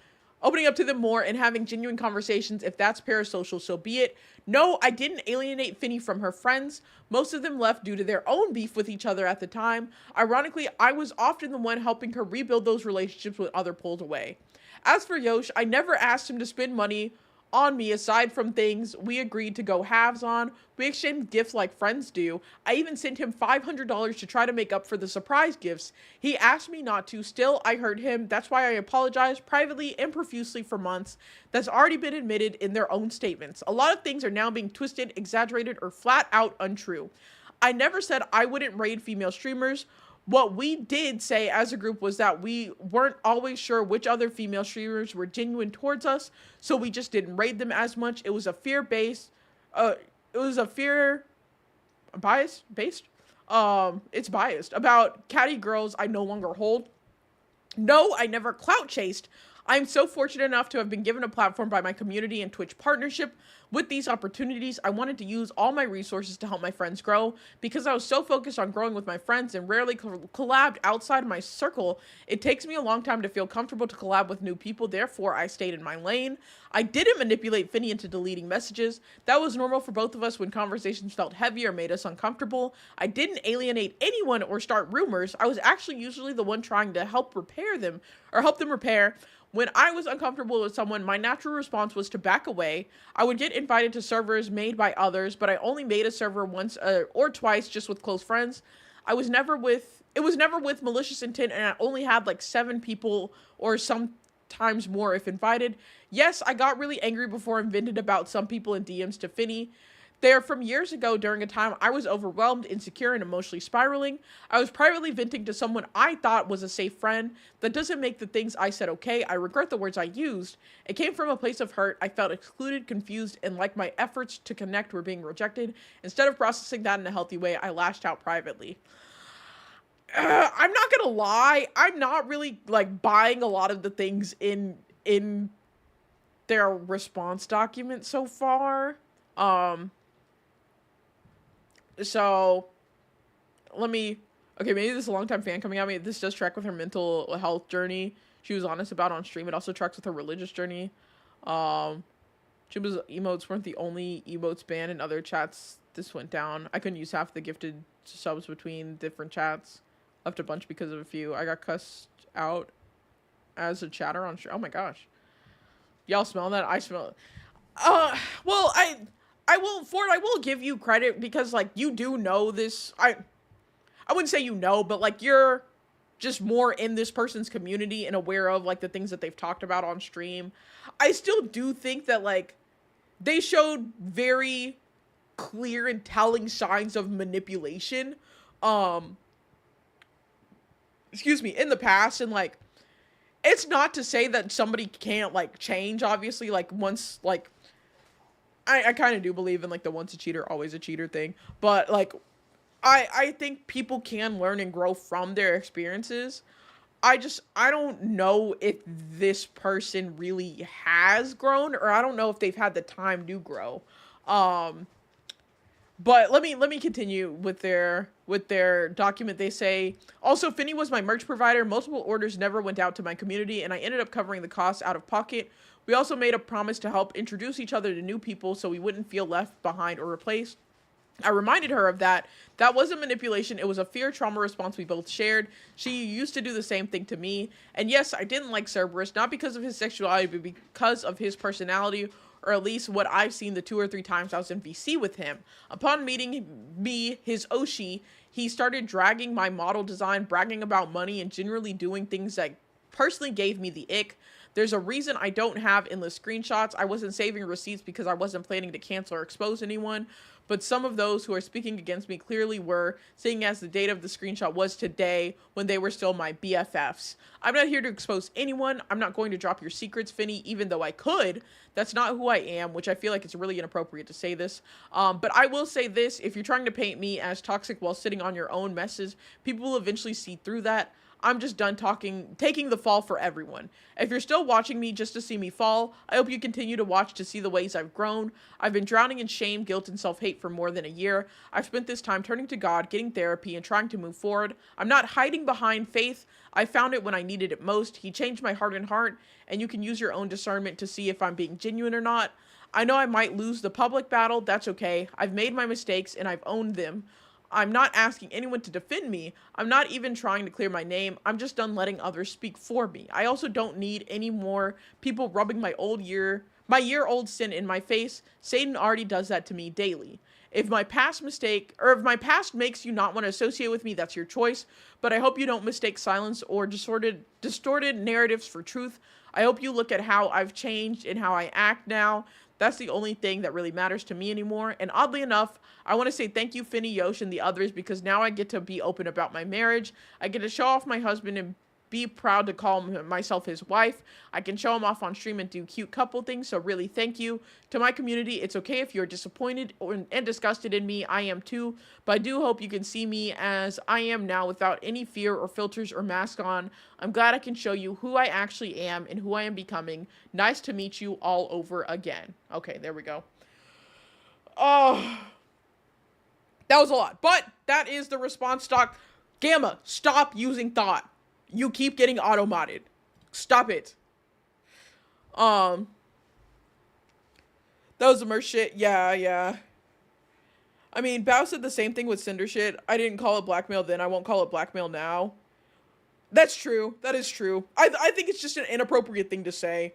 more and having genuine conversations. If that's parasocial, so be it. No, I didn't alienate Finny from her friends. Most of them left due to their own beef with each other at the time. Ironically, I was often the one helping her rebuild those relationships when others pulled away. As for Yosh, I never asked him to spend money on me aside from things we agreed to go halves on. We exchanged gifts like friends do. I even sent him $500 to try to make up for the surprise gifts. He asked me not to. Still, I hurt him. That's why I apologized privately and profusely for months. That's already been admitted in their own statements. A lot of things are now being twisted, exaggerated, or flat out untrue. I never said I wouldn't raid female streamers. What we did say as a group was that we weren't always sure which other female streamers were genuine towards us, so we just didn't raid them as much. It was a fear-based, bias-based? It's biased. About catty girls I no longer hold. No, I never clout chased. I'm so fortunate enough to have been given a platform by my community and Twitch partnership. With these opportunities, I wanted to use all my resources to help my friends grow. Because I was so focused on growing with my friends and rarely collabed outside of my circle, it takes me a long time to feel comfortable to collab with new people. Therefore, I stayed in my lane. I didn't manipulate Finny into deleting messages. That was normal for both of us when conversations felt heavy or made us uncomfortable. I didn't alienate anyone or start rumors. I was actually usually the one trying to help them repair. When I was uncomfortable with someone, my natural response was to back away. I would get invited to servers made by others, but I only made a server once or twice just with close friends. It was never with malicious intent, and I only had like 7 people or sometimes more if invited. Yes, I got really angry before and vented about some people in DMs to Finny. They're from years ago during a time I was overwhelmed, insecure, and emotionally spiraling. I was privately venting to someone I thought was a safe friend. That doesn't make the things I said okay. I regret the words I used. It came from a place of hurt. I felt excluded, confused, and like my efforts to connect were being rejected. Instead of processing that in a healthy way, I lashed out privately. I'm not gonna lie. I'm not really like buying a lot of the things in their response document so far. So, maybe this is a long-time fan coming at me. This does track with her mental health journey she was honest about on stream. It also tracks with her religious journey. Jimba's emotes weren't the only emotes banned in other chats. This went down. I couldn't use half the gifted subs between different chats. Left a bunch because of a few. I got cussed out as a chatter on stream. Oh my gosh. Y'all smell that? I smell it. Well, I will give you credit because, like, you do know this. I wouldn't say you know, but, like, you're just more in this person's community and aware of, like, the things that they've talked about on stream. I still do think that, like, they showed very clear and telling signs of manipulation, in the past, and, like, it's not to say that somebody can't, like, change, obviously, like, once, like, I kind of do believe in, like, the once a cheater, always a cheater thing. But, like, I think people can learn and grow from their experiences. I don't know if this person really has grown, or I don't know if they've had the time to grow. But let me continue with their document. They say, also, Finny was my merch provider. Multiple orders never went out to my community, and I ended up covering the costs out of pocket. We also made a promise to help introduce each other to new people so we wouldn't feel left behind or replaced. I reminded her of that. That wasn't manipulation. It was a fear trauma response we both shared. She used to do the same thing to me. And yes, I didn't like Cerberus, not because of his sexuality, but because of his personality or at least what I've seen the 2 or 3 times I was in VC with him. Upon meeting me, his Oshi, he started dragging my model design, bragging about money, and generally doing things that personally gave me the ick. There's a reason I don't have endless screenshots. I wasn't saving receipts because I wasn't planning to cancel or expose anyone, but some of those who are speaking against me clearly were, seeing as the date of the screenshot was today when they were still my BFFs. I'm not here to expose anyone. I'm not going to drop your secrets, Finny, even though I could. That's not who I am, which I feel like it's really inappropriate to say this. But I will say this, if you're trying to paint me as toxic while sitting on your own messes, people will eventually see through that. I'm just done taking the fall for everyone. If you're still watching me just to see me fall, I hope you continue to watch to see the ways I've grown. I've been drowning in shame, guilt, and self-hate for more than a year. I've spent this time turning to God, getting therapy, and trying to move forward. I'm not hiding behind faith. I found it when I needed it most. He changed my heart and heart, and you can use your own discernment to see if I'm being genuine or not. I know I might lose the public battle. That's okay. I've made my mistakes, and I've owned them. I'm not asking anyone to defend me. I'm not even trying to clear my name. I'm just done letting others speak for me. I also don't need any more people rubbing my year-old sin in my face. Satan already does that to me daily. If my past makes you not want to associate with me, that's your choice. But I hope you don't mistake silence or distorted narratives for truth. I hope you look at how I've changed and how I act now. That's the only thing that really matters to me anymore. And oddly enough, I want to say thank you, Finny, Yosh, and the others, because now I get to be open about my marriage. I get to show off my husband and be proud to call myself his wife. I can show him off on stream and do cute couple things, so really thank you. To my community, it's okay if you're disappointed and disgusted in me. I am too, but I do hope you can see me as I am now without any fear or filters or mask on. I'm glad I can show you who I actually am and who I am becoming. Nice to meet you all over again. Okay, there we go. Oh, that was a lot, but that is the response stock. Gamma, stop using thought. You keep getting auto-modded. Stop it. That was the merch shit. Yeah. I mean, Bao said the same thing with Cinder shit. I didn't call it blackmail then. I won't call it blackmail now. That's true. That is true. I think it's just an inappropriate thing to say.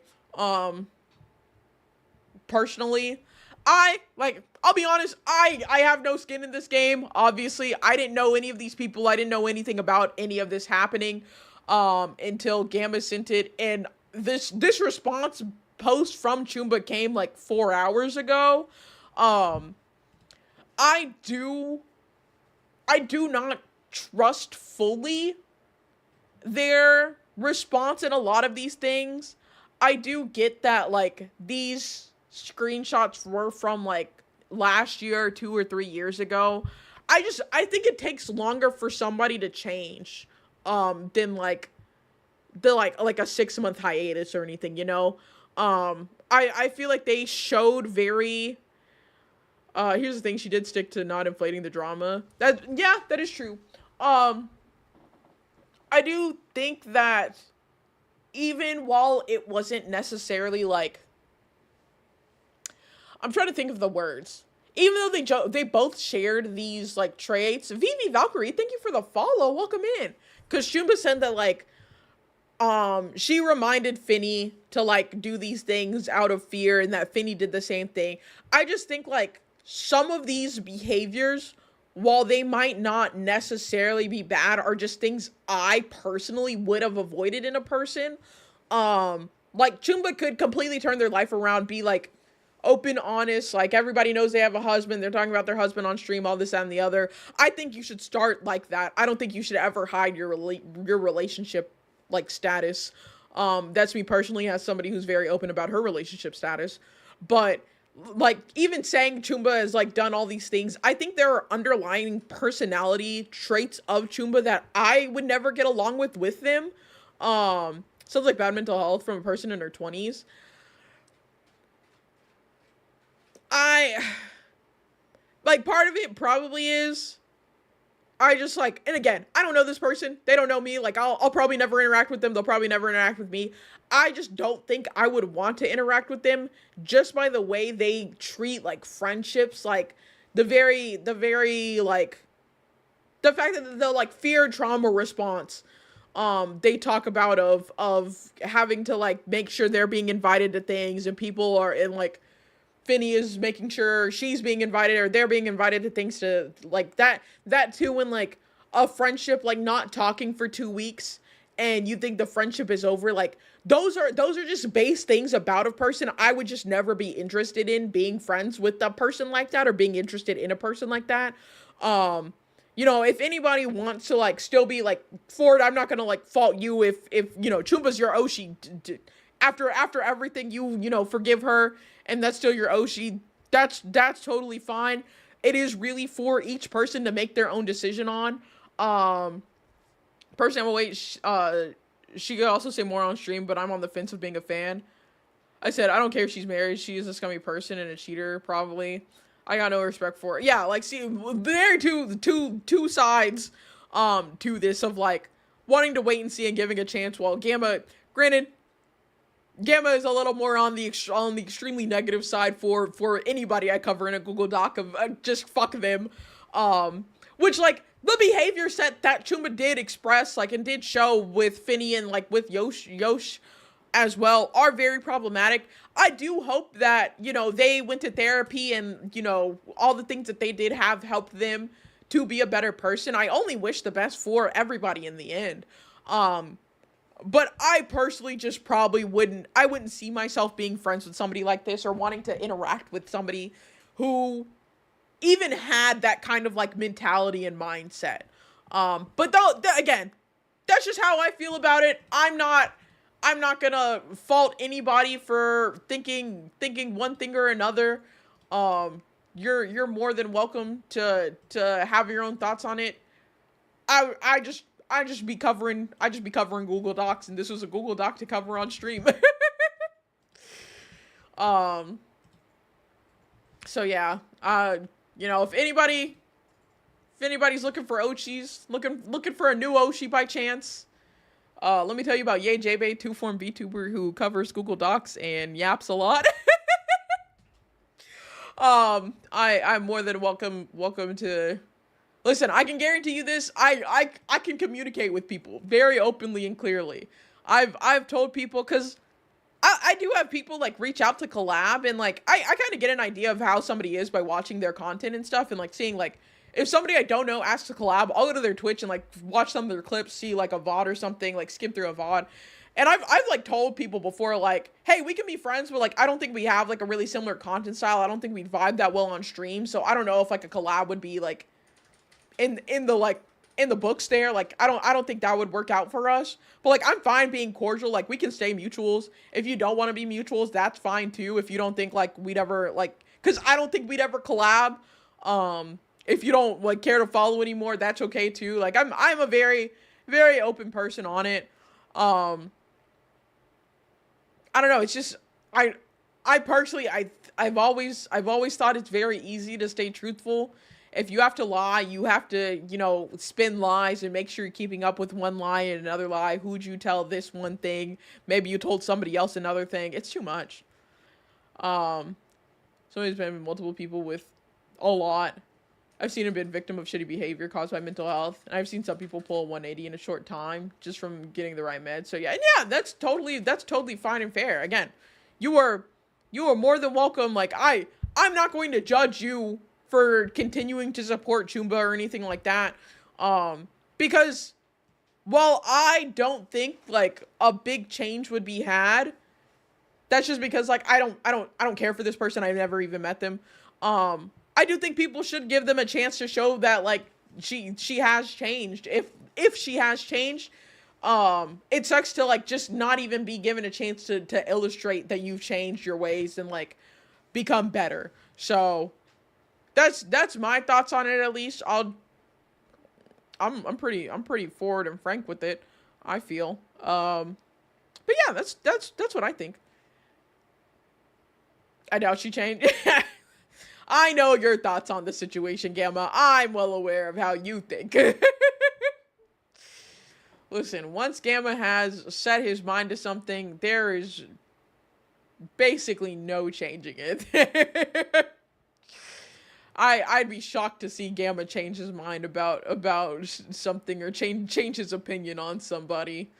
Personally, I'll be honest, I have no skin in this game. Obviously, I didn't know any of these people. I didn't know anything about any of this happening until Gamma sent it. And this response post from Chumba came like 4 hours ago. I do not trust fully their response in a lot of these things. I do get that, like, these screenshots were from like last year, 2 or 3 years ago. I think it takes longer for somebody to change than like a 6-month hiatus or anything, you know. I feel like they showed very here's the thing, she did stick to not inflating the drama. That is true. I do think that even while it wasn't necessarily like, I'm trying to think of the words. Even though they both shared these like traits. Vivi Valkyrie, thank you for the follow. Welcome in. Because Shumba said that like, she reminded Finny to like do these things out of fear, and that Finny did the same thing. I just think like some of these behaviors, while they might not necessarily be bad, are just things I personally would have avoided in a person. Like Chumba could completely turn their life around, be like open, honest, like everybody knows they have a husband, they're talking about their husband on stream, all this, that, and the other. I think you should start like that. I don't think you should ever hide your relationship like status. That's me personally, as somebody who's very open about her relationship status. But like, even saying Chumba has like done all these things, I think there are underlying personality traits of Chumba that I would never get along with them. Sounds like bad mental health from a person in her 20s. Like, part of it probably is, I just like, and again, I don't know this person, they don't know me, like, I'll probably never interact with them, they'll probably never interact with me. I just don't think I would want to interact with them just by the way they treat, like, friendships, like, the very, like, the fact that the, like, fear trauma response, they talk about of having to, like, make sure they're being invited to things, and people are in, like, Finny is making sure she's being invited or they're being invited to things to like that too, when like a friendship, like not talking for 2 weeks and you think the friendship is over, like those are just base things about a person. I would just never be interested in being friends with a person like that or being interested in a person like that. You know, if anybody wants to like still be like Ford, I'm not gonna like fault you if you know Chumba's your Oshi. After everything, you know, forgive her and that's still your Oshi. That's totally fine. It is really for each person to make their own decision on. Personally, I'm gonna wait. She could also say more on stream, but I'm on the fence of being a fan. I said I don't care if she's married. She is a scummy person and a cheater, probably. I got no respect for it. Yeah, like see, there are two sides to this of like wanting to wait and see and giving a chance. While Gamma, granted, Gamma is a little more on the extremely negative side for anybody I cover in a Google Doc of just fuck them. Which like the behavior set that Chumba did express like and did show with Finny and like with Yosh as well are very problematic. I do hope that, you know, they went to therapy and, you know, all the things that they did have helped them to be a better person. I only wish the best for everybody in the end. But I personally just probably wouldn't see myself being friends with somebody like this or wanting to interact with somebody who even had that kind of like mentality and mindset. But again, that's just how I feel about it. I'm not gonna fault anybody for thinking one thing or another. You're more than welcome to have your own thoughts on it. I just be covering Google Docs, and this was a Google Doc to cover on stream. So yeah, you know, if anybody's looking for Oshis, looking for a new Oshi by chance, let me tell you about Yay JBay, 2-form VTuber who covers Google Docs and yaps a lot. I'm more than welcome to listen. I can guarantee you this. I can communicate with people very openly and clearly. I've told people, because I do have people like reach out to collab, and like I kind of get an idea of how somebody is by watching their content and stuff, and like seeing like if somebody I don't know asks to collab, I'll go to their Twitch and like watch some of their clips, see like a VOD or something, like skip through a VOD. And I've like told people before, like, hey, we can be friends, but like I don't think we have like a really similar content style. I don't think we'd vibe that well on stream. So I don't know if like a collab would be like in the books there. Like I don't think that would work out for us. But like I'm fine being cordial. Like we can stay mutuals. If you don't want to be mutuals, that's fine too. If you don't think like we'd ever like, because I don't think we'd ever collab. If you don't like care to follow anymore, that's okay too. Like I'm a very, very open person on it. I don't know. It's just I personally I've always thought it's very easy to stay truthful. If you have to lie, you have to, you know, spin lies and make sure you're keeping up with one lie and another lie. Who'd you tell this one thing? Maybe you told somebody else another thing. It's too much. So there's been multiple people with a lot. I've seen him been victim of shitty behavior caused by mental health. And I've seen some people pull a 180 in a short time just from getting the right meds. So yeah, that's totally fine and fair. Again, you are more than welcome. Like I'm not going to judge you for continuing to support Chumba or anything like that. Because while I don't think like a big change would be had, that's just because like I don't care for this person. I've never even met them. I do think people should give them a chance to show that like she has changed. If she has changed, it sucks to like just not even be given a chance to illustrate that you've changed your ways and like become better. So that's my thoughts on it. At least I'm pretty forward and frank with it, I feel. But yeah, that's what I think. I doubt she changed. I know your thoughts on the situation, Gamma. I'm well aware of how you think. Listen, once Gamma has set his mind to something, there is basically no changing it. I'd be shocked to see Gamma change his mind about something or change his opinion on somebody.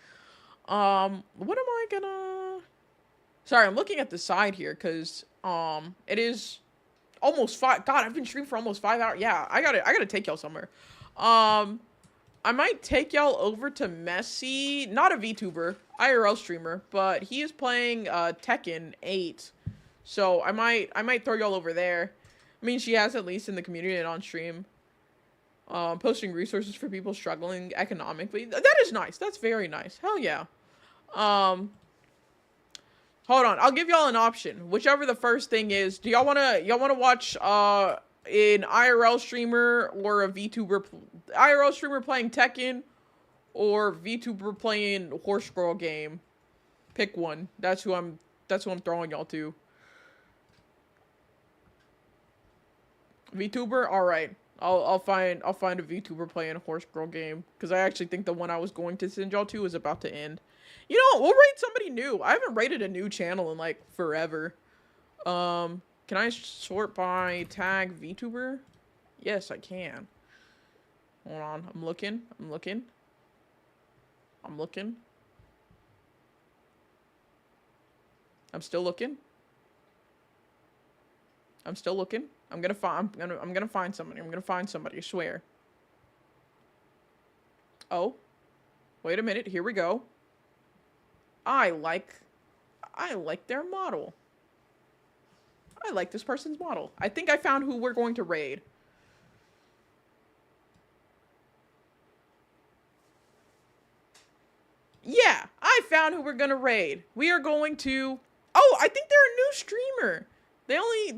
What am I gonna Sorry, I'm looking at the side here because it is almost 5. God, I've been streaming for almost 5 hours. Yeah, I gotta take y'all somewhere. I might take y'all over to Messi, not a VTuber, IRL streamer, but he is playing Tekken 8. So I might throw y'all over there. I mean, she has, at least in the community and on stream, posting resources for people struggling economically. That is nice. That's very nice. Hell yeah. Hold on. I'll give y'all an option. Whichever the first thing is. Do y'all wanna watch an IRL streamer or a VTuber, IRL streamer playing Tekken, or VTuber playing Horse Girl game? Pick one. That's who I'm throwing y'all to. VTuber? Alright. I'll find a VTuber playing a Horse Girl game, because I actually think the one I was going to send y'all to is about to end. You know, we'll rate somebody new. I haven't rated a new channel in like forever. Can I sort by tag VTuber? Yes, I can. Hold on, I'm looking. I'm still looking. I'm gonna find somebody, I swear. Oh. Wait a minute, here we go. I like their model. I like this person's model. I think I found who we're going to raid. Yeah, I found who we're gonna raid. We are going to... Oh, I think they're a new streamer.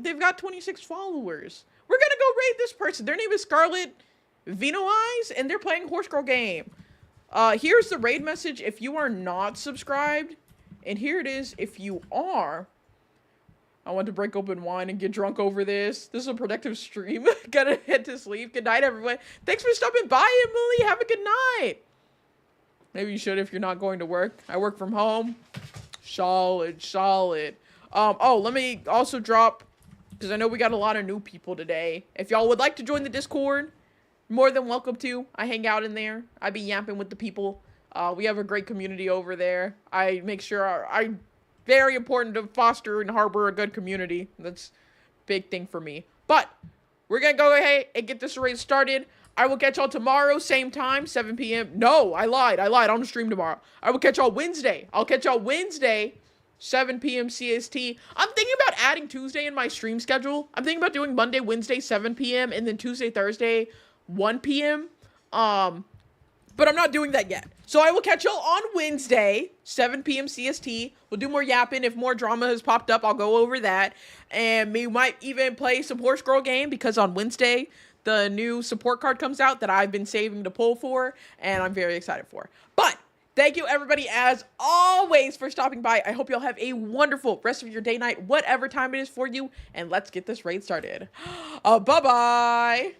They've got 26 followers. We're gonna go raid this person. Their name is Scarlet Vino Eyes, and they're playing Horse Girl game. Here's the raid message if you are not subscribed. And here it is if you are. I want to break open wine and get drunk over this. This is a productive stream. Gotta head to sleep. Good night, everyone. Thanks for stopping by, Emily. Have a good night. Maybe you should if you're not going to work. I work from home. Solid. Oh, let me also drop, because I know we got a lot of new people today. If y'all would like to join the Discord, more than welcome to. I hang out in there. I be yapping with the people. We have a great community over there. I make sure very important to foster and harbor a good community. That's a big thing for me. But we're going to go ahead and get this raid started. I will catch y'all tomorrow, same time, 7 p.m. No, I lied. I don't stream tomorrow. I will catch y'all Wednesday. 7 p.m. CST. I'm thinking about adding Tuesday in my stream schedule. I'm thinking about doing Monday, Wednesday, 7 p.m. and then Tuesday, Thursday, 1 p.m. But I'm not doing that yet. So I will catch y'all on Wednesday, 7 p.m. CST. We'll do more yapping. If more drama has popped up, I'll go over that. And we might even play some Horse Girl game, because on Wednesday, the new support card comes out that I've been saving to pull for, and I'm very excited for. But thank you, everybody, as always, for stopping by. I hope y'all have a wonderful rest of your day, night, whatever time it is for you. And let's get this raid started. Bye-bye.